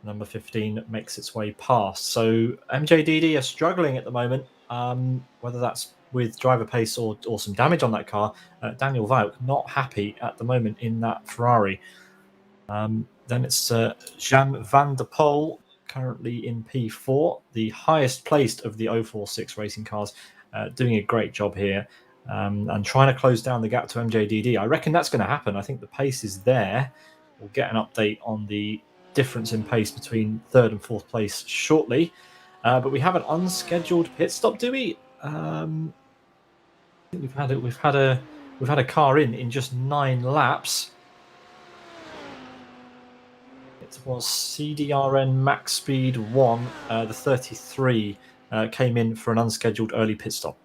A: Number 15 makes its way past. So MJDD are struggling at the moment, whether that's with driver pace or some damage on that car. Daniel Valk not happy at the moment in that Ferrari. Then it's Jan van der Poel, currently in P4, the highest placed of the 046 racing cars, doing a great job here and trying to close down the gap to MJDD. I reckon that's going to happen. I think the pace is there. We'll get an update on the difference in pace between 3rd and 4th place shortly. But we have an unscheduled pit stop, do we? I think we've had a car in just 9 laps. It was CDRN Max Speed 1, the 33, came in for an unscheduled early pit stop.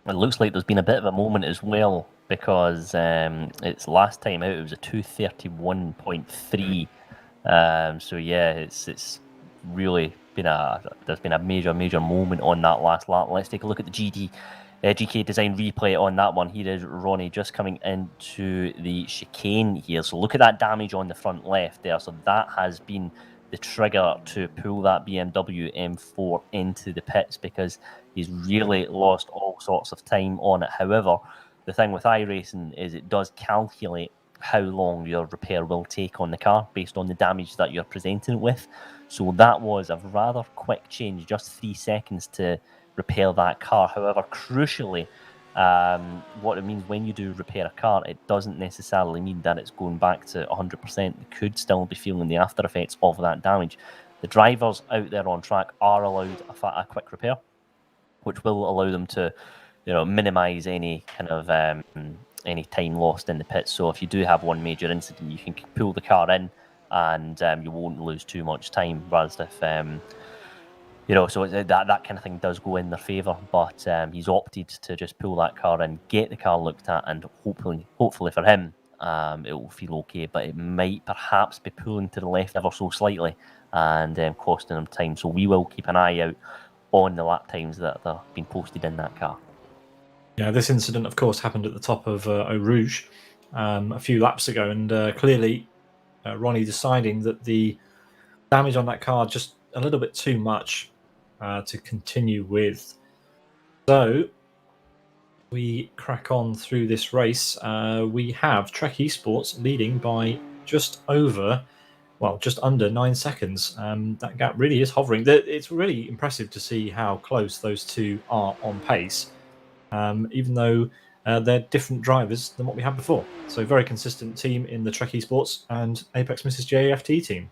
B: It looks like there's been a bit of a moment as well, because its last time out it was a 2:31.3. So yeah, it's really been there's been a major moment on that last lap. Let's take a look at the GK design replay on that one. Here is Ronnie just coming into the chicane here. So look at that damage on the front left there. So that has been the trigger to pull that BMW M4 into the pits, because he's really lost all sorts of time on it. However, the thing with iRacing is it does calculate how long your repair will take on the car based on the damage that you're presenting it with. So that was a rather quick change, just 3 seconds to repair that car. However, crucially, what it means when you do repair a car, it doesn't necessarily mean that it's going back to 100%. They could still be feeling the after effects of that damage. The drivers out there on track are allowed a quick repair, which will allow them to, minimise any kind of any time lost in the pits. So if you do have one major incident, you can pull the car in, and you won't lose too much time. Whereas if so that kind of thing does go in their favour. But he's opted to just pull that car in, get the car looked at, and hopefully for him, it will feel okay. But it might perhaps be pulling to the left ever so slightly and costing him time. So we will keep an eye out on the lap times that are being posted in that car.
A: Yeah, this incident, of course, happened at the top of Eau Rouge a few laps ago, and clearly Ronnie deciding that the damage on that car just a little bit too much to continue with. So we crack on through this race. We have Trek Esports leading by just under 9 seconds. That gap really is hovering. It's really impressive to see how close those two are on pace, even though they're different drivers than what we had before. So very consistent team in the Trek Esports and Apex Mrs. JFT team.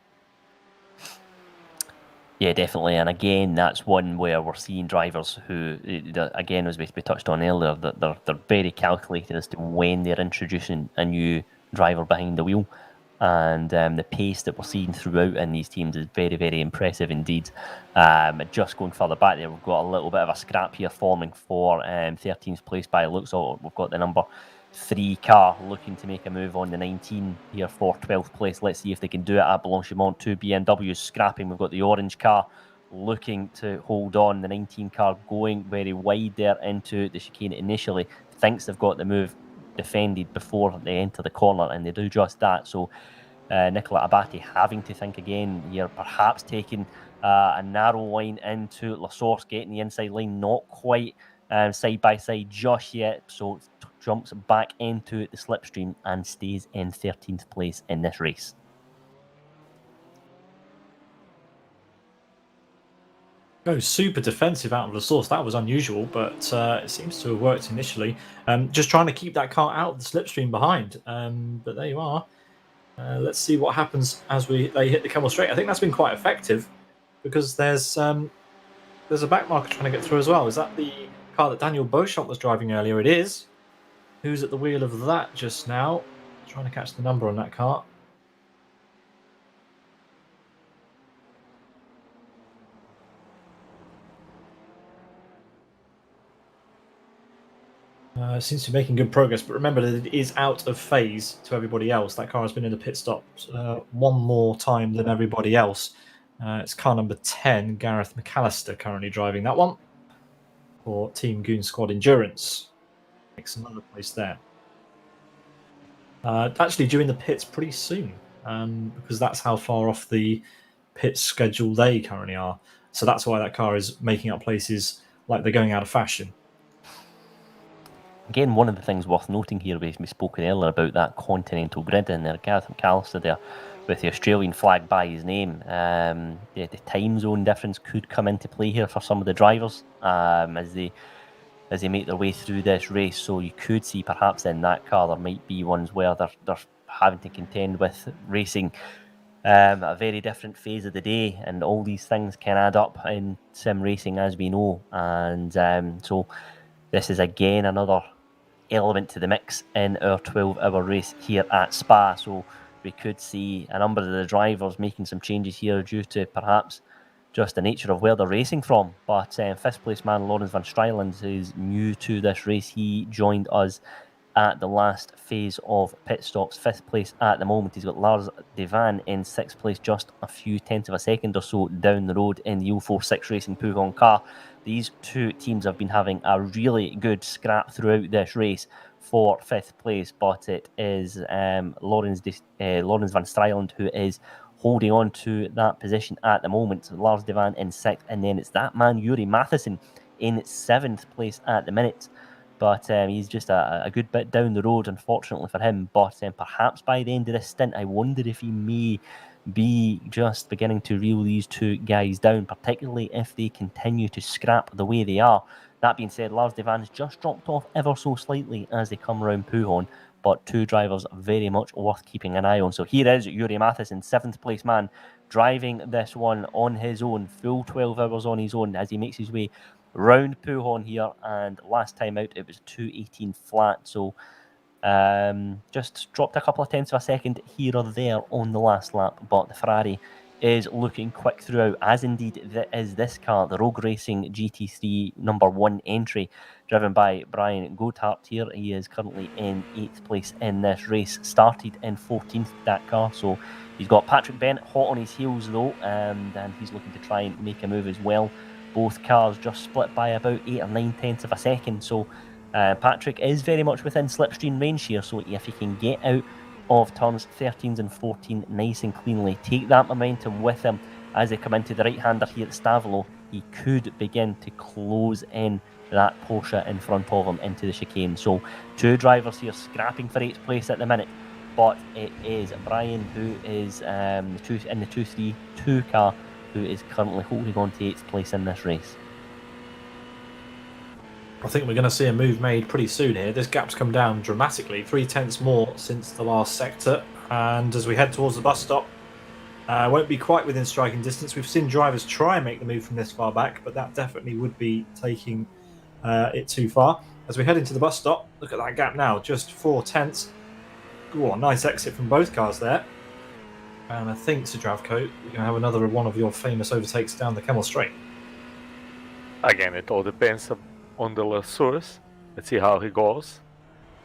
B: Yeah, definitely. And again, that's one where we're seeing drivers who, again, as we touched on earlier, that they're very calculated as to when they're introducing a new driver behind the wheel. And the pace that we're seeing throughout in these teams is very, very impressive indeed. Just going further back there, we've got a little bit of a scrap here forming for 13th place by the looks of it. We've got the number 3 car looking to make a move on the 19 here for 12th place. Let's see if they can do it at Blanchimont. 2 BMWs scrapping. We've got the orange car looking to hold on. The 19 car going very wide there into the chicane initially. Thinks they've got the move defended before they enter the corner, and they do just that. So Nicola Abate having to think again here, perhaps taking a narrow line into La Source, getting the inside line, not quite side by side just yet. So jumps back into the slipstream and stays in 13th place in this race.
A: Oh, super defensive out of the source. That was unusual, but it seems to have worked initially. Just trying to keep that car out of the slipstream behind. But there you are. Let's see what happens as they hit the Camel Straight. I think that's been quite effective, because there's a back marker trying to get through as well. Is that the car that Daniel Beauchamp was driving earlier? It is. Who's at the wheel of that just now? Trying to catch the number on that car. Seems to be making good progress, but remember that it is out of phase to everybody else. That car has been in the pit stop one more time than everybody else. It's car number 10, Gareth McAllister, currently driving that one for Team Goon Squad Endurance. Makes another place there. Actually due in the pits pretty soon, because that's how far off the pit schedule they currently are. So that's why that car is making up places like they're going out of fashion.
B: Again, one of the things worth noting here, we've spoken earlier about that continental grid in there. Gareth McAllister there with the Australian flag by his name. The time zone difference could come into play here for some of the drivers as they make their way through this race. So you could see perhaps in that car there might be ones where they're having to contend with racing A very different phase of the day, and all these things can add up in sim racing, as we know. And so this is again another element to the mix in our 12-hour race here at Spa. So we could see a number of the drivers making some changes here due to perhaps just the nature of where they're racing from. But fifth place man Lawrence van Strijland is new to this race. He joined us at the last phase of pit stops. Fifth place at the moment. He's got Lars Devan in sixth place, just a few tenths of a second or so down the road in the 046 Racing Peugeot car. These two teams have been having a really good scrap throughout this race for fifth place, but it is Lawrence van Strijland who is holding on to that position at the moment. So Lars Devan in sixth, and then it's that man Yuri Matheson in seventh place at the minute. But he's just a good bit down the road, unfortunately for him. But perhaps by the end of this stint, I wonder if he may be just beginning to reel these two guys down, particularly if they continue to scrap the way they are. That being said, Lars Devan's just dropped off ever so slightly as they come around Peugeot, but two drivers very much worth keeping an eye on. So here is Yuri Matheson, seventh place man, driving this one on his own, full 12 hours on his own as he makes his way round Peugeot here, and last time out it was 2:18 flat, so just dropped a couple of tenths of a second here or there on the last lap, but the Ferrari is looking quick throughout, as indeed is this car, the Rogue Racing GT3 number 1 entry, driven by Brian Goathart here. He is currently in 8th place in this race, started in 14th, that car, so he's got Patrick Bennett hot on his heels though, and he's looking to try and make a move as well. Both cars just split by about 8 or 9 tenths of a second, so Patrick is very much within slipstream range here, so if he can get out of turns 13s and 14 nice and cleanly, take that momentum with him as they come into the right-hander here at Stavelot, he could begin to close in that Porsche in front of him into the chicane. So two drivers here scrapping for 8th place at the minute, but it is Brian who is in the 232 car who is currently holding on to 8th place in this race.
A: I think we're going to see a move made pretty soon here. This gap's come down dramatically, 3 tenths more since the last sector. And as we head towards the bus stop, won't be quite within striking distance. We've seen drivers try and make the move from this far back, but that definitely would be taking it too far. As we head into the bus stop, look at that gap now, just 4 tenths. Ooh, a nice exit from both cars there. And I think, Zdravko, you're going to have another one of your famous overtakes down the Kemmel Straight.
C: Again, it all depends on the source. Let's see how he goes.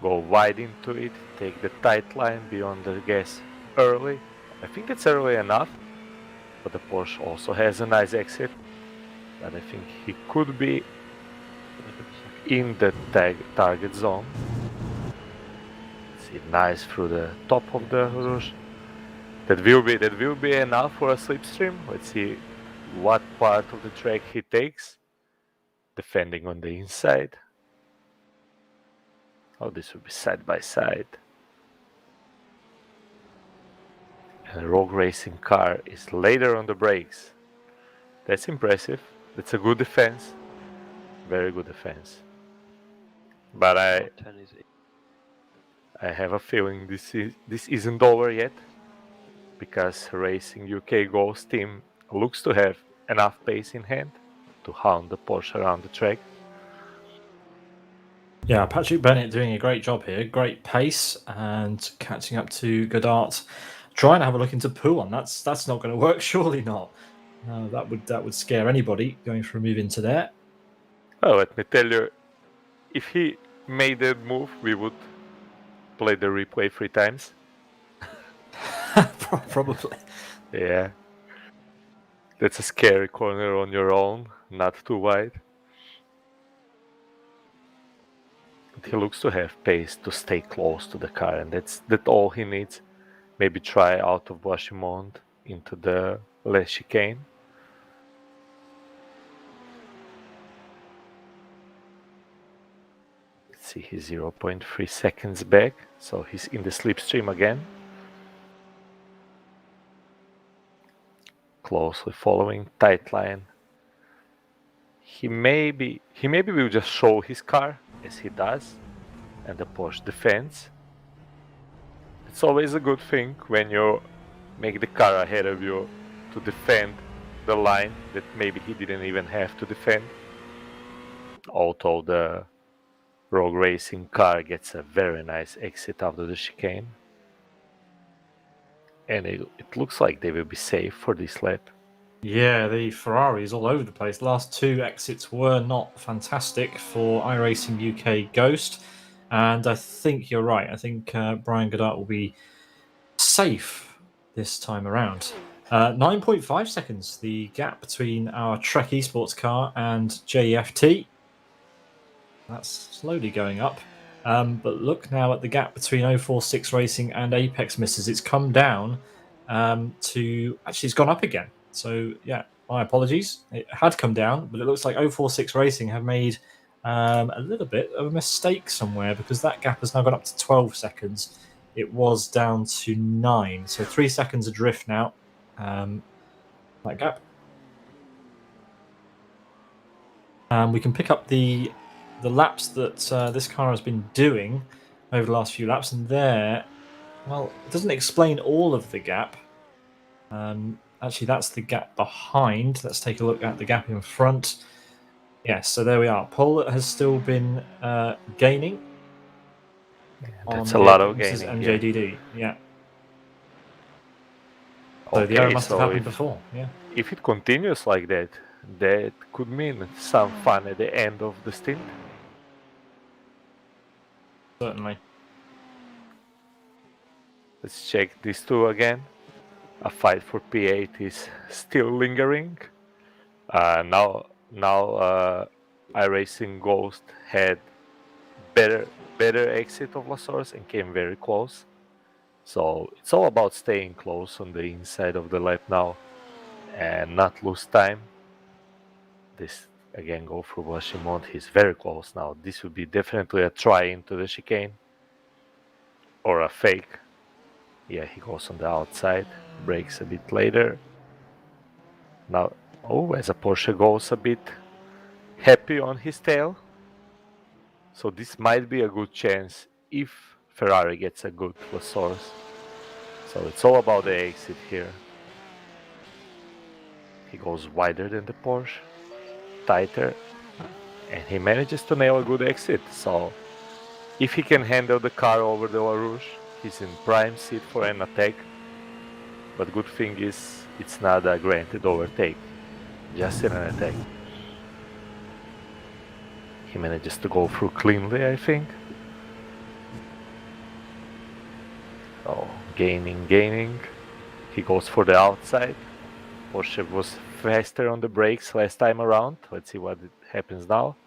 C: Go wide into it, take the tight line beyond the gas early. I think it's early enough, but the Porsche also has a nice exit. But I think he could be in the target zone. See, nice through the top of the Rouge. That will be enough for a slipstream. Let's see what part of the track he takes. Defending on the inside. Oh, this will be side by side. And the Rogue Racing car is later on the brakes. That's impressive. That's a good defense. Very good defense. But I have a feeling this isn't over yet, because Racing UK Ghost team looks to have enough pace in hand to hound the Porsche around the track.
A: Yeah, Patrick Bennett doing a great job here. Great pace and catching up to Godard. Trying to have a look into Poulan. That's not going to work. Surely not. That would scare anybody going for a move into there.
C: Well, let me tell you, if he made that move, we would play the replay 3 times.
A: Probably.
C: Yeah. That's a scary corner on your own, not too wide. But he looks to have pace to stay close to the car, and that's all he needs. Maybe try out of Boschemont into the less chicane. Let's see, he's 0.3 seconds back, so he's in the slipstream again. Closely following, tight line. He maybe will just show his car as he does, and the Porsche defends. It's always a good thing when you make the car ahead of you to defend the line that maybe he didn't even have to defend. Although the Rogue Racing car gets a very nice exit after the chicane. And it looks like they will be safe for this lap.
A: Yeah, the Ferrari is all over the place. The last two exits were not fantastic for iRacing UK Ghost. And I think you're right. I think Brian Goddard will be safe this time around. 9.5 seconds, the gap between our Trek Esports car and JEFT. That's slowly going up. But look now at the gap between 046 Racing and Apex Misses. It's come down to... Actually, it's gone up again. So, yeah, my apologies. It had come down, but it looks like 046 Racing have made a little bit of a mistake somewhere, because that gap has now gone up to 12 seconds. It was down to 9. So 3 seconds adrift now. That gap. We can pick up the laps that this car has been doing over the last few laps, and there, well, it doesn't explain all of the gap. Actually, that's the gap behind. Let's take a look at the gap in front. Yes, so there we are. Paul has still been gaining.
C: That's a lot of
A: This is
C: gaining.
A: MJDD, yeah. So
C: Okay,
A: the error must have
C: so
A: happened before, yeah.
C: if it continues like that, that could mean some fun at the end of the stint.
A: Certainly.
C: Let's check these two again. A fight for P8 is still lingering. Now iRacing Ghost had better exit of La Source and came very close. So it's all about staying close on the inside of the lap now and not lose time. This again go through Washimont. He's very close now. This would be definitely a try into the chicane or a fake. Yeah, he goes on the outside, brakes a bit later. Now, as a Porsche goes a bit happy on his tail. So this might be a good chance if Ferrari gets a good La Source. So it's all about the exit here. He goes wider than the Porsche, tighter, and he manages to nail a good exit. So if he can handle the car over the LaRouche, he's in prime seat for an attack. But good thing is it's not a granted overtake, just in an attack. He manages to go through cleanly, I think. Oh, gaining. He goes for the outside. Porsche was faster on the brakes last time around. Let's see what happens now.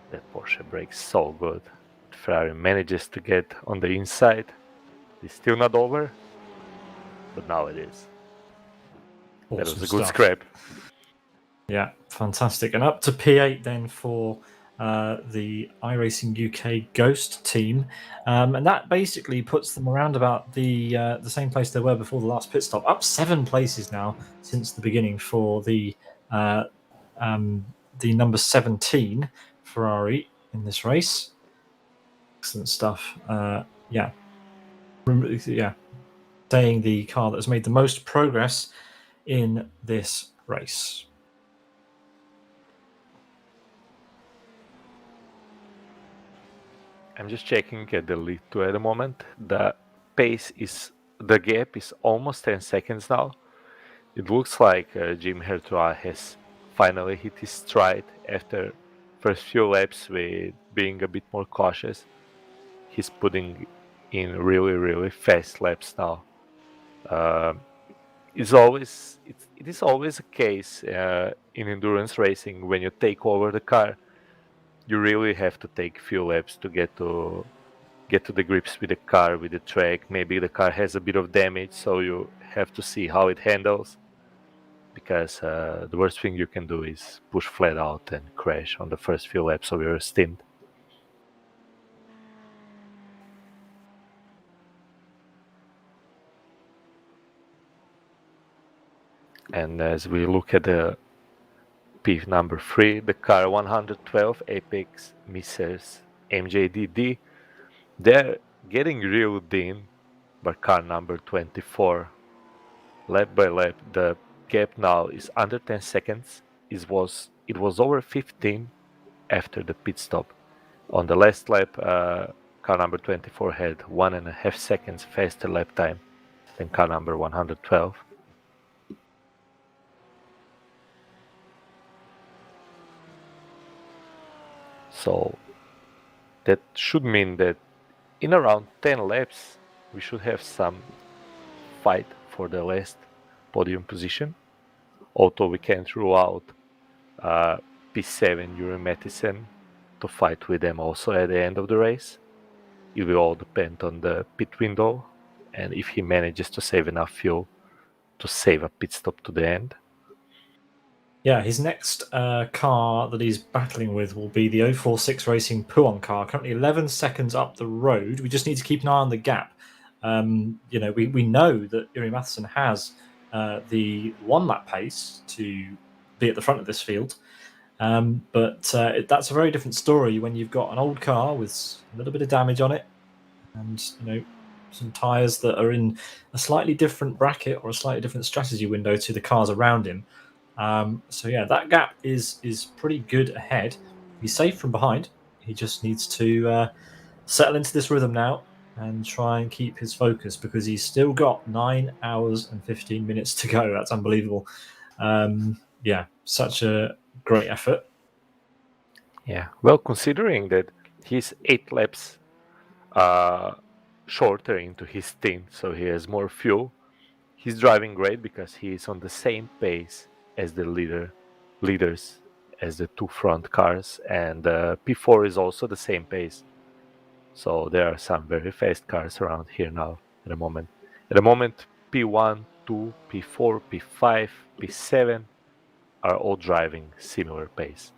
C: That Porsche brakes so good. Ferrari manages to get on the inside. It's still not over, but now it is.
A: Awesome
C: that was a good
A: stuff.
C: scrap.
A: Yeah, fantastic. And up to P8 then for the iRacing UK Ghost team. And that basically puts them around about the same place they were before the last pit stop. Up 7 places now since the beginning for the number 17 Ferrari in this race. Excellent stuff. Yeah. Staying the car that has made the most progress in this race.
C: I'm just checking at the lead 2 at the moment. The gap is almost 10 seconds now. It looks like Jim Hertois has finally hit his stride after first few laps with being a bit more cautious. He's putting in really fast laps now. It is always a case in endurance racing. When you take over the car, you really have to take few laps to get to the grips with the car, with the track. Maybe the car has a bit of damage, so you have to see how it handles. Because the worst thing you can do is push flat out and crash on the first few laps of your stint. And as we look at the P number 3, the car 112 Apex Misses MJDD, they're getting reeled in but car number 24, lap by lap, the gap now is under 10 seconds. It was over 15 after the pit stop. On the last lap, car number 24 had 1.5 seconds faster lap time than car number 112. So that should mean that in around 10 laps, we should have some fight for the last podium position. Although we can't rule out P7 Yuri Mattison to fight with them also at the end of the race. It will all depend on the pit window and if he manages to save enough fuel to save a pit stop to the end.
A: Yeah, his next car that he's battling with will be the 046 Racing Podium car, currently 11 seconds up the road. We just need to keep an eye on the gap. We know that Yuri Matheson has the one-lap pace to be at the front of this field, but that's a very different story when you've got an old car with a little bit of damage on it and some tyres that are in a slightly different bracket or a slightly different strategy window to the cars around him. So yeah, that gap is pretty good ahead. He's safe from behind. He just needs to settle into this rhythm now and try and keep his focus because he's still got 9 hours and 15 minutes to go. That's unbelievable. Yeah, such a great effort.
C: Yeah, well, considering that he's 8 laps shorter into his stint, so he has more fuel, he's driving great because he's on the same pace as the leaders, as the two front cars, and P4 is also the same pace. So there are some very fast cars around here now at the moment. At the moment, P1, 2, P4, P5, P7 are all driving similar pace.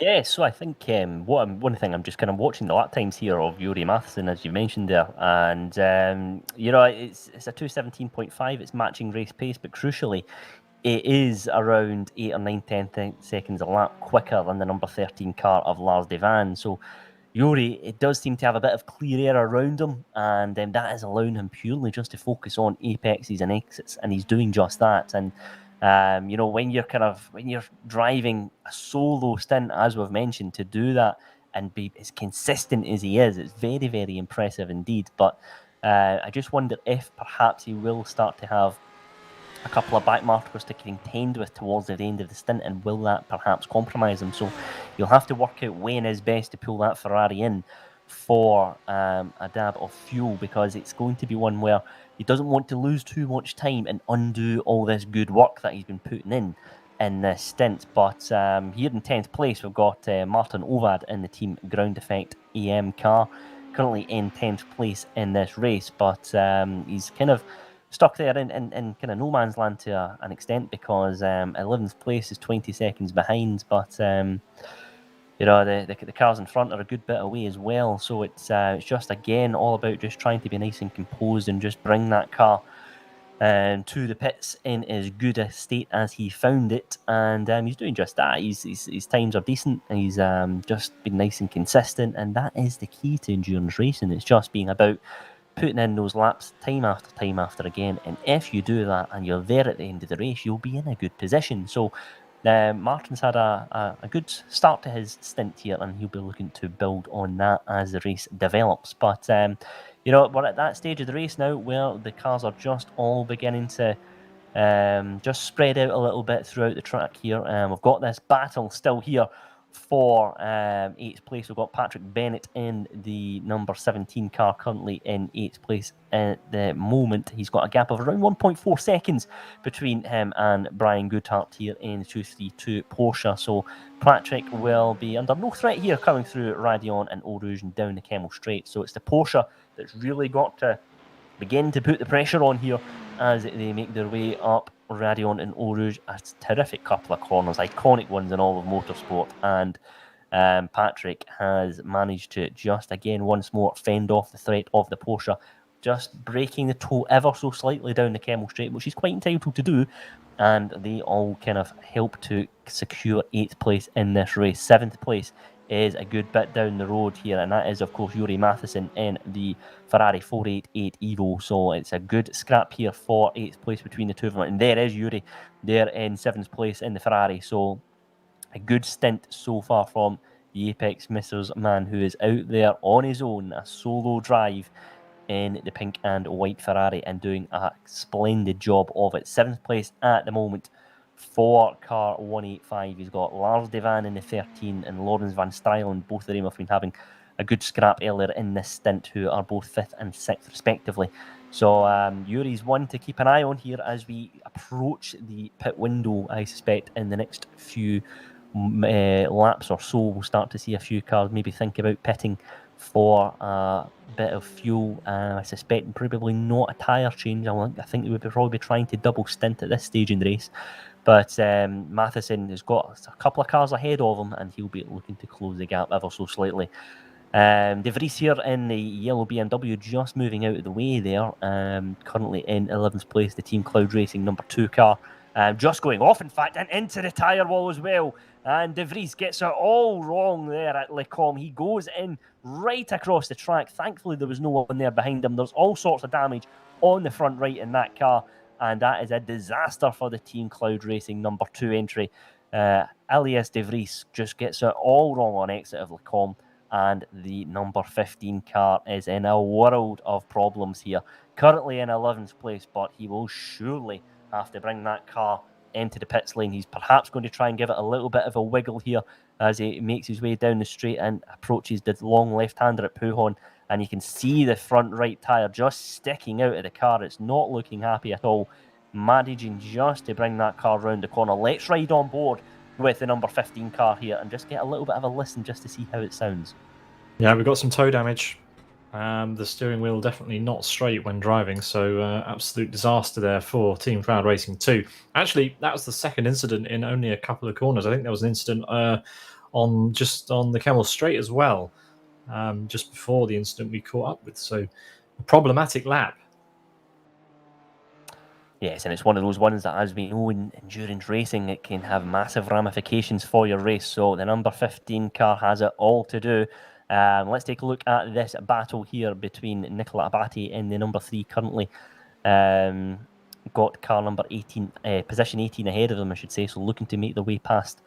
B: Yeah, so I think one thing I'm just kind of watching the lap times here of Yuri Matheson, as you mentioned there, and it's a 2:17.5. It's matching race pace, but crucially, it is around 8 or 9, 10 seconds a lap quicker than the number 13 car of Lars Devan. So Yuri, it does seem to have a bit of clear air around him, and that is allowing him purely just to focus on apexes and exits, and he's doing just that. And when you're driving a solo stint, as we've mentioned, to do that and be as consistent as he is, it's very, very impressive indeed. But I just wonder if perhaps he will start to have a couple of back markers to contend with towards the end of the stint, and will that perhaps compromise him? So you'll have to work out when is best to pull that Ferrari in for a dab of fuel, because it's going to be one where he doesn't want to lose too much time and undo all this good work that he's been putting in this stint. But here in 10th place, we've got Martin Ovad in the Team Ground Effect EM car, currently in 10th place in this race, but he's kind of stuck there in kind of no man's land to an extent, because 11th place is 20 seconds behind, but the cars in front are a good bit away as well. So it's just, again, all about just trying to be nice and composed and just bring that car to the pits in as good a state as he found it, and he's doing just that. His times are decent, and he's just been nice and consistent, and that is the key to endurance racing. It's just being about putting in those laps time after again, and if you do that and you're there at the end of the race, you'll be in a good position. So Martin's had a good start to his stint here, and he'll be looking to build on that as the race develops. But we're at that stage of the race now where the cars are just all beginning to just spread out a little bit throughout the track here. We've got this battle still here for 8th place. We've got Patrick Bennett in the number 17 car, currently in 8th place at the moment. He's got a gap of around 1.4 seconds between him and Brian Goodhart here in the 232 Porsche. So Patrick will be under no threat here coming through Radion and Eau Rouge and down the Kemmel Straight. So it's the Porsche that's really got to begin to put the pressure on here as they make their way up Radion and Eau Rouge. A terrific couple of corners, iconic ones in all of motorsport, and Patrick has managed to just again once more fend off the threat of the Porsche just breaking the toe ever so slightly down the Kemmel Straight, which he's quite entitled to do. And they all kind of help to secure 8th place in this race. 7th place is a good bit down the road here, and that is, of course, Yuri Matheson in the Ferrari 488 Evo. So it's a good scrap here for 8th place between the two of them. And there is Yuri there in 7th place in the Ferrari. So a good stint so far from the Apex Missers man, who is out there on his own, a solo drive in the pink and white Ferrari, and doing a splendid job of it. 7th place at the moment for car 185. He's got Lars Devan in the 13 and Lawrence Van Strylen. Both of them have been having a good scrap earlier in this stint, who are both 5th and 6th respectively. So Yuri's one to keep an eye on here as we approach the pit window. I suspect in the next few laps or so we'll start to see a few cars maybe think about pitting for a bit of fuel. I suspect probably not a tyre change. I think they would probably be trying to double stint at this stage in the race. But Matheson has got a couple of cars ahead of him, and he'll be looking to close the gap ever so slightly. De Vries here in the yellow BMW, just moving out of the way there. Currently in 11th place, the Team Cloud Racing number 2 car. Just going off, in fact, and into the tyre wall as well. And De Vries gets it all wrong there at Le Combe. He goes in right across the track. Thankfully, there was no one there behind him. There's all sorts of damage on the front right in that car, and that is a disaster for the Team Cloud Racing number 2 entry. Alias De Vries just gets it all wrong on exit of Le Combe, and the number 15 car is in a world of problems here. Currently in 11th place, but he will surely have to bring that car into the pits lane. He's perhaps going to try and give it a little bit of a wiggle here as he makes his way down the straight and approaches the long left-hander at Pouhon, and you can see the front right tyre just sticking out of the car. It's not looking happy at all, managing just to bring that car round the corner. Let's ride on board with the number 15 car here and just get a little bit of a listen just to see how it sounds.
A: Yeah, we've got some toe damage. The steering wheel definitely not straight when driving, so absolute disaster there for Team Cloud Racing 2. Actually, that was the second incident in only a couple of corners. I think there was an incident on the Kemmel Straight as well, just before the incident we caught up with. So a problematic lap.
B: Yes, and it's one of those ones that, as we know in endurance racing, it can have massive ramifications for your race. So the number 15 car has it all to do. Let's take a look at this battle here between Nicola Abate and the number 3 currently. Got car number 18, position 18 ahead of them, I should say. So looking to make their way past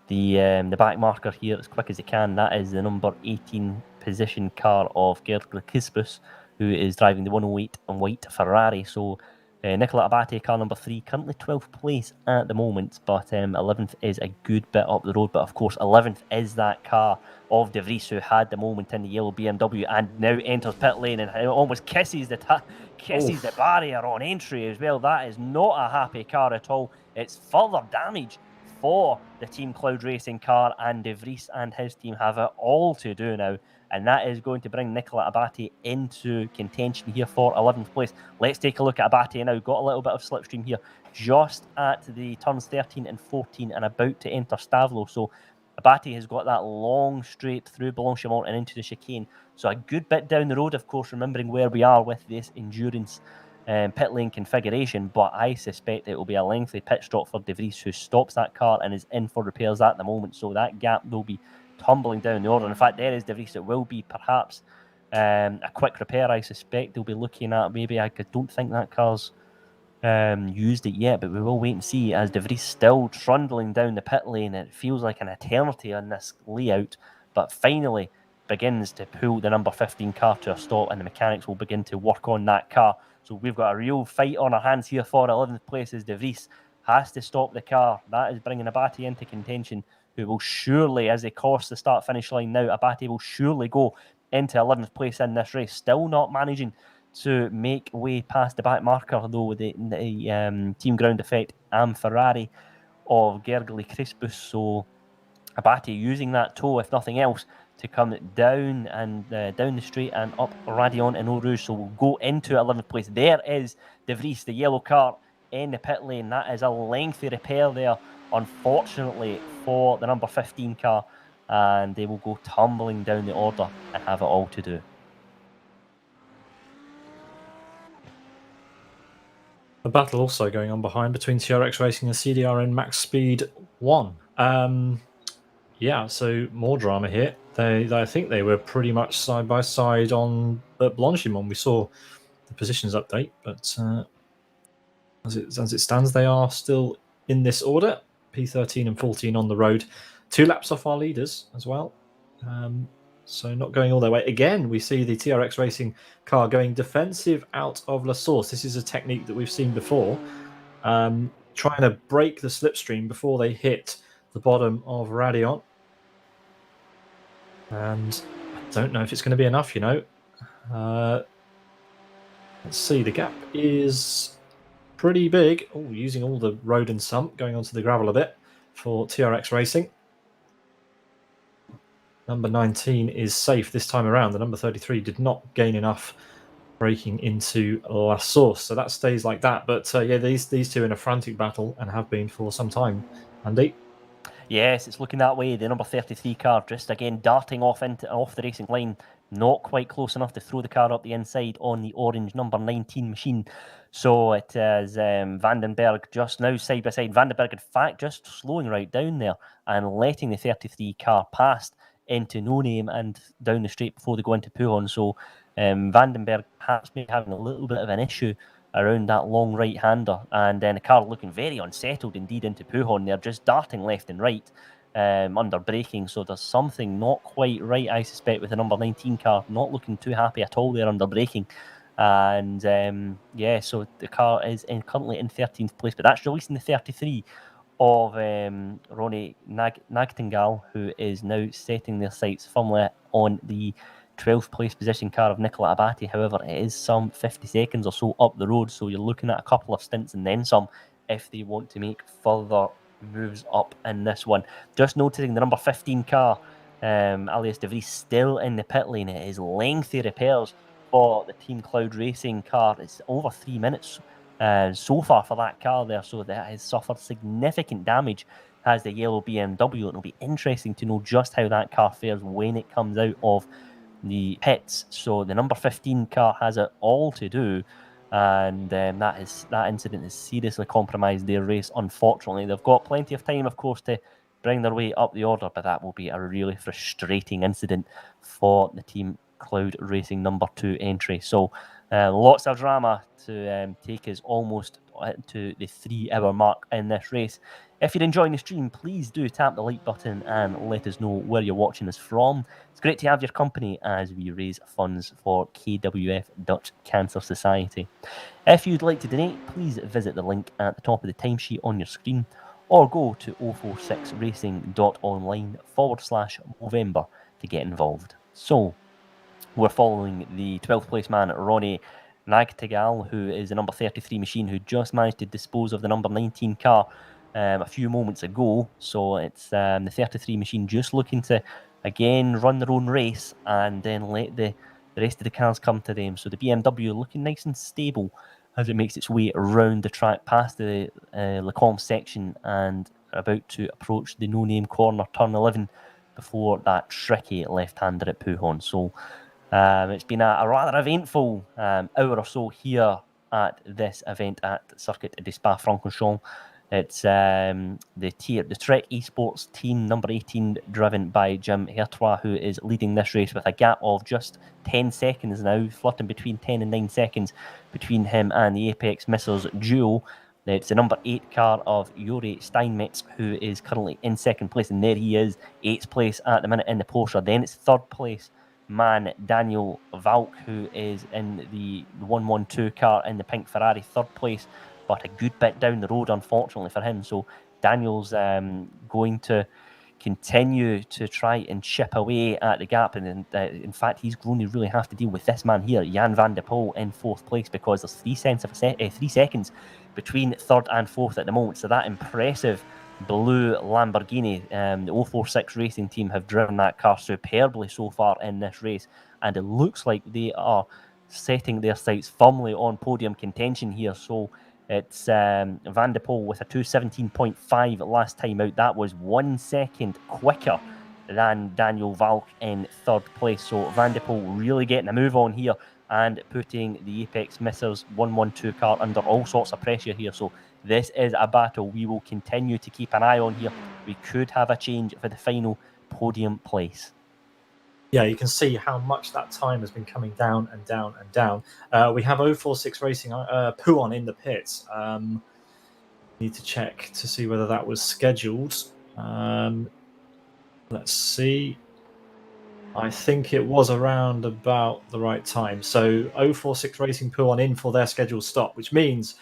B: the back marker here as quick as they can. That is the number 18 position car of Gergely Kispus, who is driving the 108 and white Ferrari. So Nicola Abate, car number 3, currently 12th place at the moment, but 11th is a good bit up the road. But of course, 11th is that car of De Vries, who had the moment in the yellow BMW and now enters pit lane and almost kisses the barrier on entry as well. That is not a happy car at all. It's further damage for the Team Cloud Racing car, and De Vries and his team have it all to do now. And that is going to bring Nicola Abate into contention here for 11th place. Let's take a look at Abate now. Got a little bit of slipstream here just at the turns 13 and 14 and about to enter Stavlo. So Abate has got that long straight through Blanchimont and into the chicane. So a good bit down the road, of course, remembering where we are with this endurance pit lane configuration. But I suspect it will be a lengthy pit stop for De Vries, who stops that car and is in for repairs at the moment. So that gap will be tumbling down the order. In fact, there is De Vries. It will be perhaps a quick repair, I suspect. They'll be looking at maybe, I don't think that car's used it yet, but we will wait and see as De Vries still trundling down the pit lane. It feels like an eternity on this layout, but finally begins to pull the number 15 car to a stop, and the mechanics will begin to work on that car. So we've got a real fight on our hands here for 11th place as De Vries has to stop the car. That is bringing Abate into contention, who will surely, as they cross the start-finish line now, Abate will surely go into 11th place in this race. Still not managing to make way past the back marker, though, with the team ground effect Ferrari of Gergely Crispus. So Abate using that toe, if nothing else, to come down and down the straight and up Radion and Eau Rouge. So we'll go into 11th place. There is De Vries, the yellow car in the pit lane. That is a lengthy repair there, unfortunately, for the number 15 car, and they will go tumbling down the order and have it all to do.
A: A battle also going on behind between TRX Racing and CDRN Max Speed 1. Yeah, so more drama here. I think they were pretty much side by side on at Blanchimont. We saw the positions update, but as it stands, they are still in this order. P13 and 14 on the road, 2 laps off our leaders as well. So not going all their way. Again, we see the TRX Racing car going defensive out of La Source. This is a technique that we've seen before, trying to break the slipstream before they hit the bottom of Radion. And I don't know if it's going to be enough, you know. Let's see, the gap is pretty big. Oh, using all the road and sump, going onto the gravel a bit for TRX Racing. Number 19 is safe this time around. The number 33 did not gain enough breaking into La Source, so that stays like that. But yeah, these two in a frantic battle and have been for some time. Andy?
B: Yes, it's looking that way. The number 33 car just again darting off the racing line, not quite close enough to throw the car up the inside on the orange number 19 machine. So it is Vandenberg just now side by side. Vandenberg, in fact, just slowing right down there and letting the 33 car past into No Name and down the straight before they go into Pujon. So Vandenberg perhaps maybe having a little bit of an issue around that long right-hander, and then the car looking very unsettled indeed into Pujon. They're just darting left and right under braking, so there's something not quite right, I suspect, with the number 19 car. Not looking too happy at all there under braking. And yeah, so the car is currently in 13th place, but that's releasing the 33 of Ronnie Nagtingal, who is now setting their sights firmly on the 12th place position car of Nicola Abate. However, it is some 50 seconds or so up the road, so you're looking at a couple of stints and then some if they want to make further moves up in this one. Just noticing the number 15 car, Alias De Vries, still in the pit lane. It is lengthy repairs for the Team Cloud Racing car. It's over 3 minutes so far for that car there, so that has suffered significant damage as the yellow BMW. It'll be interesting to know just how that car fares when it comes out of the pits. So the number 15 car has it all to do, and that incident has seriously compromised their race. Unfortunately, they've got plenty of time, of course, to bring their way up the order, but that will be a really frustrating incident for the Team Cloud Racing number 2 entry. So lots of drama to take us almost to the 3-hour mark in this race. If you're enjoying the stream, please do tap the like button and let us know where you're watching us from. It's great to have your company as we raise funds for KWF Dutch Cancer Society. If you'd like to donate, please visit the link at the top of the timesheet on your screen, or go to 046racing.online/Movember to get involved. So, we're following the 12th place man, Ronnie Nagtigal, who is the number 33 machine, who just managed to dispose of the number 19 car a few moments ago. So it's the 33 machine just looking to again run their own race and then let the rest of the cars come to them. So the BMW looking nice and stable as it makes its way around the track past the Lecombe section and about to approach the no-name corner, turn 11, before that tricky left-hander at Pujon. So it's been a rather eventful hour or so here at this event at Circuit de Spa Francorchamps. It's the Trek Esports team, number 18, driven by Jim Hertois, who is leading this race with a gap of just 10 seconds now, flirting between 10 and 9 seconds between him and the Apex Missiles duo. It's the number 8 car of Yuri Steinmetz, who is currently in 2nd place, and there he is, 8th place at the minute in the Porsche. Then it's 3rd place man Daniel Valk, who is in the 112 car in the pink Ferrari, 3rd place, but a good bit down the road, unfortunately, for him. So Daniel's going to continue to try and chip away at the gap. And in fact, he's going to really have to deal with this man here, Jan van der Poel, in 4th place, because there's 3 seconds between 3rd and 4th at the moment. So that impressive blue Lamborghini, the 046 Racing team have driven that car superbly so far in this race. And it looks like they are setting their sights firmly on podium contention here. So it's Van der Poel with a 2:17.5 last time out. That was 1 second quicker than Daniel Valk in 3rd place. So Van der Poel really getting a move on here and putting the Apex Missers 112 car under all sorts of pressure here. So this is a battle we will continue to keep an eye on here. We could have a change for the final podium place.
A: Yeah, you can see how much that time has been coming down and down and down. We have 046 Racing Puon in the pits. Need to check to see whether that was scheduled. Let's see. I think it was around about the right time. So 046 Racing Puon in for their scheduled stop, which means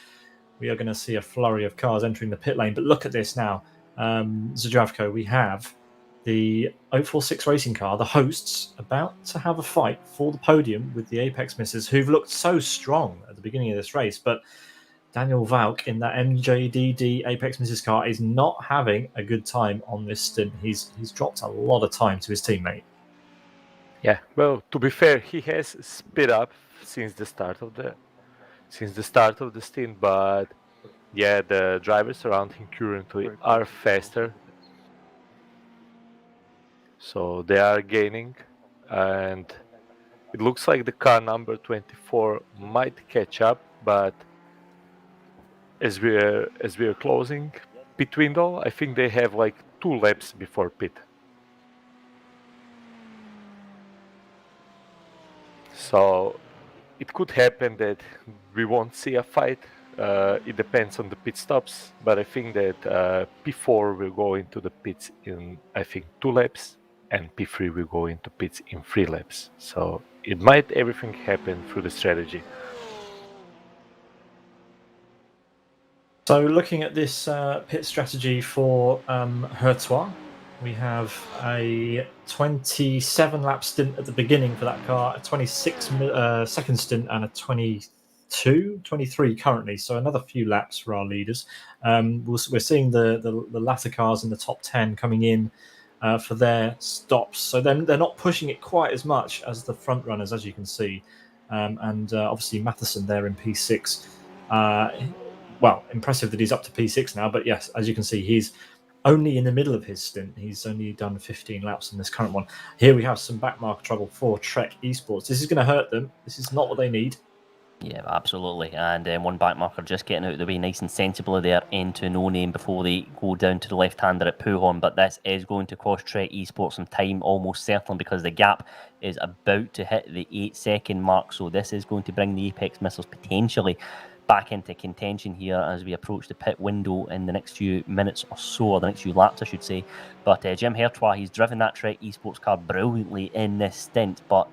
A: we are going to see a flurry of cars entering the pit lane. But look at this now. Zdravko, we have the 046 Racing car, the hosts, about to have a fight for the podium with the Apex Missers, who've looked so strong at the beginning of this race. But Daniel Valk in that MJDD Apex Missers car is not having a good time on this stint. He's dropped a lot of time to his teammate.
C: Yeah, well, to be fair, he has sped up since the start of the stint, but yeah, the drivers around him currently are faster, so they are gaining, and it looks like the car number 24 might catch up, but as we are closing pit window, I think they have like 2 laps before pit. So it could happen that we won't see a fight. It depends on the pit stops, but I think that P4 will go into the pits in, I think, 2 laps, and P3 will go into pits in 3 laps. So it might everything happen through the strategy.
A: So looking at this pit strategy for Hertois, we have a 27 lap stint at the beginning for that car, a 26 second stint, and a 23 currently. So another few laps for our leaders. We're seeing the latter cars in the top 10 coming in for their stops. So then they're not pushing it quite as much as the front runners, as you can see. And obviously Matheson there in P6. Well, impressive that he's up to P6 now. But yes, as you can see, he's only in the middle of his stint. He's only done 15 laps in this current one. Here we have some backmarker trouble for Trek Esports. This is going to hurt them. This is not what they need.
B: Yeah, absolutely. And one backmarker just getting out of the way nice and sensibly there into No Name before they go down to the left-hander at Puhon. But this is going to cost Trek Esports some time, almost certainly, because the gap is about to hit the 8-second mark. So this is going to bring the Apex Missiles potentially back into contention here as we approach the pit window in the next few minutes or so, or the next few laps, I should say. But Jim Hertois, he's driven that Trek Esports car brilliantly in this stint, but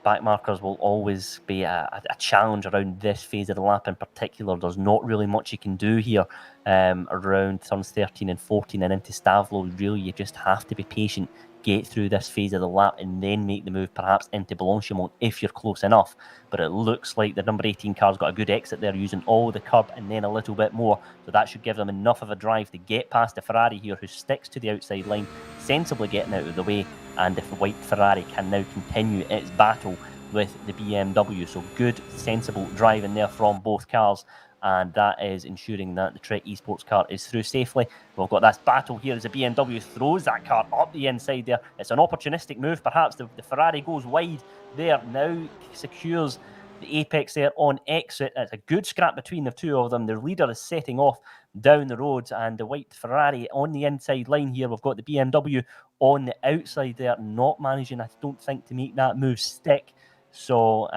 B: backmarkers will always be a challenge around this phase of the lap in particular. There's not really much you can do here around turns 13 and 14 and into Stavlo. Really, you just have to be patient, get through this phase of the lap, and then make the move perhaps into Blanchimont if you're close enough. But it looks like the number 18 car's got a good exit there, using all the curb and then a little bit more. So that should give them enough of a drive to get past the Ferrari here, who sticks to the outside line, sensibly getting out of the way. And if the white Ferrari can now continue its battle with the BMW. So good, sensible driving there from both cars. And that is ensuring that the Trek Esports car is through safely. We've got this battle here as the BMW throws that car up the inside there. It's an opportunistic move, perhaps. The Ferrari goes wide there, now secures the Apex there on exit. It's a good scrap between the two of them. The leader is setting off down the road, and the white Ferrari on the inside line here. We've got the BMW on the outside there, not managing, I don't think, to make that move stick. So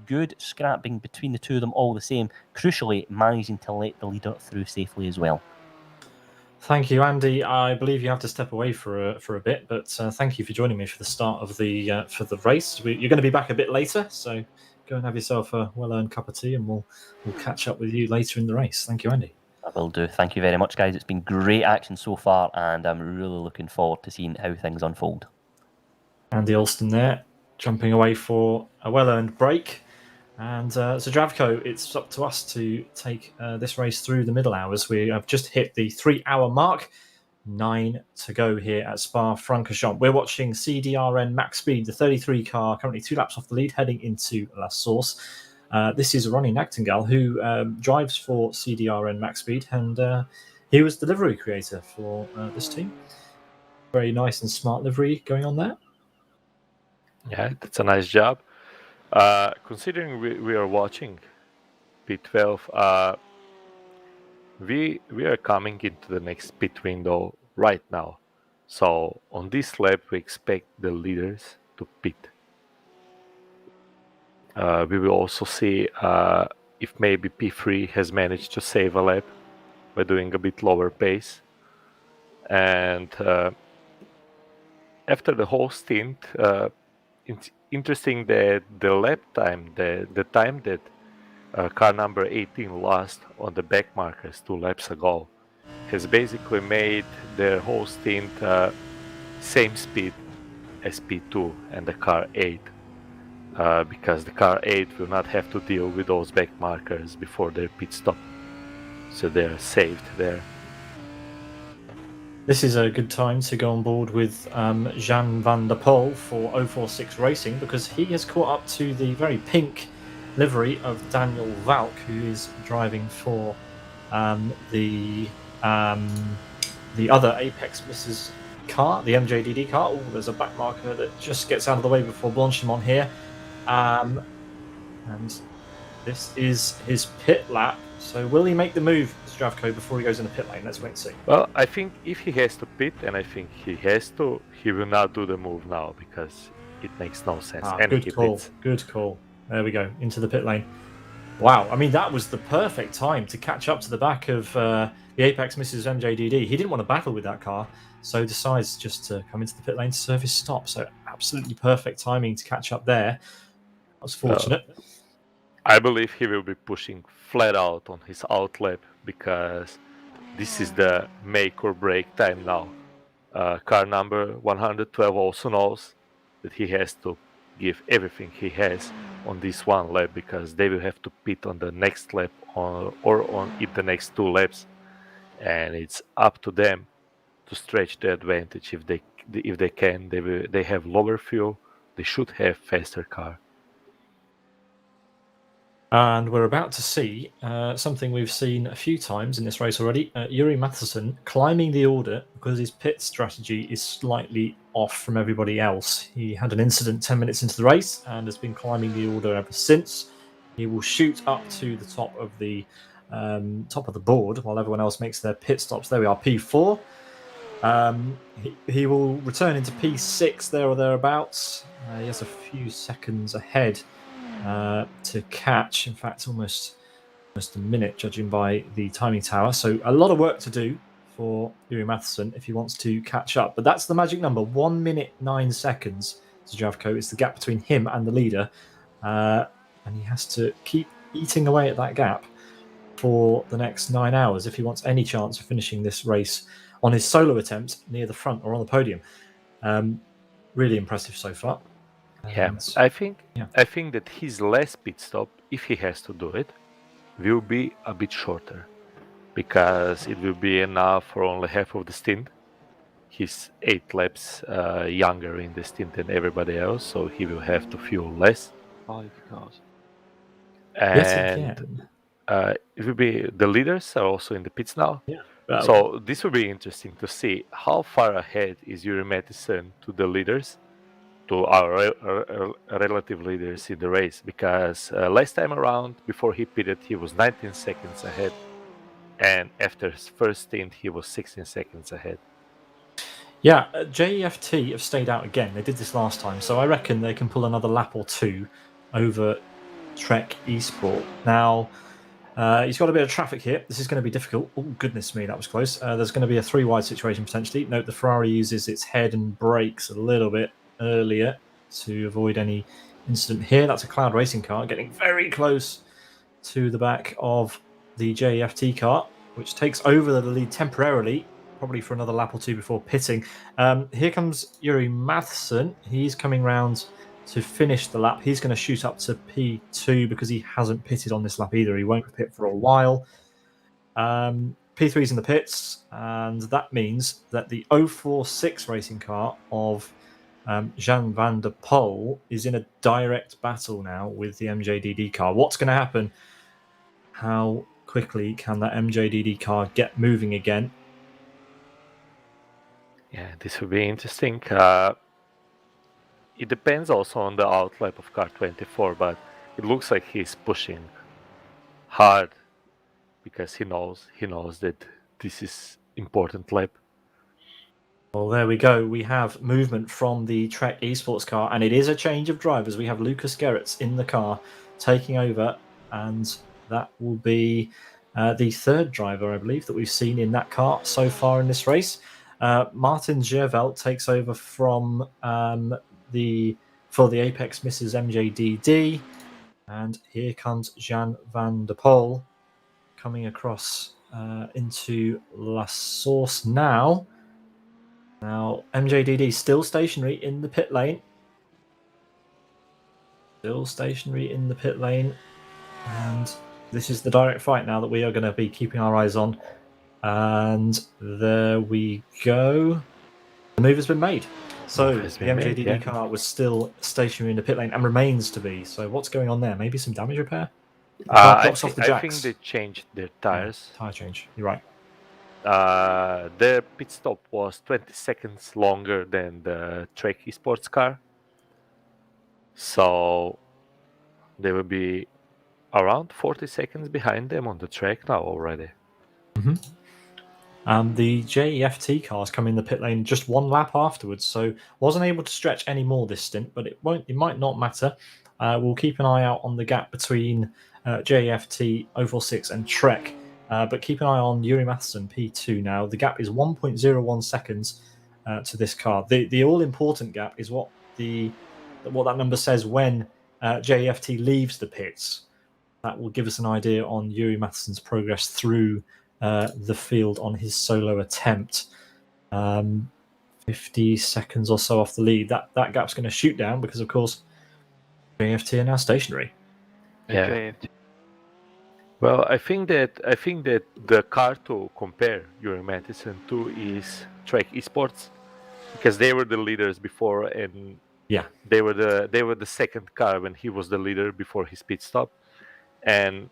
B: good scrapping between the two of them all the same. Crucially, managing to let the leader through safely as well.
A: Thank you, Andy. I believe you have to step away for a bit, but thank you for joining me for the start of the race. You're going to be back a bit later, so go and have yourself a well-earned cup of tea, and we'll catch up with you later in the race. Thank you, Andy.
B: I will do. Thank you very much, guys. It's been great action so far, and I'm really looking forward to seeing how things unfold.
A: Andy Alston there, jumping away for a well-earned break. And so, Zdravko, it's up to us to take this race through the middle hours. We have just hit the 3-hour mark. 9 to go here at Spa Francorchamps. We're watching CDRN Max Speed, the 33 car, currently 2 laps off the lead, heading into La Source. This is Ronnie Nachtingall, who drives for CDRN Max Speed, and he was the livery creator for this team. Very nice and smart livery going on there.
C: Yeah, that's a nice job. Considering we are watching P12, we are coming into the next pit window right now. So on this lap, we expect the leaders to pit. We will also see if maybe P3 has managed to save a lap by doing a bit lower pace. And after the whole stint, it's interesting that the lap time, the time that car number 18 lost on the back markers 2 laps ago, has basically made the whole stint same speed as P2 and the car 8. Because the car 8 will not have to deal with those back markers before their pit stop. So they're saved there.
A: This is a good time to go on board with Jan van der Poel for 046 Racing, because he has caught up to the very pink livery of Daniel Valk, who is driving for the other Apex Mrs. car, the MJDD car. Oh, there's a back marker that just gets out of the way before Blanchimont here. And this is his pit lap. So will he make the move, Zdravko, before he goes in the pit lane? Let's wait and see.
C: Well, I think if he has to pit, and I think he has to, he will not do the move now because it makes no sense. And
A: good call.
C: Pits.
A: Good call. There we go, into the pit lane. Wow, I mean, that was the perfect time to catch up to the back of the Apex Mrs. MJDD. He didn't want to battle with that car, so decides just to come into the pit lane to serve his stop. So absolutely perfect timing to catch up there. That was fortunate.
C: I believe he will be pushing flat out on his outlap because this is the make or break time now. Car number 112 also knows that he has to give everything he has on this one lap because they will have to pit on the next lap or on the next 2 laps, and it's up to them to stretch the advantage if they can. They have lower fuel. They should have faster car.
A: And we're about to see something we've seen a few times in this race already. Yuri Matheson climbing the order because his pit strategy is slightly off from everybody else. He had an incident 10 minutes into the race and has been climbing the order ever since. He will shoot up to the top of the board while everyone else makes their pit stops. There we are, P4. He will return into P6 there or thereabouts. He has a few seconds ahead to catch. In fact, almost a minute, judging by the timing tower. So a lot of work to do for Yuri Matheson if he wants to catch up. But that's the magic number, 1 minute 9 seconds. Zdravko is the gap between him and the leader, and he has to keep eating away at that gap for the next 9 hours if he wants any chance of finishing this race on his solo attempt near the front or on the podium. Really impressive so far.
C: Yeah, I think that his last pit stop, if he has to do it, will be a bit shorter because it will be enough for only half of the stint. He's 8 laps younger in the stint than everybody else, so he will have to fuel less.
B: Oh God!
C: And it will be the leaders are also in the pits now.
A: Yeah.
C: So this will be interesting to see how far ahead is Yuri Matheson to the leaders, to our relative leaders in the race, because last time around, before he pitted, he was 19 seconds ahead, and after his first stint, he was 16 seconds ahead.
A: Yeah, JEFT have stayed out again. They did this last time, so I reckon they can pull another lap or 2 over Trek Esport. Now, he's got a bit of traffic here. This is going to be difficult. Oh, goodness me, that was close. There's going to be a 3-wide situation potentially. Note the Ferrari uses its head and brakes a little bit earlier to avoid any incident here. That's a Cloud Racing car getting very close to the back of the JEFT car, which takes over the lead temporarily, probably for another lap or 2 before pitting. Here comes Yuri Matheson. He's coming round to finish the lap. He's going to shoot up to P2 because he hasn't pitted on this lap either. He won't pit for a while. P3's in the pits, and that means that the 046 racing car of Jan van der Poel is in a direct battle now with the MJDD car. What's going to happen? How quickly can that MJDD car get moving again?
C: Yeah, this will be interesting. it depends also on the outlap of car 24, but it looks like he's pushing hard because he knows that this is important lap.
A: Well, there we go. We have movement from the Trek Esports car, and it is a change of drivers. We have Lucas Gerrits in the car taking over, and that will be the third driver, I believe, that we've seen in that car so far in this race. Martin Gervelt takes over from the Apex Misses MJDD, and here comes Jan van der Poel coming across into La Source now. Now, MJDD still stationary in the pit lane. Still stationary in the pit lane. And this is the direct fight now that we are going to be keeping our eyes on. And there we go. The move has been made. So the MJDD car was still stationary in the pit lane and remains to be. So what's going on there? Maybe some damage repair?
C: I think they changed their tires.
A: Yeah, tire change. You're right.
C: Their pit stop was 20 seconds longer than the Trek Esports car. So they will be around 40 seconds behind them on the track now already.
A: The JEFT cars come in the pit lane just one lap afterwards, so wasn't able to stretch any more this stint, but it might not matter. We'll keep an eye out on the gap between JEFT, 046 and Trek, but keep an eye on Yuri Matheson P2 now. The gap is 1.01 seconds to this car. The all-important gap is what that number says when JEFT leaves the pits. That will give us an idea on Yuri Matheson's progress through the field on his solo attempt. 50 seconds or so off the lead. That gap's going to shoot down because, of course, JFT are now stationary.
C: Yeah. Well, I think that the car to compare Yuri Matheson to is Trek Esports, because they were the leaders before, and they were the second car when he was the leader before his pit stop, and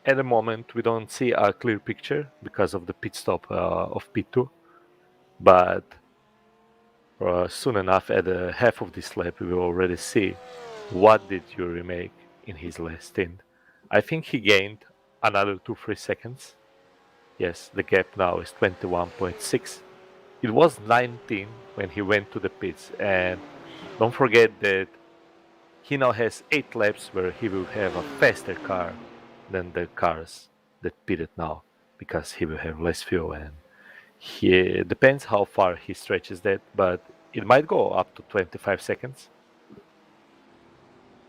C: at the moment we don't see a clear picture because of the pit stop of P2, but soon enough at the half of this lap we will already see what did Yuri make in his last stint. I think he gained another 2-3 seconds. Yes, the gap now is 21.6. It was 19 when he went to the pits, and don't forget that he now has 8 laps where he will have a faster car than the cars that pitted now, because he will have less fuel, and it depends how far he stretches that, but it might go up to 25 seconds.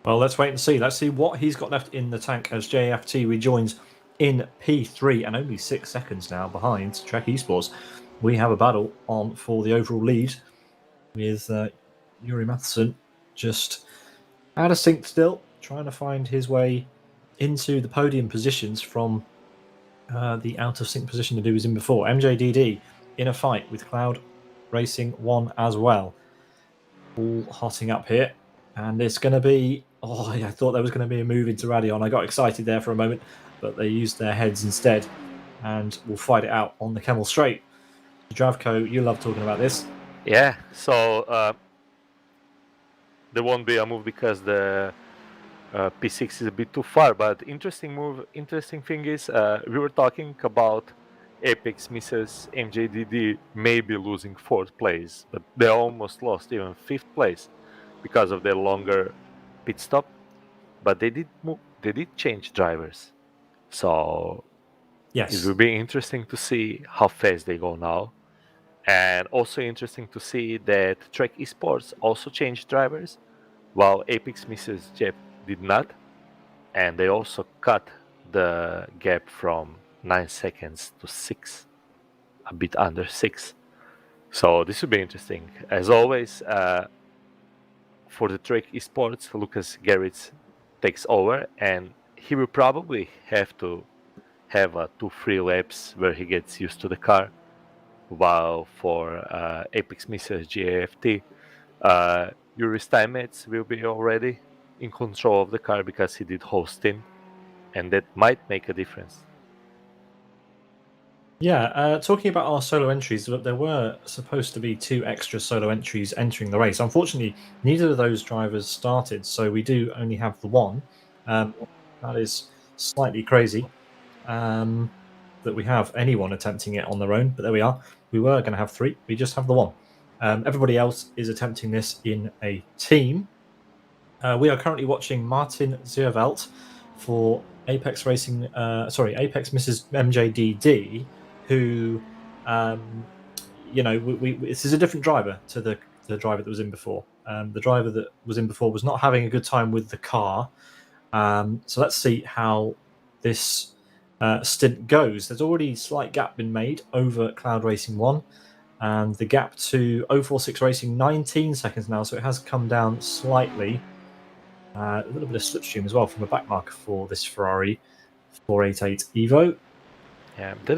A: Well, let's wait and see. Let's see what he's got left in the tank as JFT rejoins in P3 and only 6 seconds now behind Trek Esports. We have a battle on for the overall lead with Yuri Matheson just out of sync still, trying to find his way into the podium positions from the out of sync position that he was in before. MJDD in a fight with Cloud Racing 1 as well. All hotting up here. And it's going to be... Oh, I thought there was going to be a move into Radion. I got excited there for a moment, but they used their heads instead. And we'll fight it out on the Camel Straight. Dravko, you love talking about this.
C: Yeah, so there won't be a move because the P6 is a bit too far, but interesting thing is we were talking about Apex Misses MJDD maybe losing 4th place, but they almost lost even 5th place because of their longer pit stop. But they did change drivers, so
A: yes,
C: it will be interesting to see how fast they go now, and also interesting to see that Trek Esports also changed drivers, while Apex Misses Jep did not, and they also cut the gap from 9 seconds to 6, a bit under 6. So this will be interesting. As always, for the Trek Esports, Lucas Gerrits takes over, and he will probably have to have 2-3 laps where he gets used to the car, while for Apex Misses GAFT, Yuri's timemates will be already in control of the car because he did whole stint, and that might make a difference.
A: Yeah, talking about our solo entries, there were supposed to be 2 extra solo entries entering the race. Unfortunately, neither of those drivers started, so we do only have the one. That is slightly crazy that we have anyone attempting it on their own, but there we are. We were going to have 3, we just have the one. Everybody else is attempting this in a team. We are currently watching Martin Ziervelt for Apex Racing, Apex Mrs. MJDD, who, this is a different driver to the driver that was in before. The driver that was in before was not having a good time with the car. So let's see how this stint goes. There's already a slight gap been made over Cloud Racing 1, and the gap to 046 Racing 19 seconds now, so it has come down slightly. A little bit of slipstream as well from a back marker for this Ferrari 488 Evo.
C: Yeah, that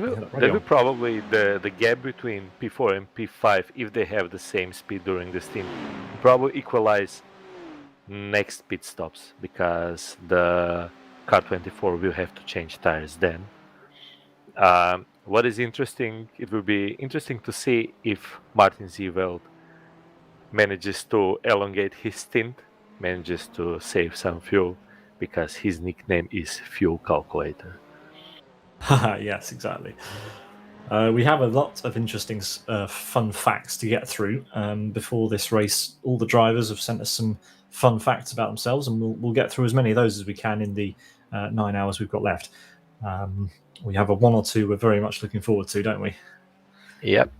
C: will probably the gap between P4 and P5, if they have the same speed during the stint, probably equalize next pit stops, because the car 24 will have to change tires then. What is interesting, it will be interesting to see if Martin Ziervelt manages to elongate his stint, manages to save some fuel, because his nickname is Fuel Calculator.
A: Yes, exactly. We have a lot of interesting fun facts to get through before this race. All the drivers have sent us some fun facts about themselves, and we'll get through as many of those as we can in the 9 hours we've got left. We have a 1 or 2 we're very much looking forward to, don't we?
C: Yep.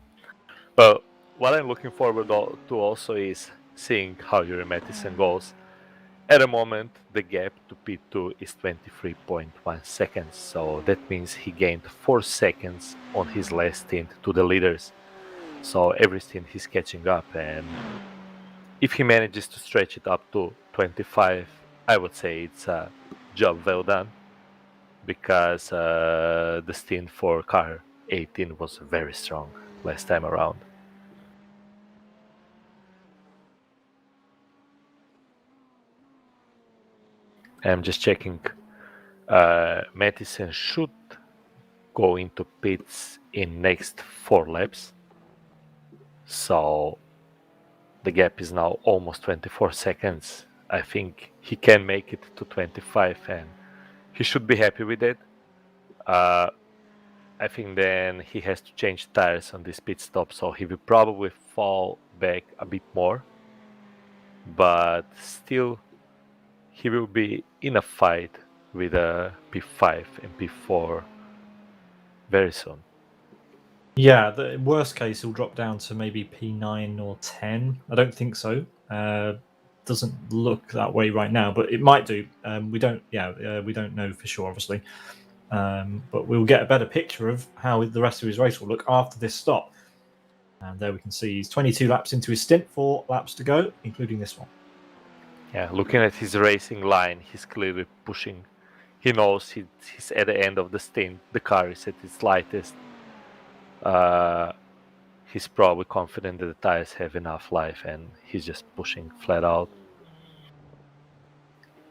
C: But what I'm looking forward to also is seeing how Yuri Mattison goes. At the moment, the gap to P2 is 23.1 seconds, so that means he gained 4 seconds on his last stint to the leaders. So every stint he's catching up, and if he manages to stretch it up to 25, I would say it's a job well done, because the stint for car 18 was very strong last time around. I'm just checking. Mattison should go into pits in next 4 laps. So the gap is now almost 24 seconds. I think he can make it to 25, and he should be happy with it. I think then he has to change tires on this pit stop, so he will probably fall back a bit more. But still, he will be in a fight with a P5 and P4 very soon.
A: Yeah, the worst case he'll drop down to maybe P9 or 10. I don't think so. Doesn't look that way right now, but it might do. We don't know for sure, obviously. But we'll get a better picture of how the rest of his race will look after this stop. And there we can see he's 22 laps into his stint, 4 laps to go, including this one.
C: Yeah, looking at his racing line, he's clearly pushing. He knows he's at the end of the stint. The car is at its lightest. He's probably confident that the tires have enough life, and he's just pushing flat out.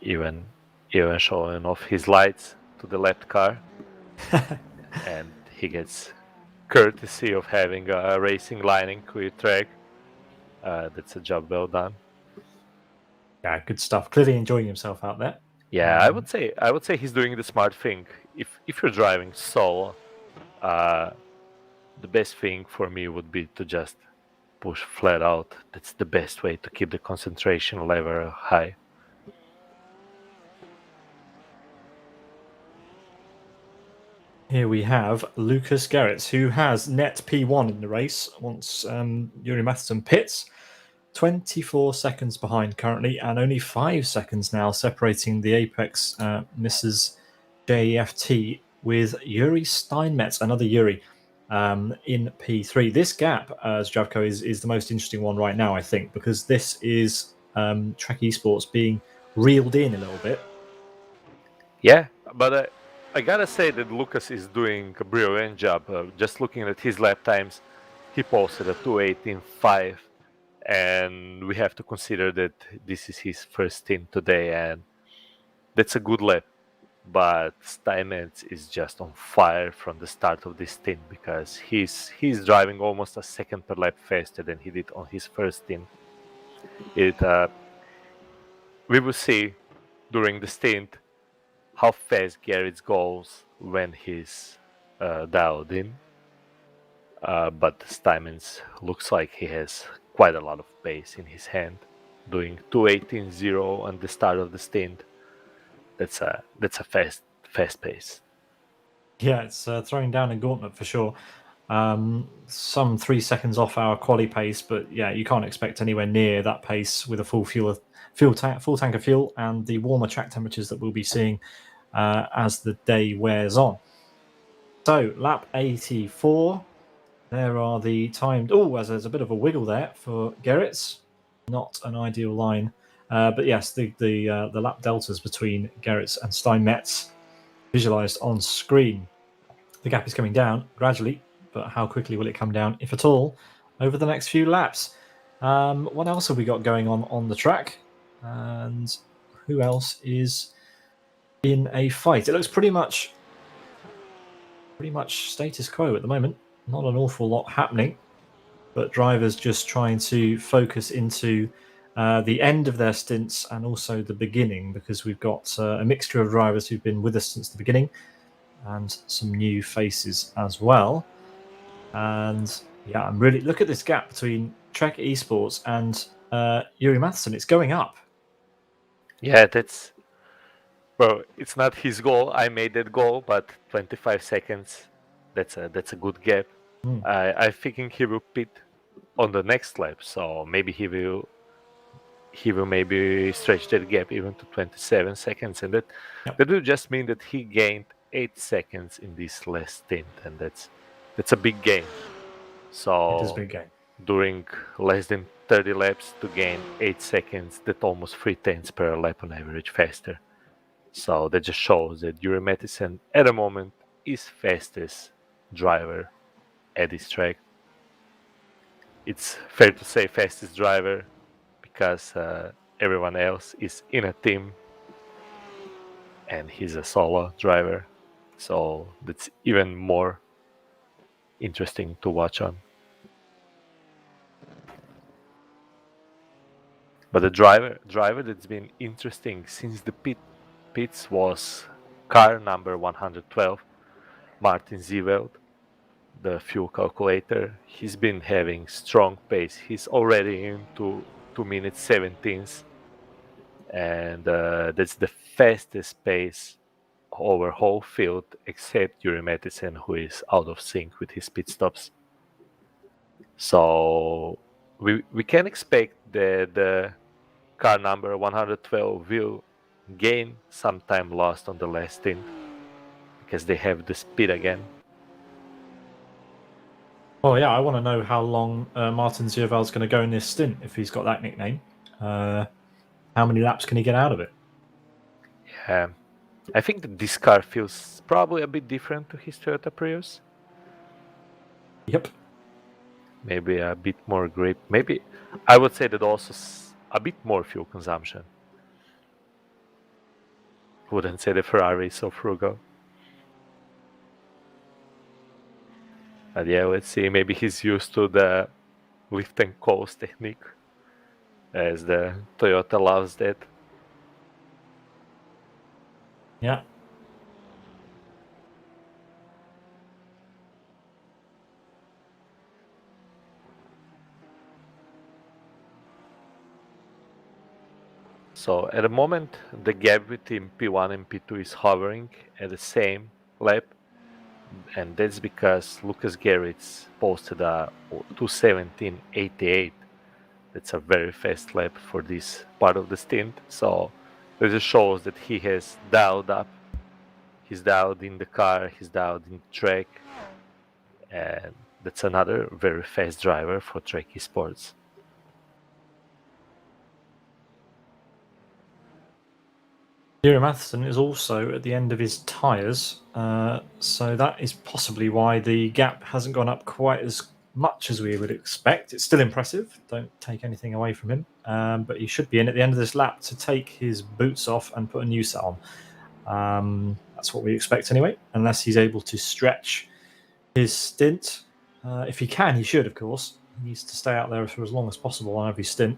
C: Even showing off his lights to the left car. And he gets courtesy of having a racing line in clear track. That's a job well done.
A: Yeah, good stuff. Clearly enjoying himself out there.
C: Yeah, I would say he's doing the smart thing. If you're driving solo, the best thing for me would be to just push flat out. That's the best way to keep the concentration level high.
A: Here we have Lucas Gerrits, who has net P1 in the race once Yuri Matheson pits. 24 seconds behind currently, and only 5 seconds now separating the Apex Mrs. JFT with Yuri Steinmetz, another Yuri, in P3. This gap, Zdravko, is the most interesting one right now, I think, because this is Trek Esports being reeled in a little bit.
C: Yeah, but I gotta say that Lucas is doing a brilliant job. Just looking at his lap times, he posted a 2:18.5. And we have to consider that this is his first stint today, and that's a good lap. but Steinmetz is just on fire from the start of this stint because he's driving almost a second per lap faster than he did on his first stint. We will see during the stint how fast Garrett goes when he's dialed in. But Steinmetz looks like he has quite a lot of pace in his hand, doing 2:18.0 on the start of the stint. That's a fast pace.
A: Yeah, it's throwing down a gauntlet for sure. Some 3 seconds off our quali pace, but yeah, you can't expect anywhere near that pace with a full tank of fuel and the warmer track temperatures that we'll be seeing as the day wears on. So lap 84. There are the timed. Oh, as there's a bit of a wiggle there for Gerrits. Not an ideal line, but yes, the lap deltas between Gerrits and Steinmetz visualized on screen. The gap is coming down gradually, but how quickly will it come down, if at all, over the next few laps? What else have we got going on the track? And who else is in a fight? It looks pretty much status quo at the moment. Not an awful lot happening, but drivers just trying to focus into the end of their stints and also the beginning, because we've got a mixture of drivers who've been with us since the beginning and some new faces as well. And yeah, I'm really look at this gap between Trek Esports and Yuri Matheson. It's going up.
C: Yeah, it's not his goal. I made that goal, but 25 seconds. That's a good gap. I think he will pit on the next lap, so maybe he will maybe stretch that gap even to 27 seconds, and that will just mean that he gained 8 seconds in this last stint, and that's a big gain. So
A: it is a big gain.
C: During less than 30 laps to gain 8 seconds, that's almost 3/10 per lap on average faster. So that just shows that Yuri Matheson at the moment is fastest driver at this track. It's fair to say fastest driver because everyone else is in a team and he's a solo driver. So that's even more interesting to watch on. But the driver that's been interesting since the pits was car number 112, Martin Zeveld, the fuel calculator. He's been having strong pace. He's already into 2 minutes 17, and that's the fastest pace over whole field except Yuri Matheson, who is out of sync with his pit stops. So we can expect that the car number 112 will gain some time lost on the last stint because they have the speed again.
A: Well, yeah, I want to know how long Martin Zierveld's going to go in this stint if he's got that nickname. How many laps can he get out of it?
C: Yeah, I think that this car feels probably a bit different to his Toyota Prius.
A: Yep.
C: Maybe a bit more grip. Maybe I would say that also a bit more fuel consumption. Wouldn't say the Ferrari is so frugal. But yeah, let's see. Maybe he's used to the lift and coast technique, as the Toyota loves that.
A: Yeah.
C: So at the moment, the gap between P1 and P2 is hovering at the same lap, and that's because Lucas Garrett's posted a 2:17.88. That's a very fast lap for this part of the stint. So it just shows that he has dialed up. He's dialed in the car, he's dialed in the track, and that's another very fast driver for Trek Esports.
A: Yuri Matheson is also at the end of his tyres, so that is possibly why the gap hasn't gone up quite as much as we would expect. It's still impressive, don't take anything away from him, but he should be in at the end of this lap to take his boots off and put a new set on. That's what we expect anyway, unless he's able to stretch his stint. If he can, he should, of course. He needs to stay out there for as long as possible on every stint.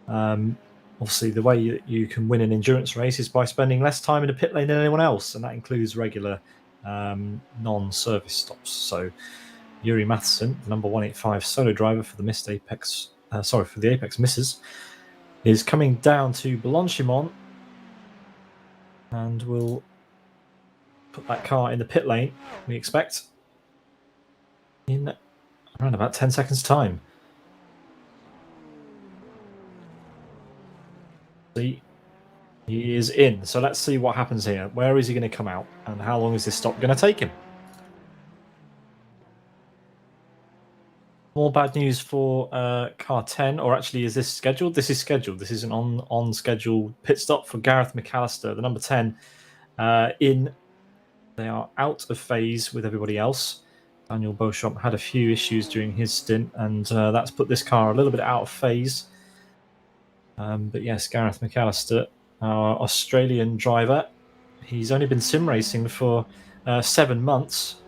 A: Obviously, the way you can win an endurance race is by spending less time in the pit lane than anyone else, and that includes regular non-service stops. So, Yuri Matheson, the number 185 solo driver for the Apex Misses, is coming down to Blanchimont and will put that car in the pit lane, we expect, in around about 10 seconds' time. See, he is in. So let's see what happens here. Where is he going to come out, and how long is this stop going to take him? More bad news for car 10, or actually, is this scheduled? This is scheduled. This is an on schedule pit stop for Gareth McAllister, the number 10. They are out of phase with everybody else. Daniel Beauchamp had a few issues during his stint, and that's put this car a little bit out of phase. But yes, Gareth McAllister, our Australian driver, he's only been sim racing for 7 months,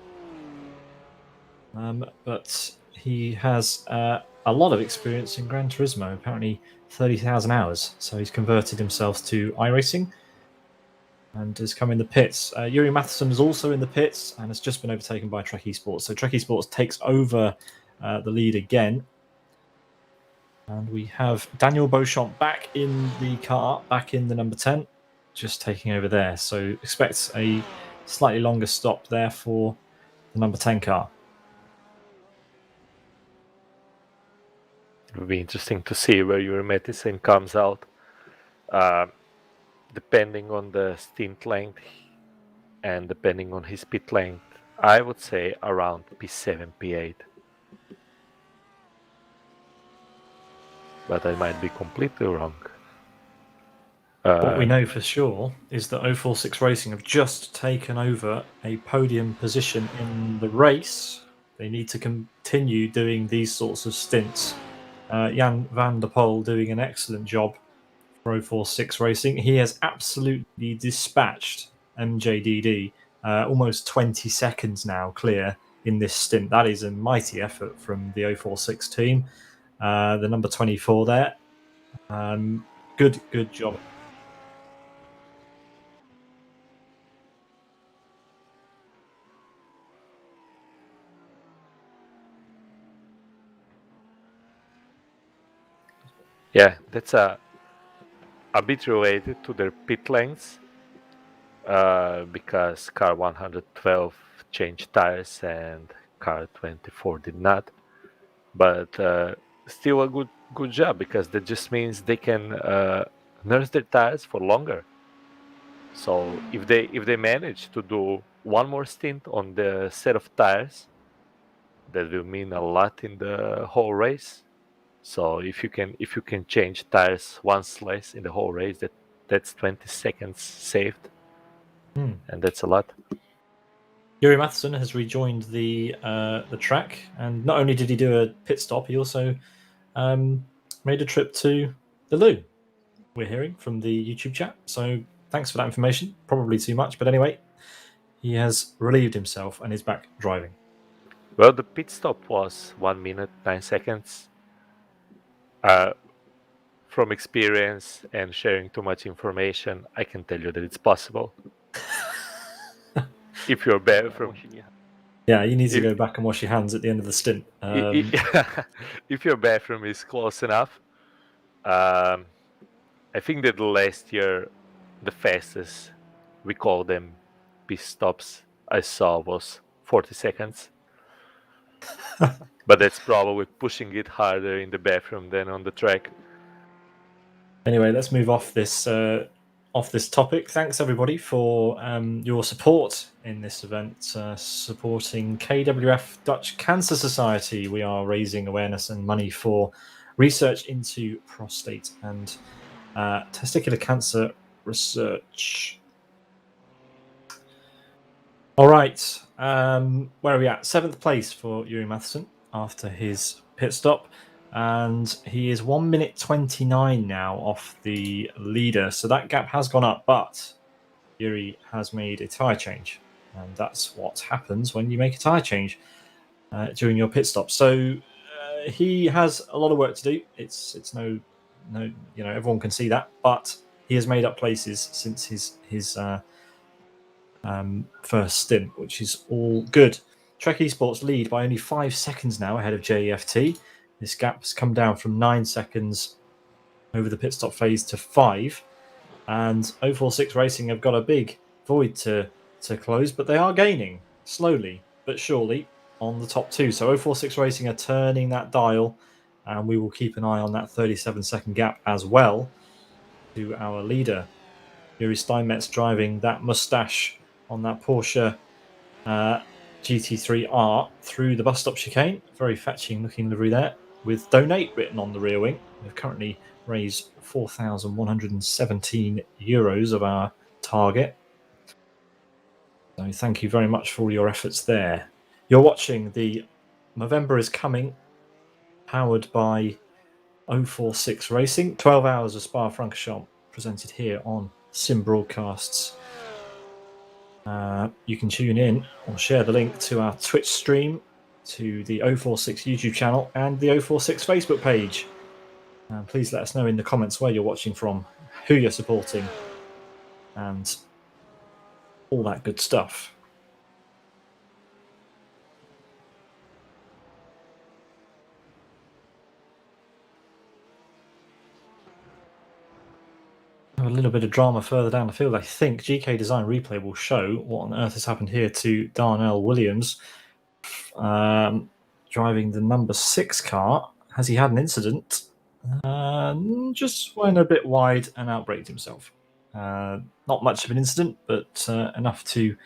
A: but he has a lot of experience in Gran Turismo, apparently 30,000 hours. So he's converted himself to iRacing and has come in the pits. Yuri Matheson is also in the pits and has just been overtaken by Trek Esports. So Trek Esports takes over the lead again. And we have Daniel Beauchamp back in the car, back in the number 10, just taking over there. So expect a slightly longer stop there for the number 10 car.
C: It will be interesting to see where Yuri Matheson comes out. Depending on the stint length and depending on his pit length, I would say around P7, P8. But I might be completely wrong.
A: What we know for sure is that 046 Racing have just taken over a podium position in the race. They need to continue doing these sorts of stints. Jan van der Poel doing an excellent job for 046 Racing. He has absolutely dispatched MJDD, almost 20 seconds now clear in this stint. That is a mighty effort from the 046 team. The number 24 there. Good job.
C: Yeah, that's a bit related to their pit lengths because car 112 changed tires and car 24 did not. But still a good job because that just means they can nurse their tires for longer. So if they manage to do one more stint on the set of tires, that will mean a lot in the whole race. So if you can change tires once less in the whole race, that's 20 seconds saved, and that's a lot.
A: Yuri Matheson has rejoined the track, and not only did he do a pit stop, he also made a trip to the loo. We're hearing from the YouTube chat, so thanks for that information. Probably too much, but anyway, he has relieved himself and is back driving.
C: Well, the pit stop was 1 minute 9 seconds. From experience and sharing too much information, I can tell you that it's possible. If you're bad from...
A: Yeah, you need to go back and wash your hands at the end of the stint.
C: If your bathroom is close enough, I think that last year, the fastest, we call them pit stops, I saw was 40 seconds. But that's probably pushing it harder in the bathroom than on the track.
A: Anyway, let's move off this topic. Thanks everybody for your support in this event, supporting KWF Dutch Cancer Society. We are raising awareness and money for research into prostate and testicular cancer research. All right, where are we at? 7th place for Yuri Matheson after his pit stop. And he is 1 minute 29 now off the leader. So that gap has gone up, but Yuri has made a tyre change, and that's what happens when you make a tyre change during your pit stop. So he has a lot of work to do. It's no, everyone can see that, but he has made up places since his first stint, which is all good. Trek Esports lead by only 5 seconds now ahead of JEFT. This gap has come down from 9 seconds over the pit stop phase to 5. And 046 Racing have got a big void to close, but they are gaining slowly but surely on the top two. So 046 Racing are turning that dial, and we will keep an eye on that 37-second gap as well to our leader. Yuri Steinmetz driving that mustache on that Porsche GT3R through the bus stop chicane. Very fetching looking livery there, with donate written on the rear wing. We've currently raised €4,117 of our target. So thank you very much for all your efforts there. You're watching the Movember is Coming, powered by 046 Racing. 12 hours of Spa Francorchamps presented here on Sim Broadcasts. You can tune in or share the link to our Twitch stream, to the 046 YouTube channel, and the 046 Facebook page. Please let us know in the comments where you're watching from, who you're supporting, and all that good stuff. A little bit of drama further down the field. I think GK Design Replay will show what on earth has happened here to Darnell Williams, driving the number 6 car. Has he had an incident? Just went a bit wide and outbraked himself. Not much of an incident, but enough to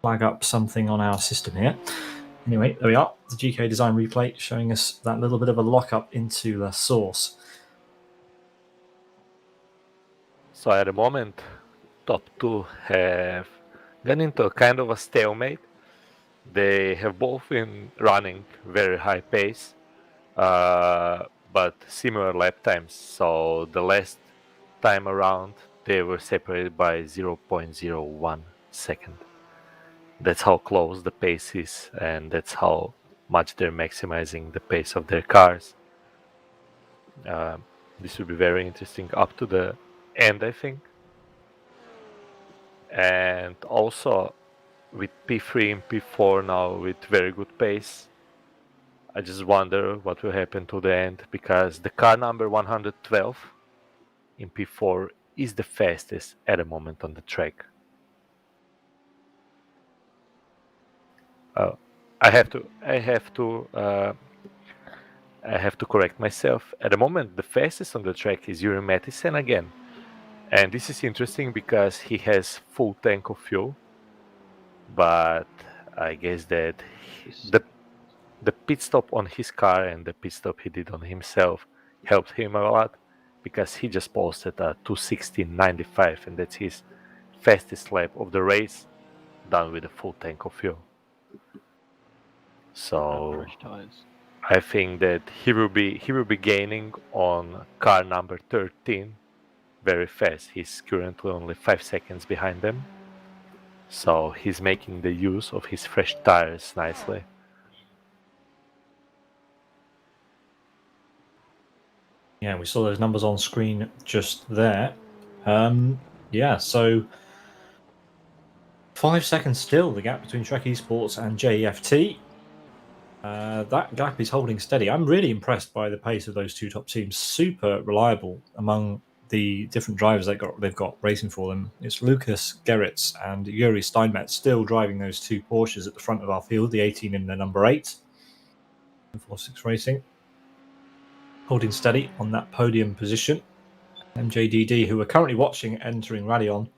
A: flag up something on our system here. Anyway, there we are. The GK Design Replay showing us that little bit of a lockup into the source.
C: So at the moment, top two have gone into a kind of a stalemate. They have both been running very high pace, but similar lap times. So the last time around, they were separated by 0.01 second. That's how close the pace is, and that's how much they're maximizing the pace of their cars. This will be very interesting up to the end, I think. And also with P3 and P4 now with very good pace, I just wonder what will happen to the end, because the car number 112 in P4 is the fastest at the moment on the track. I have to correct myself. At the moment, the fastest on the track is Yuri Mattisen again. And this is interesting because he has full tank of fuel, but I guess that the pit stop on his car and the pit stop he did on himself helped him a lot, because he just posted a 2:16.95, and that's his fastest lap of the race, done with a full tank of fuel. So I think that he will be gaining on car number 13 very fast. He's currently only 5 seconds behind them, so he's making the use of his fresh tires nicely.
A: Yeah, we saw those numbers on screen just there. Yeah, so 5 seconds still, the gap between Trek Esports and JEFT. That gap is holding steady. I'm really impressed by the pace of those two top teams. Super reliable among the different drivers they've got racing for them. It's Lucas Gerritz and Yuri Steinmetz still driving those two Porsches at the front of our field, the 18 and the number 8. 46 Racing holding steady on that podium position. MJDD, who are currently watching, entering Rally On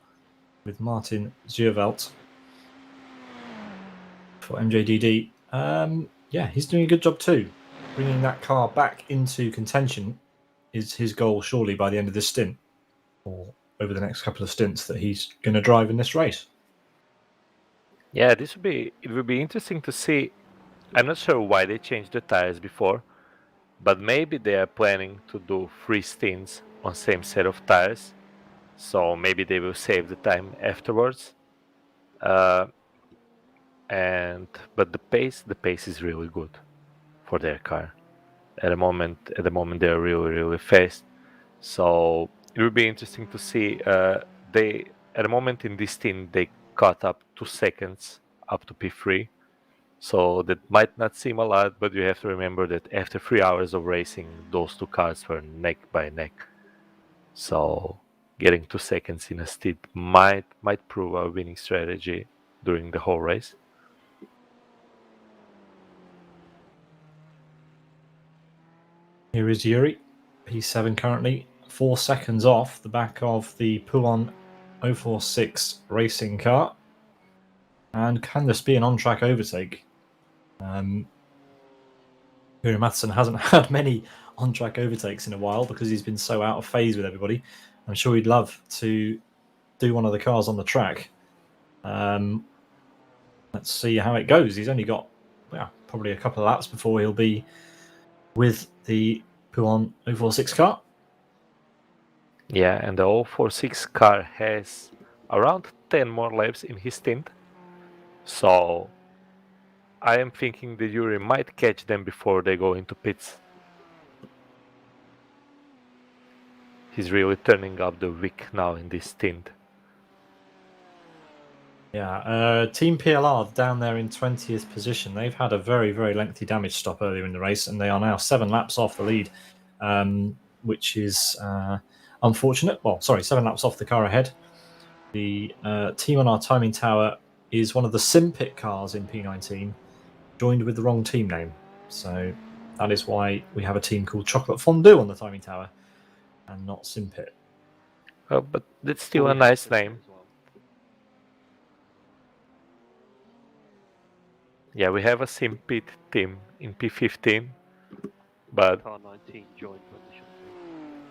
A: with Martin Zuurveld for MJDD. Yeah, he's doing a good job too. Bringing that car back into contention is his goal, surely, by the end of this stint, or over the next couple of stints that he's going to drive in this race.
C: Yeah, it will be interesting to see. I'm not sure why they changed the tires before, but maybe they are planning to do 3 stints on same set of tires, so maybe they will save the time afterwards. But the pace is really good for their car. At the moment they're really fast. So it will be interesting to see. They at the moment in this team they caught up 2 seconds up to P3. So that might not seem a lot, but you have to remember that after 3 hours of racing, those two cars were neck by neck. So getting 2 seconds in a stint might prove a winning strategy during the whole race.
A: Here is Yuri, P7 currently, 4 seconds off the back of the Podium 046 racing car. And can this be an on-track overtake? Yuri Matheson hasn't had many on-track overtakes in a while because he's been so out of phase with everybody. I'm sure he'd love to do one of the cars on the track. Let's see how it goes. He's only got probably a couple of laps before he'll be with the Podium 046 car.
C: Yeah, and the 046 car has around 10 more laps in his stint. So I am thinking that Yuri might catch them before they go into pits. He's really turning up the wick now in this stint.
A: Yeah, Team PLR down there in 20th position. They've had a very, very lengthy damage stop earlier in the race, and they are now 7 laps off the lead, which is unfortunate. Well, sorry, 7 laps off the car ahead. The team on our timing tower is one of the Simpit cars in P19, joined with the wrong team name. So that is why we have a team called Chocolate Fondue on the timing tower and not Simpit.
C: But that's still a nice name. Yeah, we have a Simpit team in P15, but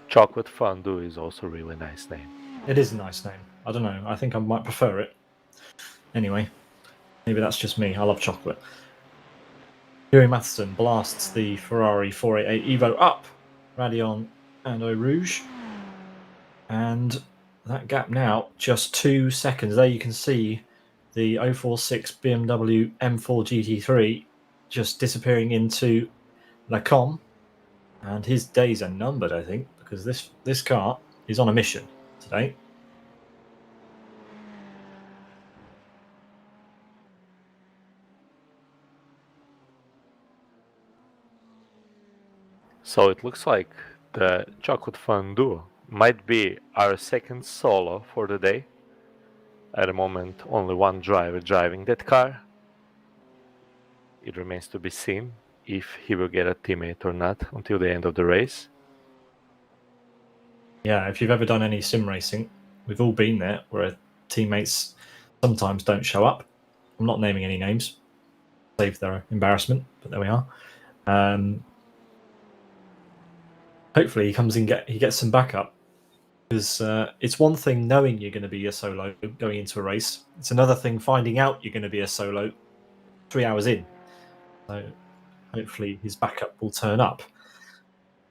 C: Chocolate Fondue is also a really nice name.
A: It is a nice name. I don't know. I think I might prefer it. Anyway, maybe that's just me. I love chocolate. Yuri Matheson blasts the Ferrari 488 Evo up. Radion and Eau Rouge. And that gap now, just 2 seconds. There you can see the 046 BMW M4 GT3 just disappearing into Lacombe. And his days are numbered, I think, because this car is on a mission today.
C: So it looks like the Chocolate Fondue might be our second solo for the day. At the moment, only one driver driving that car. It remains to be seen if he will get a teammate or not until the end of the race.
A: Yeah, if you've ever done any sim racing, we've all been there where teammates sometimes don't show up. I'm not naming any names, save their embarrassment, but there we are. Hopefully he comes and he gets some backup, because it's one thing knowing you're going to be a solo going into a race. It's another thing finding out you're going to be a solo 3 hours in. So hopefully his backup will turn up.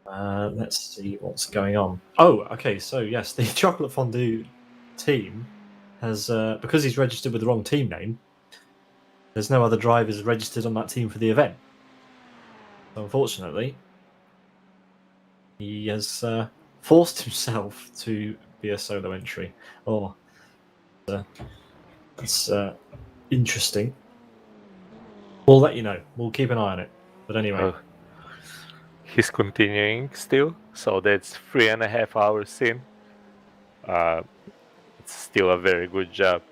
A: Let's see what's going on. Oh, okay. So yes, the Chocolate Fondue team has, because he's registered with the wrong team name, there's no other drivers registered on that team for the event. So unfortunately, he has forced himself to be a solo entry. Oh, that's interesting. We'll let you know. We'll keep an eye on it. But anyway.
C: He's continuing still, so that's 3.5 hours in. It's still a very good job.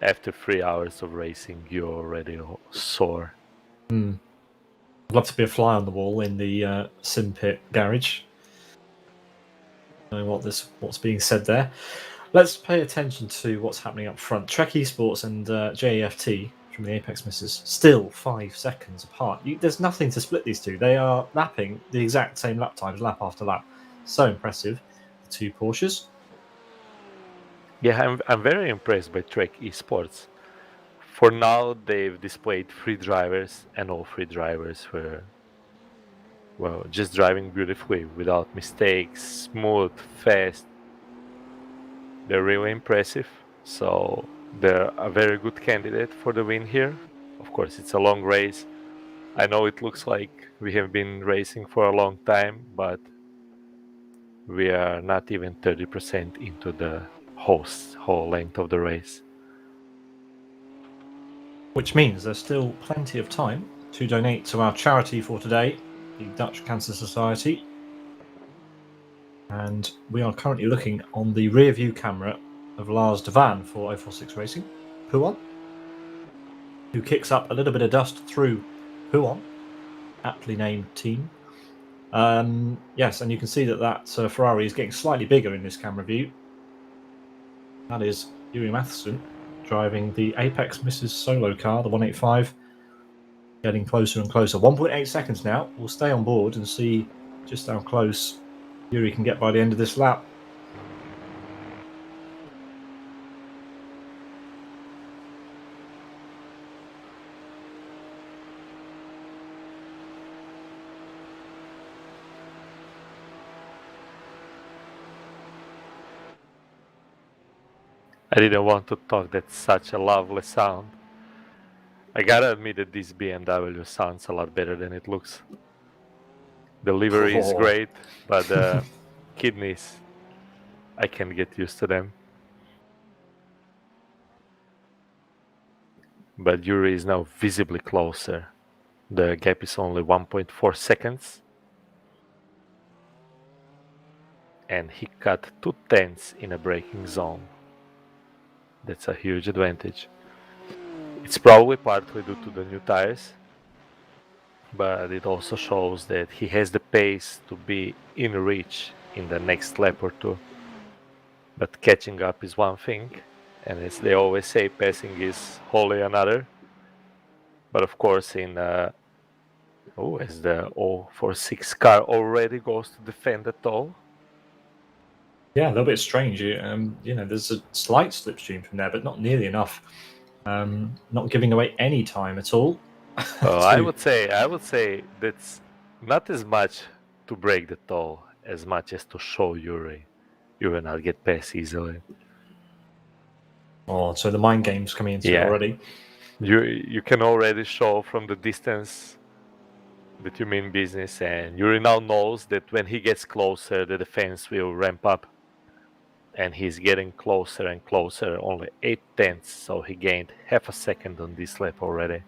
C: After 3 hours of racing, you're already sore.
A: I'd love to be a fly on the wall in the Simpit garage. Knowing what's being said there. Let's pay attention to what's happening up front. Trek Esports and JAFT from the Apex Misses still 5 seconds apart. There's nothing to split these two. They are lapping the exact same lap times, lap after lap. So impressive. The two Porsches.
C: Yeah, I'm very impressed by Trek Esports. For now, they've displayed 3 drivers, and all 3 drivers were, well, just driving beautifully, without mistakes, smooth, fast. They're really impressive, so they're a very good candidate for the win here. Of course, it's a long race. I know it looks like we have been racing for a long time, but we are not even 30% into the whole length of the race.
A: Which means there's still plenty of time to donate to our charity for today, the Dutch Cancer Society. And we are currently looking on the rear view camera of Lars de Van for 046 Racing, Huon, who kicks up a little bit of dust through Huon, aptly named team. Yes, and you can see that Ferrari is getting slightly bigger in this camera view. That is Yuri Matheson driving the Apex Misses solo car, the 185, getting closer and closer. 1.8 seconds now. We'll stay on board and see just how close Yuri can get by the end of this lap.
C: I didn't want to talk, that's such a lovely sound. I gotta admit that this BMW sounds a lot better than it looks. The livery is great, but the kidneys, I can't get used to them. But Yuri is now visibly closer. The gap is only 1.4 seconds. And he cut 2/10 in a braking zone. That's a huge advantage. It's probably partly due to the new tires, but it also shows that he has the pace to be in reach in the next lap or two. But catching up is one thing, and as they always say, passing is wholly another. But of course, as the 046 car already goes to defend the toll.
A: Yeah, a little bit strange. There's a slight slipstream from there, but not nearly enough. Not giving away any time at all.
C: I would say that's not as much to break the toll as much as to show Yuri you will not get past easily.
A: Oh, so the mind game's coming into it already.
C: You can already show from the distance that you mean business, and Yuri now knows that when he gets closer, the defense will ramp up. And he's getting closer and closer, only 0.8, so he gained half a second on this lap already.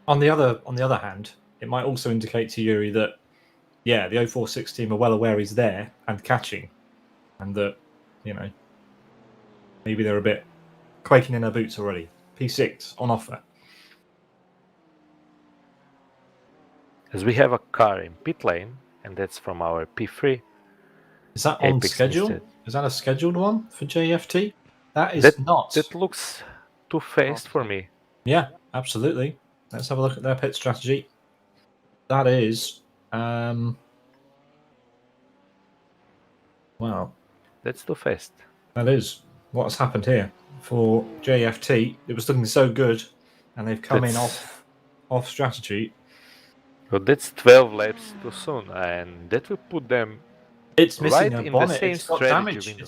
A: On the other hand, it might also indicate to Yuri that, the 046 team are well aware he's there and catching, and that, maybe they're a bit quaking in their boots already. P6 on offer.
C: As we have a car in pit lane, and that's from our P3.
A: Is that on schedule? Is that a scheduled one for JFT? That is not.
C: That looks too fast for me.
A: Yeah, absolutely. Let's have a look at their pit strategy. That is... Wow.
C: That's too fast.
A: That is. What's happened here? For JFT, it was looking so good, and they've come in off strategy.
C: But that's 12 laps too soon, and that will put them...
A: It's missing
C: right
A: a bonnet.
C: it's
A: got damage.
C: window.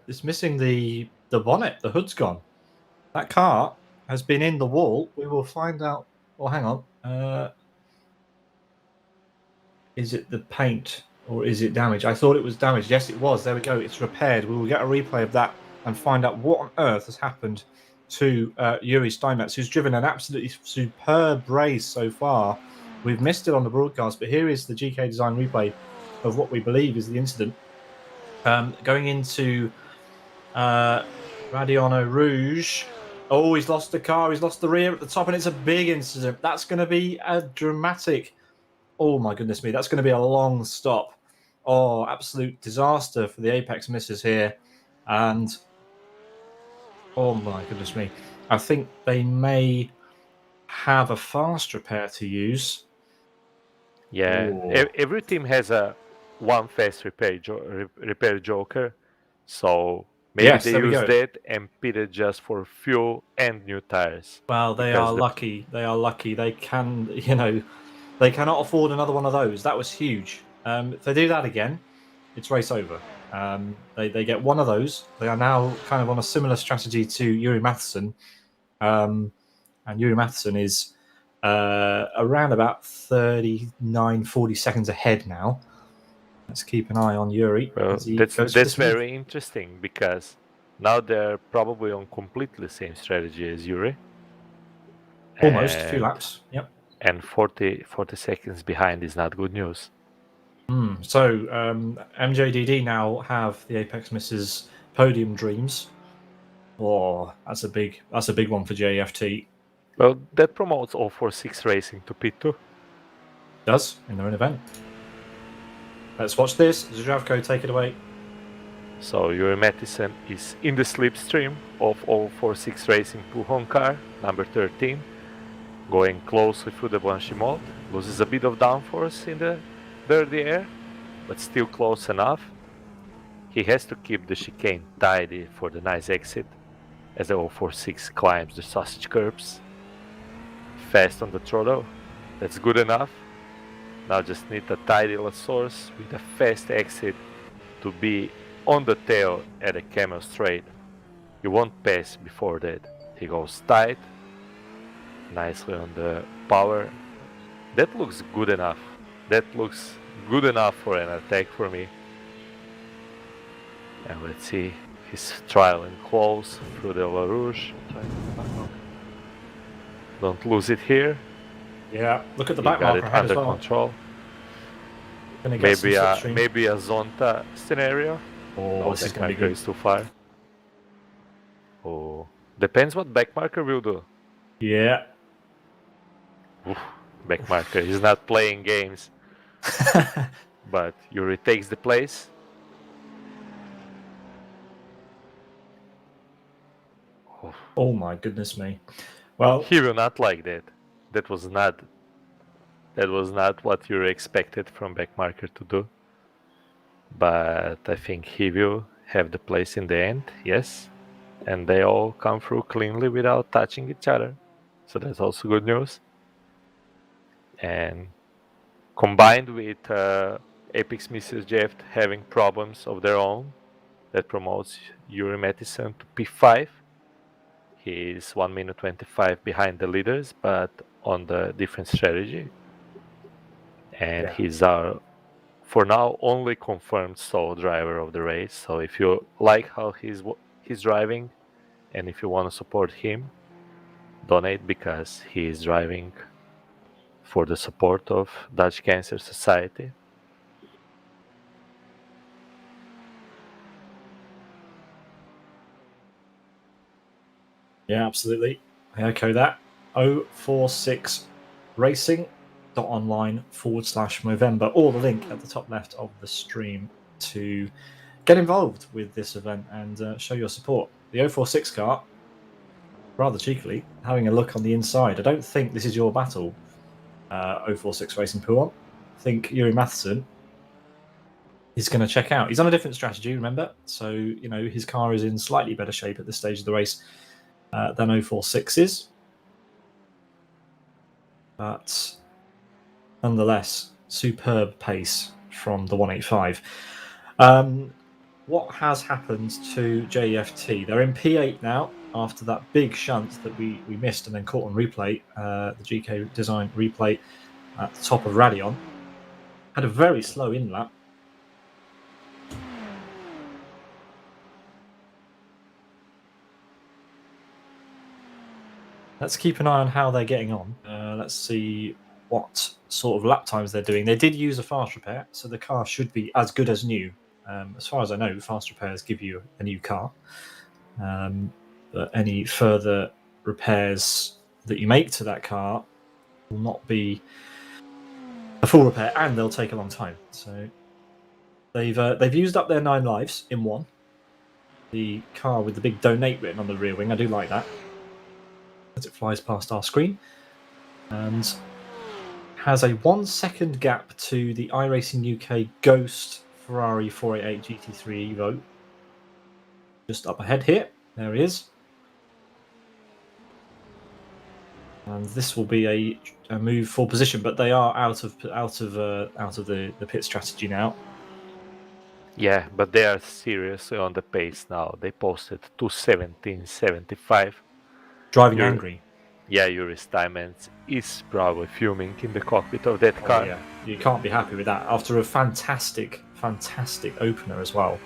A: It's missing the bonnet. The hood's gone. That car has been in the wall. We will find out. Well, hang on. Is it the paint or is it damage? I thought it was damaged. Yes, it was. There we go. It's repaired. We will get a replay of that and find out what on earth has happened to Yuri Steinmetz, who's driven an absolutely superb race so far. We've missed it on the broadcast, but here is the GK Design replay of what we believe is the incident. Going into Radiano Rouge. Oh, he's lost the car. He's lost the rear at the top, and it's a big incident. That's going to be a dramatic... Oh, my goodness me. That's going to be a long stop. Oh, absolute disaster for the Apex Misses here. And... oh, my goodness me. I think they may have a fast repair to use.
C: Yeah, every team has one fast repair joker, so maybe they use that and pitted just for fuel and new tires.
A: Well, they are lucky. They are lucky. They can, they cannot afford another one of those. That was huge. If they do that again, it's race over. They get one of those. They are now kind of on a similar strategy to Yuri Matheson. And Yuri Matheson is around about 39, 40 seconds ahead now. Let's keep an eye on Yuri.
C: Well,
A: as he goes for
C: that's
A: this move.
C: very interesting because now they're probably on completely the same strategy as Yuri.
A: Almost a few laps. Yep.
C: And 40 seconds behind is not good news.
A: So MJDD now have the Apex Misses podium dreams. Oh, that's a big one for JFT.
C: Well, that promotes 046 Racing to P2.
A: Does in their own event. Let's watch this. Zdravko, take it away.
C: So Yuri Matheson is in the slipstream of 046 Racing Pujon car, number 13, going closely through the Blanchimont. Loses a bit of downforce in the dirty air, but still close enough. He has to keep the chicane tidy for the nice exit as the 046 climbs the sausage curbs. Fast on the throttle, that's good enough. Now just need a tidy source with a fast exit to be on the tail at a camel straight. You won't pass before that. He goes tight, nicely on the power. That looks good enough. That looks good enough for an attack for me. And let's see, he's trialing close through the La Rouge. Don't lose it here.
A: Yeah, look at the
C: He
A: back
C: got
A: marker
C: it
A: ahead
C: under
A: as well.
C: control.
A: Gonna get some slipstream.
C: Maybe a Zonta scenario.
A: Oh, this is going to be good.
C: Is too far. Oh, depends what backmarker will do.
A: Yeah.
C: Oof, backmarker, he's not playing games. But Yuri takes the place.
A: Oh my goodness me. Well,
C: he will not like that. That was not what you expected from backmarker to do. But I think he will have the place in the end, yes. And they all come through cleanly without touching each other. So that's also good news. And combined with Apex Misses Jeff having problems of their own, that promotes Yuri Matheson to P5. He is 1 minute 25 behind the leaders, but on the different strategy. And he's our, for now, only confirmed sole driver of the race. So if you like how he's driving, and if you want to support him, donate, because he is driving for the support of Dutch Cancer Society.
A: Yeah, absolutely. I echo that. 046 racing.online/Movember, or the link at the top left of the stream to get involved with this event and show your support. The 046 car, rather cheekily, having a look on the inside. I don't think this is your battle, 046 Racing Pujon. I think Yuri Matheson is going to check out. He's on a different strategy, remember? So, you know, his car is in slightly better shape at this stage of the race than 046 is. But nonetheless, superb pace from the 185. What has happened to JFT? They're in P8 now after that big shunt that we missed and then caught on replay, the GK design replay at the top of Radion. Had a very slow in lap. Let's keep an eye on how they're getting on. Let's see what sort of lap times they're doing. They did use a fast repair, so the car should be as good as new. As far as I know, fast repairs give you a new car. But any further repairs that you make to that car will not be a full repair, and they'll take a long time. So they've used up their 9 lives in one. The car with the big donate written on the rear wing, I do like that, as it flies past our screen, and has a 1 second gap to the iRacing UK Ghost Ferrari 488 GT3 Evo. Just up ahead here. There he is. And this will be a move for position, but they are out of the pit strategy now.
C: Yeah, but they are seriously on the pace now. They posted 2:17.75.
A: Driving
C: Your-
A: angry.
C: Yeah, Yuri Steinmetz is probably fuming in the cockpit of that
A: Oh
C: car.
A: yeah, you can't be happy with that after a fantastic opener as well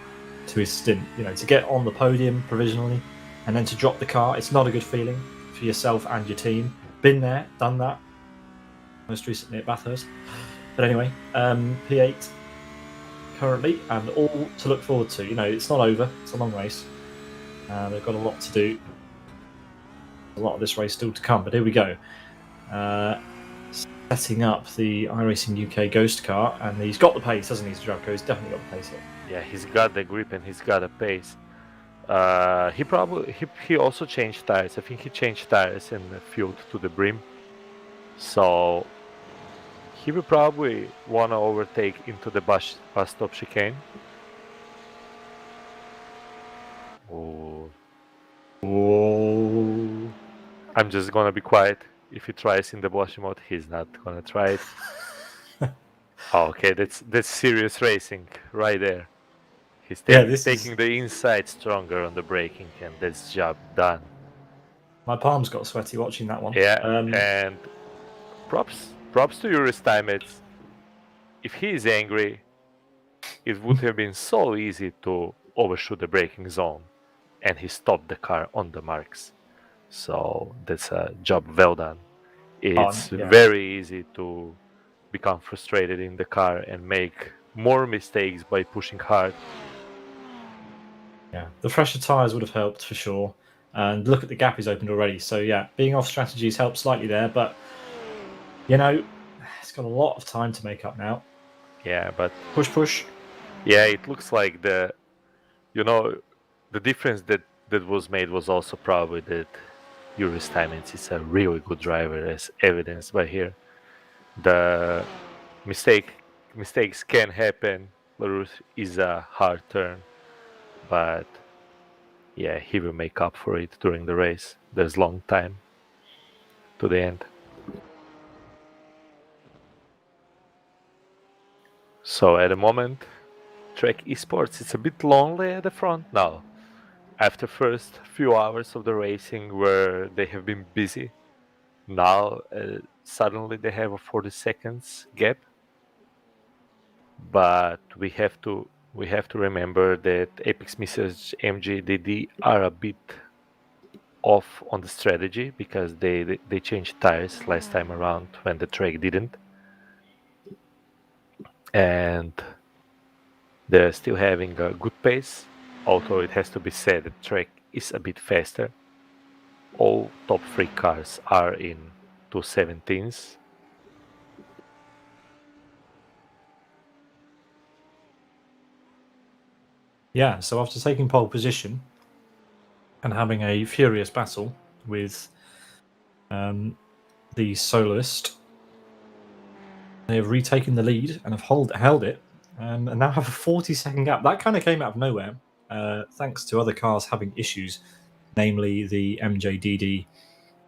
A: to his stint. To get on the podium provisionally and then to drop the car, it's not a good feeling for yourself and your team. Been there, done that. Most recently at Bathurst. But anyway, P8 currently, and all to look forward to. It's not over. It's a long race. They've got a lot to do. A lot of this race still to come. But here we go. Setting up the iRacing UK Ghost car, and he's got the pace, hasn't he, Zdravko? He's definitely got the pace here.
C: Yeah, he's got the grip and he's got a pace. He also changed tires. I think he changed tires in the field to the brim. So he will probably want to overtake into the bus stop chicane. Oh.
A: Whoa.
C: I'm just gonna be quiet. If he tries in the Bosch mode, he's not gonna try it. Okay, that's serious racing right there. He's taking the inside stronger on the braking, and that's job done.
A: My palms got sweaty watching that one.
C: Yeah, and props to Yuri Steinmetz. If he is angry, it would have been so easy to overshoot the braking zone, and he stopped the car on the marks. So that's a job well done. It's very easy to become frustrated in the car and make more mistakes by pushing hard.
A: Yeah, the fresher tyres would have helped for sure. And look at the gap he's opened already. So yeah, being off strategies helped slightly there, but it's got a lot of time to make up now.
C: Yeah, but
A: push.
C: Yeah, it looks like the difference that was made was also probably that Yuri Steinmetz is a really good driver, as evidenced by here. The mistakes can happen. LaRue is a hard turn, but yeah, he will make up for it during the race. There's long time to the end. So at the moment, Trek Esports is a bit lonely at the front now. After first few hours of the racing where they have been busy, now suddenly they have a 40 seconds gap. But we have to remember that Apex Missile MJDD are a bit off on the strategy because they changed tires last time around when the Trek didn't, and they're still having a good pace. Although it has to be said that Trek is a bit faster. All top 3 cars are in 2:17s.
A: Yeah, so after taking pole position and having a furious battle with the soloist, they have retaken the lead and have held it, and now have a 40-second gap. That kind of came out of nowhere, thanks to other cars having issues, namely the MJDD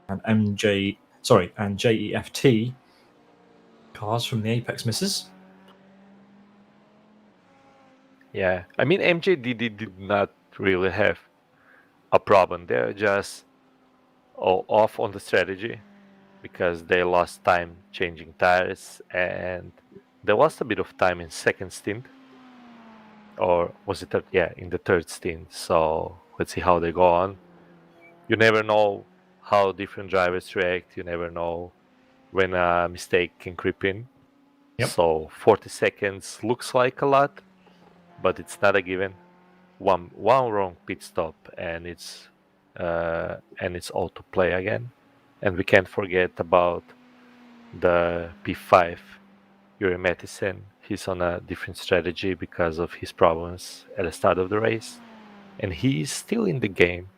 A: and JEFT cars from the Apex Misses.
C: Yeah, I mean MJDD did not really have a problem. They're just off on the strategy because they lost time changing tires, and they lost a bit of time in second stint, or was it third? Yeah, in the third stint. So let's see how they go on. You never know how different drivers react. You never know when a mistake can creep in.
A: Yep.
C: So 40 seconds looks like a lot, but it's not a given. One wrong pit stop and it's all to play again. And we can't forget about the P5, Yuri Mattison. He's on a different strategy because of his problems at the start of the race, and he's still in the game.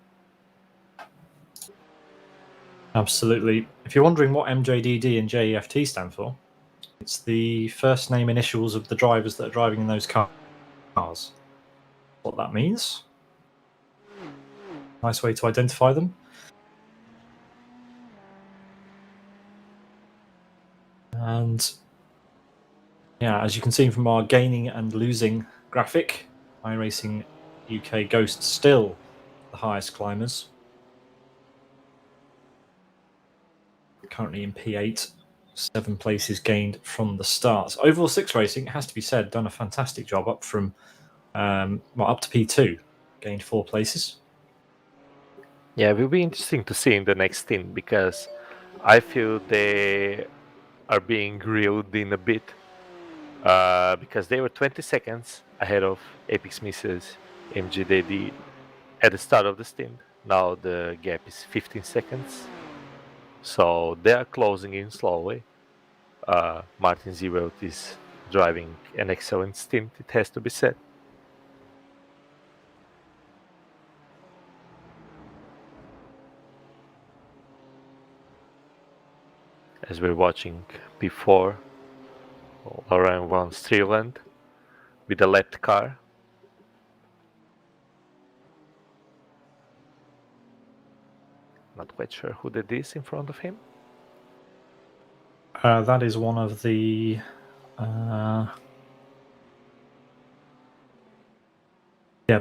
A: Absolutely. If you're wondering what MJDD and JEFT stand for, it's the first name initials of the drivers that are driving in those cars. What that means. Nice way to identify them. And yeah, as you can see from our gaining and losing graphic, iRacing UK Ghost still the highest climbers. Currently in P8, 7 places gained from the start. Overall 6 Racing, it has to be said, done a fantastic job up from up to P2, gained 4 places.
C: Yeah, it will be interesting to see in the next stint because I feel they are being reeled in a bit because they were 20 seconds ahead of Apex Misses MGDD at the start of the stint. Now the gap is 15 seconds, so they are closing in slowly. Martin Zewelt is driving an excellent stint, it has to be said. As we're watching P4, Lauren van Strieland with a left car. Not quite sure who that is in front of him.
A: That is one of the... Yeah,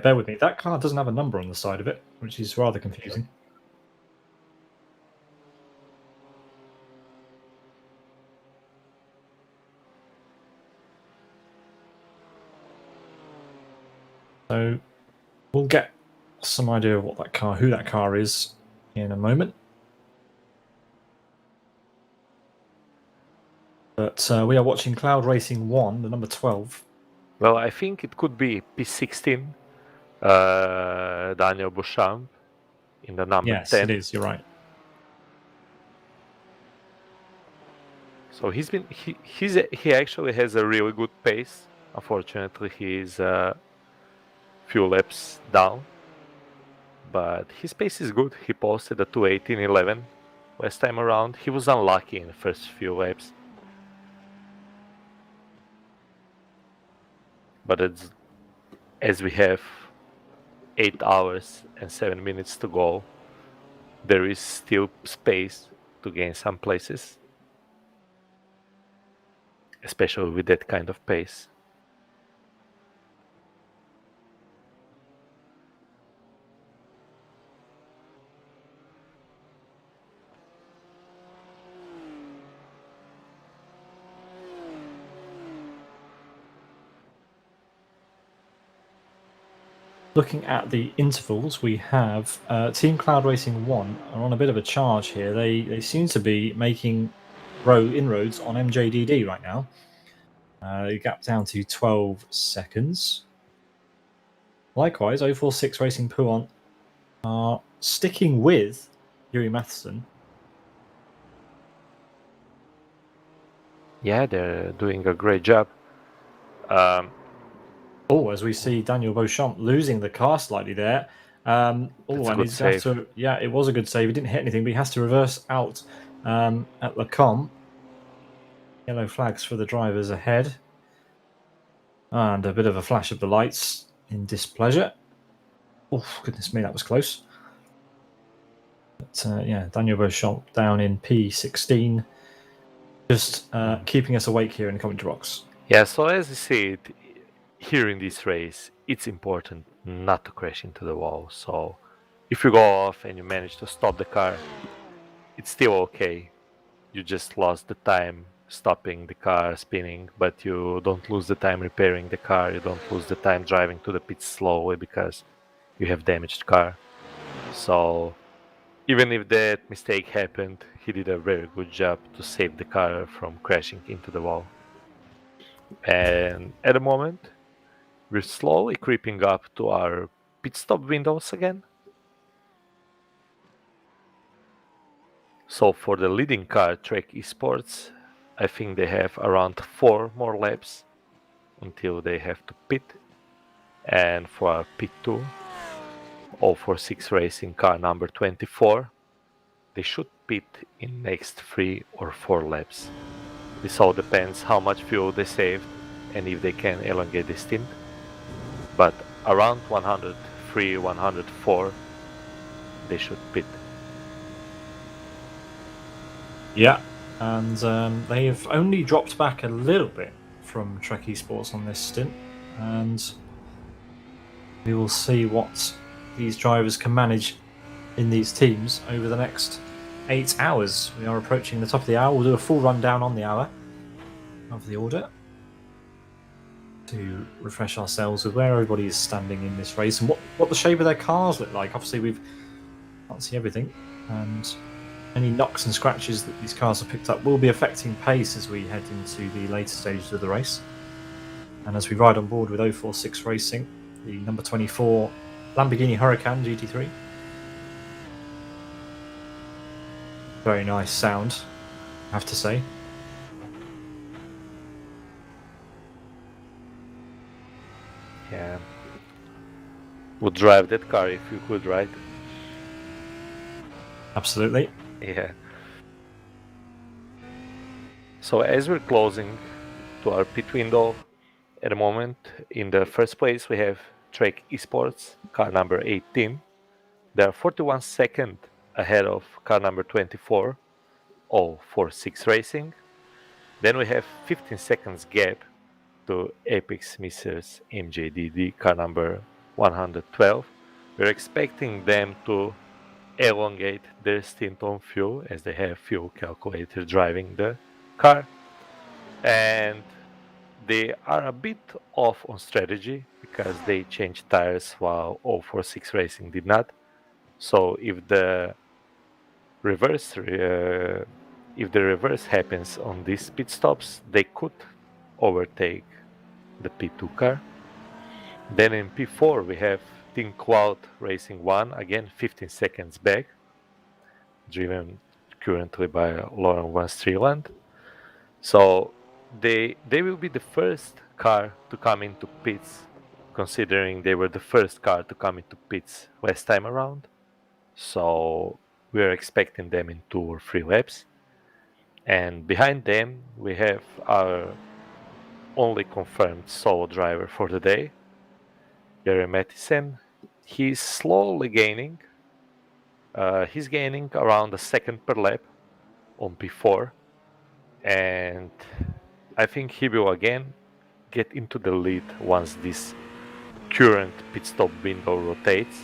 A: bear with me. That car doesn't have a number on the side of it, which is rather confusing. So we'll get some idea of what that car, who that car is, in a moment. But we are watching Cloud Racing 1, the number 12.
C: Well, I think it could be P16, Daniel Beauchamp in the number 10.
A: Yes, it is. You're right.
C: So he actually has a really good pace. Unfortunately, he's a few laps down, but his pace is good. He posted a 2:18.11 last time around. He was unlucky in the first few laps, but as we have 8 hours and 7 minutes to go, there is still space to gain some places, especially with that kind of pace.
A: Looking at the intervals, we have Team Cloud Racing 1 are on a bit of a charge here. They seem to be making inroads on MJDD right now. The gap down to 12 seconds. Likewise, 046 Racing Puant are sticking with Yuri Matheson.
C: Yeah, they're doing a great job.
A: As we see Daniel Beauchamp losing the car slightly there.
C: That's a good save.
A: It was a good save. He didn't hit anything, but he has to reverse out at Lacombe. Yellow flags for the drivers ahead. And a bit of a flash of the lights in displeasure. Oh, goodness me, that was close. But Daniel Beauchamp down in P16. Just keeping us awake here in the commentary box.
C: Yeah, so as you see it, here in this race, it's important not to crash into the wall. So if you go off and you manage to stop the car, it's still okay. You just lost the time stopping the car spinning, but you don't lose the time repairing the car. You don't lose the time driving to the pits slowly because you have damaged car. So even if that mistake happened, he did a very good job to save the car from crashing into the wall. And at the moment, we're slowly creeping up to our pit stop windows again. So for the leading car, Trek Esports, I think they have around 4 more laps until they have to pit. And for our pit 2, 046 Racing car number 24, they should pit in next 3 or 4 laps. This all depends how much fuel they saved and if they can elongate the stint. But around 103, 104, they should pit.
A: Yeah, and they've only dropped back a little bit from Trek Esports on this stint, and We will see what these drivers can manage in these teams over the next 8 hours. We are approaching the top of the hour. We'll do a full rundown on the hour of the order to refresh ourselves with where everybody is standing in this race and what the shape of their cars look like. Obviously, we can't see everything, and any knocks and scratches that these cars have picked up will be affecting pace as we head into the later stages of the race. And as we ride on board with 046 Racing, the number 24 Lamborghini Huracan GT3. Very nice sound, I have to say.
C: Yeah. Would drive that car if you could, right?
A: Absolutely.
C: Yeah. So as we're closing to our pit window at the moment, in the first place we have Trek Esports, car number 18. They are 41 seconds ahead of car number 24, 046 Racing. Then we have 15 seconds gap to Apex Missers MJDD, car number 112. We're expecting them to elongate their stint on fuel as they have fuel calculator driving the car, and they are a bit off on strategy because they changed tires while 046 Racing did not. So if the reverse happens on these pit stops, they could overtake the P2 car. Then in P4 we have Team Cloud Racing 1, again 15 seconds back, driven currently by Lauren Van Streeland. So they will be the first car to come into pits, considering they were the first car to come into pits last time around. So we're expecting them in 2 or 3 laps. And behind them we have our only confirmed solo driver for the day, Gary Mattison. He's slowly gaining. He's gaining around a second per lap on P4, and I think he will again get into the lead once this current pit stop window rotates,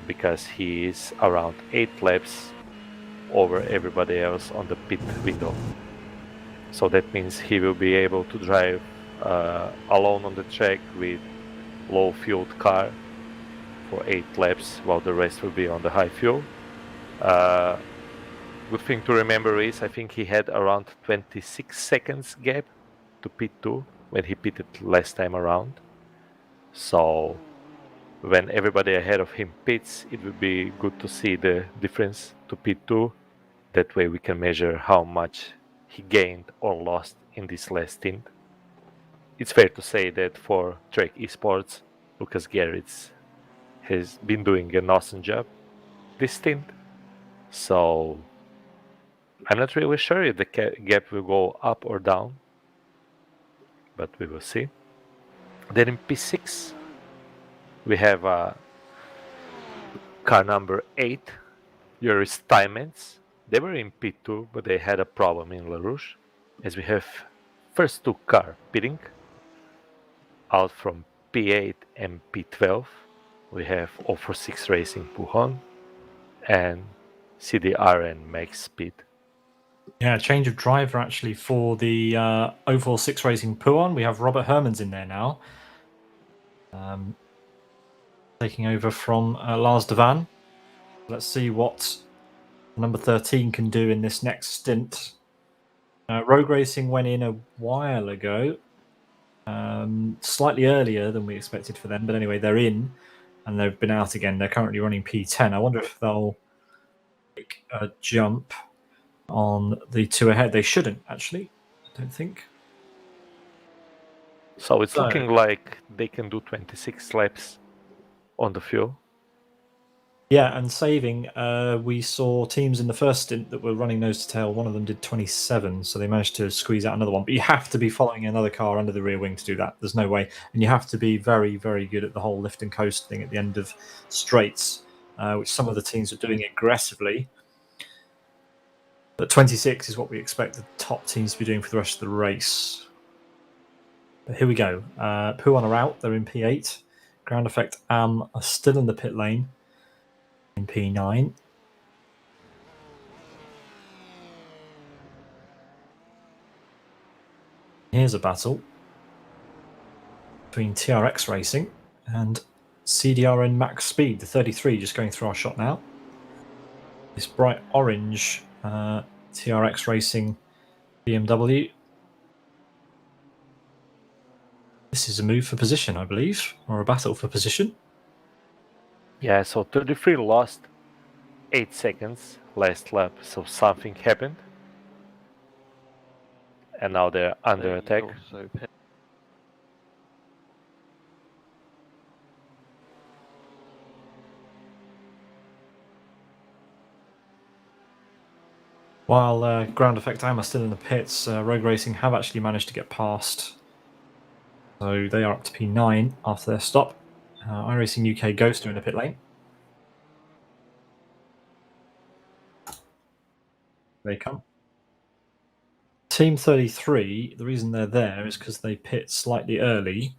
C: because he is around 8 laps over everybody else on the pit window. So that means he will be able to drive alone on the track with low fueled car for 8 laps, while the rest will be on the high fuel. Good thing to remember is I think he had around 26 seconds gap to P2 when he pitted last time around. So when everybody ahead of him pits, it would be good to see the difference to P2. That way we can measure how much he gained or lost in this last stint. It's fair to say that for Trek Esports, Lucas Gerrits has been doing an awesome job this stint. So I'm not really sure if the gap will go up or down, but we will see. Then in P6, we have car number 8, Joris Steinmetz. They were in P2, but they had a problem in La Rouge, as we have first 2 car pitting. Out from P8 and P12, we have 046 Racing Pujon and CDRN Max Speed.
A: Yeah, change of driver actually for the 046 Racing Puon. We have Robert Hermans in there now, taking over from Lars Devan. Let's see what number 13 can do in this next stint. Rogue Racing went in a while ago, slightly earlier than we expected for them, but anyway, they're in and they've been out again. They're currently running P10. I wonder if they'll make a jump on the 2 ahead. They shouldn't, actually, I don't think.
C: So it's looking like they can do 26 laps on the fuel.
A: Yeah, and saving, we saw teams in the first stint that were running nose to tail. One of them did 27, so they managed to squeeze out another one. But you have to be following another car under the rear wing to do that. There's no way. And you have to be very, very good at the whole lift and coast thing at the end of straights, which some of the teams are doing aggressively. But 26 is what we expect the top teams to be doing for the rest of the race. But here we go. Pooh are out. They're in P8. Ground Effect Am are still in the pit lane in P9. Here's a battle between TRX Racing and CDRN Max Speed, the 33, just going through our shot now. This bright orange TRX Racing BMW. This is a move for position, I believe, or a battle for position.
C: Yeah, so 33 lost 8 seconds last lap, so something happened. And now they're under attack.
A: While Ground Effect Am are still in the pits, Rogue Racing have actually managed to get past. So they are up to P9 after their stop. iRacing UK Ghost are in the pit lane. They come. Team 33, the reason they're there is because they pit slightly early.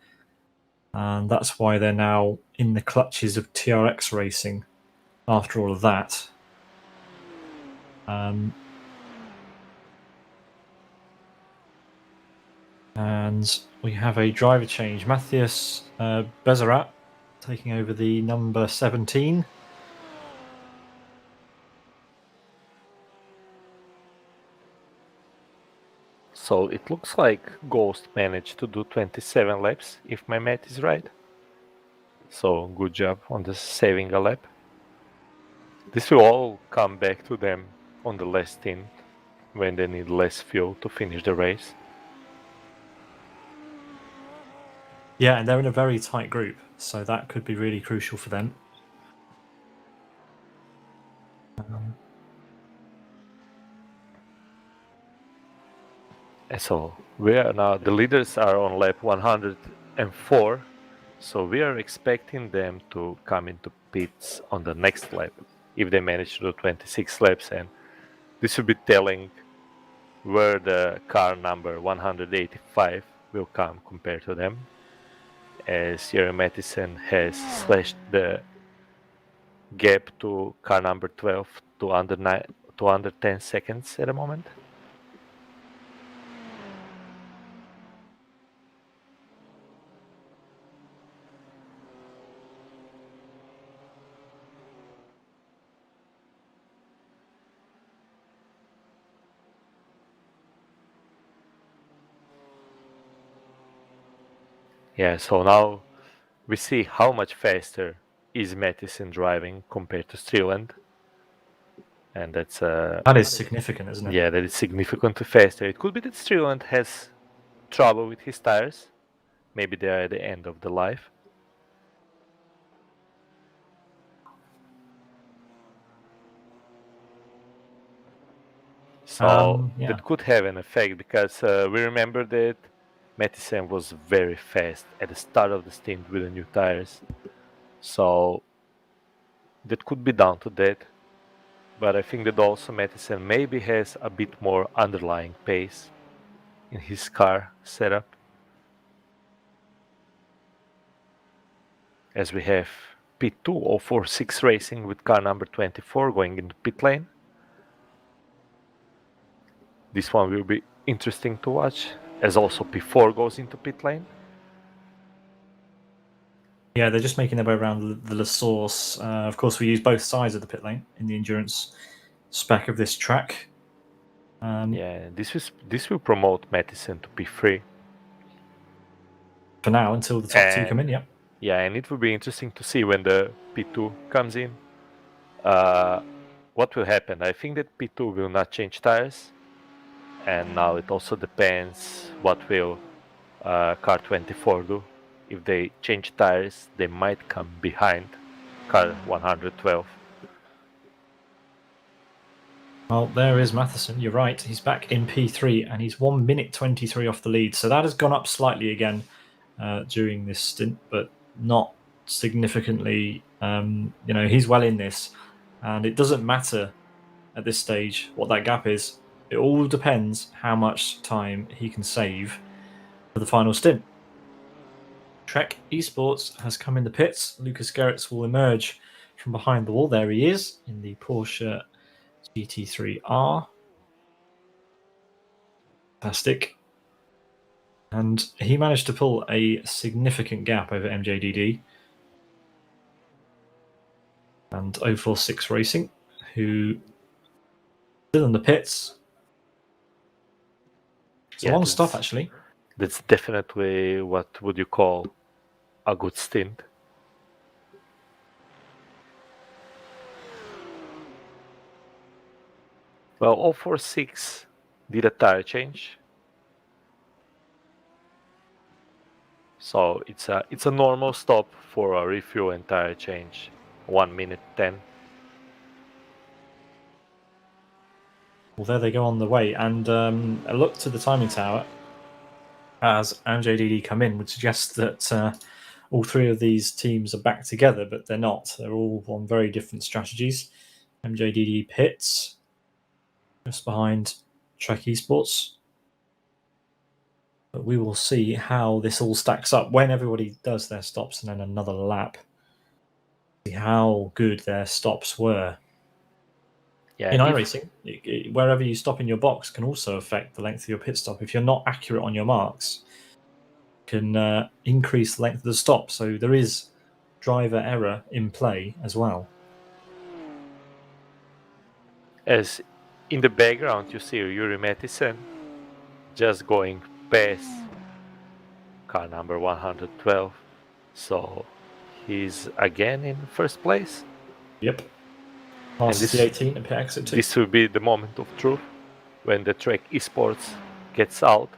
A: And that's why they're now in the clutches of TRX Racing after all of that. And we have a driver change. Matthias Bezerat taking over the number 17.
C: So it looks like Ghost managed to do 27 laps, if my math is right. So good job on the saving a lap. This will all come back to them on the last stint when they need less fuel to finish the race.
A: Yeah, and they're in a very tight group, so that could be really crucial for them.
C: So we are now, the leaders are on lap 104, so we are expecting them to come into pits on the next lap if they manage to do 26 laps, and this will be telling where the car number 185 will come compared to them, as Jerry Mattison has slashed the gap to car number 12 to under 10 seconds at the moment. Yeah, so now we see how much faster is Mattison driving compared to Streeland. And that's
A: that is significant, isn't it?
C: Yeah, that is significantly faster. It could be that Streeland has trouble with his tires. Maybe they are at the end of the life. So
A: yeah.
C: that could have an effect, because we remember that Mattison was very fast at the start of the stint with the new tires. So that could be down to that. But I think that also Mattison maybe has a bit more underlying pace in his car setup. As we have P2 046 Racing with car number 24 going into pit lane. This one will be interesting to watch, as also P4 goes into pit lane.
A: Yeah, they're just making their way around the La Source. Of course, we use both sides of the pit lane in the endurance spec of this track.
C: Yeah, this will promote Mattison to P3.
A: For now, until the top two come in, yeah.
C: Yeah, and it will be interesting to see when the P2 comes in. What will happen? I think that P2 will not change tires. And now it also depends what will car 24 do. If they change tires, they might come behind car 112.
A: Well, there is Matheson. You're right. He's back in P3, and he's 1 minute 23 off the lead. So that has gone up slightly again during this stint, but not significantly. He's well in this, and it doesn't matter at this stage what that gap is. It all depends how much time he can save for the final stint. Trek Esports has come in the pits. Lucas Gerrits will emerge from behind the wall. There he is in the Porsche GT3R. Fantastic. And he managed to pull a significant gap over MJDD and 046 Racing, who still in the pits. It's a long stop, actually.
C: That's definitely what would you call a good stint. Well, 046 did a tire change. So it's a normal stop for a refuel and tire change. 1 minute 10.
A: Well, there they go on the way. And a look to the timing tower as MJDD come in would suggest that all three of these teams are back together, but they're not. They're all on very different strategies. MJDD pits just behind Trek Esports. But we will see how this all stacks up when everybody does their stops and then another lap. See how good their stops were.
C: Yeah,
A: in iRacing, wherever you stop in your box can also affect the length of your pit stop. If you're not accurate on your marks, can increase the length of the stop. So there is driver error in play as well.
C: As in the background, you see Yuri Mattison just going past car number 112. So he's again in first place.
A: Yep. Passes the 18 and pit exit 2.
C: This will be the moment of truth when the Trek Esports gets out.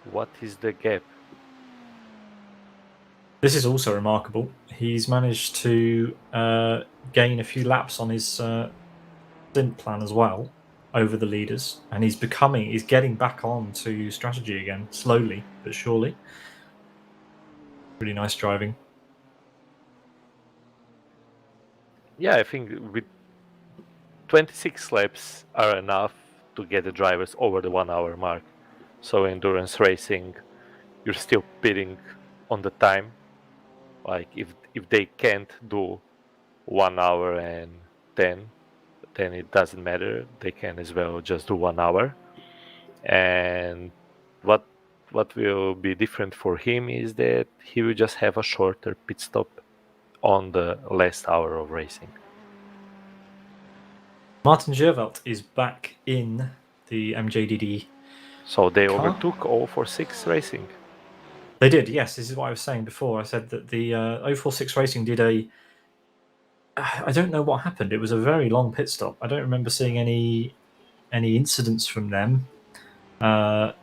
C: What is the gap?
A: This is also remarkable. He's managed to gain a few laps on his stint plan as well over the leaders, and he's getting back on to strategy again, slowly but surely. Really nice driving.
C: Yeah, I think with 26 laps are enough to get the drivers over the 1 hour mark. So endurance racing, you're still pitting on the time. Like if they can't do 1 hour and 10, then it doesn't matter. They can as well just do 1 hour. And what will be different for him is that he will just have a shorter pit stop on the last hour of racing.
A: Martin Gervelt is back in the MJDD.
C: So they
A: car.
C: overtook 046 Racing.
A: They did, yes. This is what I was saying before. I said that the 046 Racing did I don't know what happened. It was a very long pit stop. I don't remember seeing any incidents from them at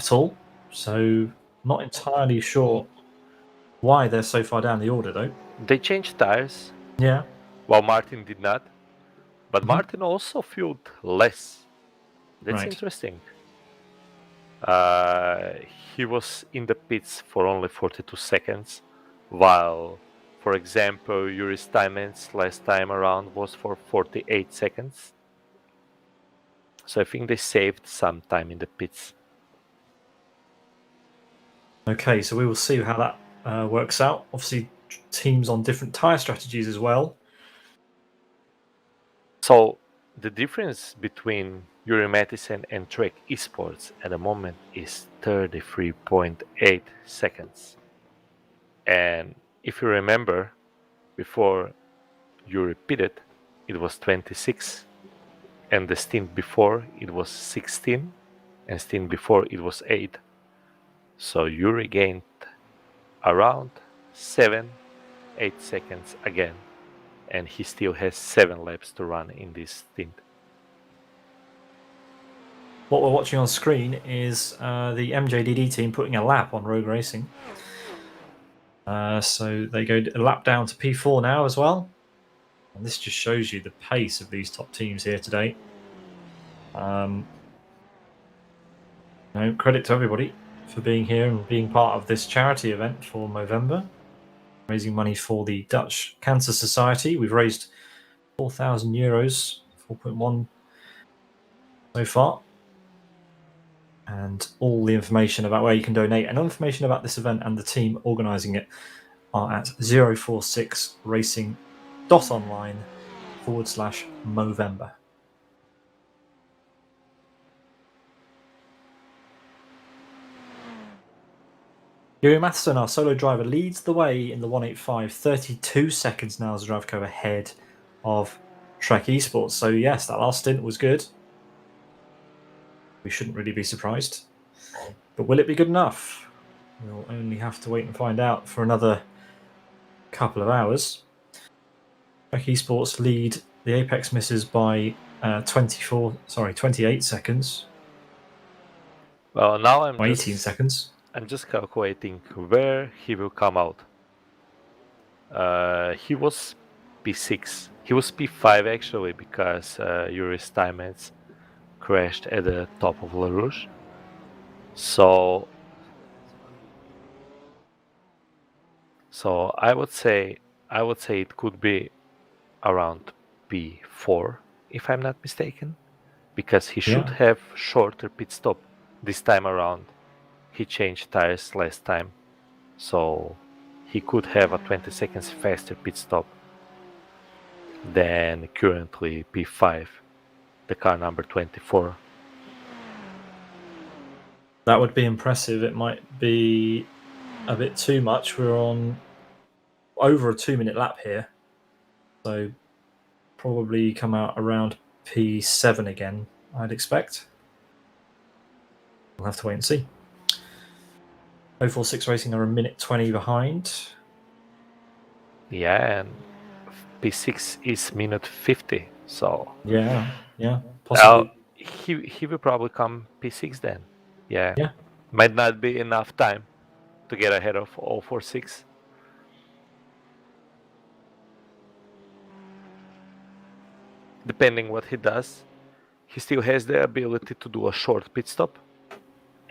A: all. So not entirely sure why they're so far down the order, though.
C: They changed tires.
A: Yeah.
C: While Martin did not. But Martin also fueled less. That's
A: Right.
C: interesting. He was in the pits for only 42 seconds, while, for example, Yuri Steinman's last time around was for 48 seconds. So I think they saved some time in the pits.
A: Okay, so we will see how that works out. Obviously, teams on different tyre strategies as well.
C: So the difference between Yuri Mattison and Trek Esports at the moment is 33.8 seconds. And if you remember, before Yuri pitted, it was 26. And the stint before, it was 16. And stint before, it was 8. So Yuri gained around 7-8 seconds again. And he still has 7 laps to run in this stint.
A: What we're watching on screen is the MJDD team putting a lap on Rogue Racing. So they go a lap down to P4 now as well. And this just shows you the pace of these top teams here today. Credit to everybody for being here and being part of this charity event for Movember, raising money for the Dutch Cancer Society. We've raised €4,000, 4.1 so far. And all the information about where you can donate and information about this event and the team organising it are at 046racing.online/Movember. Yuri Matheson, our solo driver, leads the way in the 185, 32 seconds now as Zdravko ahead of Trek Esports. So yes, that last stint was good. We shouldn't really be surprised. But will it be good enough? We'll only have to wait and find out for another couple of hours. Trek Esports lead the Apex misses by 28 seconds.
C: Well, now I'm
A: 18 seconds.
C: I'm just calculating where he will come out. He was P6. He was P5 actually because Yuri's timemates crashed at the top of La Rouge. So I would say it could be around P4 if I'm not mistaken, because he should have shorter pit stop this time around. He changed tires last time, so he could have a 20 seconds faster pit stop than currently P5, the car number 24.
A: That would be impressive. It might be a bit too much. We're on over a 2-minute lap here, so probably come out around P7 again, I'd expect. We'll have to wait and see. 046 Racing are a minute 20 behind.
C: Yeah, and P6 is minute 50, so
A: yeah, possibly.
C: He will probably come P6 then. Yeah, might not be enough time to get ahead of 046. Depending what he does, he still has the ability to do a short pit stop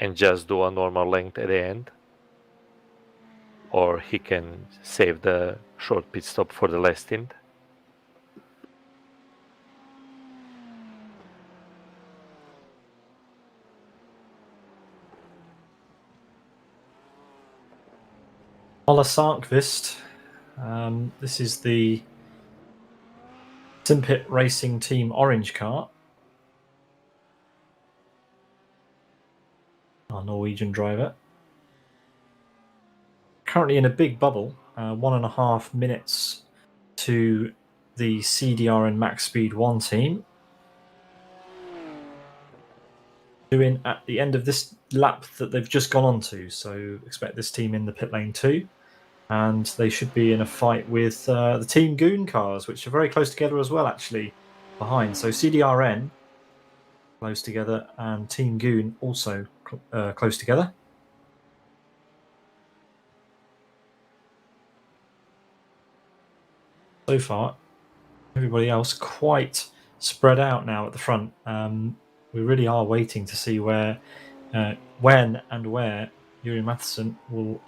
C: and just do a normal length at the end, or he can save the short pit stop for the last stint.
A: Ola Sarkvist. This is the Simpit Racing Team Orange car. Our Norwegian driver. Currently in a big bubble, 1.5 minutes to the CDRN Max Speed 1 team. Doing at the end of this lap that they've just gone on to, so expect this team in the pit lane too. And they should be in a fight with the Team Goon cars, which are very close together as well, actually, behind. So CDRN close together and Team Goon also close together. So far, everybody else quite spread out now at the front. We really are waiting to see when and where Yuri Matheson will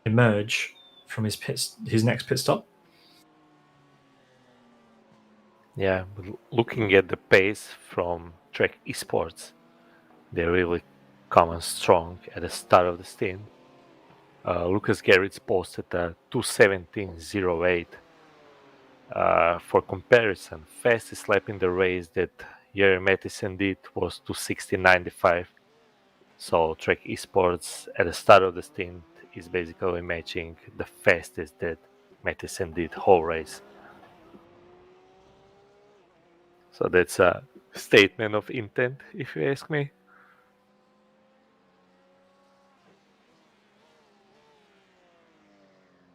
A: emerge from his next pit stop.
C: Yeah, looking at the pace from Trek Esports, they really come on strong at the start of the stint. Lucas Garrett's posted a 2:17.08. For comparison, fastest lap in the race that Yuri Matheson did was 2:16.95. So Trek Esports at the start of the stint is basically matching the fastest that Matheson did whole race. So that's a statement of intent, if you ask me.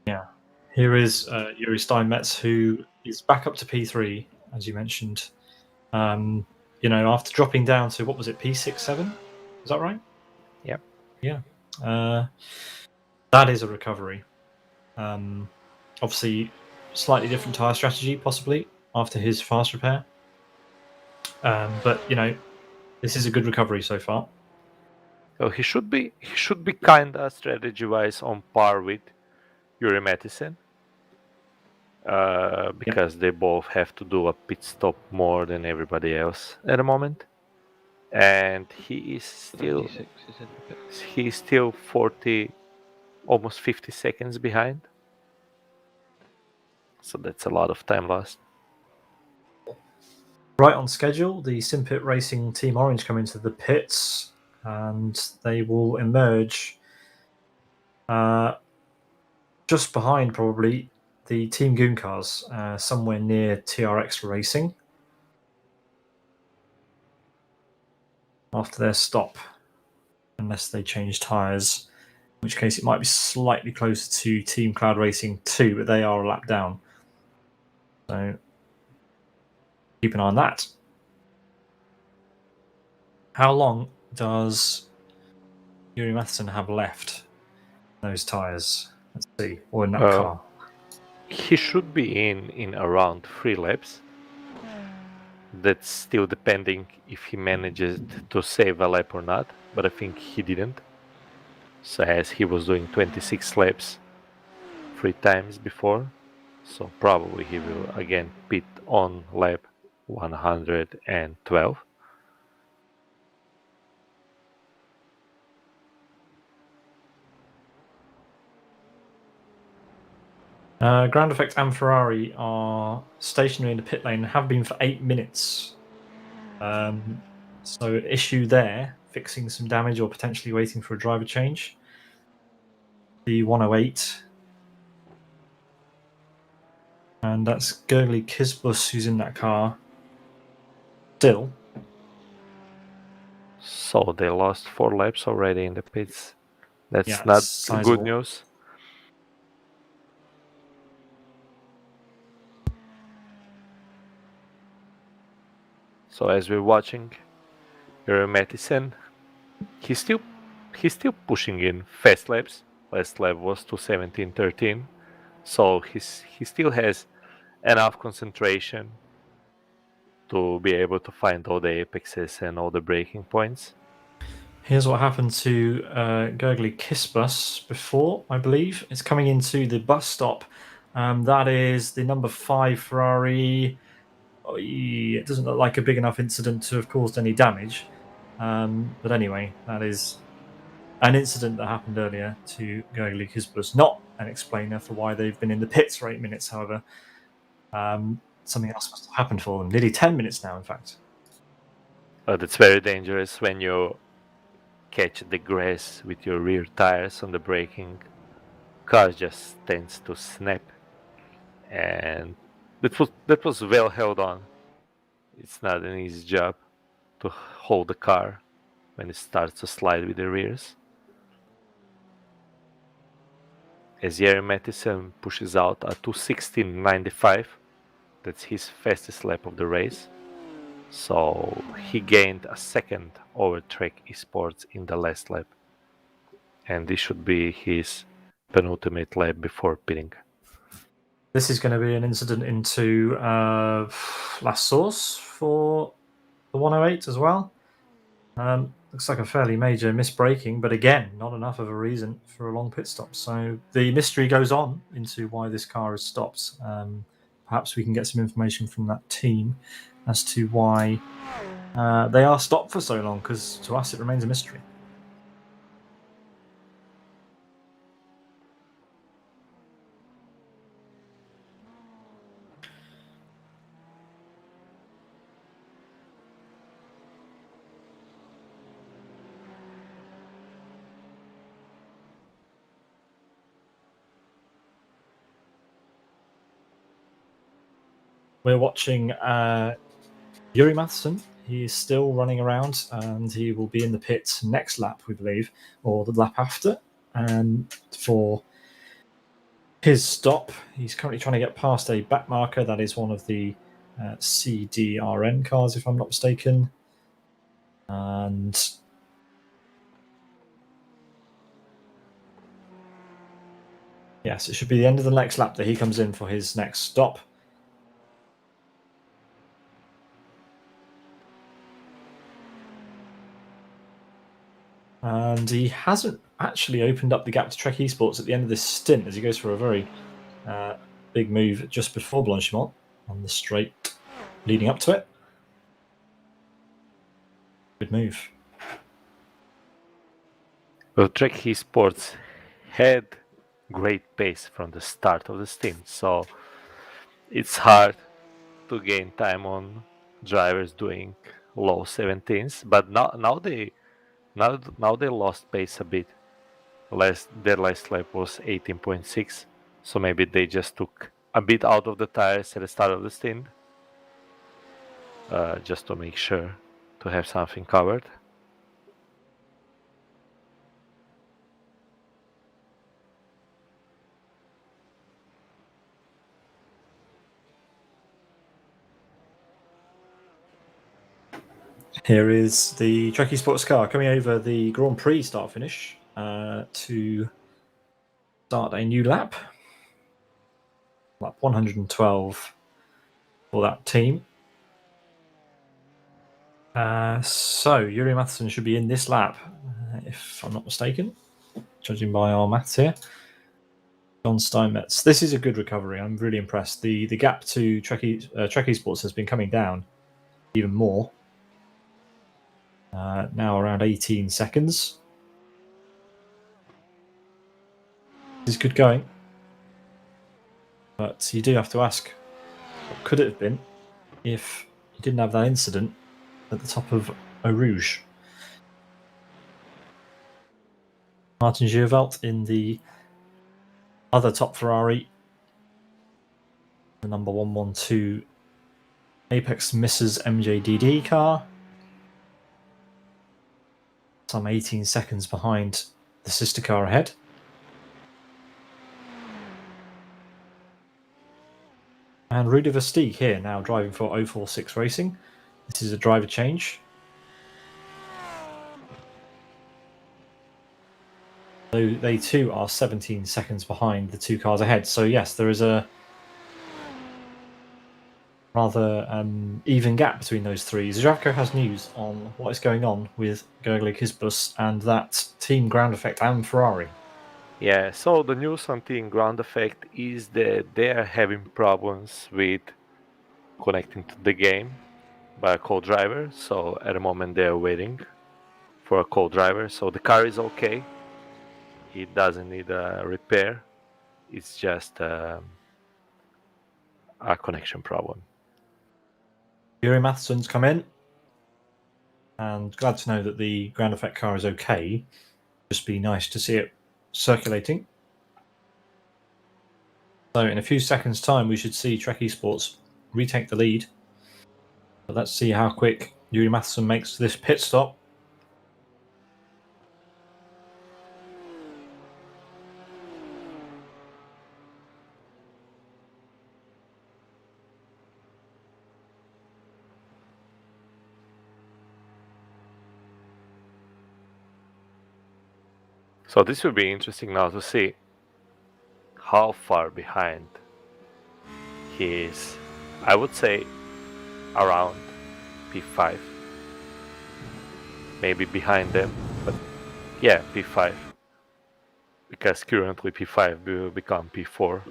A: Yeah. Here is Yuri Steinmetz, who is back up to P3, as you mentioned. After dropping down to, what was it, P6, 7? Is that right?
C: Yep.
A: Yeah. That is a recovery. Obviously, slightly different tyre strategy, possibly, after his fast repair. But this is a good recovery so far.
C: So he should be kinda strategy-wise on par with Yuri Matheson, because they both have to do a pit stop more than everybody else at the moment. and he is still
D: 56 is in the pits.
C: he's still 40, almost 50 seconds behind. So that's a lot of time lost.
A: Right on schedule, the Simpit Racing Team Orange come into the pits, and they will emerge just behind probably the Team Goon cars, somewhere near TRX Racing, after their stop, unless they change tyres, in which case it might be slightly closer to Team Cloud Racing 2, but they are a lap down. So keep an eye on that. How long does Yuri Matheson have left in those tyres? Let's see. Or in that car.
C: He should be in around 3 laps. That's still depending if he manages to save a lap or not, but I think he didn't. So as he was doing 26 laps 3 times before, so probably he will again pit on lap 112.
A: Ground Effect and Ferrari are stationary in the pit lane and have been for 8 minutes. So issue there, fixing some damage or potentially waiting for a driver change. The 108. And that's Gurley Kisbus who's in that car. Still.
C: So they lost 4 laps already in the pits. That's
A: Yeah,
C: not
A: sizable.
C: good news. So as we're watching, Yuri Matheson, he's still pushing in fast laps. Last lap was 2:17.13, so he still has enough concentration to be able to find all the apexes and all the braking points.
A: Here's what happened to Gurley Kisbus before, I believe. It's coming into the bus stop. That is the number 5 Ferrari. It doesn't look like a big enough incident to have caused any damage. But anyway, that is an incident that happened earlier to Gurley Kisbus. Not an explainer for why they've been in the pits for 8 minutes, however. Something else must have happened for them. Nearly 10 minutes now, in fact.
C: That's very dangerous when you catch the grass with your rear tires on the braking. Car just tends to snap, and that was well held on. It's not an easy job to hold the car when it starts to slide with the rears. As Yuri Matheson pushes out a 2:16.95, that's his fastest lap of the race. So he gained a second over Trek Esports in the last lap. And this should be his penultimate lap before pitting.
A: This is going to be an incident into last source for the 108 as well. Looks like a fairly major misbraking, but again, not enough of a reason for a long pit stop. So the mystery goes on into why this car has stopped. Perhaps we can get some information from that team as to why they are stopped for so long, because to us it remains a mystery. We're watching Yuri Matheson. He is still running around, and he will be in the pits next lap, we believe, or the lap after. And for his stop, he's currently trying to get past a back marker. That is one of the CDRN cars, if I'm not mistaken. And yes, it should be the end of the next lap that he comes in for his next stop. And he hasn't actually opened up the gap to Trek Esports at the end of this stint, as he goes for a very big move just before Blanchimont on the straight leading up to it. Good move.
C: Well, Trek Sports had great pace from the start of the stint, so it's hard to gain time on drivers doing low 17s. But now they lost pace a bit. Their last lap was 18.6, so maybe they just took a bit out of the tires at the start of the stint, just to make sure to have something covered.
A: Here is the Trek Sports car coming over the Grand Prix start finish to start a new lap. Lap 112 for that team. So Yuri Matheson should be in this lap, if I'm not mistaken, judging by our maths here. John Steinmetz. This is a good recovery. I'm really impressed. The gap to Trek Sports has been coming down even more. Now around 18 seconds. This is good going. But you do have to ask, what could it have been if you didn't have that incident at the top of Eau Rouge? Martin Giervelt in the other top Ferrari, the number 112 Apex Mrs. MJDD car, some 18 seconds behind the sister car ahead. And Rudy Versteeg here now driving for 046 Racing. This is a driver change. So they too are 17 seconds behind the two cars ahead. So yes, there is a rather even gap between those three. Zdravko has news on what is going on with Gergely Kisbus and that Team Ground Effect and Ferrari.
C: Yeah, so the news on Team Ground Effect is that they are having problems with connecting to the game by a co-driver. So at the moment they are waiting for a co-driver. So the car is okay. It doesn't need a repair. It's just a connection problem.
A: Yuri Matheson's come in. And glad to know that the Ground Effect car is okay. Just be nice to see it circulating. So in a few seconds' time, we should see Trek Esports retake the lead. But let's see how quick Yuri Matheson makes this pit stop.
C: So this will be interesting now to see how far behind he is. I would say around P5. Maybe behind them, but yeah, P5. Because currently P5 will become P4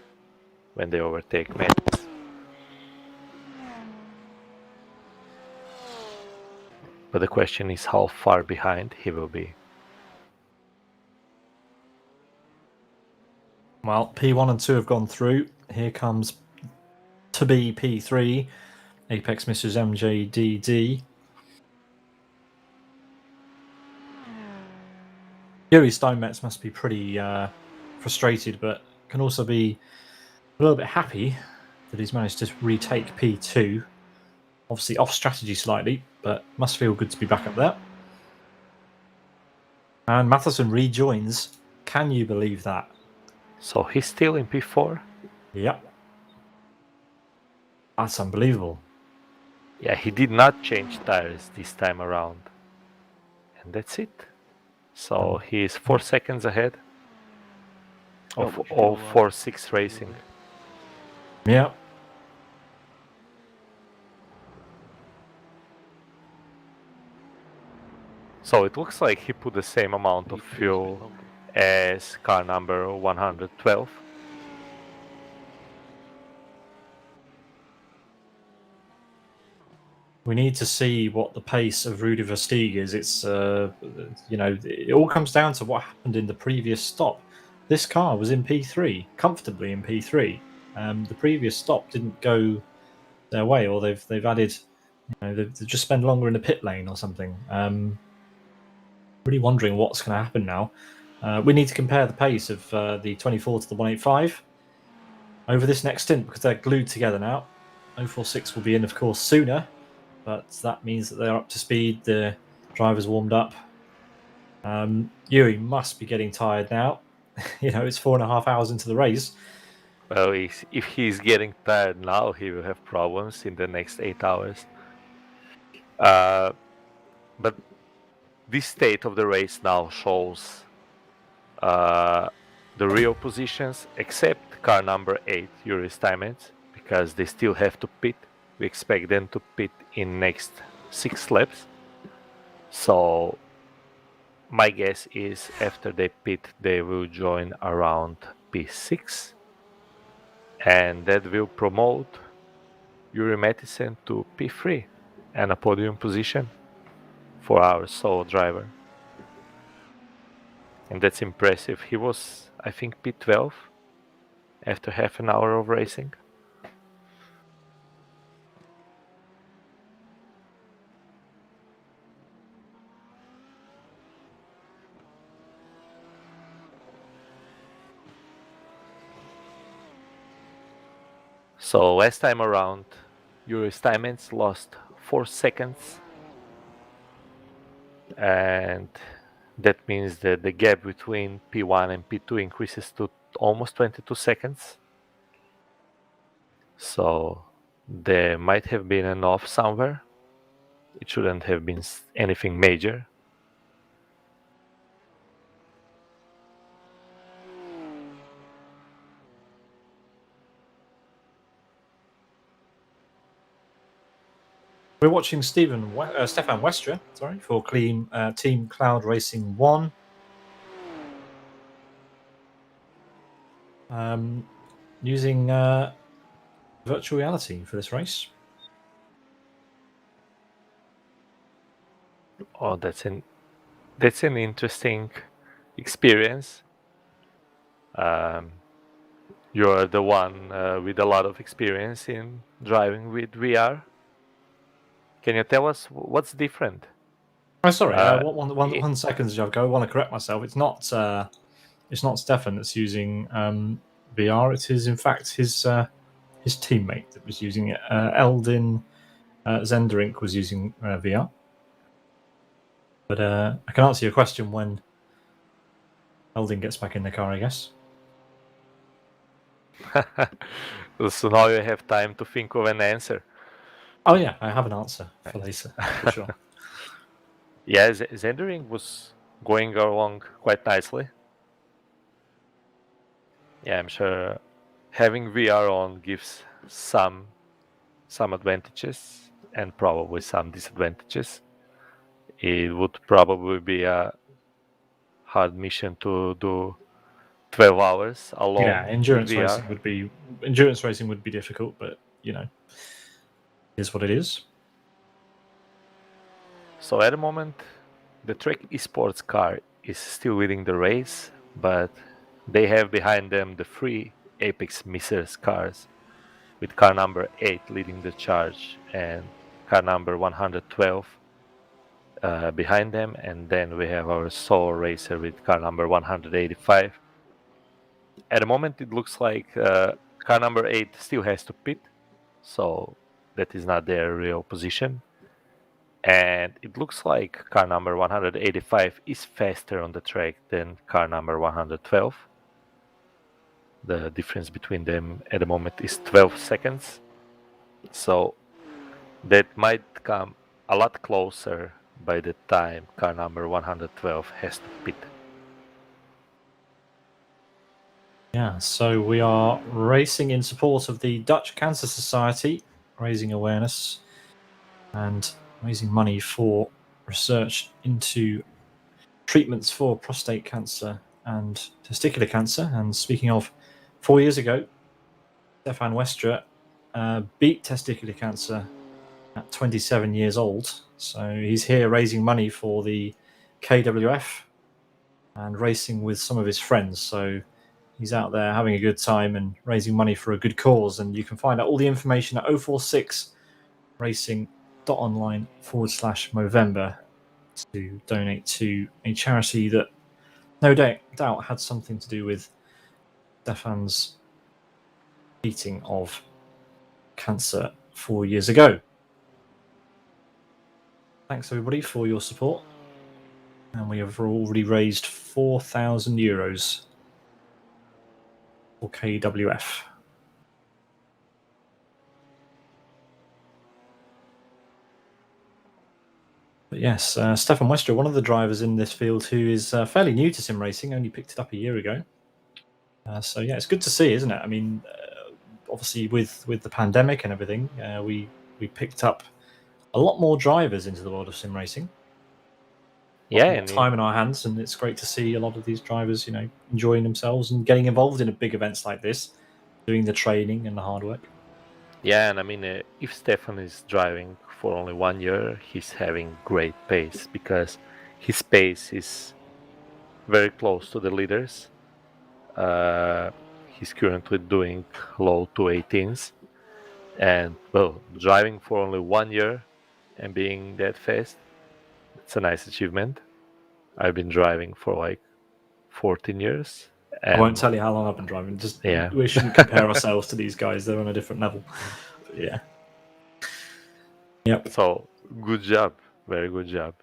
C: when they overtake Max. But the question is how far behind he will be.
A: Well, P1 and 2 have gone through. Here comes to be P3, Apex Mrs. MJDD. Yuri Steinmetz must be pretty frustrated, but can also be a little bit happy that he's managed to retake P2. Obviously off strategy slightly, but must feel good to be back up there. And Matheson rejoins. Can you believe that?
C: So he's still in P4?
A: Yep. That's unbelievable.
C: Yeah, he did not change tires this time around. And that's it. So he is 4 seconds ahead of all 4-6 Racing.
A: Yep.
C: So it looks like he put the same amount of fuel as car number 112.
A: We need to see what the pace of Rudy Versteeg is. It's it all comes down to what happened in the previous stop. This car was in P3, comfortably in P3. The previous stop didn't go their way, or they've added, they've just spent longer in the pit lane or something. Really wondering what's going to happen now. We need to compare the pace of the 24 to the 185 over this next stint because they're glued together now. 046 will be in, of course, sooner. But that means that they're up to speed. The driver's warmed up. Yuri must be getting tired now. It's 4.5 hours into the race.
C: Well, if he's getting tired now, he will have problems in the next 8 hours. But this state of the race now shows the real positions, except car number 8, Yuri Steinmetz, because they still have to pit. We expect them to pit in next 6 laps. So my guess is after they pit, they will join around P6. And that will promote Yuri Mattisen to P3 and a podium position for our sole driver. And that's impressive. He was, I think, P12 after half an hour of racing. So last time around, Yuri Steinmetz lost 4 seconds. And that means that the gap between P1 and P2 increases to almost 22 seconds. So there might have been an off somewhere. It shouldn't have been anything major.
A: We're watching Stefan Westra, for Team Cloud Racing 1. Using virtual reality for this race.
C: Oh, that's an interesting experience. You're the one with a lot of experience in driving with VR. Can you tell us what's different?
A: Oh, sorry. 1 second, Javko. I want to correct myself. It's not Stefan that's using VR. It is, in fact, his teammate that was using it. Eldin Zenderink was using VR. But I can answer your question when Eldin gets back in the car, I guess.
C: So now you have time to think of an answer.
A: Oh yeah, I have an answer for later, for sure.
C: Yeah, Zenderink was going along quite nicely. Yeah, I'm sure having VR on gives some advantages and probably some disadvantages. It would probably be a hard mission to do 12 hours alone.
A: Yeah, endurance racing would be difficult, but it is what it is.
C: So at the moment, the Trek Esports car is still leading the race, but they have behind them the 3 Apex Missers cars, with car number 8 leading the charge and car number 112 behind them, and then we have our sole racer with car number 185. At the moment, it looks like car number 8 still has to pit, so that is not their real position. And it looks like car number 185 is faster on the track than car number 112. The difference between them at the moment is 12 seconds. So that might come a lot closer by the time car number 112 has to pit.
A: Yeah, so we are racing in support of the Dutch Cancer Society, raising awareness and raising money for research into treatments for prostate cancer and testicular cancer. And speaking of, 4 years ago, Stefan Westra beat testicular cancer at 27 years old. So he's here raising money for the KWF and racing with some of his friends. So he's out there having a good time and raising money for a good cause. And you can find out all the information at 046racing.online/Movember to donate to a charity that no doubt had something to do with Stefan's beating of cancer 4 years ago. Thanks everybody for your support. And we have already raised €4,000 for KWF. But yes, Stefan Wester, one of the drivers in this field who is fairly new to sim racing, only picked it up a year ago. So yeah, it's good to see, isn't it? I mean, obviously with the pandemic and everything, we picked up a lot more drivers into the world of sim racing.
B: Yeah,
A: and time in our hands, and it's great to see a lot of these drivers, enjoying themselves and getting involved in big events like this, doing the training and the hard work.
C: Yeah, and I mean, if Stefan is driving for only 1 year, he's having great pace because his pace is very close to the leaders. He's currently doing low 218s, and well, driving for only 1 year and being that fast, it's a nice achievement. I've been driving for like 14 years.
A: I won't tell you how long I've been driving. Just
C: Yeah.
A: We shouldn't compare ourselves to these guys. They're on a different level. But yeah. Yep.
C: So good job, very good job.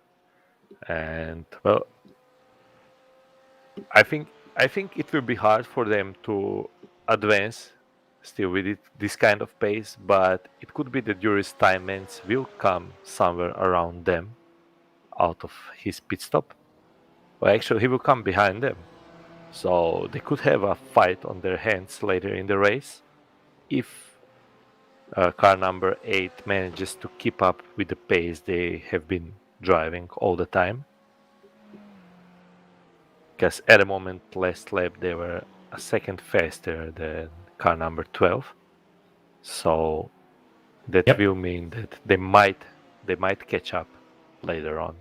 C: And well, I think it will be hard for them to advance still with this kind of pace, but it could be that Yuri's time ends will come somewhere around them out of his pit stop. Well, actually, he will come behind them. So they could have a fight on their hands later in the race if car number 8 manages to keep up with the pace they have been driving all the time. Because at the moment, last lap, they were a second faster than car number 12. So that will mean that they might catch up later on.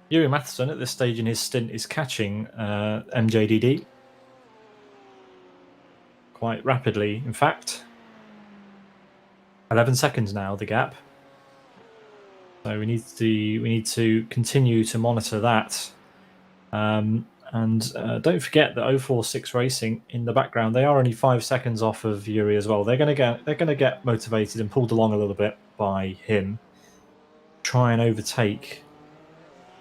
A: Yuri Matheson at this stage in his stint is catching MJDD quite rapidly. In fact, 11 seconds now, the gap. So we need to continue to monitor that. And don't forget that 046 Racing in the background, they are only 5 seconds off of Yuri as well. They're going to get motivated and pulled along a little bit by him. Try and overtake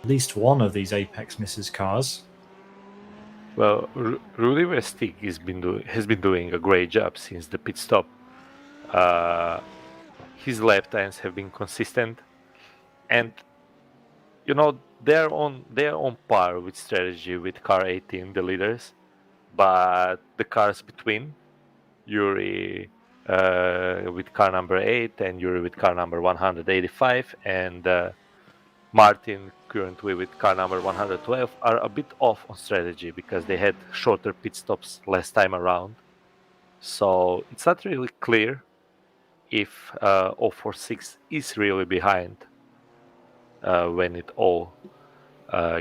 A: at least one of these Apex Misses cars.
C: Well, Rudy Westig has been doing a great job since the pit stop. His lap times have been consistent, and they're on par with strategy with car 18, the leaders, but the cars between Yuri with car number 8 and Yuri with car number 185 and Martin currently with car number 112 are a bit off on strategy because they had shorter pit stops last time around. So it's not really clear if 046 is really behind when it all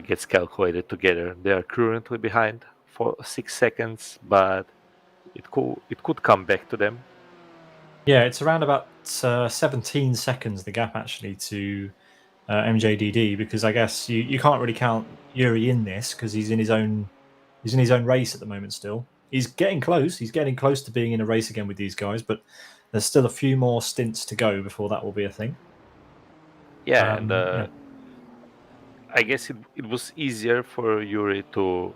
C: gets calculated together. They are currently behind for 6 seconds, but it could come back to them.
A: Yeah, it's around about 17 seconds the gap actually to MJDD, because I guess you can't really count Yuri in this because he's in his own race at the moment still. He's getting close. He's getting close to being in a race again with these guys, but there's still a few more stints to go before that will be a thing.
C: Yeah, I guess it was easier for Yuri to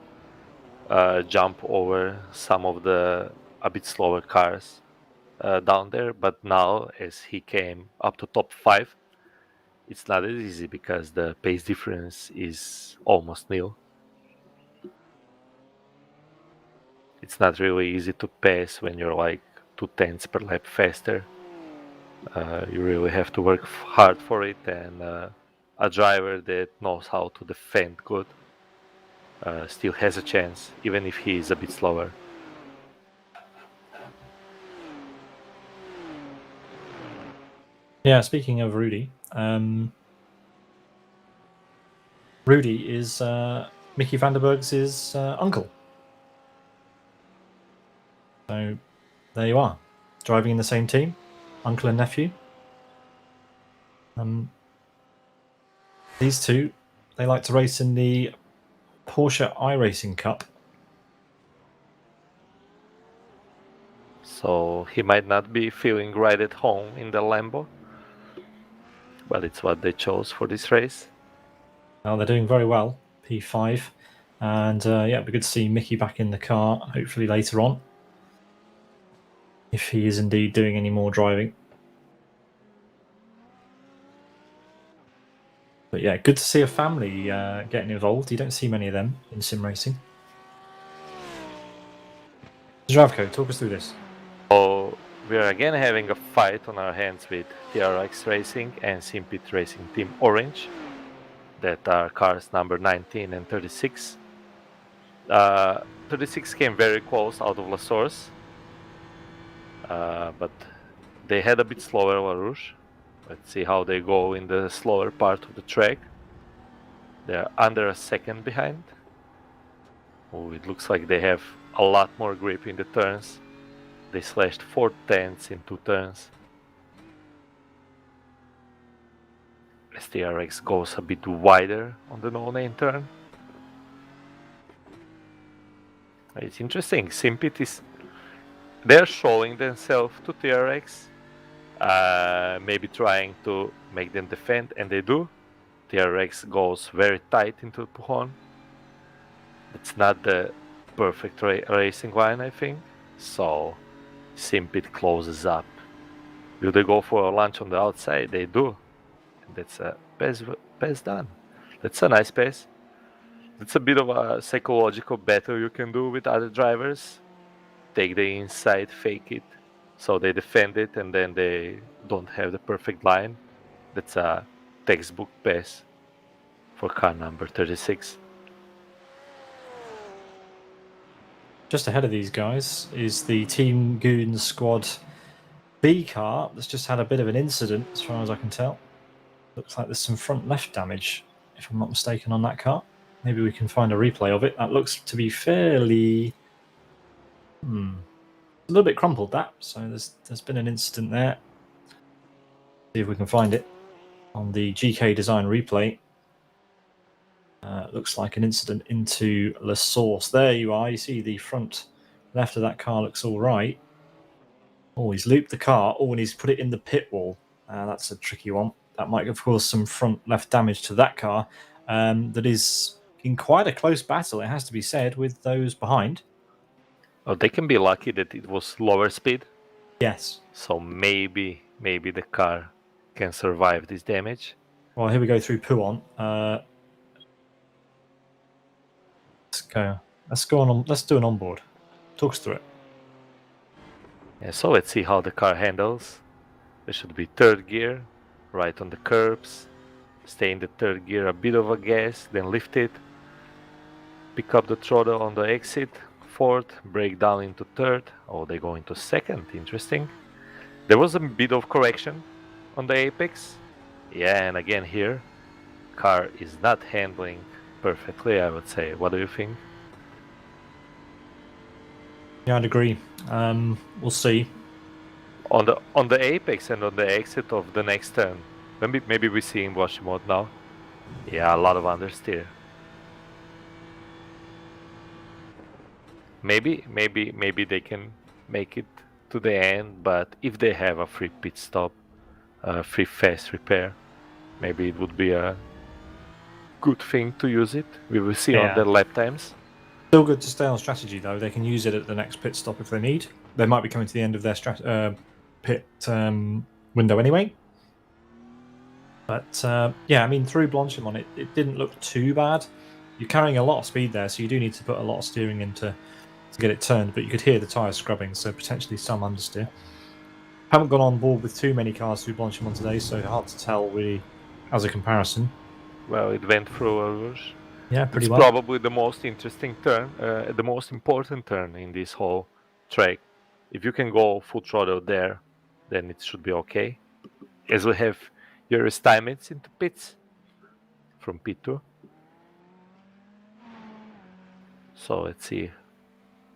C: jump over some of the a bit slower cars down there, but now as he came up to top 5, it's not as easy because the pace difference is almost nil. It's not really easy to pass when you're like 2/10 per lap faster. You really have to work hard for it, and a driver that knows how to defend good still has a chance, even if he is a bit slower.
A: Yeah, speaking of Rudy, Rudy is Mickey Vanderberg's uncle. So there you are, driving in the same team, uncle and nephew. These two, they like to race in the Porsche iRacing Cup.
C: So he might not be feeling right at home in the Lambo, but it's what they chose for this race.
A: Well, they're doing very well, P5. And yeah, it'd be good to see Mickey back in the car, hopefully later on, if he is indeed doing any more driving. But yeah, good to see a family getting involved. You don't see many of them in sim racing. Zdravko, talk us through this.
C: So we are again having a fight on our hands with TRX Racing and Simpit Racing Team Orange, that are cars number 19 and 36. 36 came very close out of La Source, but they had a bit slower La Rouge. Let's see how they go in the slower part of the track. They're under a second behind. Oh, it looks like they have a lot more grip in the turns. They slashed 4/10 in 2 turns. STRX goes a bit wider on the no-name turn. It's interesting. Simpit is... They're showing themselves to TRX, maybe trying to make them defend, and they do. TRX goes very tight into Pujon. It's not the perfect racing line, I think. So Simpit closes up. Do they go for a lunch on the outside? They do. And that's a pace done. That's a nice pace. It's a bit of a psychological battle you can do with other drivers. Take the inside, fake it, so they defend it, and then they don't have the perfect line. That's a textbook pace for car number 36.
A: Just ahead of these guys is the Team Goons Squad B car that's just had a bit of an incident, as far as I can tell. Looks like there's some front left damage, if I'm not mistaken, on that car. Maybe we can find a replay of it. That looks to be fairly... a little bit crumpled, that. So there's been an incident there. See if we can find it on the GK Design replay. Looks like an incident into La Source. There you are. You see the front left of that car looks all right. Oh, he's looped the car. Oh, and he's put it in the pit wall. That's a tricky one. That might have caused some front left damage to that car. That is in quite a close battle, it has to be said, with those behind.
C: Oh, they can be lucky that it was lower speed.
A: Yes.
C: So maybe the car can survive this damage.
A: Well, here we go through Puon. Let's go on. Let's do an onboard. Talk us through it.
C: Yeah, so let's see how the car handles. There should be third gear, right on the curbs. Stay in the third gear, a bit of a gas, then lift it. Pick up the throttle on the exit, fourth, brake down into third. Oh, they go into second, interesting. There was a bit of correction on the apex. Yeah, and again here, car is not handling perfectly, I would say. What do you think?
A: Yeah, I'd agree. We'll see.
C: On the apex and on the exit of the next turn, maybe we see in watch mode now. Yeah, a lot of understeer. Maybe they can make it to the end, but if they have a free pit stop, free fast repair, maybe it would be a good thing to use it. We will see on the lap times.
A: Still good to stay on strategy, though. They can use it at the next pit stop if they need. They might be coming to the end of their pit window anyway. But yeah, I mean, through Blanchimont, it didn't look too bad. You're carrying a lot of speed there, so you do need to put a lot of steering in to get it turned, but you could hear the tyres scrubbing, so potentially some understeer. Haven't gone on board with too many cars through Blanchimont today, so hard to tell really as a comparison.
C: Well, it went through a Rouge.
A: Yeah, pretty
C: it's
A: well.
C: Probably the most interesting turn, the most important turn in this whole track. If you can go full throttle there, then it should be okay. as we have your estimates into pits from P2. So let's see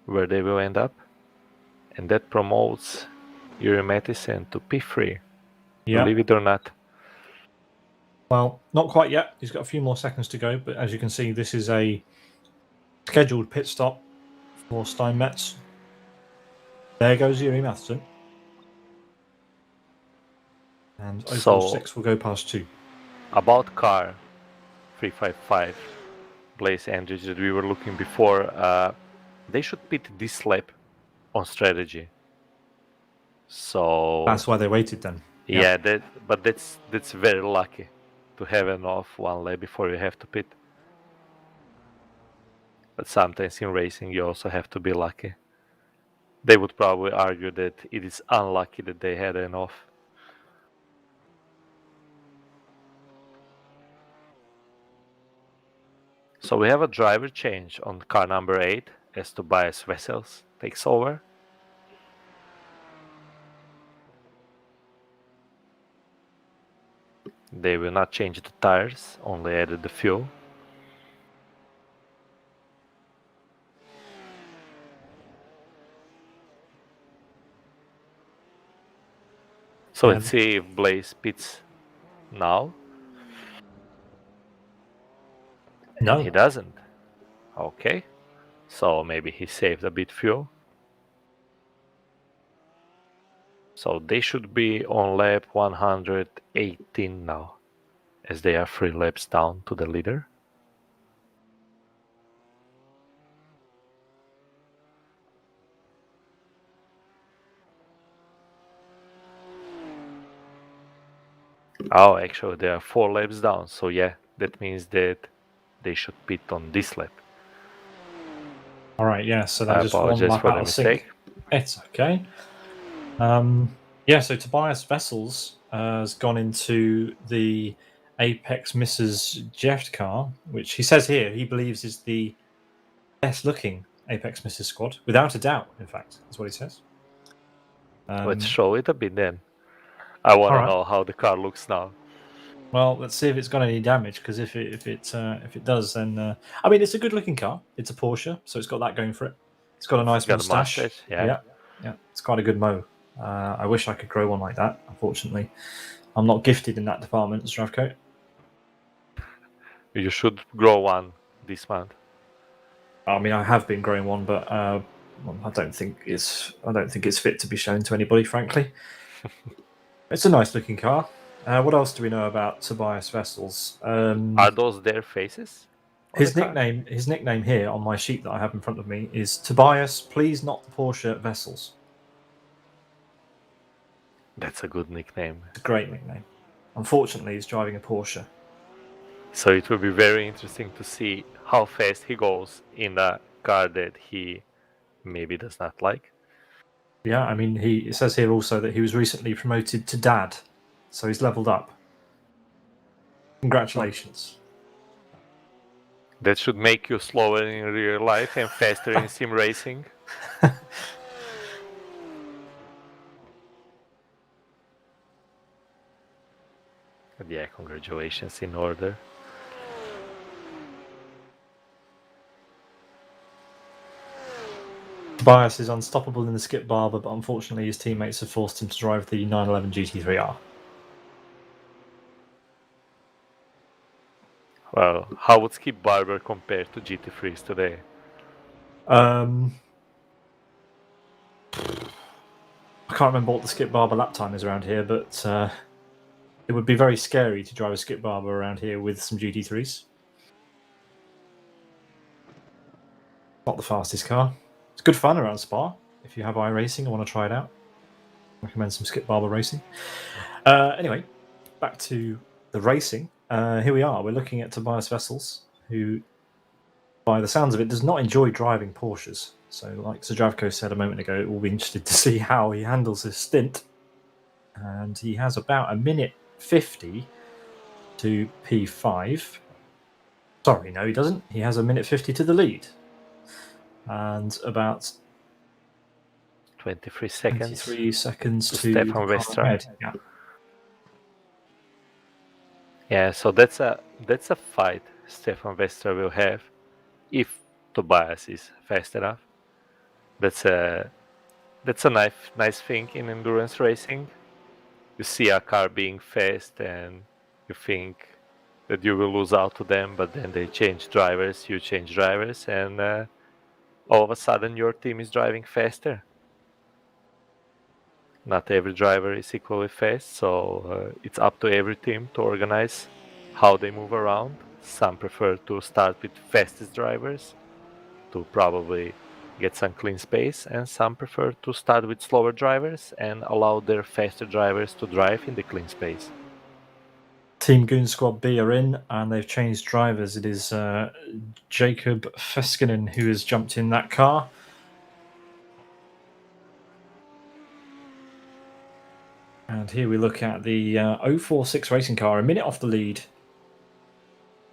C: where they will end up. And that promotes Yuri Matisen to P3.
A: Yeah.
C: Believe it or not.
A: Well, not quite yet. He's got a few more seconds to go, but as you can see, this is a scheduled pit stop for Steinmetz. There goes Yuri Matisen. And 046 will go past 2.
C: About car 355, Blaze Andrews that we were looking before, they should pit this lap on strategy. So
A: that's why they waited then.
C: Yeah, but that's very lucky to have an off one lap before you have to pit. But sometimes in racing you also have to be lucky. They would probably argue that it is unlucky that they had an off. So we have a driver change on car number 8 as Tobias Wessels takes over. They will not change the tires, only added the fuel. So let's see if Blaze pits now.
A: No.
C: And he doesn't. Okay. So maybe he saved a bit fuel. So they should be on lap 118 now, as they are 3 laps down to the leader. Oh, actually they are 4 laps down, so yeah, that means that they should pit on this lap.
A: Alright, yeah, so
C: I
A: they're just one
C: apologize
A: lap
C: for
A: out
C: the
A: of
C: mistake.
A: sync. It's okay. So Tobias Wessels has gone into the Apex Mrs. Jeff car, which he says here he believes is the best looking Apex Mrs. squad, without a doubt, in fact, that's what he says.
C: Let's show it a bit then. I want to
A: alright.
C: know how the car looks now.
A: Well, let's see if it's got any damage, because if it does, then I mean, it's a good looking car. It's a Porsche, so it's got that going for it. It's got a nice moustache. Yeah, it's quite a good mo. I wish I could grow one like that. Unfortunately, I'm not gifted in that department, Zdravko.
C: You should grow one this month.
A: I mean, I have been growing one, but I don't think it's fit to be shown to anybody. Frankly, it's a nice looking car. What else do we know about Tobias Wessels?
C: Are those their faces?
A: His nickname here on my sheet that I have in front of me is Tobias. Please, not the Porsche Wessels.
C: That's a good nickname.
A: It's a great nickname. Unfortunately, he's driving a Porsche.
C: So it will be very interesting to see how fast he goes in a car that he maybe does not like.
A: Yeah, I mean, it says here also that he was recently promoted to dad, so he's leveled up. Congratulations.
C: That should make you slower in real life and faster in sim racing. But yeah, congratulations in order.
A: Tobias is unstoppable in the skip barber, but unfortunately his teammates have forced him to drive the 911 GT3R.
C: Well, how would Skip Barber compare to GT3s today?
A: I can't remember what the skip barber lap time is around here, but it would be very scary to drive a skip barber around here with some GT3s. Not the fastest car. It's good fun around Spa. If you have iRacing and want to try it out, recommend some skip barber racing. Anyway, back to the racing. Here we are. We're looking at Tobias Wessels, who, by the sounds of it, does not enjoy driving Porsches. So, like Zdravko said a moment ago, we'll be interested to see how he handles his stint. And he has about a minute 50 to P5. Sorry, no, he doesn't. He has a minute 50 to the lead. And about
C: 23 seconds.
A: 23 seconds to
C: Stefan Westra.
A: Yeah.
C: Yeah, so that's a fight Stefan Vestra will have if Tobias is fast enough. That's a nice thing in endurance racing. You see a car being fast and you think that you will lose out to them, but then they change drivers, you change drivers, and all of a sudden your team is driving faster. Not every driver is equally fast, so it's up to every team to organize how they move around. Some prefer to start with fastest drivers to probably get some clean space, and some prefer to start with slower drivers and allow their faster drivers to drive in the clean space.
A: Team Goon Squad B are in, and they've changed drivers. It is Jacob Feskinen who has jumped in that car. And here we look at the 046 racing car, a minute off the lead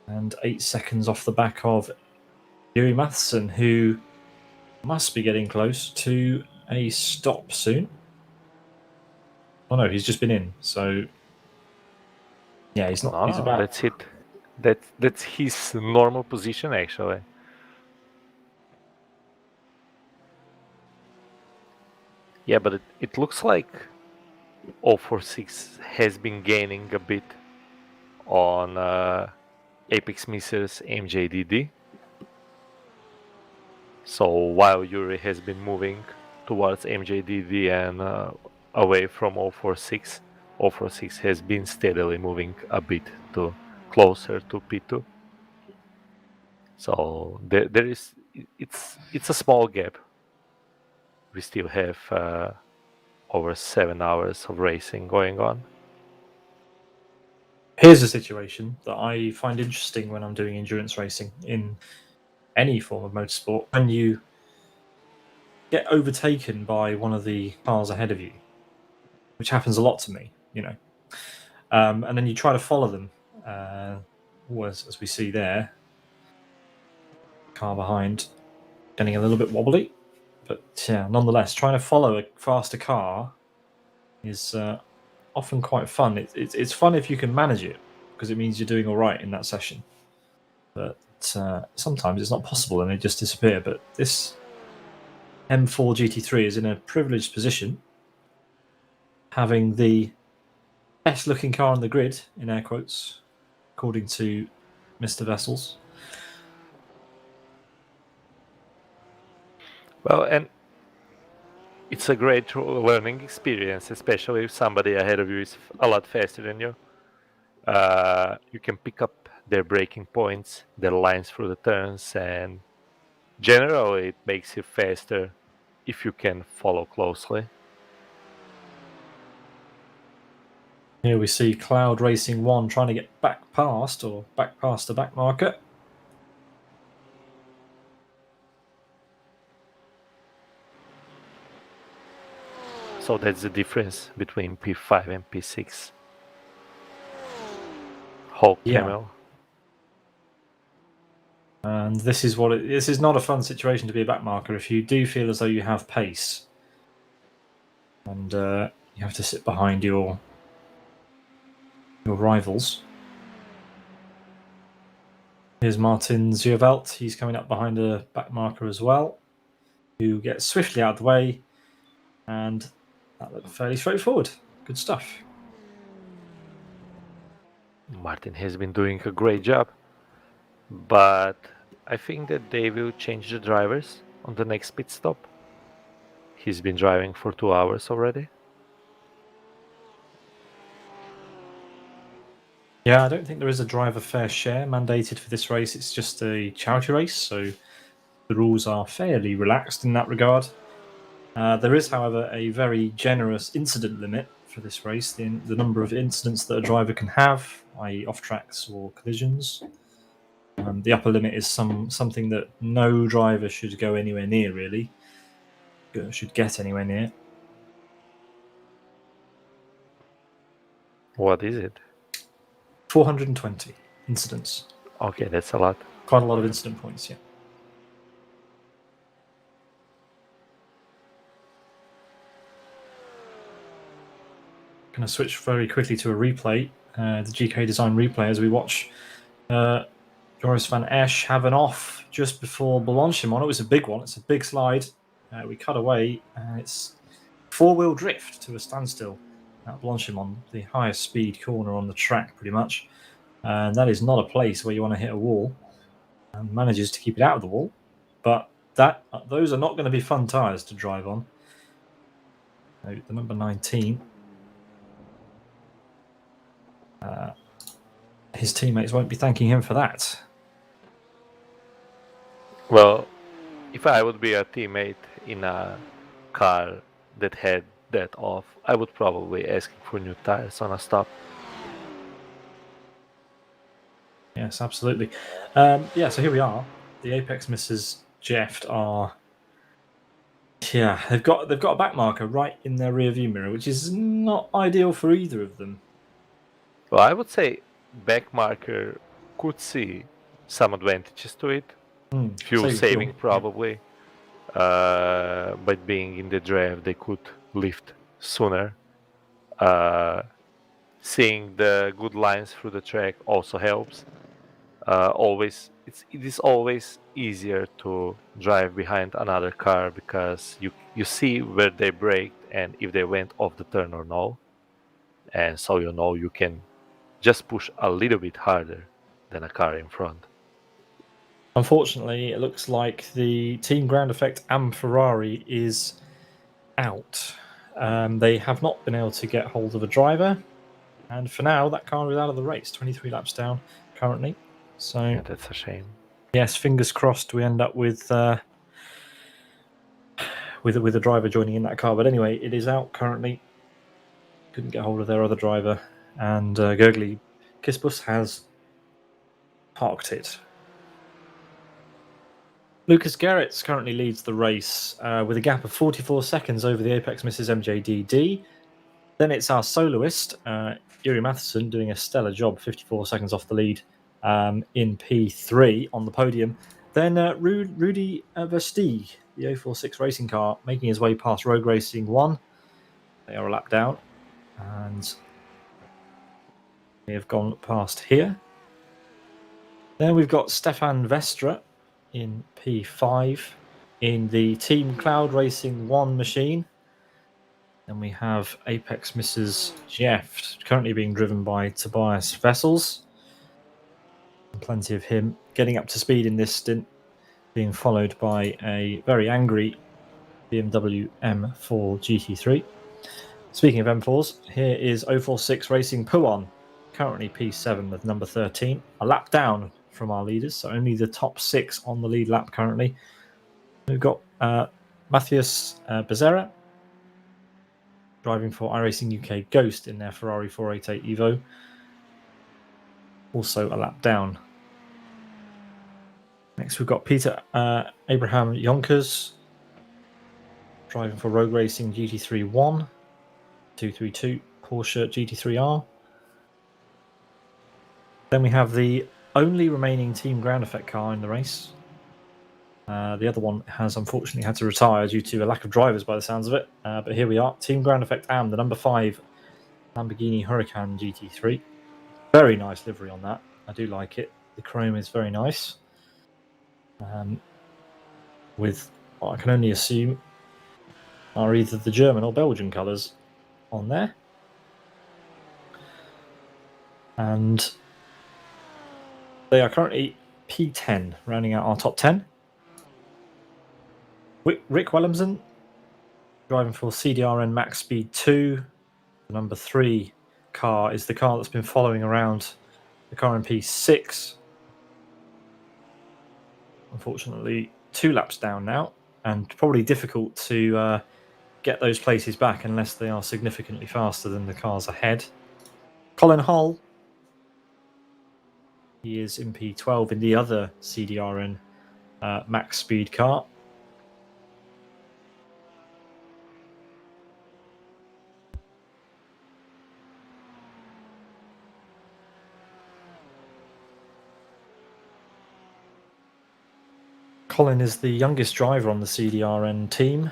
A: and 8 seconds off the back of Yuri Matheson, who must be getting close to a stop soon. Oh no, he's just been in, so yeah, he's not.
C: No,
A: he's about.
C: that's it. That's his normal position actually. Yeah, but it looks like 046 has been gaining a bit on Apex Missile's MJDD. So while Yuri has been moving towards MJDD and away from 046, 046 has been steadily moving a bit closer to P2. So there is it's a small gap. We still have over 7 hours of racing going on.
A: Here's a situation that I find interesting when I'm doing endurance racing in any form of motorsport. When you get overtaken by one of the cars ahead of you, which happens a lot to me, and then you try to follow them, as we see there, car behind getting a little bit wobbly, but yeah, nonetheless, trying to follow a faster car is often quite fun. It's fun if you can manage it, because it means you're doing all right in that session. But sometimes it's not possible and they just disappear. But this M4 GT3 is in a privileged position, having the best looking car on the grid, in air quotes, according to Mr. Vessels.
C: Well, and it's a great learning experience, especially if somebody ahead of you is a lot faster than you. You can pick up their braking points, their lines through the turns, and generally it makes you faster if you can follow closely.
A: Here we see Cloud Racing 1 trying to get back past the back marker.
C: So that's the difference between P5 and P6. Hulk Camel.
A: And this is this is not a fun situation to be a back marker if you do feel as though you have pace, and you have to sit behind your rivals. Here's Martin Ziervelt. He's coming up behind a back marker as well, who gets swiftly out of the way, and that looked fairly straightforward. Good stuff.
C: Martin has been doing a great job, but I think that they will change the drivers on the next pit stop. He's been driving for 2 hours already.
A: Yeah, I don't think there is a driver fair share mandated for this race. It's just a charity race, so the rules are fairly relaxed in that regard. There is, however, a very generous incident limit for this race, the number of incidents that a driver can have, i.e. off tracks or collisions. The upper limit is something that no driver should go anywhere near, really. Should get anywhere near.
C: What is it?
A: 420 incidents.
C: Okay, that's a lot.
A: Quite a lot of incident points, yeah. Going to switch very quickly to a replay the GK Design replay as we watch Joris van Esch have an off just before Blanchimont. It was a big one. It's a big slide. We cut away, and it's four-wheel drift to a standstill at Blanchimont, the highest speed corner on the track, pretty much. And that is not a place where you want to hit a wall. And manages to keep it out of the wall, but those are not going to be fun tyres to drive on. So the number 19. His teammates won't be thanking him for that.
C: Well, if I would be a teammate in a car that had that off, I would probably ask for new tires on a stop.
A: Yes, absolutely. Yeah, so here we are. The Apex Mrs. Jeft are... Yeah, they've got a back marker right in their rear view mirror, which is not ideal for either of them.
C: Well, I would say back marker could see some advantages to it. Fuel saving probably. But being in the draft, they could lift sooner. Seeing the good lines through the track also helps. It is always easier to drive behind another car because you see where they braked and if they went off the turn or no, and so you can just push a little bit harder than a car in front.
A: Unfortunately, it looks like the Team Ground Effect and Ferrari is out. They have not been able to get hold of a driver, and for now, that car is out of the race. 23 laps down currently. So
C: yeah, that's a shame.
A: Yes, fingers crossed we end up with a driver joining in that car. But anyway, it is out currently. Couldn't get hold of their other driver, and Gergely Kispus has parked it. Lucas Gerrits currently leads the race with a gap of 44 seconds over the Apex Mrs. MJDD. Then it's our soloist, Yuri Matheson, doing a stellar job, 54 seconds off the lead in P3 on the podium. Then Rudy Versteeg, the 046 racing car, making his way past Rogue Racing 1. They are a lap down, and they have gone past here. Then we've got Stefan Vestra in P5 in the Team Cloud Racing 1 machine. Then we have Apex Mrs. Jeft, currently being driven by Tobias Vessels. Plenty of him getting up to speed in this stint, being followed by a very angry BMW M4 GT3. Speaking of M4s, here is 046 Racing Puon, currently P7 with number 13, a lap down from our leaders, so only the top 6 on the lead lap currently. We've got Matthias Becerra driving for iRacing UK Ghost in their Ferrari 488 Evo, also a lap down. Next, we've got Peter Abraham Yonkers driving for Rogue Racing GT3 1, 232 Porsche GT3R. Then we have the only remaining Team Ground Effect car in the race. The other one has unfortunately had to retire due to a lack of drivers by the sounds of it. But here we are, Team Ground Effect AM, the number 5 Lamborghini Huracan GT3. Very nice livery on that. I do like it. The chrome is very nice. With what I can only assume are either the German or Belgian colours on there. And they are currently P10, rounding out our top 10. Rick Willemsen, driving for CDRN Max Speed 2. The number 3 car is the car that's been following around the car in P6. Unfortunately, 2 laps down now, and probably difficult to get those places back unless they are significantly faster than the cars ahead. Colin Hull, he is in P12 in the other CDRN max speed car. Colin is the youngest driver on the CDRN team,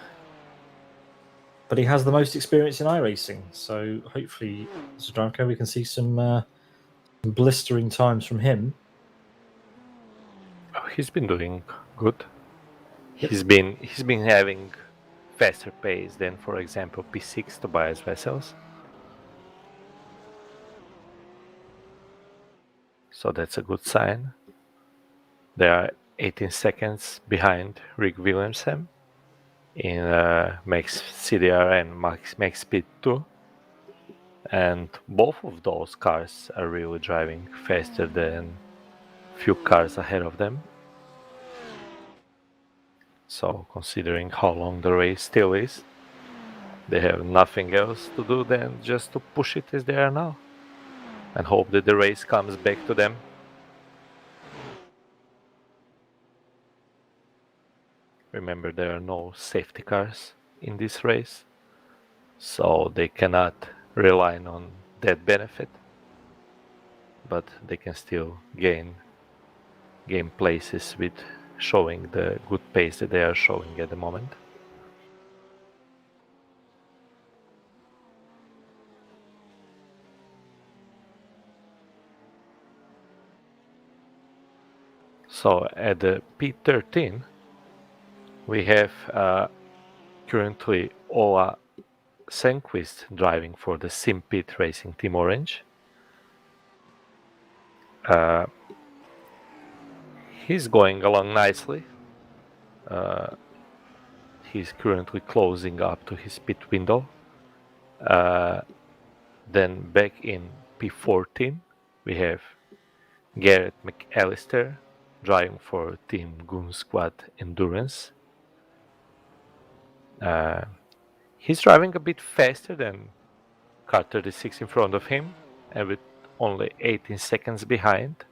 A: but he has the most experience in iRacing, so hopefully, Zdravko, we can see some blistering times from him.
C: Oh, he's been doing good.
A: Yep.
C: He's been having faster pace than, for example, P6 Tobias vessels. So that's a good sign. They are 18 seconds behind Rick Williamson in max CDR and max speed 2. And both of those cars are really driving faster than few cars ahead of them. So considering how long the race still is, they have nothing else to do than just to push it as they are now and hope that the race comes back to them. Remember, there are no safety cars in this race, so they cannot rely on that benefit, but they can still gain places with showing the good pace that they are showing at the moment. So at the P13, we have currently Ola Senquist driving for the Simpit Racing Team Orange. He's going along nicely. He's currently closing up to his pit window. Then back in P14, we have Garrett McAllister driving for Team Goon Squad Endurance. He's driving a bit faster than car 36 in front of him, and with only 18 seconds behind.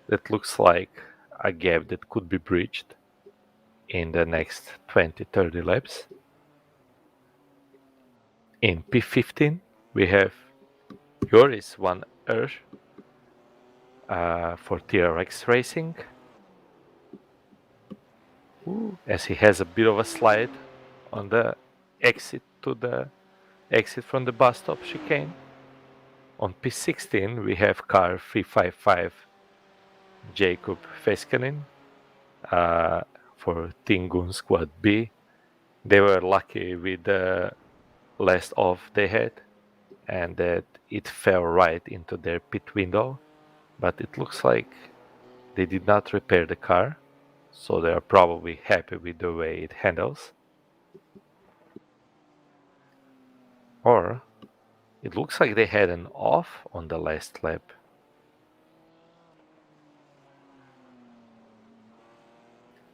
C: That looks like a gap that could be bridged in the next 20-30 laps. In P15, we have Joris van Ur for TRX Racing, as he has a bit of a slide on the exit from the bus stop chicane. On P16, we have car 355 Jacob Feskanen for Team Goon Squad B. They were lucky with the last off they had, and that it fell right into their pit window, but it looks like they did not repair the car, so they are probably happy with the way it handles. Or it looks like they had an off on the last lap.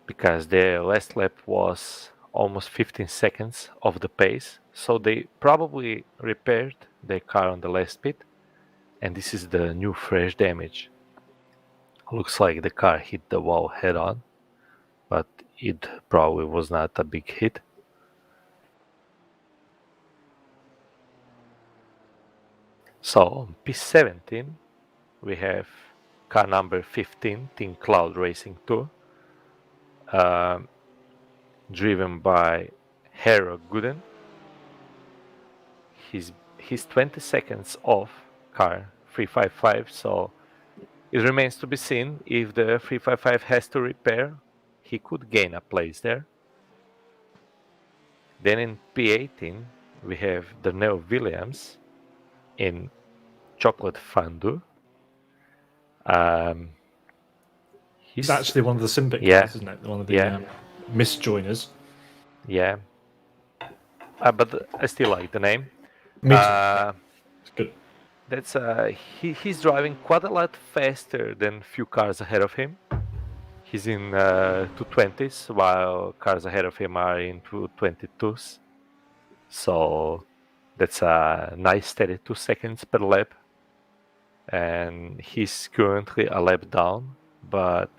C: Because their last lap was almost 15 seconds off the pace, so they probably repaired their car on the last pit, and this is the new fresh damage. Looks like the car hit the wall head on, but it probably was not a big hit. So on P17, we have car number 15, Team Cloud Racing 2, driven by Hero Gooden. He's 20 seconds off car 355, so it remains to be seen if the 355 has to repair. He could gain a place there. Then in P18, we have Darnell Williams in Chocolate Fondue.
A: He's actually one of the Simbic guys, isn't it? One of the misjoiners.
C: Yeah. But I still like the name.
A: Me too. It's good.
C: That's he's driving quite a lot faster than few cars ahead of him. He's in 220s, while cars ahead of him are in 222s. So that's a nice steady 2 seconds per lap. And he's currently a lap down, but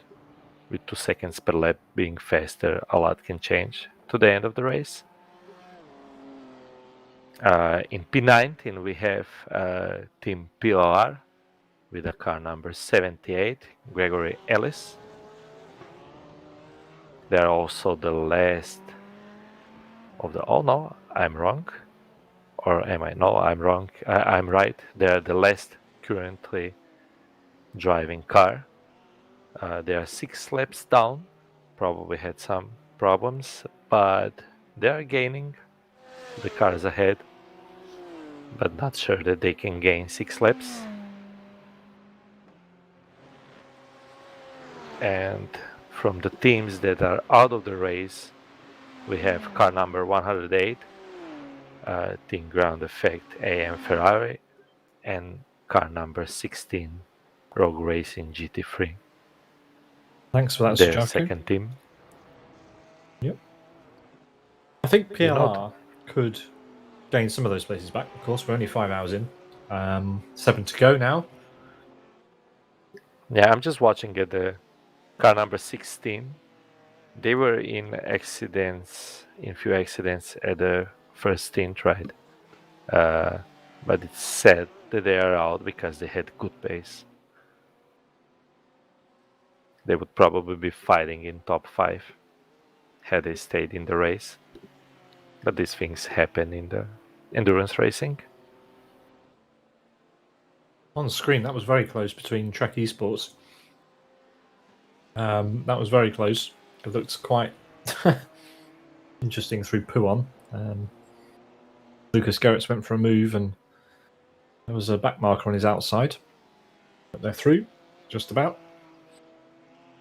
C: with 2 seconds per lap being faster, a lot can change to the end of the race. In P19, we have Team PLR with a car number 78, Gregory Ellis. They're also the last of the... Oh no, I'm wrong. Or am I? No, I'm wrong. I'm right. They're the last currently driving car. They are 6 laps down, probably had some problems, but they are gaining. The cars ahead, but not sure that they can gain 6 laps. And from the teams that are out of the race, we have car number 108, Team Ground Effect AM Ferrari, and car number 16, Rogue Racing GT3.
A: Thanks for that,
C: Their
A: Jacko.
C: second team.
A: Yep. I think
C: You know,
A: PLR could gain some of those places back. Of course, we're only 5 hours in. 7 to go now.
C: Yeah, I'm just watching at the car number 16. They were in few accidents at the first stint, right? But it's sad that they are out because they had good pace. They would probably be fighting in top 5 had they stayed in the race. But these things happen in the endurance racing.
A: On the screen, that was very close between Trek Esports. That was very close. It looked quite interesting through Podium. Lucas Gerrits went for a move and there was a back marker on his outside. But they're through, just about.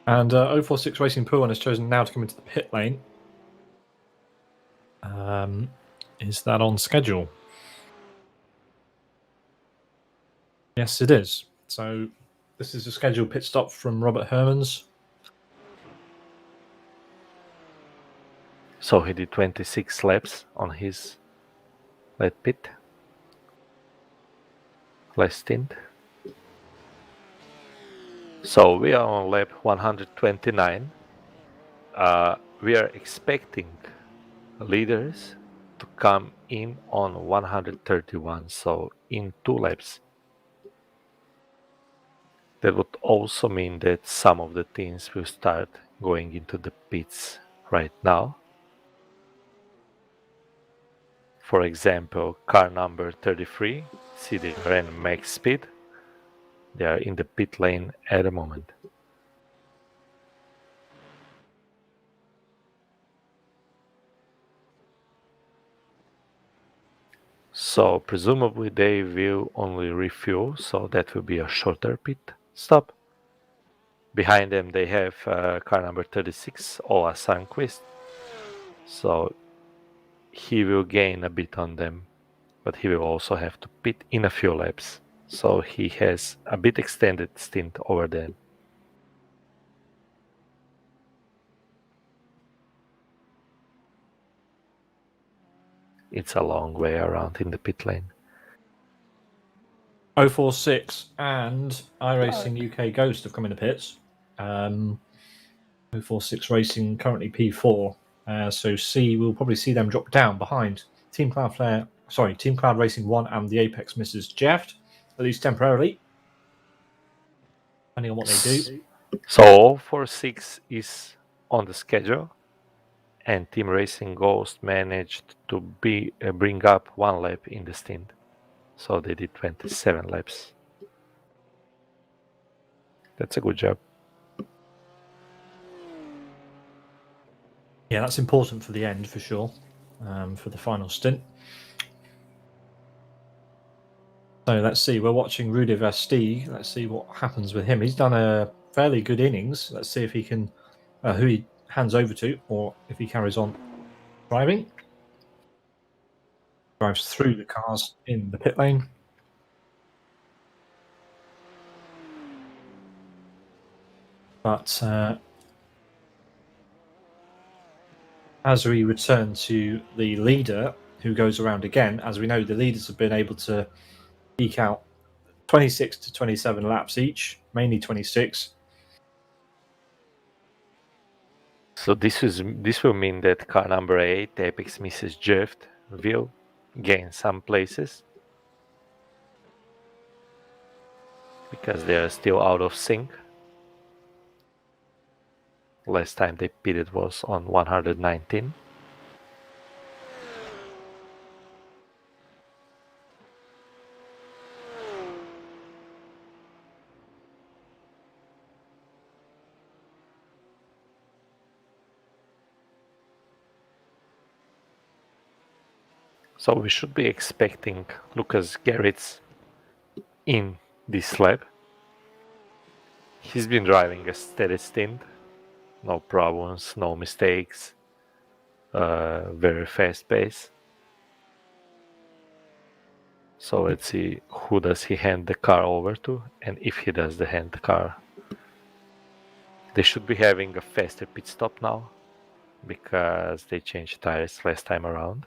A: And 046 Racing Podium has chosen now to come into the pit lane. Is that on schedule? Yes, it is. So this is a scheduled pit stop from Robert Hermans.
C: So he did 26 laps on his led pit. Last stint. So we are on lap 129. We are expecting leaders to come in on 131, so in 2 laps. That would also mean that some of the teams will start going into the pits right now. For example, car number 33, see they ran max speed. They are in the pit lane at the moment. So presumably they will only refuel, so that will be a shorter pit stop. Behind them they have car number 36, Ola Sandqvist. So he will gain a bit on them, but he will also have to pit in a few laps. So he has a bit extended stint over them. It's a long way around in the pit lane.
A: 046 and iRacing UK Ghost have come in the pits. 046 Racing currently P4. So C, we'll probably see them drop down behind Team Cloud Racing 1 and the Apex Misses Jeft, at least temporarily, depending on what they do.
C: So 046 is on the schedule, and Team Racing Ghost managed to bring up 1 lap in the stint. So they did 27 laps. That's a good job.
A: Yeah, that's important for the end for sure, for the final stint. So let's see, we're watching Rudy Vestig. Let's see what happens with him. He's done a fairly good innings. Let's see if he can, who he hands over to, or if he carries on driving. Drives through the cars in the pit lane. But as we return to the leader, who goes around again, as we know, the leaders have been able to eke out 26 to 27 laps each, mainly 26.
C: So this will mean that car number 8, Apex Misses Jeft, will gain some places because they are still out of sync. Last time they pitted was on 119. So we should be expecting Lucas Garrett's in this lap. He's been driving a steady stint, no problems, no mistakes, very fast pace. So let's see who does he hand the car over to, and if he does hand the car. They should be having a faster pit stop now, because they changed tires last time around.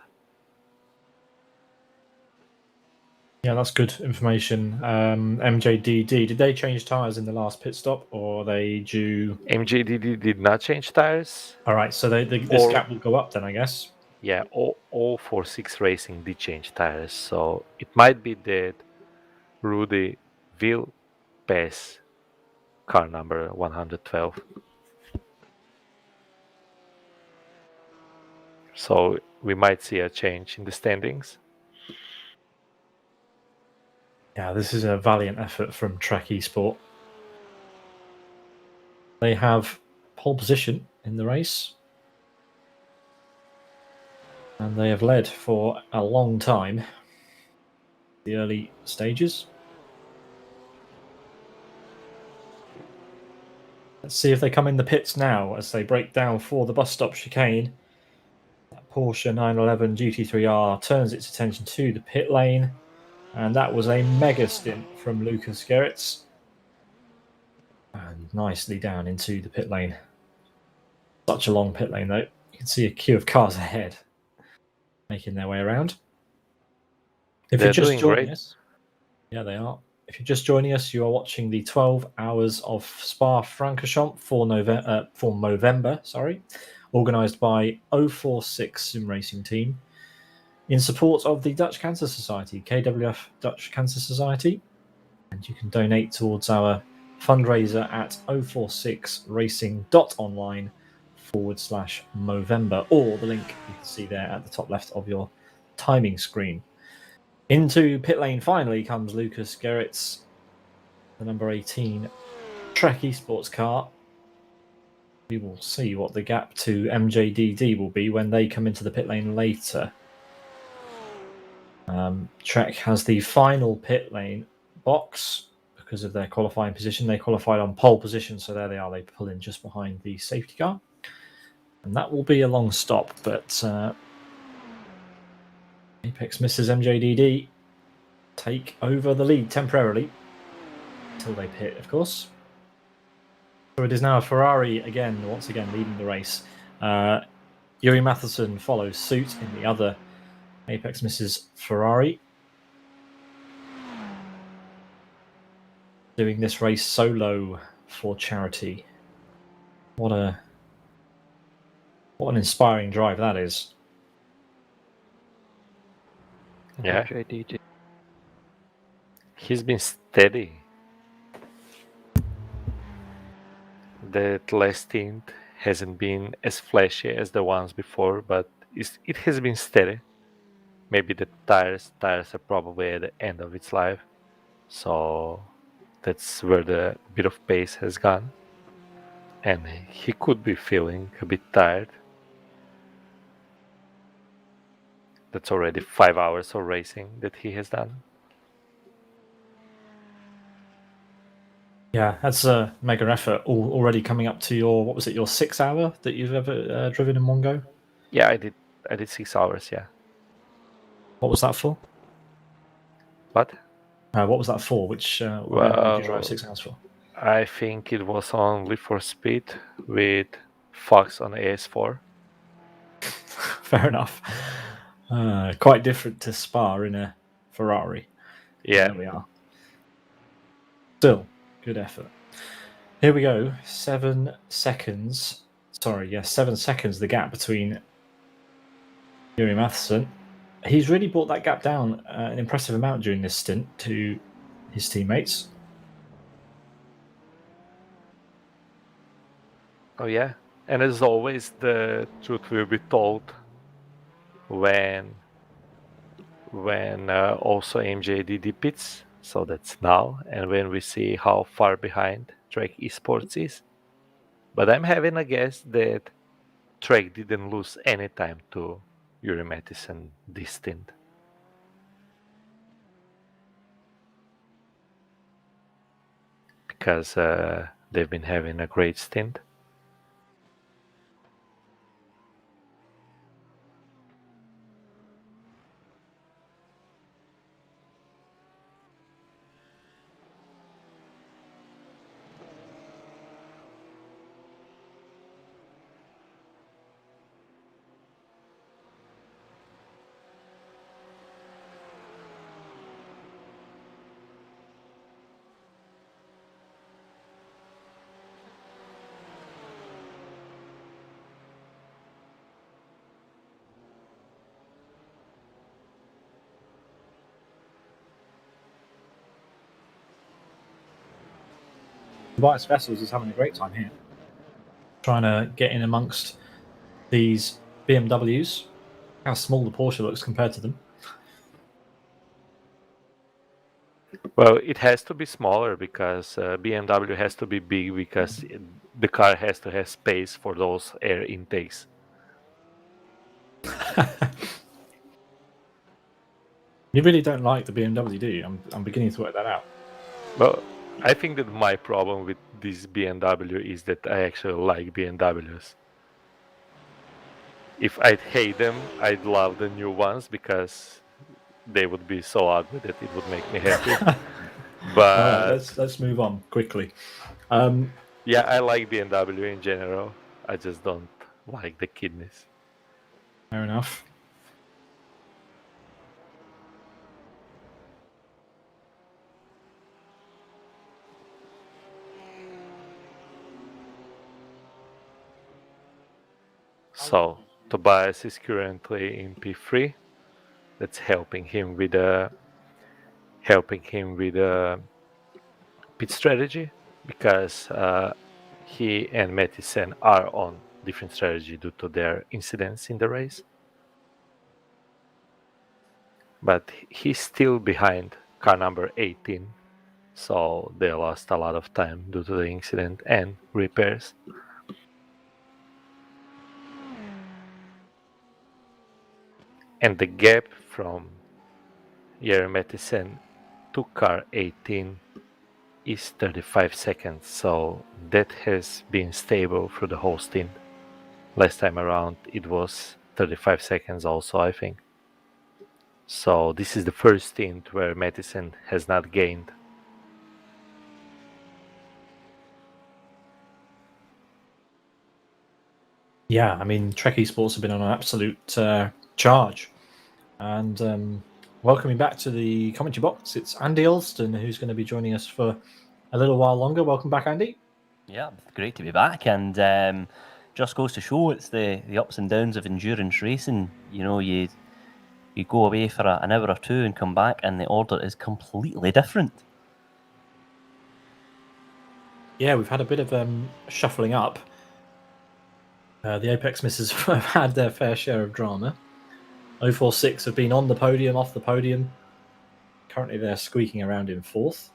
A: Yeah, that's good information. MJDD, did they change tyres in the last pit stop, or are they due?
C: MJDD did not change tires.
A: All right, so this gap will go up then, I guess.
C: Yeah, all 4-6 Racing did change tires, so it might be that Rudy will pass car number 112. So we might see a change in the standings.
A: Yeah, this is a valiant effort from Trek Esport. They have pole position in the race, and they have led for a long time. The early stages. Let's see if they come in the pits now as they break down for the bus stop chicane. That Porsche 911 GT3R turns its attention to the pit lane, and that was a mega stint from Lucas Gerrits. And nicely down into the pit lane. Such a long pit lane, though. You can see a queue of cars ahead making their way around. If
C: They're
A: you're just
C: doing
A: joining
C: great.
A: us, yeah, they are. If you're just joining us, you are watching the 12 Hours of Spa Francorchamps for Movember, organised by 046 Sim Racing Team in support of the Dutch Cancer Society, KWF Dutch Cancer Society. And you can donate towards our fundraiser at 046racing.online/Movember, or the link you can see there at the top left of your timing screen. Into pit lane finally comes Lucas Gerrits, the number 18 Trek Esports car. We will see what the gap to MJDD will be when they come into the pit lane later. Trek has the final pit lane box because of their qualifying position. They qualified on pole position, so there they are. They pull in just behind the safety car. And that will be a long stop, but Apex misses MJDD take over the lead temporarily until they pit, of course. So it is now Ferrari once again leading the race. Yuri Matheson follows suit in the other Apex misses Ferrari. Doing this race solo for charity. What an inspiring drive that is.
C: Yeah. He's been steady. That last stint hasn't been as flashy as the ones before, but it has been steady. Maybe the tires are probably at the end of its life, so that's where the bit of pace has gone. And he could be feeling a bit tired. That's already 5 hours of racing that he has done.
A: Yeah, that's a mega effort. Already coming up to your 6 hour that you've ever driven in one go?
C: Yeah, I did 6 hours. Yeah.
A: What was that for?
C: What?
A: What was that for? Which what did you drive 6 hours for?
C: I think it was on Live for Speed with Fox on AS4.
A: Fair enough. Quite different to Spa in a Ferrari.
C: Yeah.
A: There we are. Still, good effort. Here we go. 7 seconds. 7 seconds the gap between Yuri Matheson. He's really brought that gap down an impressive amount during this stint to his teammates.
C: Oh yeah, and as always, the truth will be told when also MJDD pits. So that's now, and when we see how far behind Trek Esports is. But I'm having a guess that Trek didn't lose any time to Yuri Matheson this stint. because they've been having a great stint.
A: Tobias Vessels is having a great time here, trying to get in amongst these BMWs. How small the Porsche looks compared to them.
C: Well, it has to be smaller because BMW has to be big because the car has to have space for those air intakes.
A: You really don't like the BMW, do you? I'm beginning to work that out.
C: Well, I think that my problem with this BMW is that I actually like BMWs. If I'd hate them, I'd love the new ones because they would be so ugly that it would make me happy. But
A: All right, let's move on quickly.
C: yeah, I like BMW in general. I just don't like the kidneys.
A: Fair enough.
C: So Tobias is currently in P3. That's helping him with pit strategy because he and Mattison are on different strategy due to their incidents in the race. But he's still behind car number 18, so they lost a lot of time due to the incident and repairs. And the gap from Jere Mattison to car 18 is 35 seconds, so that has been stable through the whole stint. Last time around it was 35 seconds also, I think. So this is the first stint where Mattison has not gained.
A: Yeah, I mean, Trek Esports have been on an absolute charge. And welcoming back to the commentary box, it's Andy Alston who's going to be joining us for a little while longer. Welcome back, Andy.
B: Yeah, great to be back, and just goes to show it's the ups and downs of endurance racing. You know, you go away for an hour or two and come back, and the order is completely different.
A: Yeah, we've had a bit of shuffling up. The Apex Misses have had their fair share of drama. 046 have been on the podium, off the podium. Currently, they're squeaking around in fourth.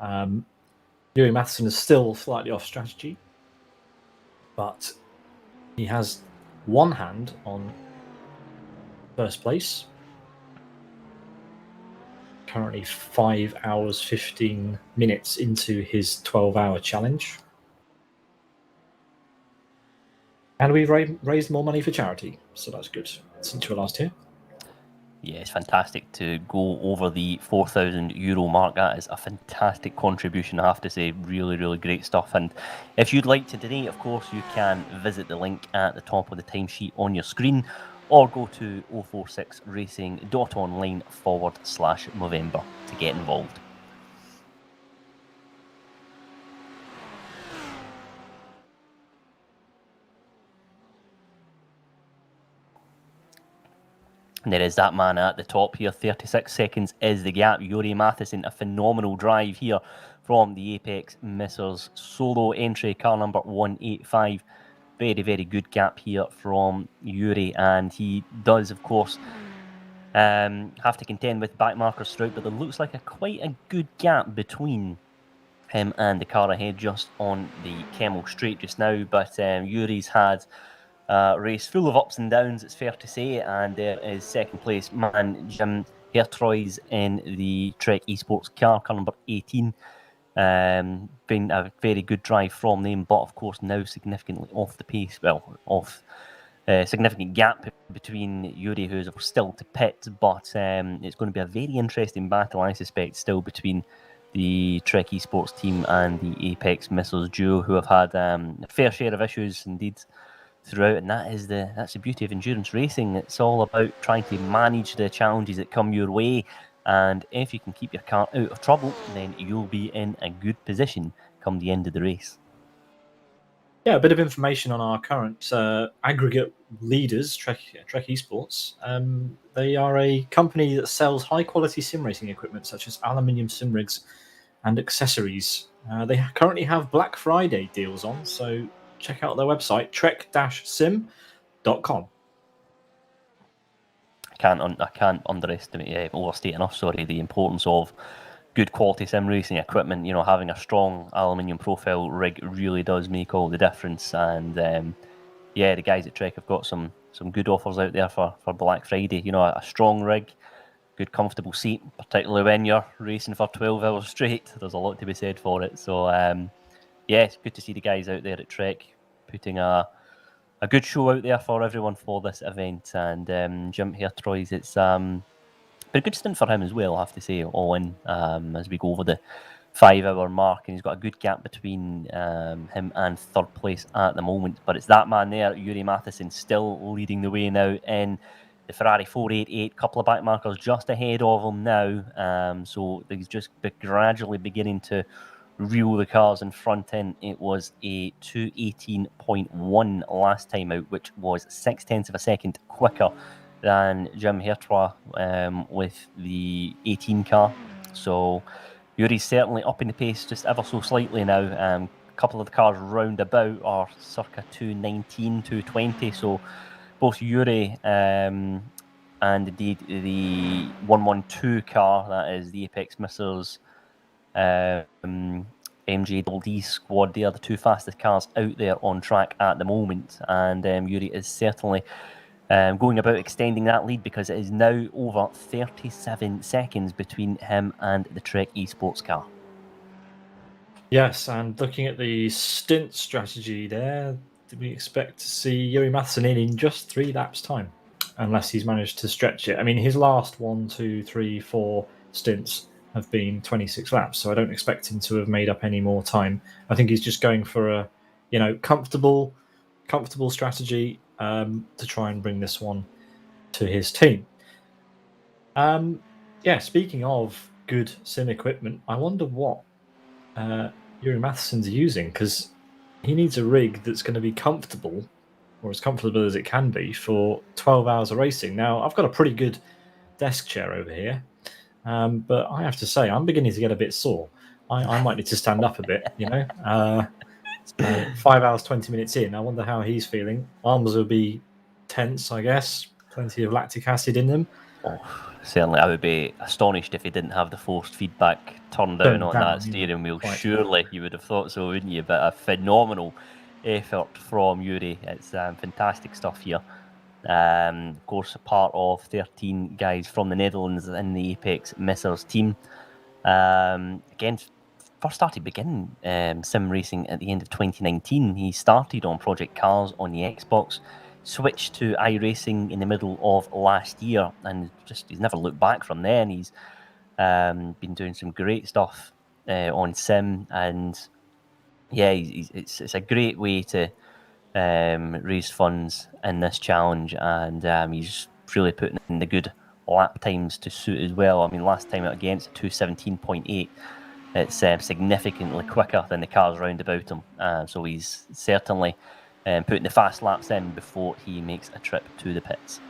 A: Yuri Matheson is still slightly off strategy, but he has one hand on first place. Currently 5 hours 15 minutes into his 12-hour challenge. And we've raised more money for charity, so that's good since you were last here.
B: Yeah, it's fantastic to go over the €4,000 mark. That is a fantastic contribution, I have to say. Really, really great stuff. And if you'd like to donate, of course, you can visit the link at the top of the timesheet on your screen, or go to 046racing.online/Movember to get involved. And there is that man at the top here. 36 seconds is the gap. Yuri Matheson, a phenomenal drive here from the Apex Missers. Solo entry, car number 185. Very, very good gap here from Yuri. And he does, of course, have to contend with backmarkers throughout, but there looks like quite a good gap between him and the car ahead just on the Kemmel Straight just now. But Yuri's had race full of ups and downs, it's fair to say, and there is second place man Jim Hertroy's in the Trek Esports car number 18. Been a very good drive from them, but of course now significantly off the pace. Well, off significant gap between Yuri, who's still to pit, but it's going to be a very interesting battle, I suspect, still between the Trek Esports team and the Apex Missiles duo, who have had a fair share of issues indeed throughout, and that's the beauty of endurance racing. It's all about trying to manage the challenges that come your way, and if you can keep your car out of trouble, then you'll be in a good position come the end of the race.
A: Yeah, a bit of information on our current aggregate leaders, Trek Esports. They are a company that sells high-quality sim racing equipment such as aluminium sim rigs and accessories. They currently have Black Friday deals on, so check out their website, trek-sim.com.
B: I can't overstate enough, the importance of good quality sim racing equipment. You know, having a strong aluminium profile rig really does make all the difference. And the guys at Trek have got some good offers out there for Black Friday. You know, a strong rig, good comfortable seat, particularly when you're racing for 12 hours straight. There's a lot to be said for it. So it's good to see the guys out there at Trek putting a good show out there for everyone for this event. And Jim here, Troy's, it's been a good stint for him as well, I have to say, all in, as we go over the 5-hour mark, and he's got a good gap between him and third place at the moment. But it's that man there, Yuri Matheson, still leading the way now in the Ferrari 488, couple of back markers just ahead of him now. So he's just gradually beginning to reel the cars in front in. It was a 2:18.1 last time out, which was 0.6 of a second quicker than Jim Hertois with the 18 car. So Yuri's certainly upping the pace just ever so slightly now. A couple of the cars round about are circa 2:19, 2:20. So both Yuri and indeed the 112 car, that is the Apex Missiles MJD squad, they are the two fastest cars out there on track at the moment. And Yuri is certainly going about extending that lead, because it is now over 37 seconds between him and the Trek Esports car.
A: Yes, and looking at the stint strategy there, do we expect to see Yuri Matheson in just 3 laps' time? Unless he's managed to stretch it. I mean, his last 1, 2, 3, 4 stints have been 26 laps, so I don't expect him to have made up any more time. I think he's just going for a, comfortable strategy to try and bring this one to his team. Speaking of good sim equipment, I wonder what Yuri Matheson's using, because he needs a rig that's going to be comfortable, or as comfortable as it can be, for 12 hours of racing. Now, I've got a pretty good desk chair over here, but I have to say, I'm beginning to get a bit sore. I might need to stand up a bit, 5 hours, 20 minutes in, I wonder how he's feeling. Arms will be tense, I guess. Plenty of lactic acid in them.
B: Oh, certainly, I would be astonished if he didn't have the forced feedback turned down on that steering wheel. Quite. Surely you would have thought so, wouldn't you? But a phenomenal effort from Yuri. It's fantastic stuff here. Of course, a part of 13 guys from the Netherlands in the Apex Missiles team. Again, first started beginning sim racing at the end of 2019. He started on Project Cars on the Xbox, switched to iRacing in the middle of last year, and he's never looked back from then. He's been doing some great stuff on sim, and it's a great way to raise funds in this challenge, and he's really putting in the good lap times to suit as well. I mean, last time out against 2:17.8, it's significantly quicker than the cars round about him, so he's certainly putting the fast laps in before he makes a trip to the pits.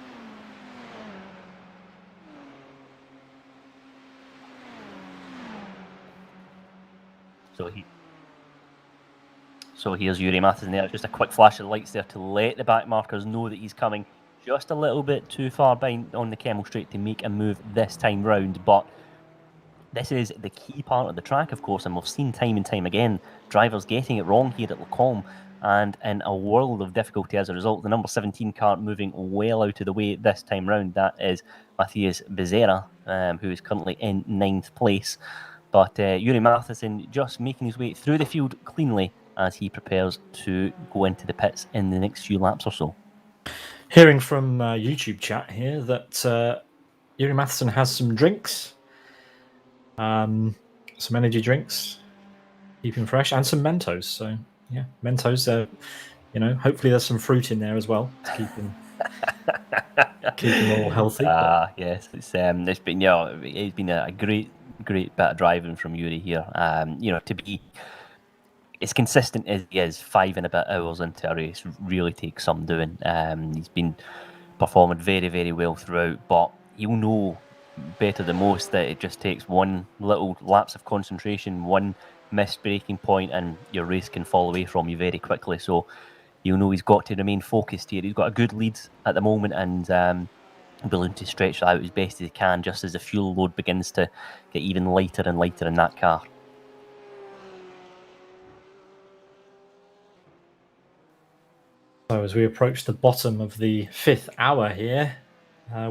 B: So here's Yuri Matheson there. Just a quick flash of lights there to let the back markers know that he's coming just a little bit too far behind on the Kemmel Straight to make a move this time round. But this is the key part of the track, of course, and we've seen time and time again drivers getting it wrong here at Lacombe, and in a world of difficulty as a result. The number 17 car moving well out of the way this time round. That is Matthias Becerra, who is currently in 9th place. But Yuri Matheson just making his way through the field cleanly as he prepares to go into the pits in the next few laps or so.
A: Hearing from YouTube chat here that Yuri Matheson has some drinks, some energy drinks, keep him fresh, and some Mentos. So yeah, Mentos. Hopefully there's some fruit in there as well to keep him all healthy.
B: Yes, it's been it's been a great bit of driving from Yuri here. To be as consistent as he is, 5 and a bit hours into a race really takes some doing. He's been performing very, very well throughout, but you'll know better than most that it just takes one little lapse of concentration, one missed braking point, and your race can fall away from you very quickly. So you'll know he's got to remain focused here. He's got a good lead at the moment and willing to stretch that out as best as he can just as the fuel load begins to get even lighter and lighter in that car.
A: So as we approach the bottom of the 5th hour here,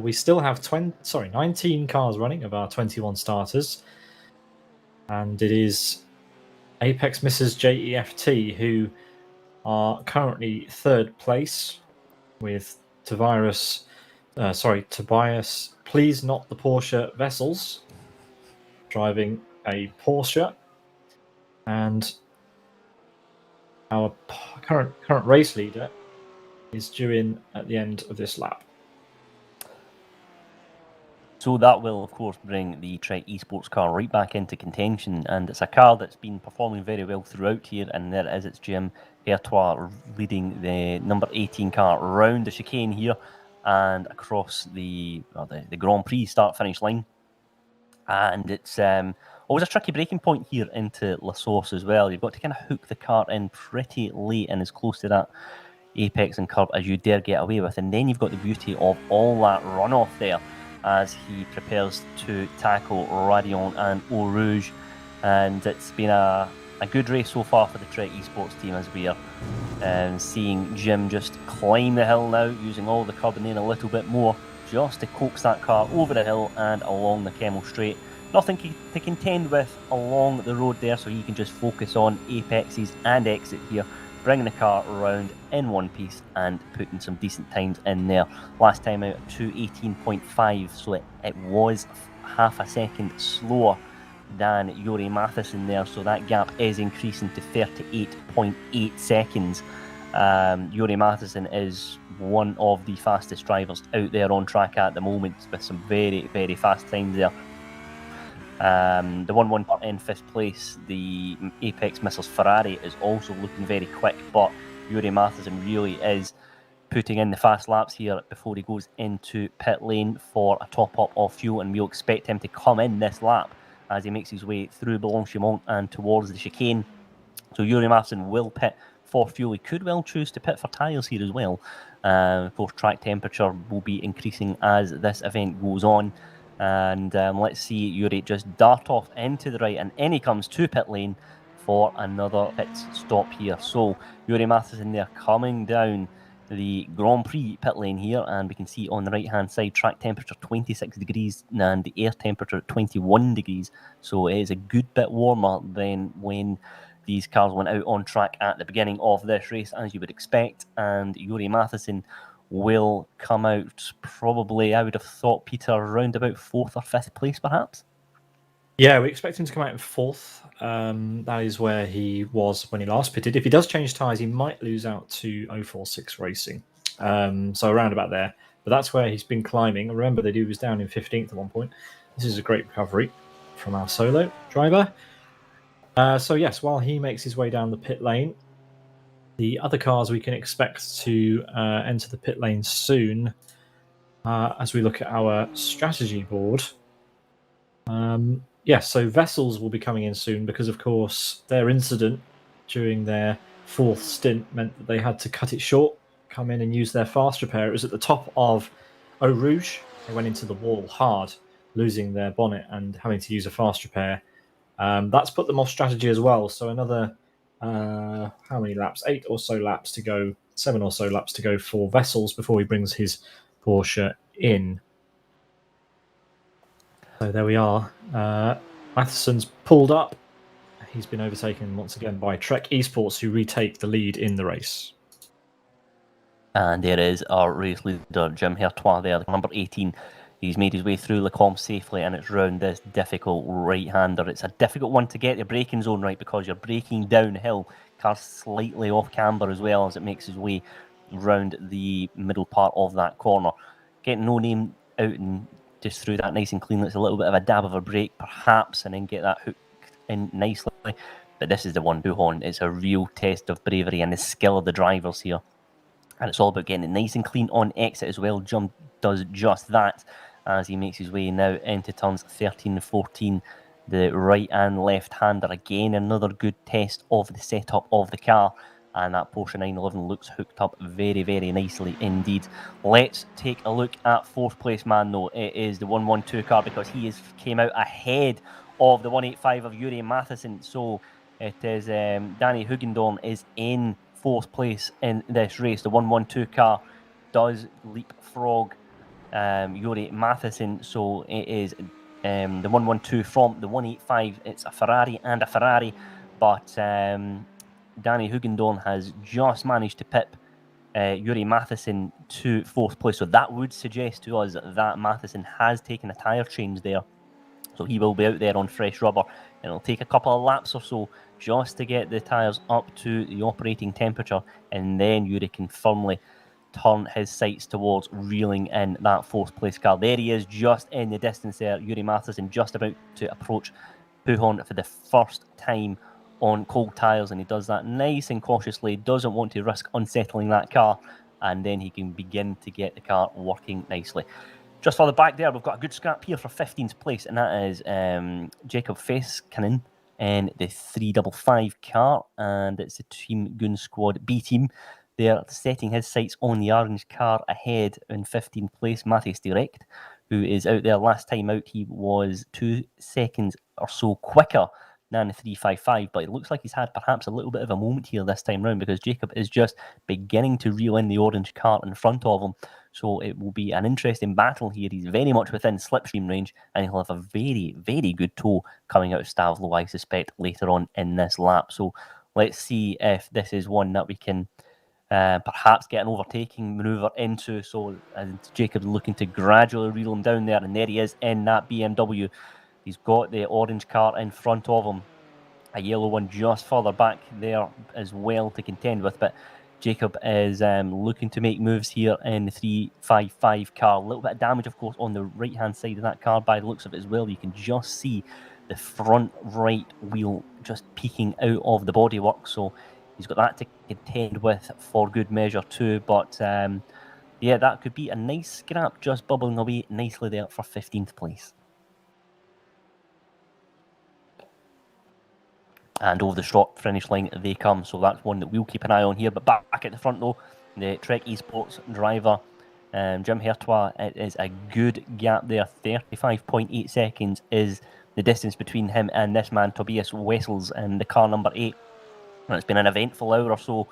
A: we still have 19 cars running of our 21 starters. And it is Apex Mrs. JEFT who are currently 3rd place with Tobias, please not the Porsche Vessels, driving a Porsche. And our current race leader is due in at the end of this lap.
B: So that will, of course, bring the Trek Esports car right back into contention, and it's a car that's been performing very well throughout here, and there it is, it's Jim Ertois leading the number 18 car round the chicane here and across the Grand Prix start-finish line. And it's always a tricky braking point here into La Source as well. You've got to kind of hook the car in pretty late and as close to that apex and curb as you dare get away with, and then you've got the beauty of all that runoff there as he prepares to tackle Radion and Eau Rouge. And it's been a good race so far for the Trek Esports team as we are seeing Jim just climb the hill now, using all the curb and then a little bit more just to coax that car over the hill and along the Kemmel Straight. Nothing to contend with along the road there, so he can just focus on apexes and exit here, bringing the car around in one piece and putting some decent times in there. Last time out, 2:18.5, so it was half a second slower than Yuri Matheson there, so that gap is increasing to 38.8 seconds. Yuri Matheson is one of the fastest drivers out there on track at the moment, with some very, very fast times there. The 1-1 in 5th place, the Apex Missiles Ferrari, is also looking very quick, but Yuri Matheson really is putting in the fast laps here before he goes into pit lane for a top-up of fuel, and we'll expect him to come in this lap as he makes his way through Blanchimont and towards the chicane. So Yuri Matheson will pit for fuel. He could well choose to pit for tyres here as well. Of course, track temperature will be increasing as this event goes on. And let's see Yuri just dart off into the right, and in he comes to pit lane for another pit stop here. So Yuri Matheson there coming down the Grand Prix pit lane here, and we can see on the right hand side track temperature 26 degrees and the air temperature at 21 degrees. So it is a good bit warmer than when these cars went out on track at the beginning of this race, as you would expect. And Yuri Matheson will come out probably, I would have thought, Peter, around about 4th or 5th place perhaps?
A: Yeah, we expect him to come out in 4th. That is where he was when he last pitted. If he does change tyres, he might lose out to 046 Racing. So around about there. But that's where he's been climbing. Remember that he was down in 15th at one point. This is a great recovery from our solo driver. So yes, while he makes his way down the pit lane, the other cars we can expect to enter the pit lane soon as we look at our strategy board. So Vessels will be coming in soon because, of course, their incident during their 4th stint meant that they had to cut it short, come in and use their fast repair. It was at the top of Eau Rouge. They went into the wall hard, losing their bonnet and having to use a fast repair. That's put them off strategy as well. So another... how many laps? 8 or so laps to go, 7 or so laps to go for Vessels before he brings his Porsche in. So there we are. Matheson's pulled up. He's been overtaken once again by Trek Esports, who retake the lead in the race.
B: And there is our race leader, Jim Hertois there, number 18. He's made his way through Lecombe safely, and it's round this difficult right-hander. It's a difficult one to get your braking zone right because you're braking downhill. Car's slightly off camber as well as it makes his way round the middle part of that corner. Getting No Name out and just through that nice and clean. It's a little bit of a dab of a brake, perhaps, and then get that hook in nicely. But this is the one, Buchon. It's a real test of bravery and the skill of the drivers here. And it's all about getting it nice and clean on exit as well. Jump does just that as he makes his way now into turns 13 and 14. The right and left hander, again, another good test of the setup of the car. And that Porsche 911 looks hooked up very, very nicely indeed. Let's take a look at fourth place man, though. It is the 112 car because he came out ahead of the 185 of Yuri Matheson. So it is Danny Hugendorn is in fourth place in this race. The 112 car does leapfrog Yuri Matheson, so it is the 112 from the 185. It's a Ferrari and a Ferrari, but Danny Hugendorn has just managed to pip Yuri Matheson to fourth place, so that would suggest to us that Matheson has taken a tyre change there. So he will be out there on fresh rubber, and it'll take a couple of laps or so just to get the tyres up to the operating temperature, and then Yuri can firmly turn his sights towards reeling in that fourth place car. There he is, just in the distance there. Yuri Matheson just about to approach Buchon for the first time on cold tyres, and he does that nice and cautiously, doesn't want to risk unsettling that car, and then he can begin to get the car working nicely. Just further back there, we've got a good scrap here for 15th place, and that is Jacob Feskinen in the 355 car, and it's the Team Goon Squad B team. They're setting his sights on the orange car ahead in 15th place, Matthias Direct, who is out there. Last time out, he was 2 seconds or so quicker than the 355, but it looks like he's had perhaps a little bit of a moment here this time round because Jacob is just beginning to reel in the orange car in front of him. So it will be an interesting battle here. He's very much within slipstream range, and he'll have a very, very good tow coming out of Stavlo, I suspect, later on in this lap. So let's see if this is one that we can perhaps get an overtaking manoeuvre into. So Jacob's looking to gradually reel him down there, and there he is in that BMW. He's got the orange car in front of him, a yellow one just further back there as well to contend with, but Jacob is looking to make moves here in the 355 car. A little bit of damage, of course, on the right-hand side of that car by the looks of it as well. You can just see the front right wheel just peeking out of the bodywork, so he's got that to contend with for good measure too. But yeah, that could be a nice scrap just bubbling away nicely there for 15th place. And over the short finish line they come, so that's one that we'll keep an eye on here. But back at the front though, the Trek Esports driver, Jim Hertois, it is a good gap there. 35.8 seconds is the distance between him and this man, Tobias Wessels, in the car number 8. And it's been an eventful hour or so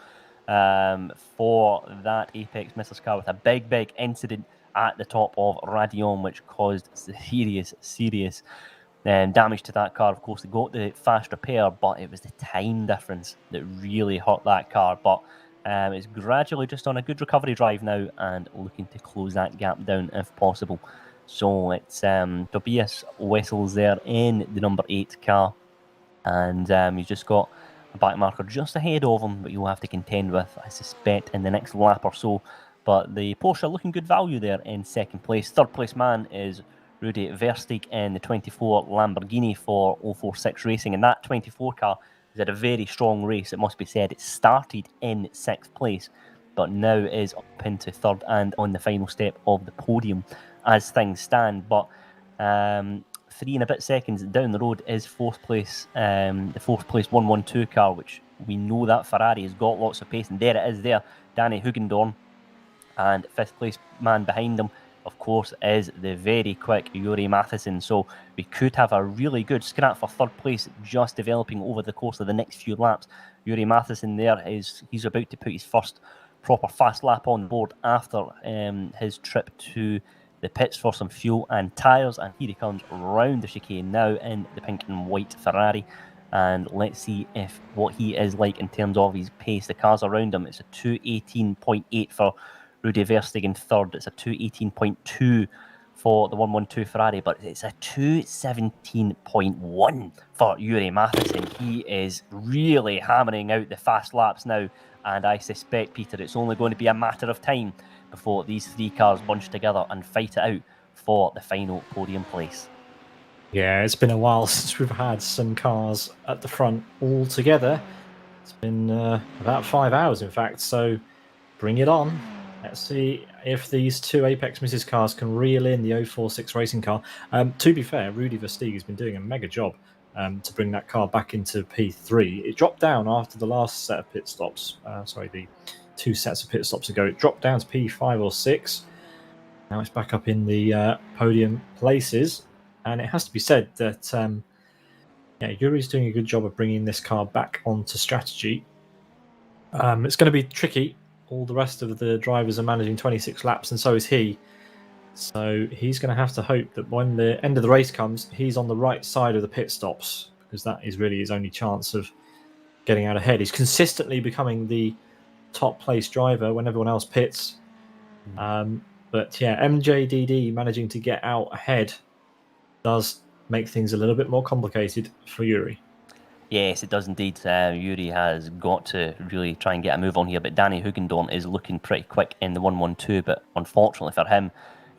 B: for that Apex Missiles car, with a big incident at the top of Radion, which caused serious damage to that car. Of course, they got the fast repair, but it was the time difference that really hurt that car. But it's gradually just on a good recovery drive now and looking to close that gap down if possible. So it's Tobias Wessels there in the number 8 car, and he's just got a back marker just ahead of him, but you'll have to contend with, I suspect, in the next lap or so. But the Porsche looking good value there in second place. Third place man is Rudi Versteeg in the 24 Lamborghini for 046 Racing, and that 24 car has had a very strong race, it must be said. It started in 6th place, but now is up into 3rd and on the final step of the podium as things stand. But 3 and a bit seconds down the road is 4th place, the 4th place 112 car, which we know that Ferrari has got lots of pace, and there it is there, Danny Hugendorn, and 5th place man behind him, of course, is the very quick Yuri Matheson. So we could have a really good scrap for 3rd place just developing over the course of the next few laps. Yuri Matheson there, he's about to put his first proper fast lap on board after his trip to the pits for some fuel and tyres, and here he comes round the chicane now in the pink and white Ferrari. And let's see if what he is like in terms of his pace. The cars around him, it's a 2:18.8 for Rudi Verstegen third. It's a 2:18.2 for the 112 Ferrari, but it's a 2:17.1 for Juri Matheson. He is really hammering out the fast laps now, and I suspect, Peter, it's only going to be a matter of time before these three cars bunch together and fight it out for the final podium place.
A: Yeah, it's been a while since we've had some cars at the front all together. It's been about 5 hours, in fact, so bring it on. Let's see if these two Apex Mrs. cars can reel in the 046 racing car. To be fair, Rudi Verstegen has been doing a mega job to bring that car back into P3. It dropped down after the last set of pit stops. The 2 sets of pit stops ago. It dropped down to P5 or 6. Now it's back up in the podium places. And it has to be said that Yuri's doing a good job of bringing this car back onto strategy. It's going to be tricky. All the rest of the drivers are managing 26 laps, and so is he. So he's going to have to hope that when the end of the race comes, he's on the right side of the pit stops, because that is really his only chance of getting out ahead. He's consistently becoming the top place driver when everyone else pits. But yeah, MJDD managing to get out ahead does make things a little bit more complicated for Yuri.
B: Yes, it does indeed. Yuri has got to really try and get a move on here, but Danny Hugendorn is looking pretty quick in the 112, but unfortunately for him,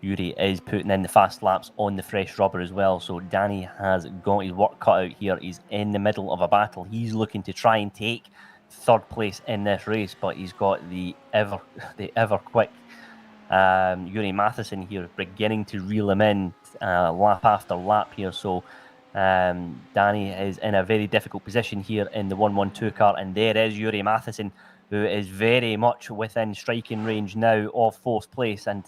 B: Yuri is putting in the fast laps on the fresh rubber as well, so Danny has got his work cut out here. He's in the middle of a battle. He's looking to try and take third place in this race, but he's got the ever quick Juri Matheson here beginning to reel him in lap after lap here. So Danny is in a very difficult position here in the 112 car, and there is Juri Matheson, who is very much within striking range now of fourth place. And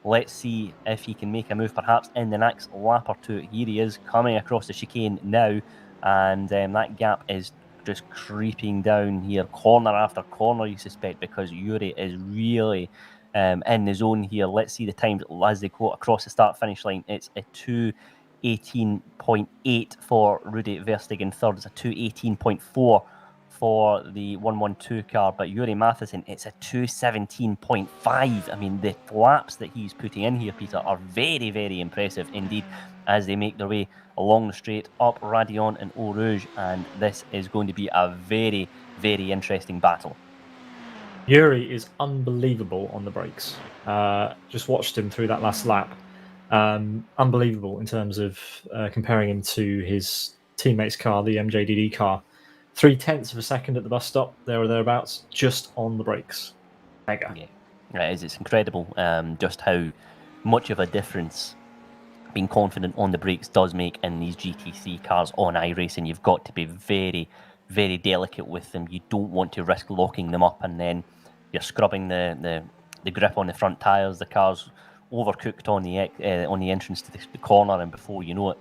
B: let's see if he can make a move perhaps in the next lap or two. Here he is coming across the chicane now, and that gap is just creeping down here, corner after corner, you suspect, because Yuri is really in the zone here. Let's see the times as they go across the start-finish line. It's a 2:18.8 for Rudi Verstegen third. It's a 2:18.4 for the 112 car, but Juri Matheson, it's a 2:17.5. I mean, the laps that he's putting in here, Peter, are very, very impressive indeed as they make their way along the straight up Radion and Eau Rouge, and this is going to be a very, very interesting battle.
A: Yuri is unbelievable on the brakes. Just watched him through that last lap. Unbelievable in terms of comparing him to his teammate's car, the MJDD car. 0.3 of a second at the bus stop, there or thereabouts, just on the brakes. Mega.
B: Yeah, it is. It's incredible just how much of a difference being confident on the brakes does make in these GT3 cars on iRacing. You've got to be very, very delicate with them. You don't want to risk locking them up, and then you're scrubbing the grip on the front tyres. The car's overcooked on the entrance to the corner, and before you know it,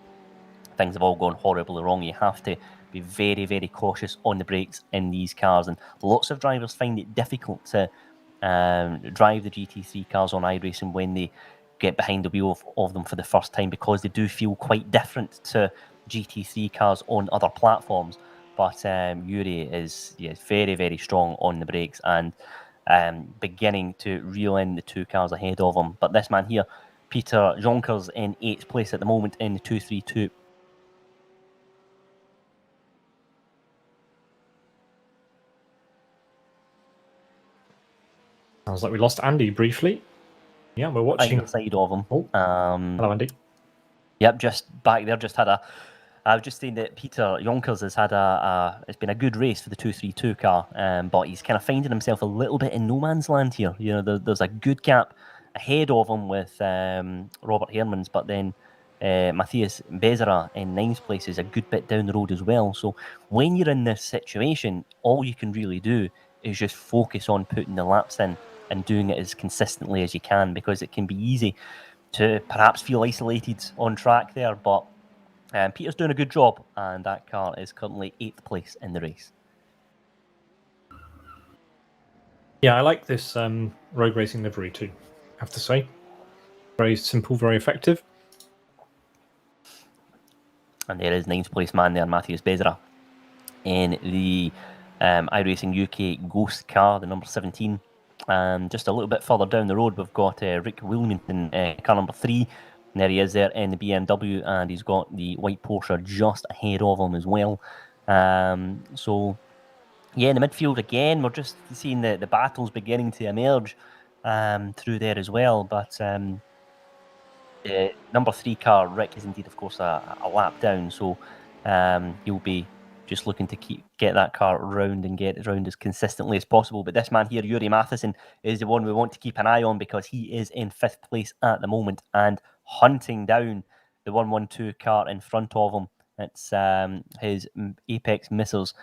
B: things have all gone horribly wrong. You have to be very, very cautious on the brakes in these cars, and lots of drivers find it difficult to drive the GT3 cars on iRacing when they get behind the wheel of them for the first time, because they do feel quite different to GT3 cars on other platforms. But Yuri is very, very strong on the brakes and beginning to reel in the two cars ahead of him. But this man here, Peter Jonkers, in 8th place at the moment in the 232.
A: Sounds like we lost Andy briefly. Yeah, we're watching
B: the side of him.
A: Oh. Hello, Andy.
B: Yep, just back there. I was just saying that Peter Jonkers has had it's been a good race for the 232 car, but he's kind of finding himself a little bit in no man's land here. You know, there's a good gap ahead of him with Robert Hermans, but then Matthias Bezera in 9th place is a good bit down the road as well. So when you're in this situation, all you can really do is just focus on putting the laps in and doing it as consistently as you can, because it can be easy to perhaps feel isolated on track there, but Peter's doing a good job, and that car is currently 8th place in the race.
A: Yeah, I like this road racing livery too, I have to say. Very simple, very effective.
B: And there is 9th place man there, Matthews Bezera, in the iRacing UK Ghost car, the number 17. And just a little bit further down the road, we've got Rick Wilmington, car number 3. And there he is there in the BMW, and he's got the white Porsche just ahead of him as well. So, yeah, in the midfield again, we're just seeing the battles beginning to emerge through there as well. But the number 3 car, Rick, is indeed, of course, a lap down. So he'll be just looking to get that car round and get it round as consistently as possible. But this man here, Yuri Matheson, is the one we want to keep an eye on because he is in 5th place at the moment and hunting down the 112 car in front of him. It's his Apex Missiles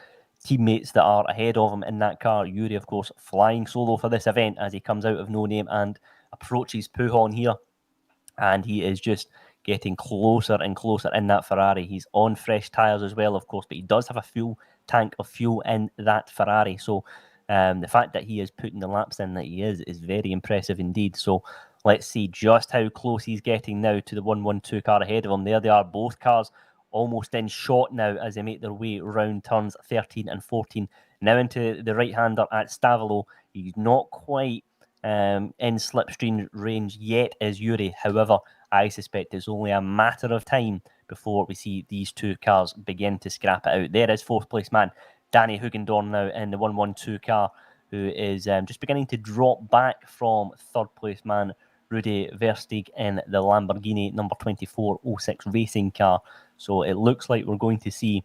B: teammates that are ahead of him in that car. Yuri, of course, flying solo for this event as he comes out of No Name and approaches Pujon here. And he is just getting closer and closer in that Ferrari. He's on fresh tyres as well, of course, but he does have a full tank of fuel in that Ferrari. So the fact that he is putting the laps in that he is very impressive indeed. So let's see just how close he's getting now to the 112 car ahead of him. There they are, both cars almost in shot now as they make their way round turns 13 and 14. Now into the right-hander at Stavolo. He's not quite in slipstream range yet as Yuri. However, I suspect it's only a matter of time before we see these two cars begin to scrap it out. There is 4th place man, Danny Hugendorn, now in the 112 car, who is just beginning to drop back from 3rd place man, Rudy Versteeg, in the Lamborghini number 2406 racing car. So it looks like we're going to see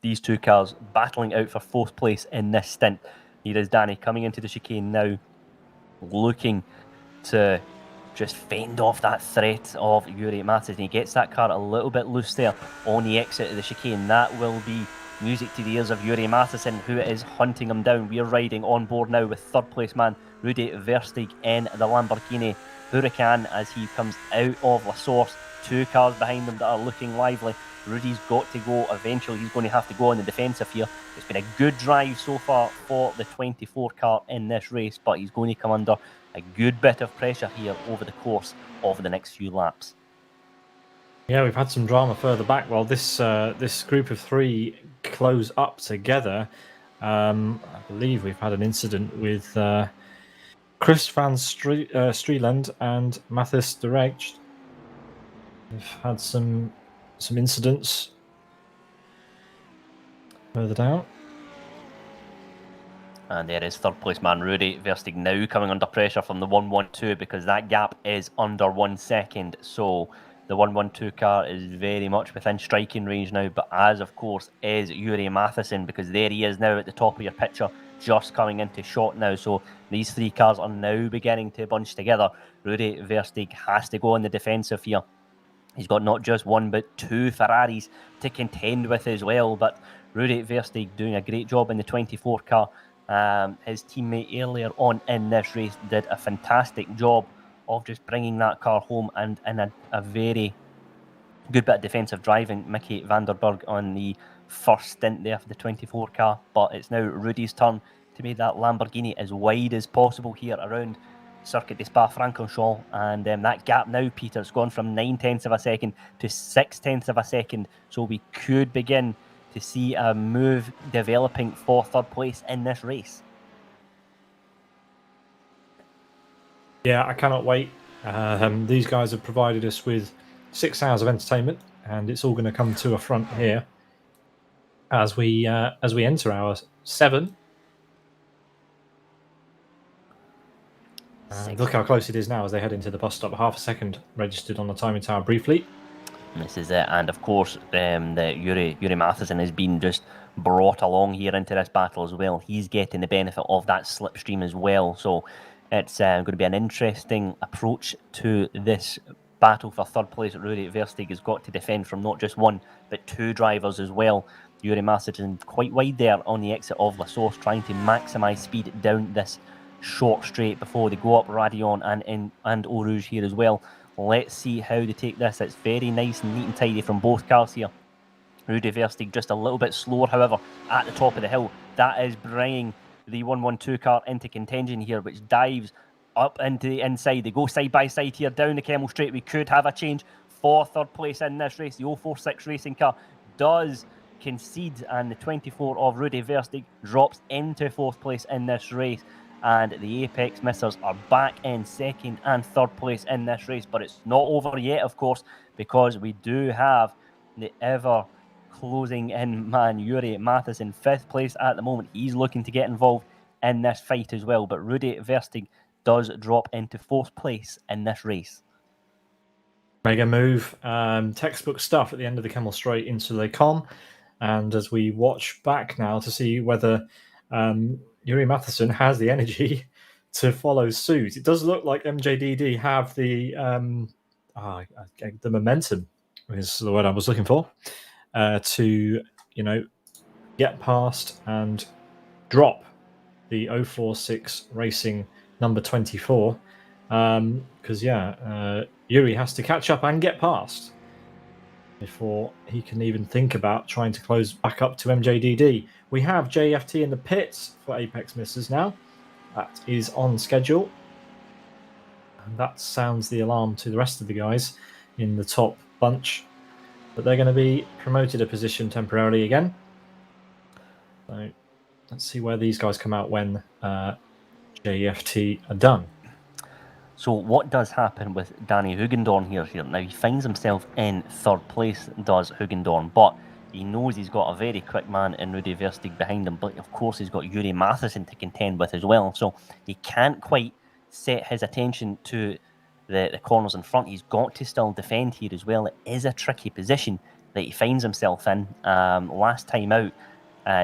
B: these two cars battling out for 4th place in this stint. Here is Danny coming into the chicane now, looking to just fend off that threat of Yuri Matheson. He gets that car a little bit loose there on the exit of the chicane. That will be music to the ears of Yuri Matheson, who is hunting him down. We're riding on board now with 3rd place man Rudy Versteeg in the Lamborghini Huracan as he comes out of La Source. 2 cars behind him that are looking lively. Rudy's got to go eventually. He's going to have to go on the defensive here. It's been a good drive so far for the 24 car in this race, but he's going to come under a good bit of pressure here over the course of the next few laps.
A: Yeah, we've had some drama further back while this group of 3 close up together. I believe we've had an incident with Chris van Strieland and Mathis de Recht. We've had some incidents further down.
B: And there is 3rd place man Rudy Versteeg now coming under pressure from the 112 because that gap is under 1 second. So the 112 car is very much within striking range now, but as of course is Yuri Matheson, because there he is now at the top of your picture, just coming into shot now. So these 3 cars are now beginning to bunch together. Rudy Versteeg has to go on the defensive here. He's got not just 1 but 2 Ferraris to contend with as well. But Rudy Versteeg doing a great job in the 24 car. His teammate earlier on in this race did a fantastic job of just bringing that car home, and in a very good bit of defensive driving. Mickey Vanderburg on the first stint there for the 24 car. But it's now Rudy's turn to make that Lamborghini as wide as possible here around Circuit de Spa Francorchamps, and that gap now, Peter, has gone from 9/10 of a second to 6/10 of a second, so we could begin to see a move developing for 3rd place in this race.
A: Yeah, I cannot wait. These guys have provided us with 6 hours of entertainment, and it's all going to come to a front here as we enter hour 7. Look how close it is now as they head into the bus stop. Half a second registered on the timing tower briefly.
B: This is it, and of course, the Yuri Matheson has been just brought along here into this battle as well. He's getting the benefit of that slipstream as well, so it's going to be an interesting approach to this battle for 3rd place. Rudy Versteeg has got to defend from not just 1 but 2 drivers as well. Yuri Matheson quite wide there on the exit of La Source, trying to maximise speed down this short straight before they go up Radion and Eau Rouge here as well. Let's see how they take this. It's very nice and neat and tidy from both cars here. Rudy Versteeg just a little bit slower, however, at the top of the hill. That is bringing the 112 car into contention here, which dives up into the inside. They go side by side here down the Kemmel Straight. We could have a change for third place in this race. The 046 racing car does concede, and the 24 of Rudy Verstig drops into fourth place in this race. And the Apex Missers are back in second and third place in this race. But it's not over yet, of course, because we do have the ever closing in man, Yuri Matheson, fifth place at the moment. He's looking to get involved in this fight as well. But Rudy Verstig does drop into fourth place in this race.
A: Mega move, textbook stuff at the end of the Kemmel Straight into Le Com. And as we watch back now to see whether Yuri Matheson has the energy to follow suit, it does look like MJDD have the momentum, is the word I was looking for, to get past and drop the 046 Racing number 24, because Yuri has to catch up and get past before he can even think about trying to close back up to MJDD. We have JFT in the pits for Apex Missers now. That is on schedule. And that sounds the alarm to the rest of the guys in the top bunch. But they're going to be promoted a position temporarily again. So let's see where these guys come out when JFT are done.
B: So what does happen with Danny Hugendorn here? Now, he finds himself in third place, does Hugendorn, but he knows he's got a very quick man in Rudy Verstig behind him, but of course he's got Yuri Matheson to contend with as well, so he can't quite set his attention to the corners in front. He's got to still defend here as well. It is a tricky position that he finds himself in. Last time out,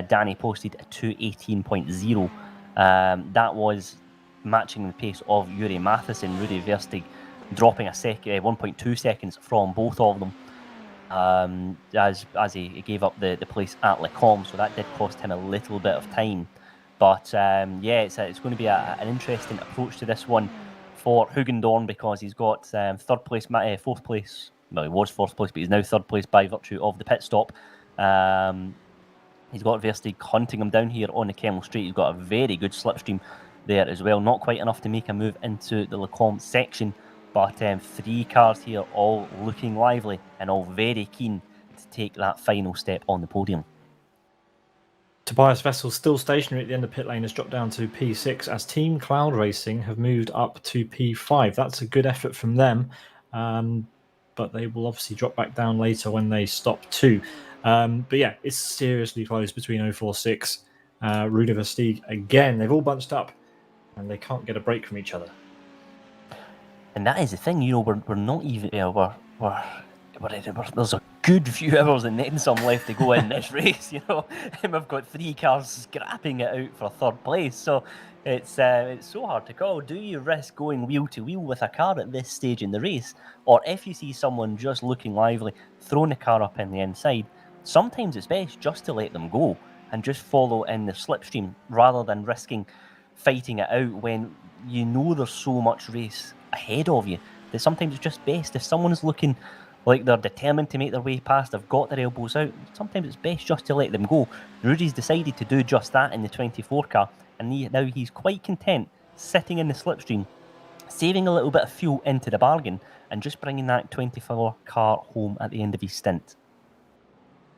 B: Danny posted a 2:18.0. That was matching the pace of Yuri Matheson. Rudy Verstig dropping 1.2 seconds from both of them as he gave up the place at Le Com, so that did cost him a little bit of time. But it's going to be an interesting approach to this one for Hugendorn, because he's got fourth place. Well, he was fourth place, but he's now third place by virtue of the pit stop. He's got Verstig hunting him down here on the Kemmel Straight. He's got a very good slipstream there as well. Not quite enough to make a move into the Le Com section, but three cars here all looking lively and all very keen to take that final step on the podium.
A: Tobias Vessel, still stationary at the end of pit lane, has dropped down to P6 as Team Cloud Racing have moved up to P5. That's a good effort from them, but they will obviously drop back down later when they stop too. But yeah, it's seriously close between 046, Rudy Verstig again. They've all bunched up and they can't get a break from each other.
B: And that is the thing, we're not even, there's a good few hours and then some left to go in this race, and we've got three cars scrapping it out for third place, so it's so hard to call. Do you risk going wheel to wheel with a car at this stage in the race? Or if you see someone just looking lively, throwing the car up in the inside, sometimes it's best just to let them go and just follow in the slipstream rather than risking fighting it out when there's so much race ahead of you, that sometimes it's just best, if someone's looking like they're determined to make their way past, they've got their elbows out, sometimes it's best just to let them go. Rudy's decided to do just that in the 24 car, and now he's quite content sitting in the slipstream, saving a little bit of fuel into the bargain, and just bringing that 24 car home at the end of his stint.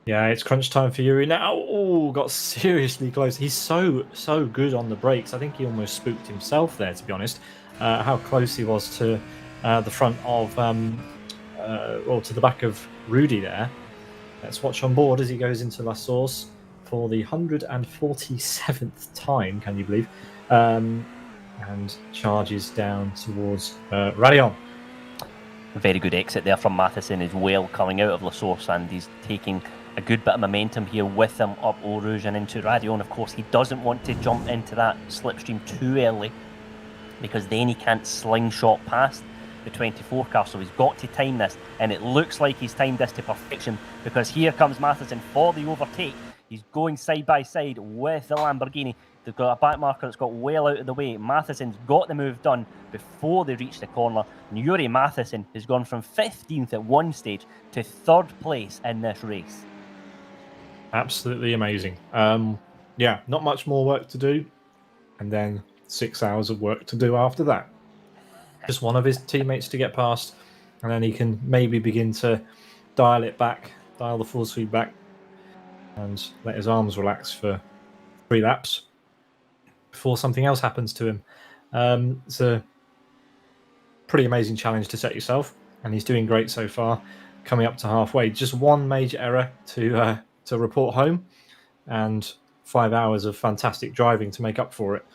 A: Yeah, it's crunch time for Yuri now. Oh, got seriously close. He's so good on the brakes. I think he almost spooked himself there, to be honest. How close he was to the front of, to the back of Rudy there. Let's watch on board as he goes into La Source for the 147th time, can you believe? And charges down towards Radion.
B: A very good exit there from Matheson as well, coming out of La Source, and he's taking a good bit of momentum here with him up Eau Rouge and into Radion. Of course, he doesn't want to jump into that slipstream too early, because then he can't slingshot past the 24 car, so he's got to time this, and it looks like he's timed this to perfection, because here comes Matheson for the overtake. He's going side by side with the Lamborghini. They've got a back marker that's got well out of the way. Matheson's got the move done before they reach the corner. And Yuri Matheson has gone from 15th at one stage to third place in this race.
A: Absolutely amazing. Not much more work to do, and then 6 hours of work to do after that. just one of his teammates to get past, and then he can maybe begin to dial it back, dial the full speed back, and let his arms relax for 3 laps before something else happens to him. It's a pretty amazing challenge to set yourself, and he's doing great so far, coming up to halfway. Just one major error to report home, and 5 hours of fantastic driving to make up for it.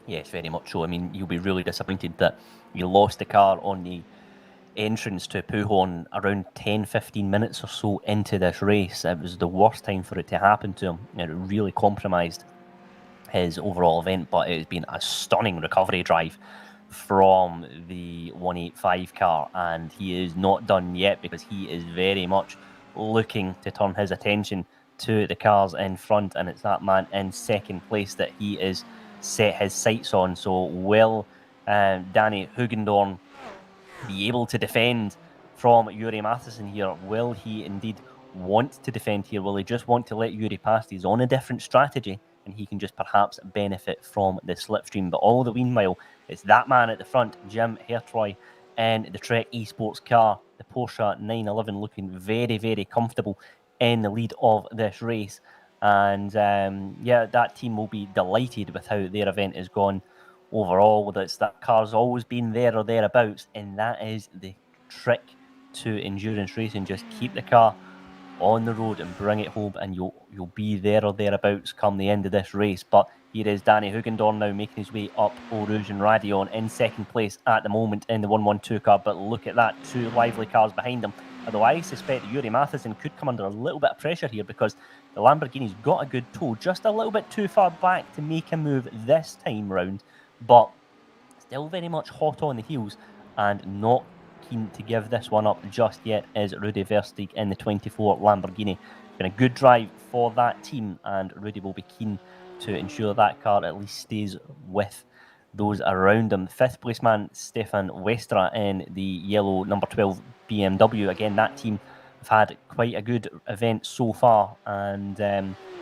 B: Yes, very much so. I mean, you'll be really disappointed that you lost the car on the entrance to Pujon around 10-15 minutes or so into this race. It was the worst time for it to happen to him, and it really compromised his overall event, but it has been a stunning recovery drive from the 185 car, and he is not done yet because he is very much looking to turn his attention to the cars in front, and it's that man in second place that he is set his sights on. So will Danny Hugendorn be able to defend from Yuri Matheson here? Will he indeed want to defend here? Will he just want to let Yuri past? He's on a different strategy, and he can just perhaps benefit from the slipstream. But all the meanwhile, it's that man at the front, Jim Hertroy, in the Trek Esports car, the Porsche 911, looking very, very comfortable in the lead of this race. And that team will be delighted with how their event has gone overall. That car's always been there or thereabouts, and that is the trick to endurance racing. Just keep the car on the road and bring it home, and you'll be there or thereabouts come the end of this race. But here is Danny Hugendorn now making his way up Eau Rouge and Radion in second place at the moment in the 112 car. But look at that, 2 lively cars behind him. Although I suspect Yuri Matheson could come under a little bit of pressure here, because the Lamborghini's got a good toe, just a little bit too far back to make a move this time round, but still very much hot on the heels and not keen to give this one up just yet is Rudy Versteeg in the 24 Lamborghini. Been a good drive for that team, and Rudy will be keen to ensure that car at least stays with those around him. 5th place man Stefan Westra in the yellow number 12 BMW. Again, that team have had quite a good event so far, and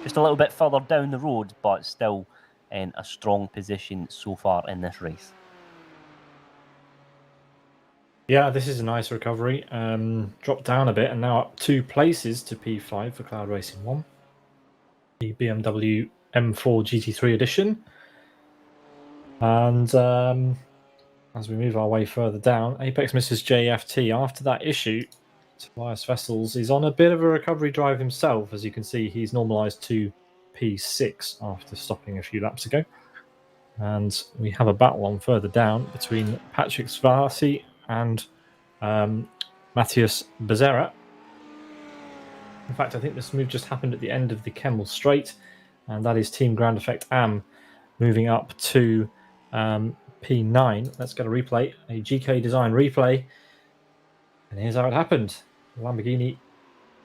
B: just a little bit further down the road, but still in a strong position so far in this race.
A: Yeah, this is a nice recovery. Dropped down a bit and now up 2 places to P5 for Cloud Racing 1. The BMW M4 GT3 edition. And as we move our way further down, Apex misses JFT. After that issue, Tobias Vessels is on a bit of a recovery drive himself. As you can see, he's normalised to P6 after stopping a few laps ago. And we have a battle on further down between Patrick Svasi and Matthias Becerra. In fact, I think this move just happened at the end of the Kemmel Straight, and that is Team Ground Effect AM moving up to P9. Let's get a replay, a GK Design replay. And here's how it happened. The Lamborghini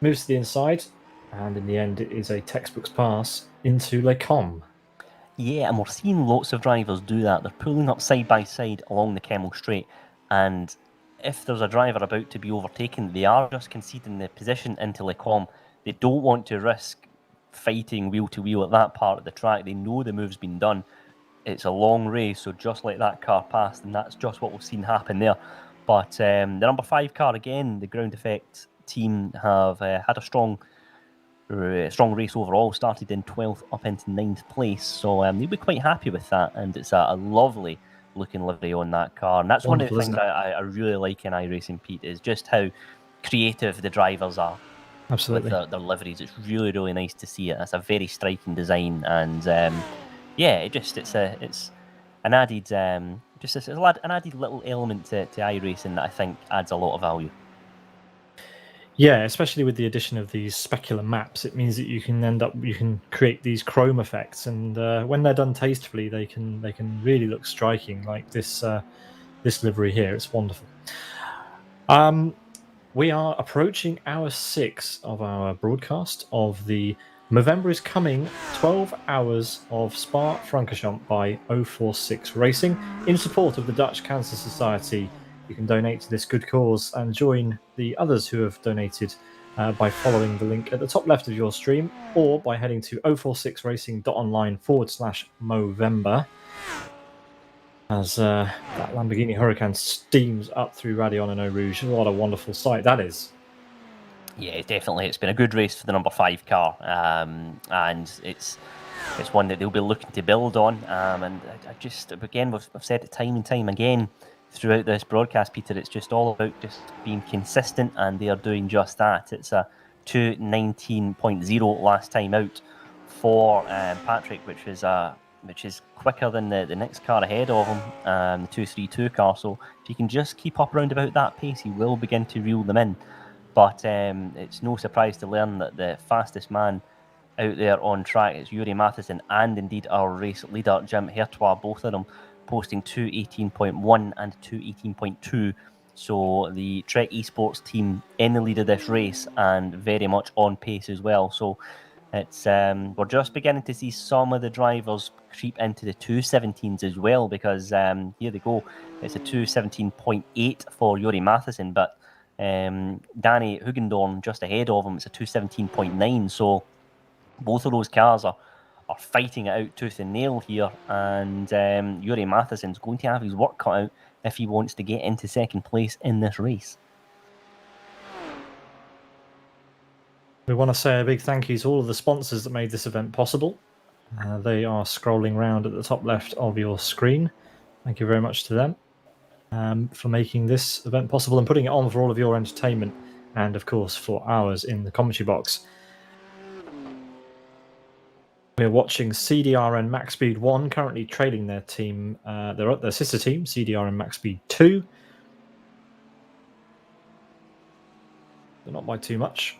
A: moves to the inside, and in the end it is a textbook's pass into Les Combes.
B: Yeah, and we're seeing lots of drivers do that. They're pulling up side by side along the Kemmel Straight, and if there's a driver about to be overtaken, they are just conceding the position into Les Combes. They don't want to risk fighting wheel to wheel at that part of the track. They know the move's been done. It's a long race, so just like that car passed, and that's just what we've seen happen there. But the number 5 car, again, the Ground Effect team have had a strong race overall, started in 12th up into 9th place, so they'll be quite happy with that, and it's a lovely looking livery on that car. And that's wonderful, one of the things I really like in iRacing, Pete, is just how creative the drivers are.
A: Absolutely.
B: With their liveries. It's really, really nice to see it. It's a very striking design, and it's an added an added little element to iRacing that I think adds a lot of value.
A: Yeah, especially with the addition of these specular maps, it means that you can create these chrome effects, and when they're done tastefully, they can really look striking, like this livery here. It's wonderful. We are approaching hour 6 of our broadcast of the Movember is Coming 12 Hours of Spa Francorchamps by 046 Racing in support of the Dutch Cancer Society. You can donate to this good cause and join the others who have donated by following the link at the top left of your stream, or by heading to 046racing.online/Movember. as that Lamborghini Huracan steams up through Radion and Eau Rouge. What a wonderful sight that is.
B: Yeah, definitely. It's been a good race for the number 5 car, and it's one that they'll be looking to build on. And I just, again, we've said it time and time again throughout this broadcast, Peter, it's just all about just being consistent, and they are doing just that. It's a 2:19.0 last time out for Patrick, which is quicker than the next car ahead of him, the 232 car. So if he can just keep up around about that pace, he will begin to reel them in. But it's no surprise to learn that the fastest man out there on track is Yuri Matheson, and indeed our race leader, Jim Hertois, both of them posting 2:18.1 and 2:18.2. So the Trek Esports team in the lead of this race, and very much on pace as well. So it's we're just beginning to see some of the drivers creep into the 2:17s as well, because here they go. It's a 2:17.8 for Yuri Matheson, but Danny Hugendorn just ahead of him. It's a 2:17.9. So both of those cars are fighting it out tooth and nail here, and Yuri Matheson's going to have his work cut out if he wants to get into second place in this race.
A: We want to say a big thank you to all of the sponsors that made this event possible. They are scrolling around at the top left of your screen. Thank you very much to them for making this event possible and putting it on for all of your entertainment, and of course for ours in the commentary box. We're watching CDRN Max Speed 1 currently trailing their team, their sister team, CDRN Max Speed 2. But not by too much.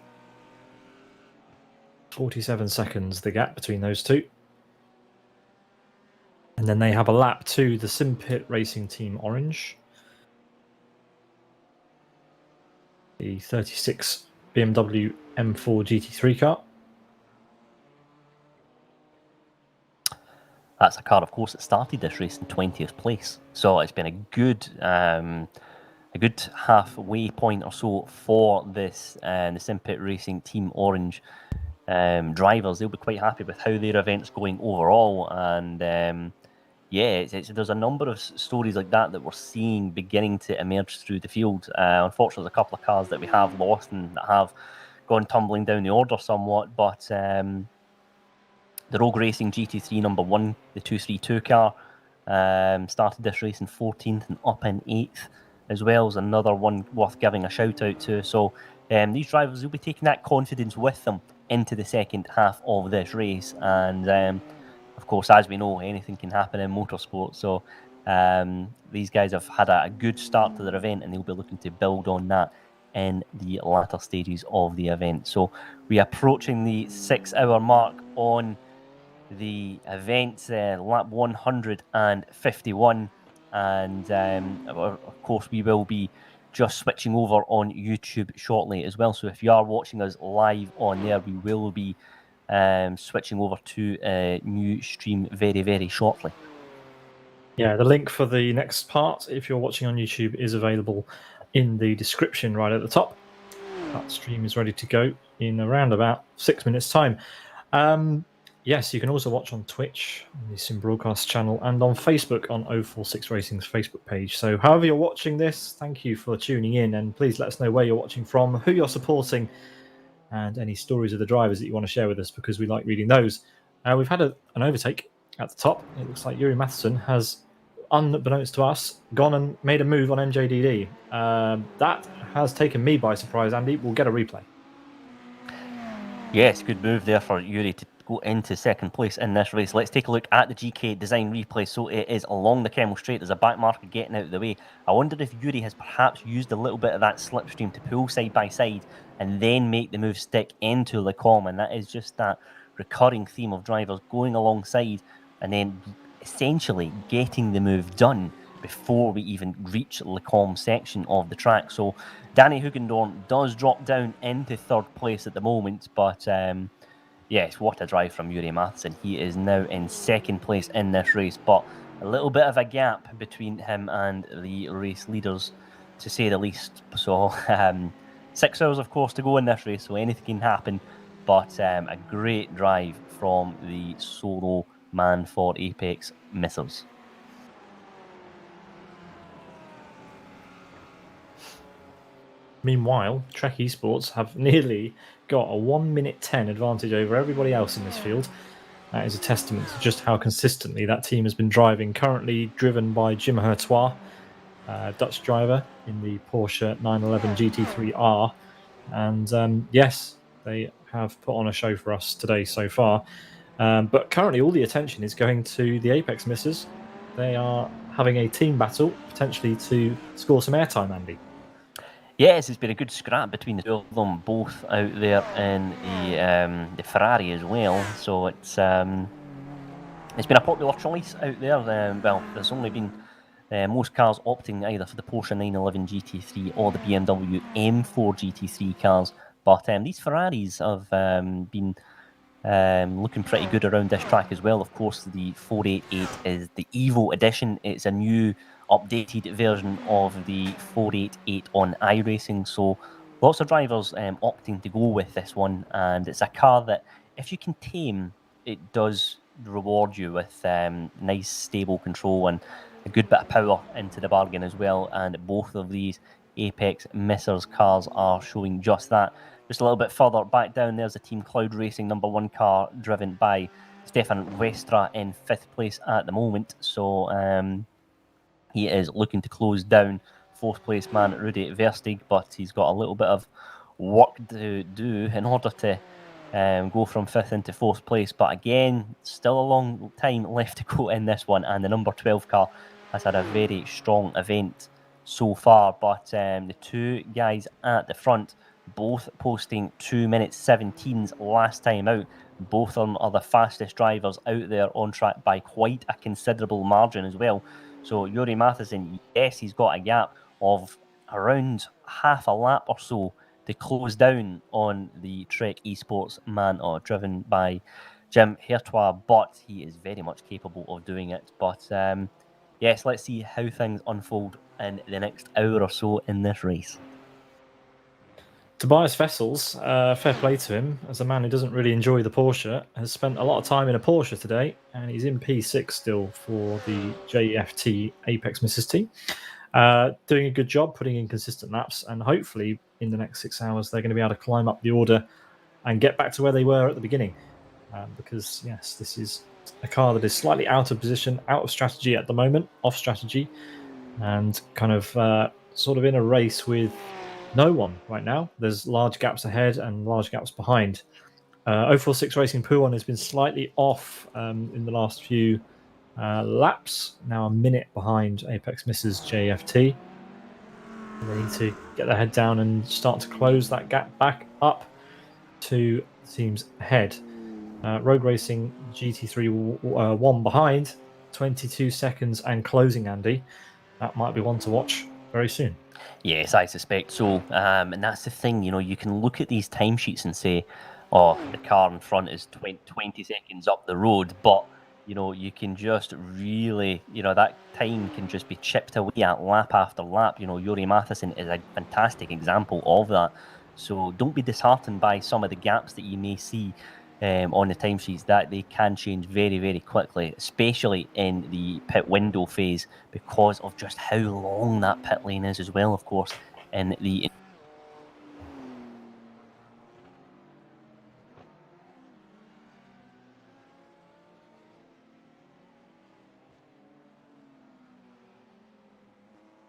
A: 47 seconds the gap between those two. And then they have a lap to the Simpit Racing Team Orange. The 36 BMW M4 GT3 car.
B: That's a car, of course, that started this race in 20th place. So it's been a good halfway point or so for this the Simpit Racing Team Orange drivers. They'll be quite happy with how their event's going overall. And there's a number of stories like that we're seeing beginning to emerge through the field. Unfortunately, there's a couple of cars that we have lost and that have gone tumbling down the order somewhat, but the Rogue Racing GT3 number 1, the 232 car, started this race in 14th and up in 8th as well, as another one worth giving a shout out to. So these drivers will be taking that confidence with them into the second half of this race. And of course, as we know, anything can happen in motorsport. So these guys have had a good start to their event, and they'll be looking to build on that in the latter stages of the event. So we are approaching the 6-hour mark on the event, lap 151, and of course we will be just switching over on YouTube shortly as well. So if you are watching us live on there, we will be switching over to a new stream very, very shortly.
A: Yeah, the link for the next part, if you're watching on YouTube, is available in the description right at the top. That stream is ready to go in around about 6 minutes' time. Yes, you can also watch on Twitch, on the Sim Broadcast channel, and on Facebook on 046 Racing's Facebook page. So however you're watching this, thank you for tuning in, and please let us know where you're watching from, who you're supporting, and any stories of the drivers that you want to share with us, because we like reading those. We've had an overtake at the top. It looks like Yuri Matheson has, unbeknownst to us, gone and made a move on MJDD. That has taken me by surprise, Andy. We'll get a replay.
B: Yes, good move there for Yuri to go into second place in this race. Let's take a look at the GK design replay. So it is along the Kemmel Straight. There's a back marker getting out of the way. I wonder if Yuri has perhaps used a little bit of that slipstream to pull side by side and then make the move stick into Le Combe. And that is just that recurring theme of drivers going alongside and then essentially getting the move done before we even reach Le Combe section of the track. So Danny Hugendorn does drop down into third place at the moment, but yes, what a drive from Yuri Matheson. He is now in second place in this race, but a little bit of a gap between him and the race leaders, to say the least. So 6 hours, of course, to go in this race, so anything can happen, but a great drive from the solo man for Apex Missers.
A: Meanwhile, Trek Esports have nearly got a 1 minute 10 advantage over everybody else in this field. That is a testament to just how consistently that team has been driving. Currently driven by Jim Hertois, Dutch driver in the Porsche 911 GT3R. And yes, they have put on a show for us today so far. But currently all the attention is going to the Apex Missers. They are having a team battle, potentially to score some airtime, Andy.
B: Yes, it's been a good scrap between the two of them, both out there in the Ferrari as well. So it's been a popular choice out there. Well, there's only been most cars opting either for the Porsche 911 GT3 or the BMW M4 GT3 cars. But these Ferraris have been looking pretty good around this track as well. Of course, the 488 is the Evo edition. It's a new updated version of the 488 on iRacing. So lots of drivers opting to go with this one. And it's a car that, if you can tame, it does reward you with nice stable control and a good bit of power into the bargain as well. And both of these Apex Missers cars are showing just that. Just a little bit further back down, there's the Team Cloud Racing #1 car driven by Stefan Westra in 5th place at the moment. So he is looking to close down 4th place man Rudi Verstig, but he's got a little bit of work to do in order to go from 5th into 4th place. But again, still a long time left to go in this one, and the number 12 car has had a very strong event so far. But the two guys at the front, both posting 2 minutes 17s last time out. Both of them are the fastest drivers out there on track by quite a considerable margin as well. So Yuri Matheson, yes, he's got a gap of around half a lap or so to close down on the Trek Esports man driven by Jim Hertois, but he is very much capable of doing it. But yes, let's see how things unfold in the next hour or so in this race.
A: Tobias Vessels, fair play to him, as a man who doesn't really enjoy the Porsche, has spent a lot of time in a Porsche today, and he's in P6 still for the JFT Apex Missers team. Doing a good job, putting in consistent laps, and hopefully in the next 6 hours they're going to be able to climb up the order and get back to where they were at the beginning. Because, yes, this is a car that is slightly out of position, out of strategy at the moment, off strategy, and kind of sort of in a race with no one right now. There's large gaps ahead and large gaps behind. 046 Racing Pouon has been slightly off in the last few laps. Now a minute behind Apex Missers JFT. They need to get their head down and start to close that gap back up to the teams ahead. Rogue Racing GT3 one behind, 22 seconds and closing, Andy. That might be one to watch very soon.
B: Yes, I suspect so. And that's the thing, you can look at these timesheets and say, oh, the car in front is 20 seconds up the road, but, you can just really, that time can just be chipped away at lap after lap. Yuri Matheson is a fantastic example of that. So don't be disheartened by some of the gaps that you may see on the timesheets, that they can change very, very quickly, especially in the pit window phase, because of just how long that pit lane is as well, of course, in the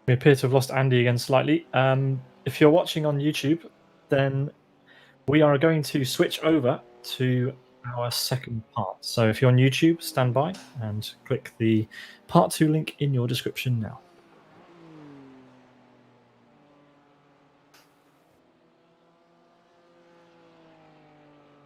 A: We appear to have lost Andy again slightly. If you're watching on YouTube, then we are going to switch over to our second part. So if you're on YouTube, stand by and click the part 2 link in your description now.